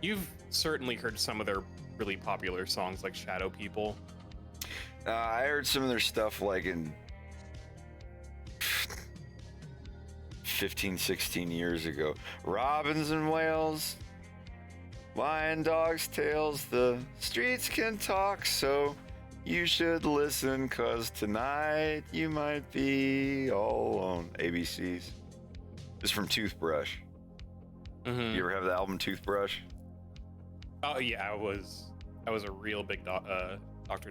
You've certainly heard some of their really popular songs like Shadow People. I heard some of their stuff like in 15, 16 years ago. Robins and whales, lion, dogs, tails, the streets can talk, so you should listen, 'cause tonight you might be all alone. ABCs. This is from Toothbrush. You ever have the album Toothbrush? Oh yeah, I was a real big Dr.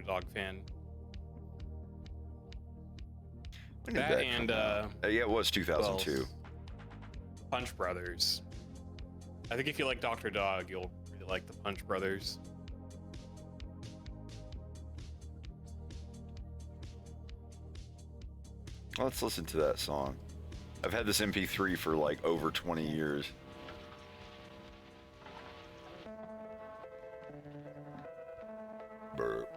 Dog fan. When did That that and come out? Yeah, it was 2002. Punch Brothers. I think if you like Dr. Dog, you'll really like the Punch Brothers. Let's listen to that song. I've had this MP3 for like over 20 years. Burp.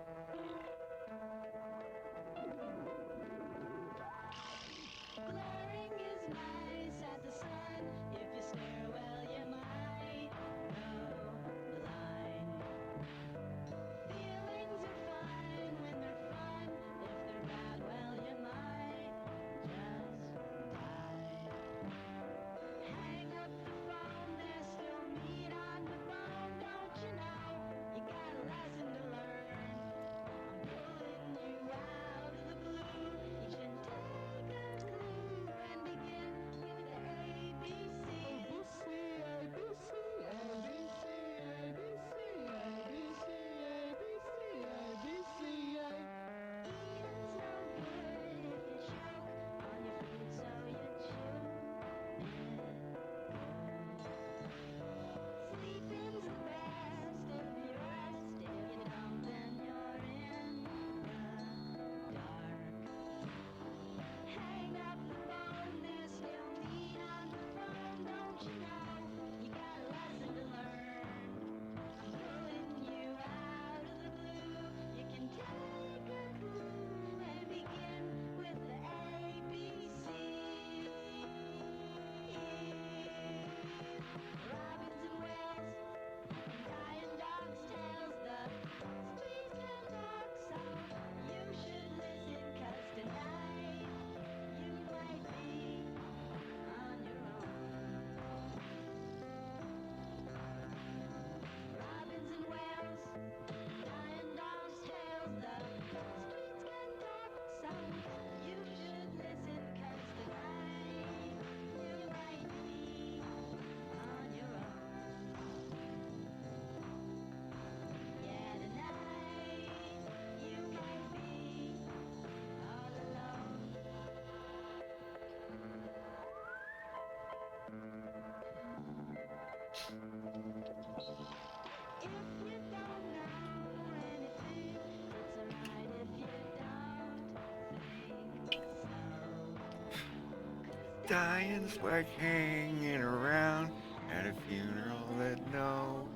Dying's like hanging around at a funeral that no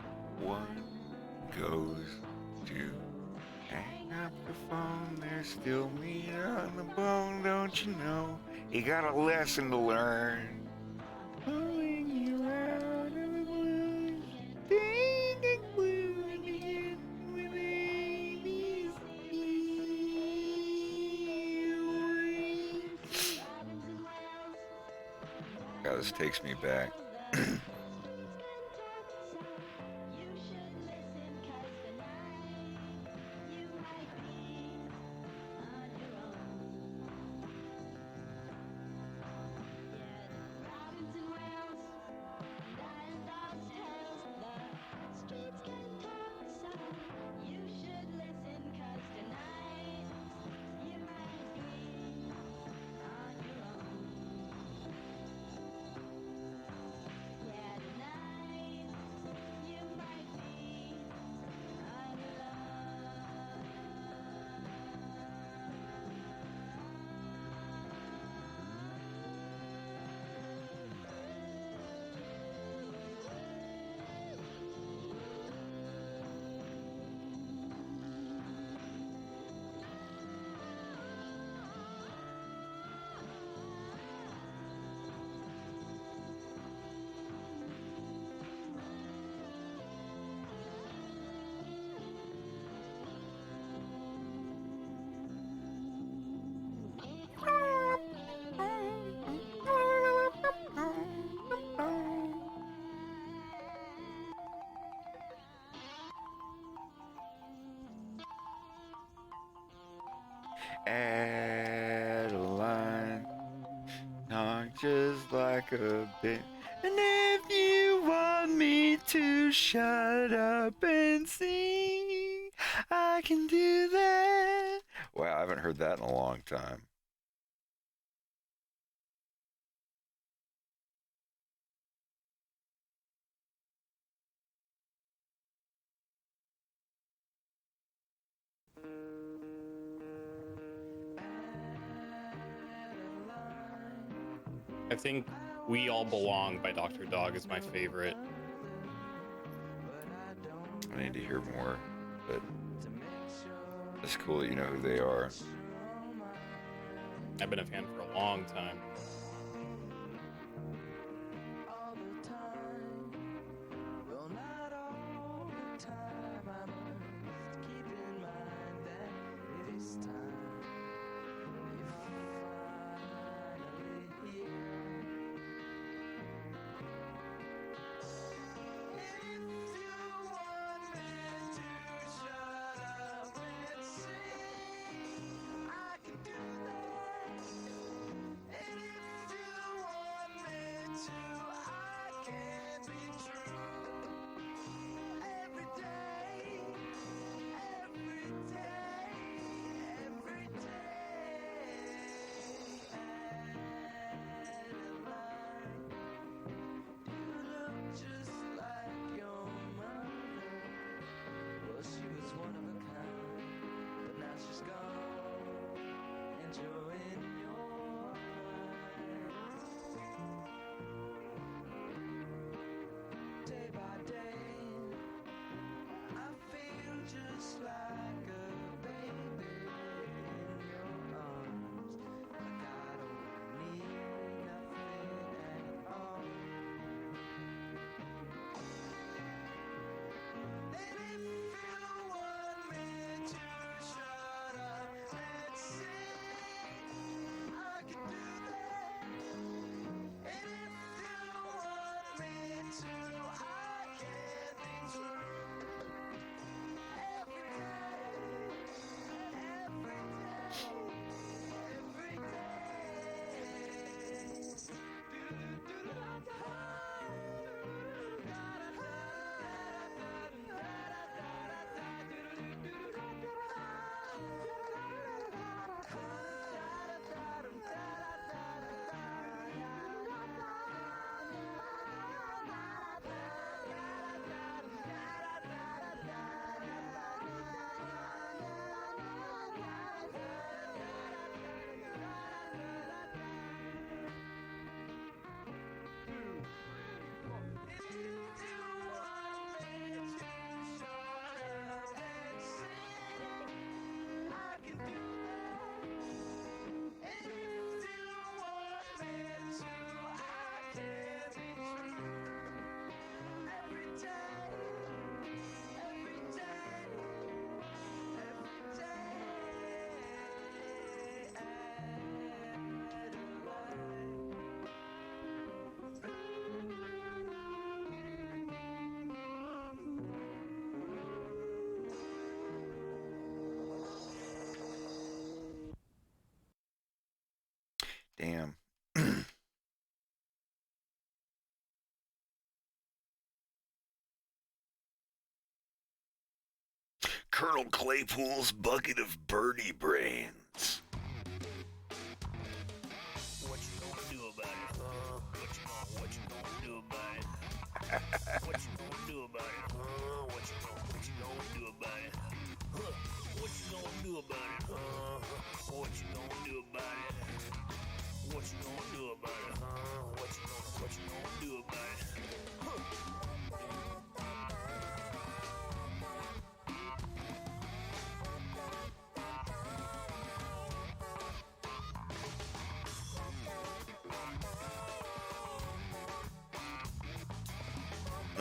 one goes to hang up the phone. There's still meat on the bone, don't you know? You got a lesson to learn. Pulling you out of the blues, being a clue again with ABCs. God, this takes me back. Adeline, talk just like a bitch. And if you want me to shut up and sing, I can do that. Wow, I haven't heard that in a long time. I think We All Belong by Dr. Dog is my favorite. I need to hear more, but it's cool that you know who they are. I've been a fan for a long time. Colonel Claypool's bucket of birdie brains. What you gonna do about it, huh? What you gonna do about it? What you gonna do about it, huh? What you gonna do about it? Huh? What you gonna do about it, huh? What you gonna do about it? What you gonna do about it, huh? What you gonna do about it? Huh?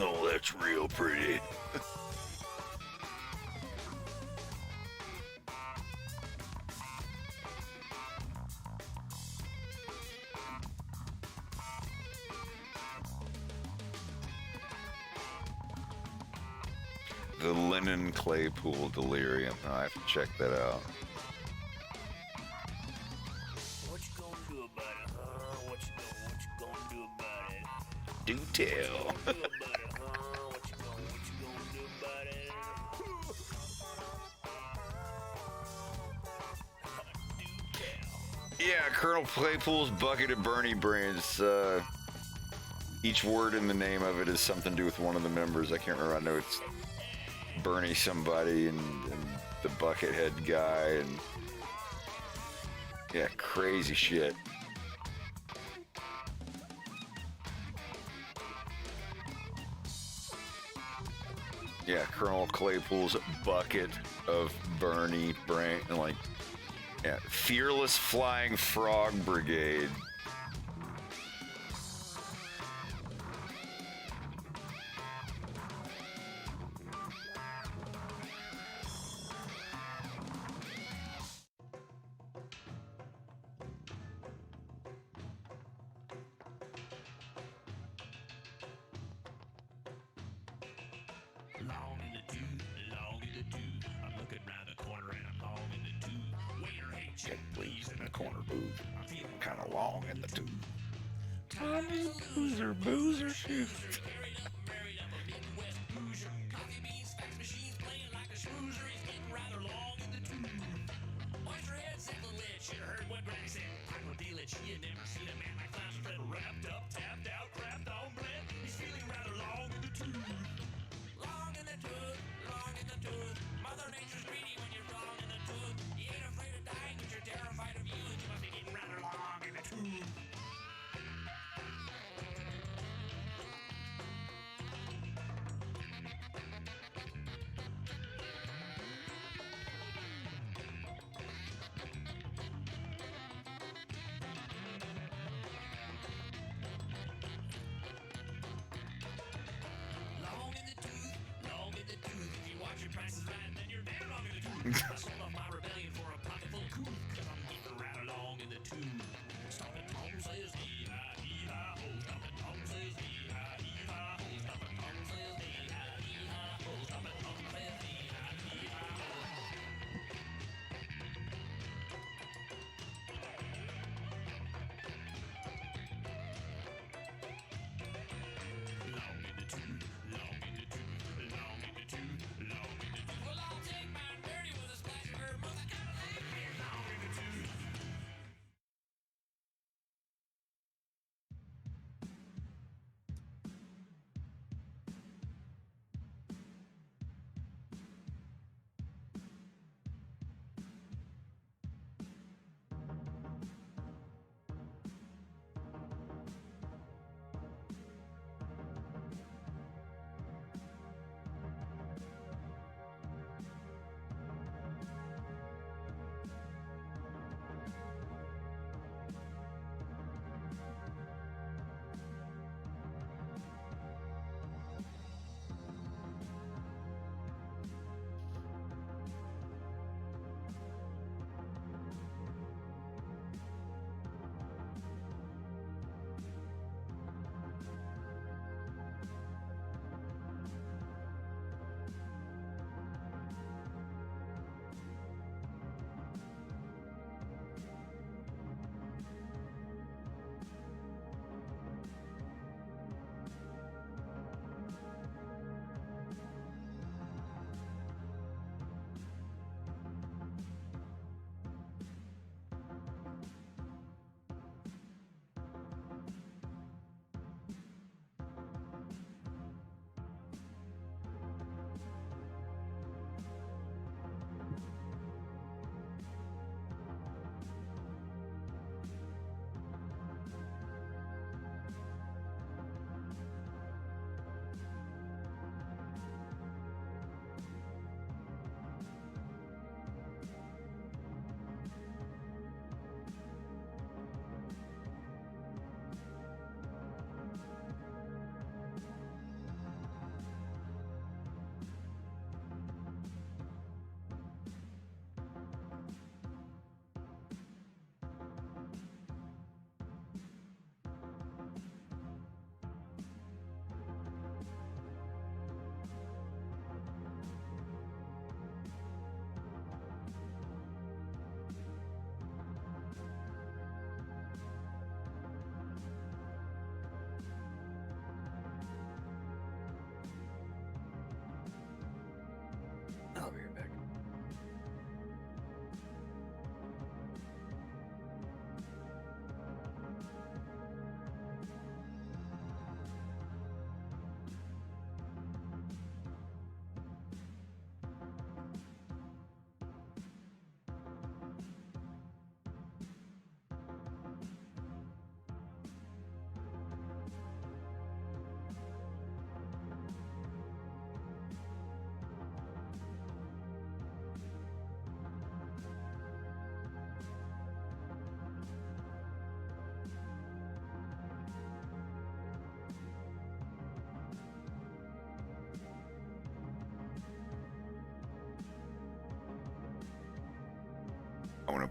Oh, that's real pretty. The Lennon Claypool delirium. Oh, I have to check that out. What you gonna do about it, huh? What you gonna do about it? Do tell. What you gonna do about it, huh? What you gonna do about it? Yeah, Colonel Claypool's bucket of Bernie brains. Each word in the name of it is something to do with one of the members. I can't remember. I know it's Bernie somebody and the Buckethead guy and yeah, crazy shit. Yeah, Colonel Claypool's bucket of Bernie brain and like yeah, Fearless Flying Frog Brigade. Long in the tooth, long in the tooth. I'm looking round the corner and I'm long in the tooth. Waiter, hey, check please in the corner booth. I'm feeling kind of long in the tooth. Tommy's boozer shoes. I sold off my rebellion for a pocket full of cool, cause I'm getting right along in the tube. Stompin' Tom says hee-haw, hee-haw, ho. Stompin' Tom says hee-haw, hee-haw, ho. Stompin' Tom says hee-haw, hee-haw, ho. Stompin' Tom says hee-haw, hee-haw, ho. Long in the tube, long in the tube, long in the tube, long in the tube. Well, I'll take my dirty with a splash.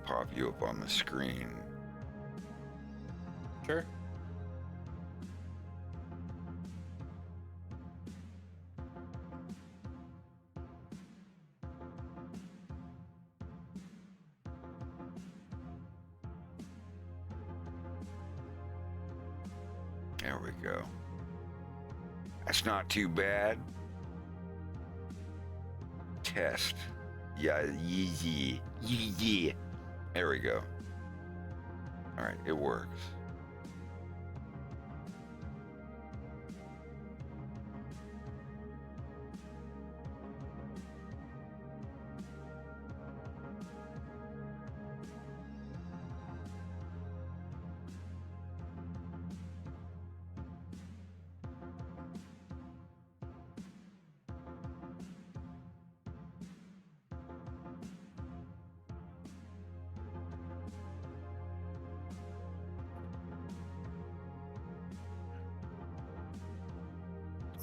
pop you up on the screen. Sure. There we go. That's not too bad. Test. Yeah, yee. There we go. All right, it works.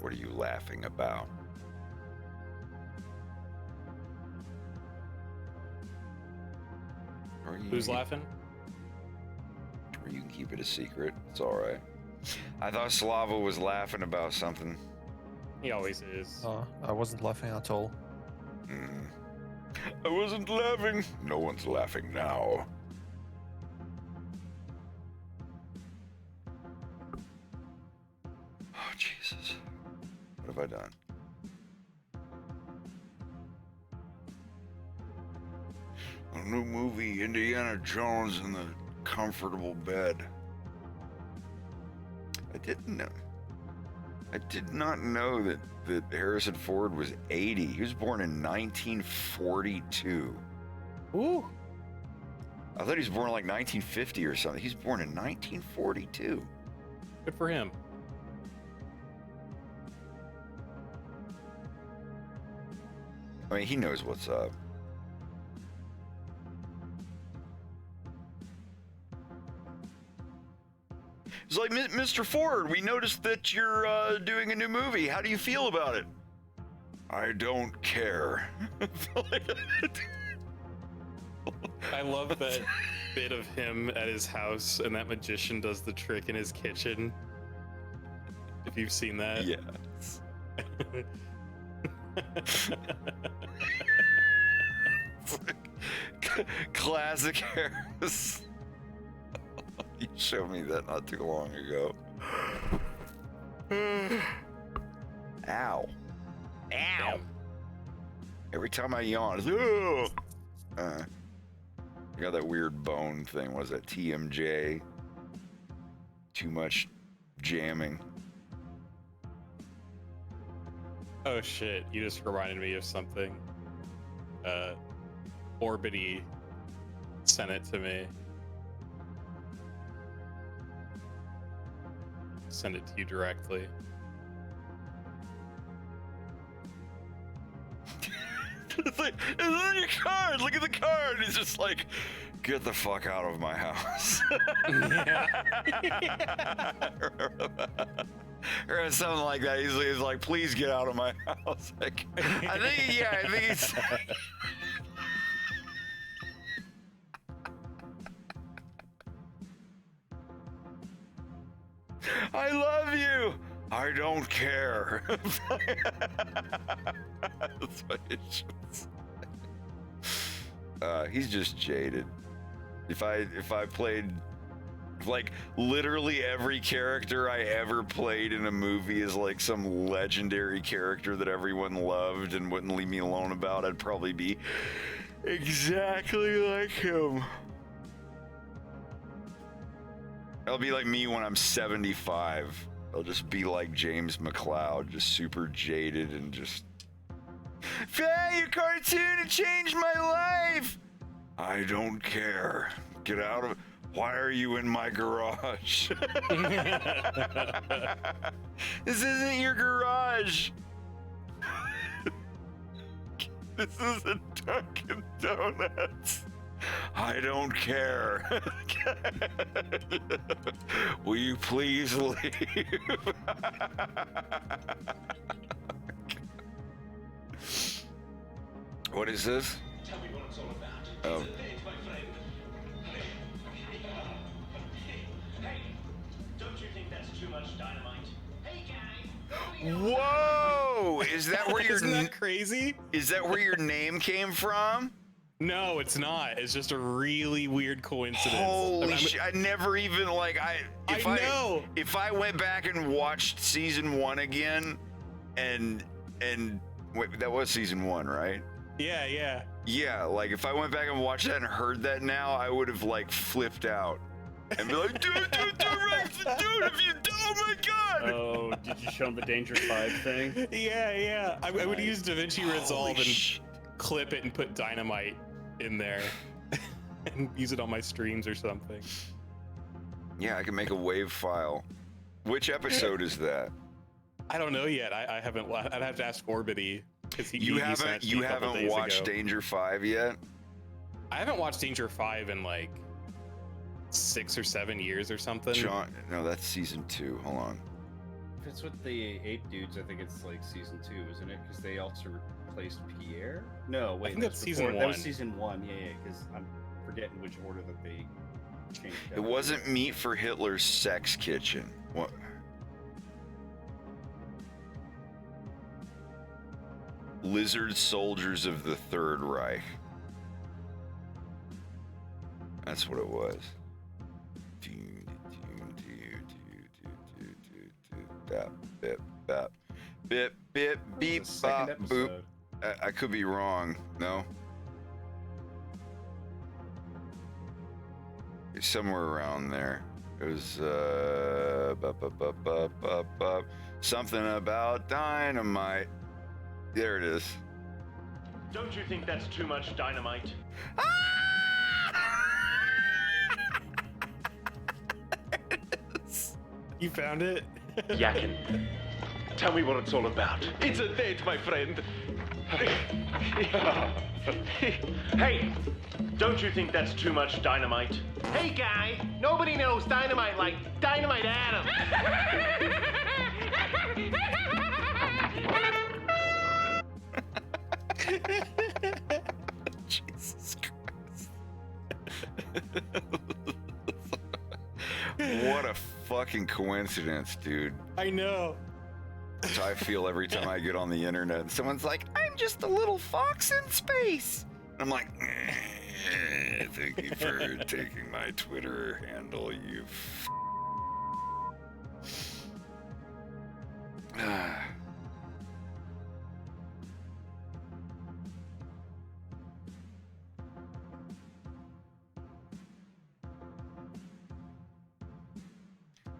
What are you laughing about? Who's laughing? Or you can keep it a secret. It's all right. I thought Slava was laughing about something. He always is. I wasn't laughing at all. I wasn't laughing. No one's laughing now. Oh, Jesus. What have I done? A new movie, Indiana Jones in the comfortable bed. I did not know that Harrison Ford was 80. He was born in 1942. Ooh. I thought he was born in like 1950 or something. He's born in 1942. Good for him. I mean, he knows what's up. It's like, Mr. Ford, we noticed that you're doing a new movie. How do you feel about it? I don't care. I love that bit of him at his house and that magician does the trick in his kitchen. If you've seen that. Yes. Classic Harris. You showed me that not too long ago. Ow. Ow. Every time I yawn, it's I got that weird bone thing. What is that? TMJ. Too much jamming. Oh shit, you just reminded me of something. Orbity sent it to me. Send it to you directly. It's like, it's on your card. Look at the card. He's just like, get the fuck out of my house. Or something like that. He's like, please get out of my house. Like, I think he's. I love you. I don't care. That's what it should say. He's just jaded. If I played, like, literally every character I ever played in a movie is like some legendary character that everyone loved and wouldn't leave me alone about, I'd probably be exactly like him. It'll be like me when I'm 75. I'll just be like James McCloud, just super jaded and just... Faye, your cartoon, it changed my life! I don't care. Get out of... Why are you in my garage? This isn't your garage. This is a Dunkin' Donuts. I don't care. Will you please leave? What is this? Tell me what it's all about. Oh. too much dynamite. Hey guy! Whoa! Is that where your Isn't that crazy? Is that where your name came from? No, it's not. It's just a really weird coincidence. Holy shit! I never even like I know. If I went back and watched season 1 again, and wait, that was season 1, right? Yeah, yeah. Yeah, like if I went back and watched that and heard that now, I would have like flipped out and be like, dude, Rex, dude, if you oh my god! Oh, did you show him the Danger 5 thing? Yeah. I would use DaVinci Resolve and clip it and put dynamite in there and use it on my streams or something. Yeah, I can make a wave file. Which episode is that? I don't know yet. I haven't. I'd have to ask Orbity because You haven't watched Danger 5 yet? I haven't watched Danger 5 in like 6 or 7 years or something. John, no, that's season 2. Hold on. If it's with the ape dudes, I think it's like season 2, isn't it? Because they also replaced Pierre. No, wait, I think that's season before. 1. That was season 1. Yeah, because I'm forgetting which order that they changed. It wasn't Meat for Hitler's Sex Kitchen. What? Lizard Soldiers of the Third Reich. That's what it was. Bip, beep, bop, boop. I could be wrong. No? It's somewhere around there. It was, something about dynamite. There it is. Don't you think that's too much dynamite? You found it? Yakin. Tell me what it's all about. It's a date, my friend. Hey, don't you think that's too much dynamite? Hey, guy. Nobody knows dynamite like Dynamite Adam. Jesus Christ. What a fucking coincidence, dude. I know. That's how I feel every time I get on the internet and someone's like, I'm just a little fox in space. And I'm like, thank you for taking my Twitter handle, you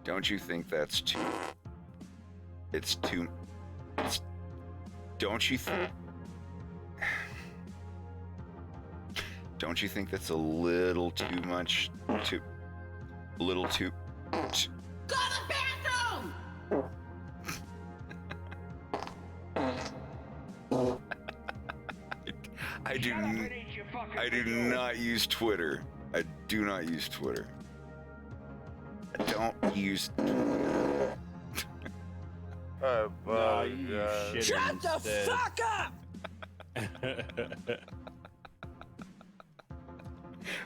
Don't you think that's too... It's too... It's... Don't you think... Don't you think that's a little too much? Too... A little too... Go to the bathroom! I do not use Twitter. I do not use Twitter. I don't use Twitter. No, you shit Shut the fuck up!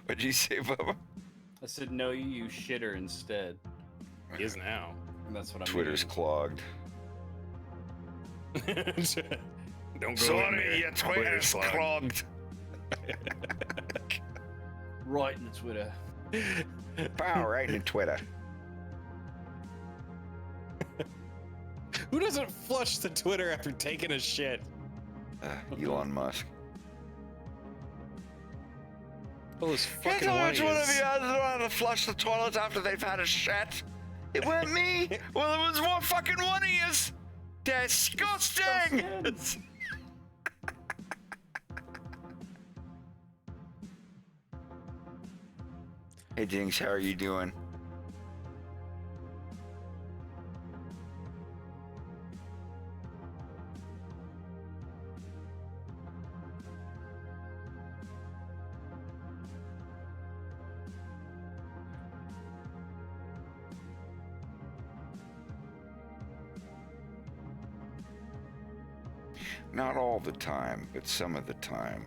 What'd you say, Bubba? I said, no, you use shitter instead. He is now. And that's what I'm Twitter's clogged. Don't go Sorry, in there. your Twitter's clogged. Right in the Twitter. Pow, right in Twitter. Who doesn't flush the Twitter after taking a shit? Elon Musk. Well, those fucking One of you whinies. guys to flush the toilet after they've had a shit. It weren't me. Well, it was one fucking one of yous. Disgusting. Hey, Jinx, how are you doing? Not all the time, but some of the time.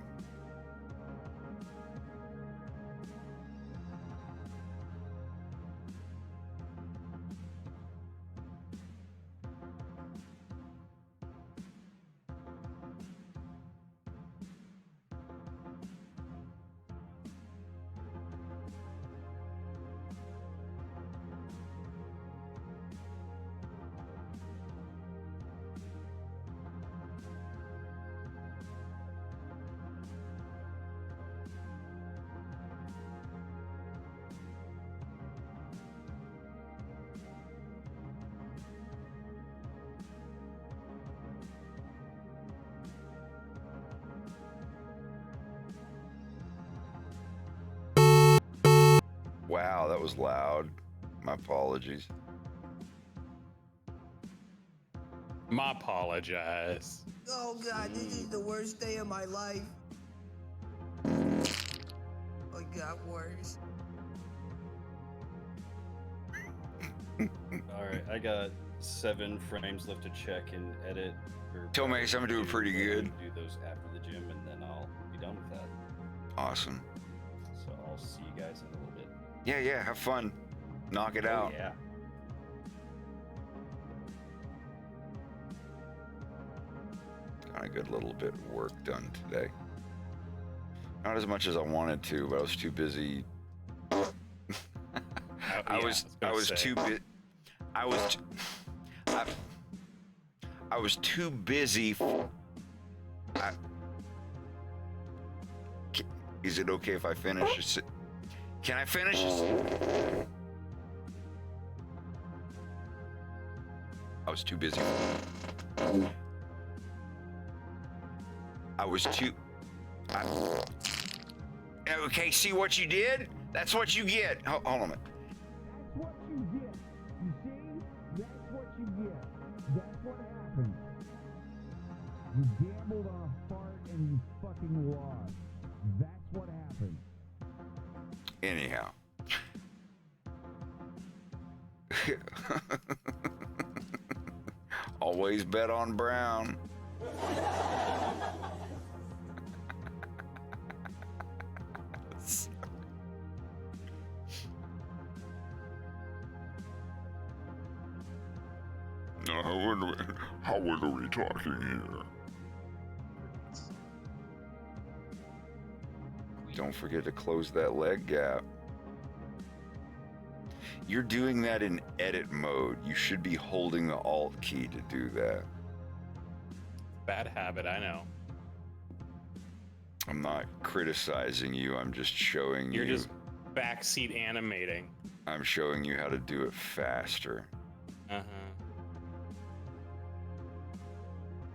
Wow, that was loud. My apologies. My apologize. Oh god, this is the worst day of my life. Oh, it got worse. Alright, I got 7 frames left to check and edit. Tell Mace I'm doing pretty good. Do those after the gym, and then I'll be done with that. Awesome. So I'll see you guys in a little bit. Yeah, have fun. Knock it out. Yeah. Got a good little bit of work done today. Not as much as I wanted to, but I was too busy. I was too busy. Is it okay if I finish? Can I finish? I was too busy. Okay, see what you did? That's what you get. Hold on a minute. That's what you get. You see? That's what you get. That's what happened. You gambled on a fart and you fucking lost. That's what happened. Anyhow. Always bet on Brown. How are we talking here? Don't forget to close that leg gap. You're doing that in edit mode. You should be holding the Alt key to do that. Bad habit, I know. I'm not criticizing you. I'm just showing You're you. just backseat animating. I'm showing you how to do it faster. Uh-huh.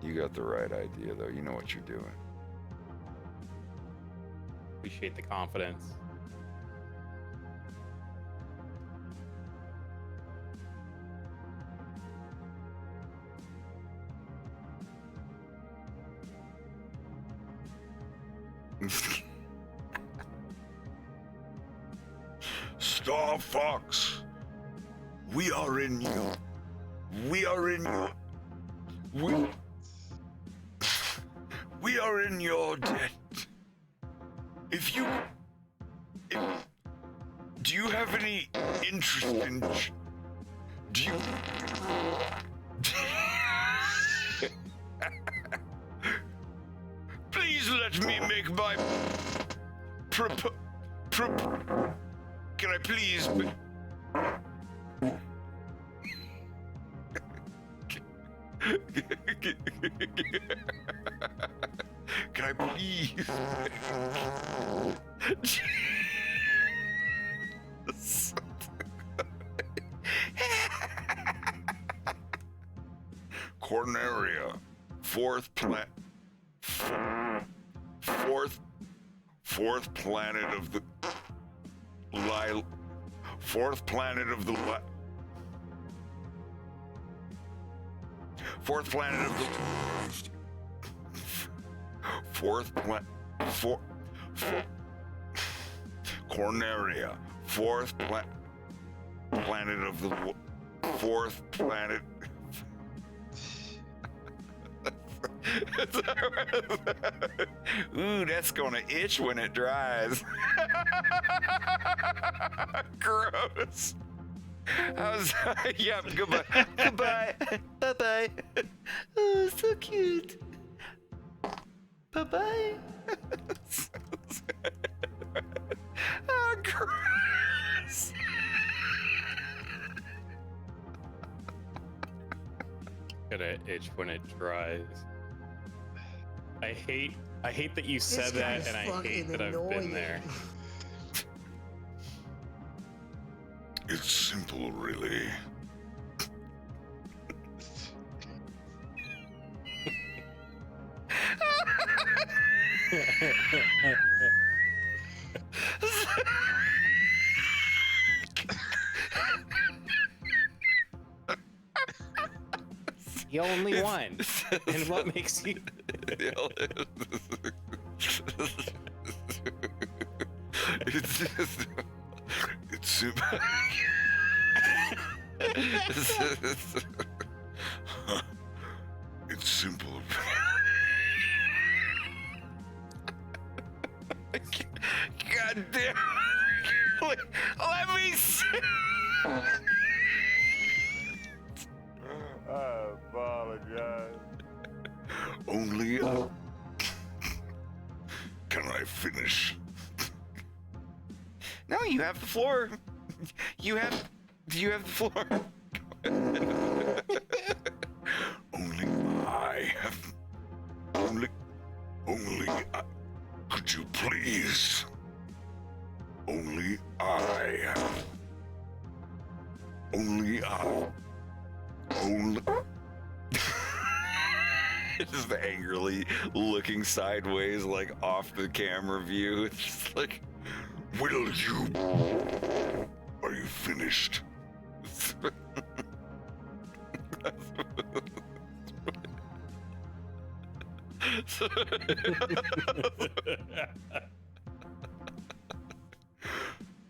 You got the right idea, though. You know what you're doing. Appreciate the confidence. Star Fox, we are in your debt. Do you have any interest in? Do you? Please let me make my Can I please? Can I please? Corneria, fourth planet of the fourth planet of the Corneria, fourth planet of the fourth planet. Ooh, that's gonna itch when it dries. Gross. Yeah, goodbye. Goodbye. Bye-bye. Oh, so cute. Bye-bye. Oh, gross. Gonna itch when it dries. I hate that you said that, and I hate that I've been there. It's simple, really. The only one. And what makes you? It's simple. It's simple. God damn. Let me see. I apologize. Only can I finish? No, you have the floor. You have the floor. Only I have. Only I. Could you please? Only I have. Only I. Only. Just angrily looking sideways, like off the camera view. It's just like, will you? Are you finished?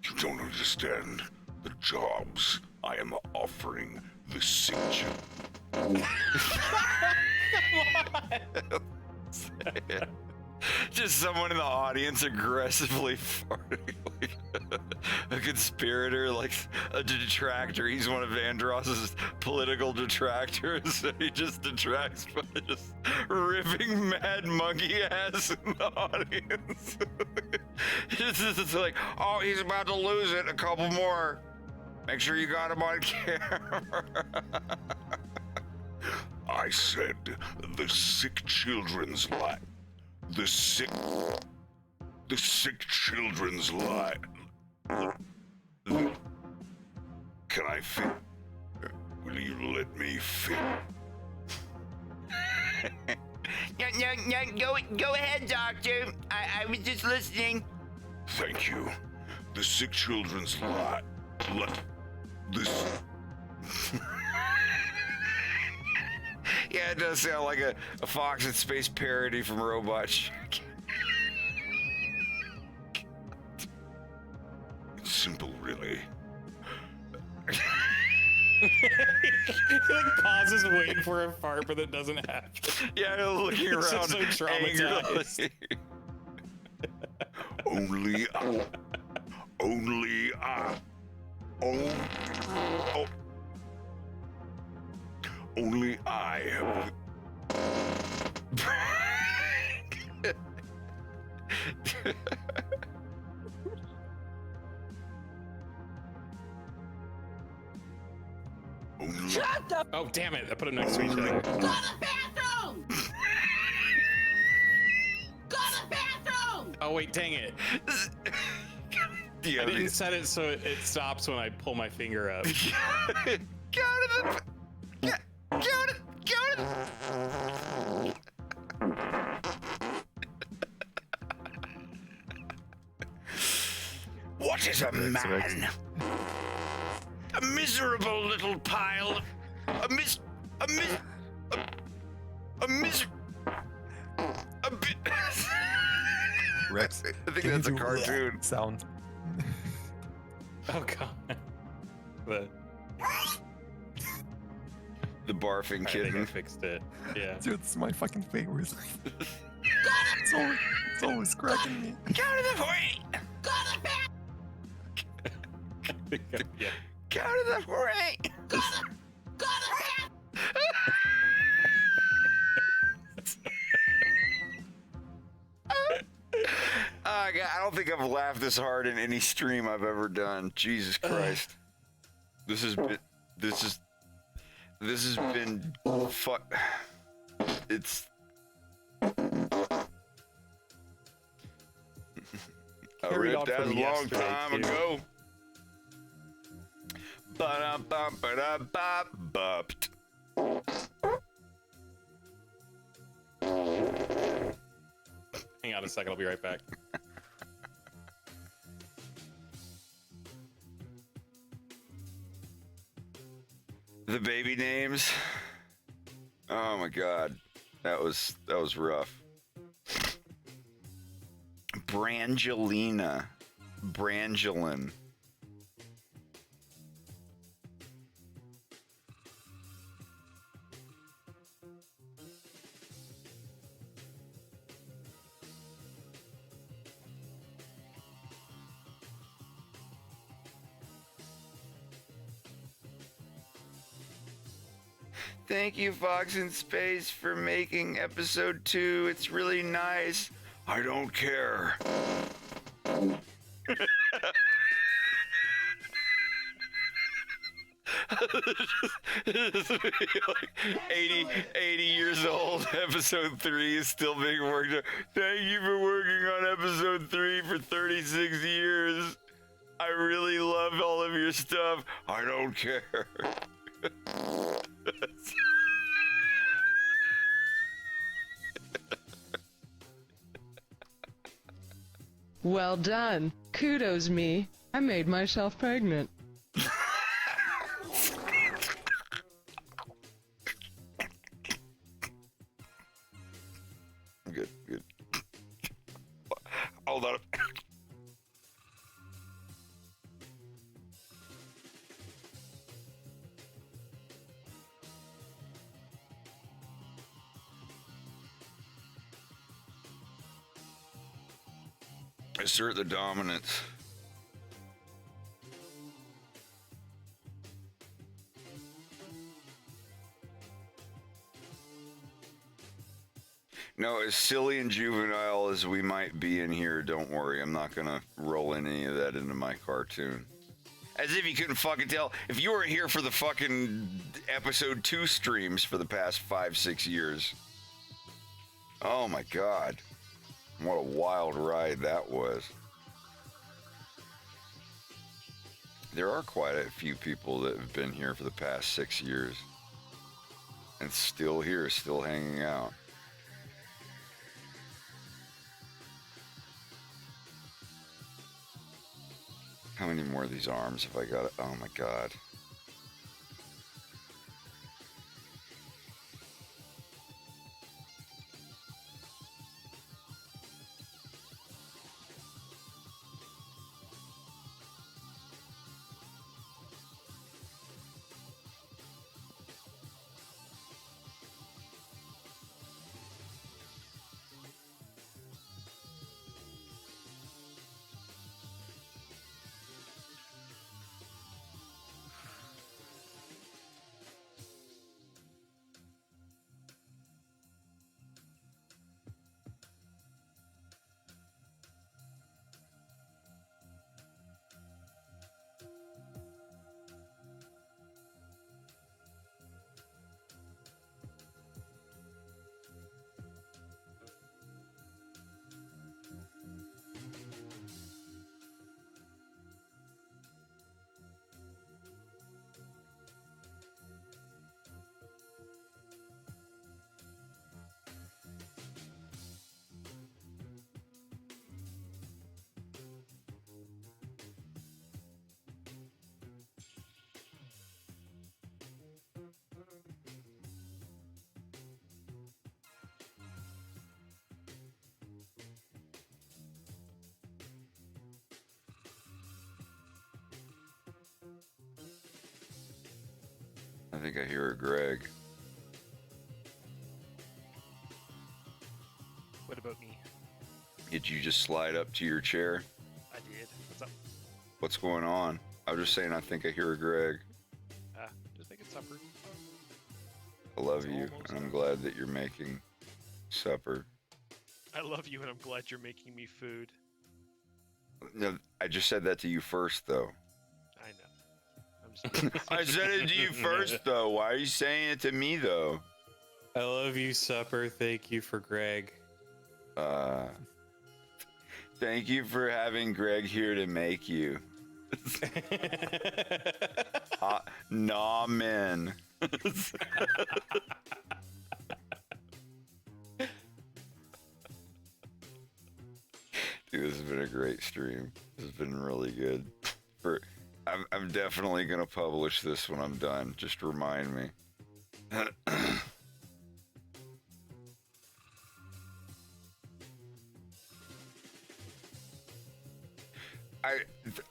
You don't understand the jobs I am offering the sick children. just someone in the audience aggressively farting like a conspirator, like a detractor. He's one of Andross's political detractors. So he just detracts by just ripping mad monkey ass in the audience. it's like, Oh, he's about to lose it. A couple more. Make sure you got him on camera. I said the sick children's lie. The sick children's lie. Can I fit? Will you let me fit? No, go ahead, Doctor. I was just listening. Thank you. The sick children's lie. This. yeah, it does sound like a Fox in Space parody from Robot Chicken. It's simple, really. He like pauses waiting for a fart, but it doesn't happen. Yeah, looking around, so traumatized. Only I. Only I. Only I have. Shut up! Oh, damn it. I put them next to each other. Go to the bathroom! Go to the bathroom! Oh, wait, dang it. I didn't set it so it stops when I pull my finger up. What is a man? A miserable little pile. A bit. Rex, I think can that's a you do cartoon sound. Oh god. The barfing I kitten. think I fixed it. Yeah. Dude, it's my fucking favorite. it's always cracking me. Go to the point. Go to the back. Yeah. Go to the point. Go to the back. God, I don't think I've laughed this hard in any stream I've ever done. Jesus Christ. This has been fuck. It's I ripped that a long time ago. Ba-da-ba-ba-da-ba-bupped. Hang on a second, I'll be right back. The baby names. Oh my god, that was rough. Brangelina, Brangelin. Thank you, Fox in Space, for making episode 2. It's really nice. I don't care. 80 years old. Episode 3 is still being worked on. Thank you for working on episode 3 for 36 years. I really love all of your stuff. I don't care. Well done. Kudos me. I made myself pregnant. Good, good. Hold on. Assert the dominance. No, as silly and juvenile as we might be in here, don't worry. I'm not gonna roll any of that into my cartoon. As if you couldn't fucking tell. If you were here for the fucking episode 2 streams for the past 5-6 years. Oh my god. What a wild ride that was. There are quite a few people that have been here for the past 6 years. And still here, still hanging out. How many more of these arms have I got? Oh my god. I think I hear a Greg. What about me? Did you just slide up to your chair? I did. What's up? What's going on? I was just saying I think I hear a Greg. Just making supper. I love you, and I'm glad that you're making supper. I love you, and I'm glad you're making me food. No, I just said that to you first, though. I know. I'm just I said it to you first, though. Why are you saying it to me, though? I love you, supper. Thank you for Greg. Thank you for having Greg here to make you. Nah, man. Dude, this has been a great stream. This has been really good. I'm definitely gonna publish this when I'm done. Just remind me.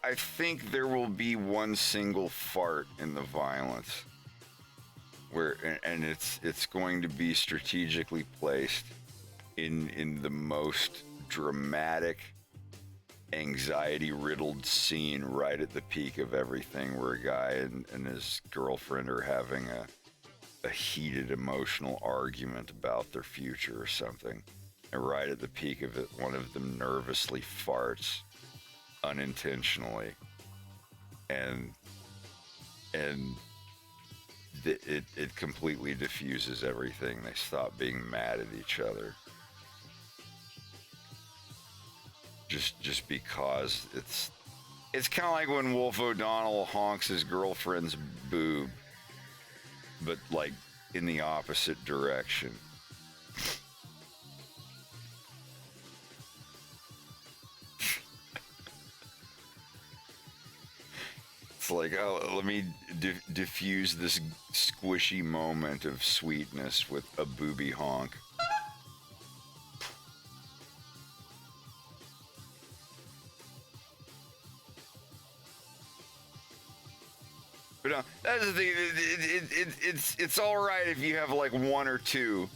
I think there will be one single fart in the violence, and it's going to be strategically placed in the most dramatic, anxiety-riddled scene right at the peak of everything, where a guy and his girlfriend are having a heated emotional argument about their future or something, and right at the peak of it, one of them nervously farts unintentionally, and it completely diffuses everything. They stop being mad at each other. Just because it's kind of like when Wolf O'Donnell honks his girlfriend's boob, but like in the opposite direction. It's like, oh, let me diffuse this squishy moment of sweetness with a booby honk. But no, that's the thing. It's all right if you have like one or two,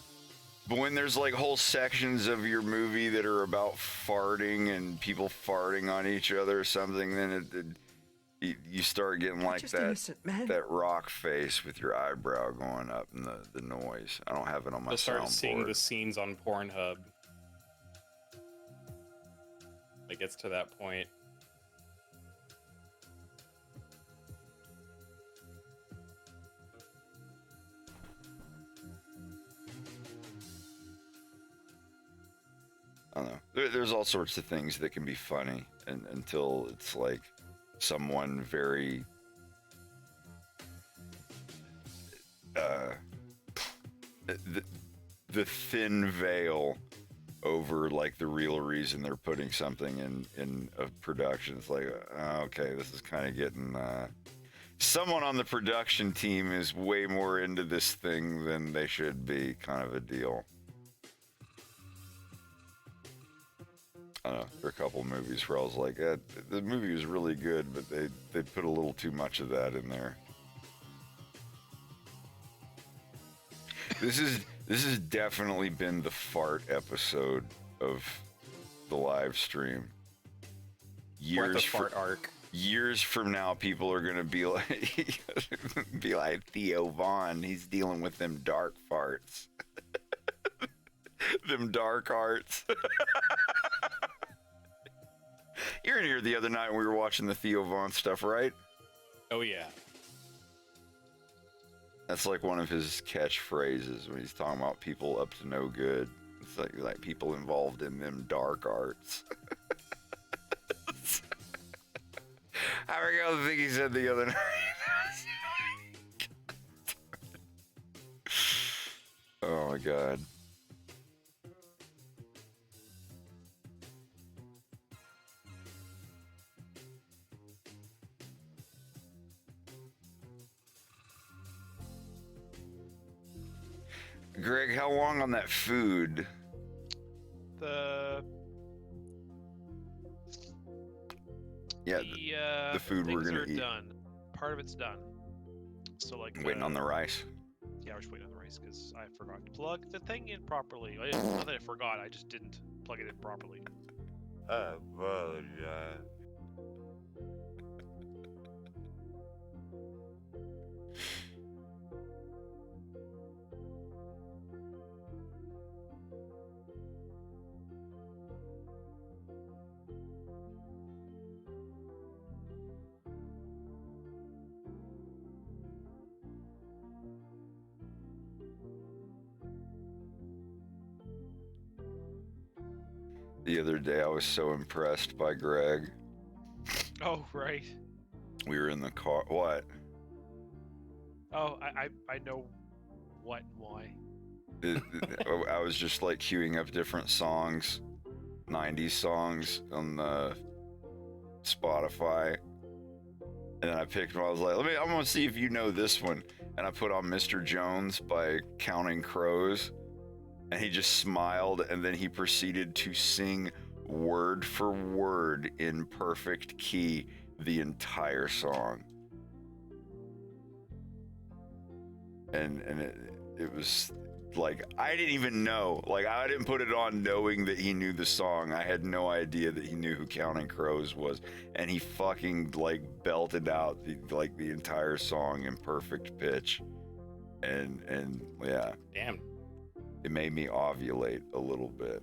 but when there's like whole sections of your movie that are about farting and people farting on each other or something, then you start getting like that rock face with your eyebrow going up and the noise. I don't have it on my You'll start seeing soundboard. the scenes on Pornhub. It gets to that point. I don't know. There's all sorts of things that can be funny, and until it's like someone very the thin veil over like the real reason they're putting something in a production. It's like, okay, this is kind of getting someone on the production team is way more into this thing than they should be, kind of a deal. I don't know, there are a couple movies where I was like, the movie was really good, but they put a little too much of that in there. This has definitely been the fart episode of the live stream. Fart arc. Years from now, people are gonna be like Theo Vaughn. He's dealing with them dark farts, them dark arts. You were in here the other night when we were watching the Theo Vaughn stuff, right? Oh yeah. That's like one of his catchphrases when he's talking about people up to no good. It's like people involved in them dark arts. I forgot the thing he said the other night. Oh my god. Greg, how long on that food? The food we're things gonna are eat. done. Part of it's done. So like Waiting on the rice. Yeah, we're just waiting on the rice because I forgot to plug the thing in properly. It's not that I forgot, I just didn't plug it in properly. I apologize. The other day, I was so impressed by Greg. Oh, right. We were in the car. What? Oh, I know what and why. I was just like queuing up different songs, 90s songs on the Spotify. And then I picked one. I was like, I'm going to see if you know this one. And I put on Mr. Jones by Counting Crows. And he just smiled, and then he proceeded to sing word for word in perfect key the entire song. And it was like, I didn't even know. Like, I didn't put it on knowing that he knew the song. I had no idea that he knew who Counting Crows was. And he fucking, like, belted out the entire song in perfect pitch. And yeah. Damn. It made me ovulate a little bit.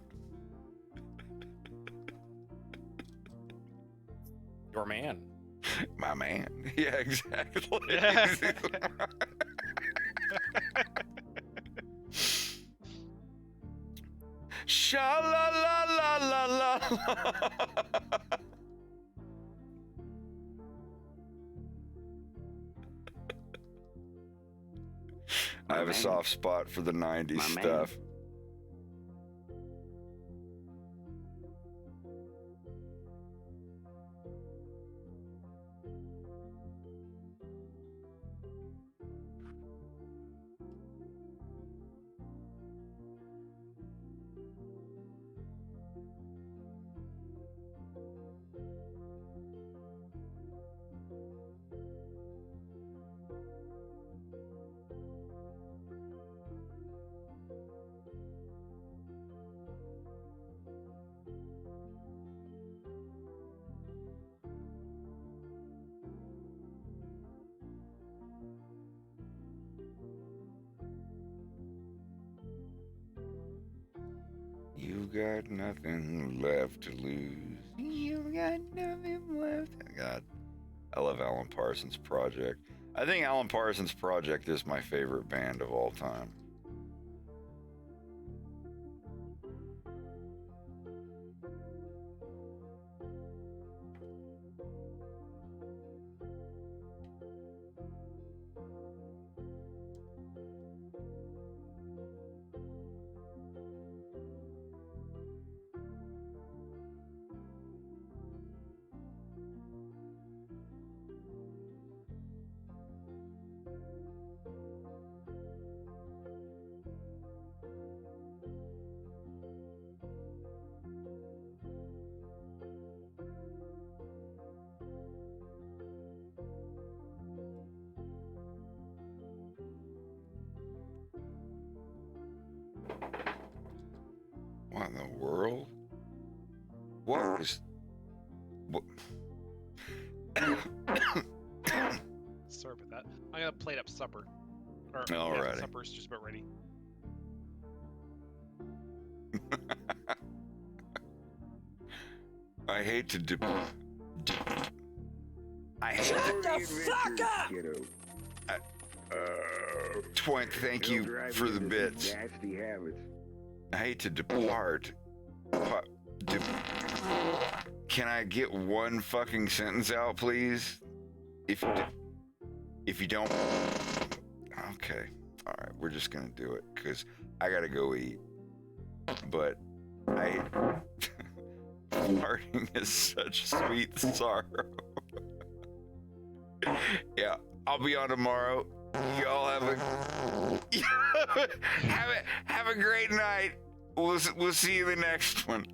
Your man. My man. Yeah, exactly. Sha la la la la la. I have a soft spot for the 90s stuff. You got nothing left to lose. You got nothing left. God, I love Alan Parsons Project. I think Alan Parsons Project is my favorite band of all time. What in the world? What was... What? Sorry about that. I'm gonna plate up supper. Or, Alrighty. yeah, supper's just about ready. I hate to I hate Shut the fuck up! Twink, thank you for the bits. Nasty habits. I hate to depart. Can I get one fucking sentence out, please? If you don't... Okay. All right, we're just gonna do it, because I gotta go eat. But farting is such sweet sorrow. Yeah, I'll be on tomorrow. Y'all have a great night. We'll see you in the next one.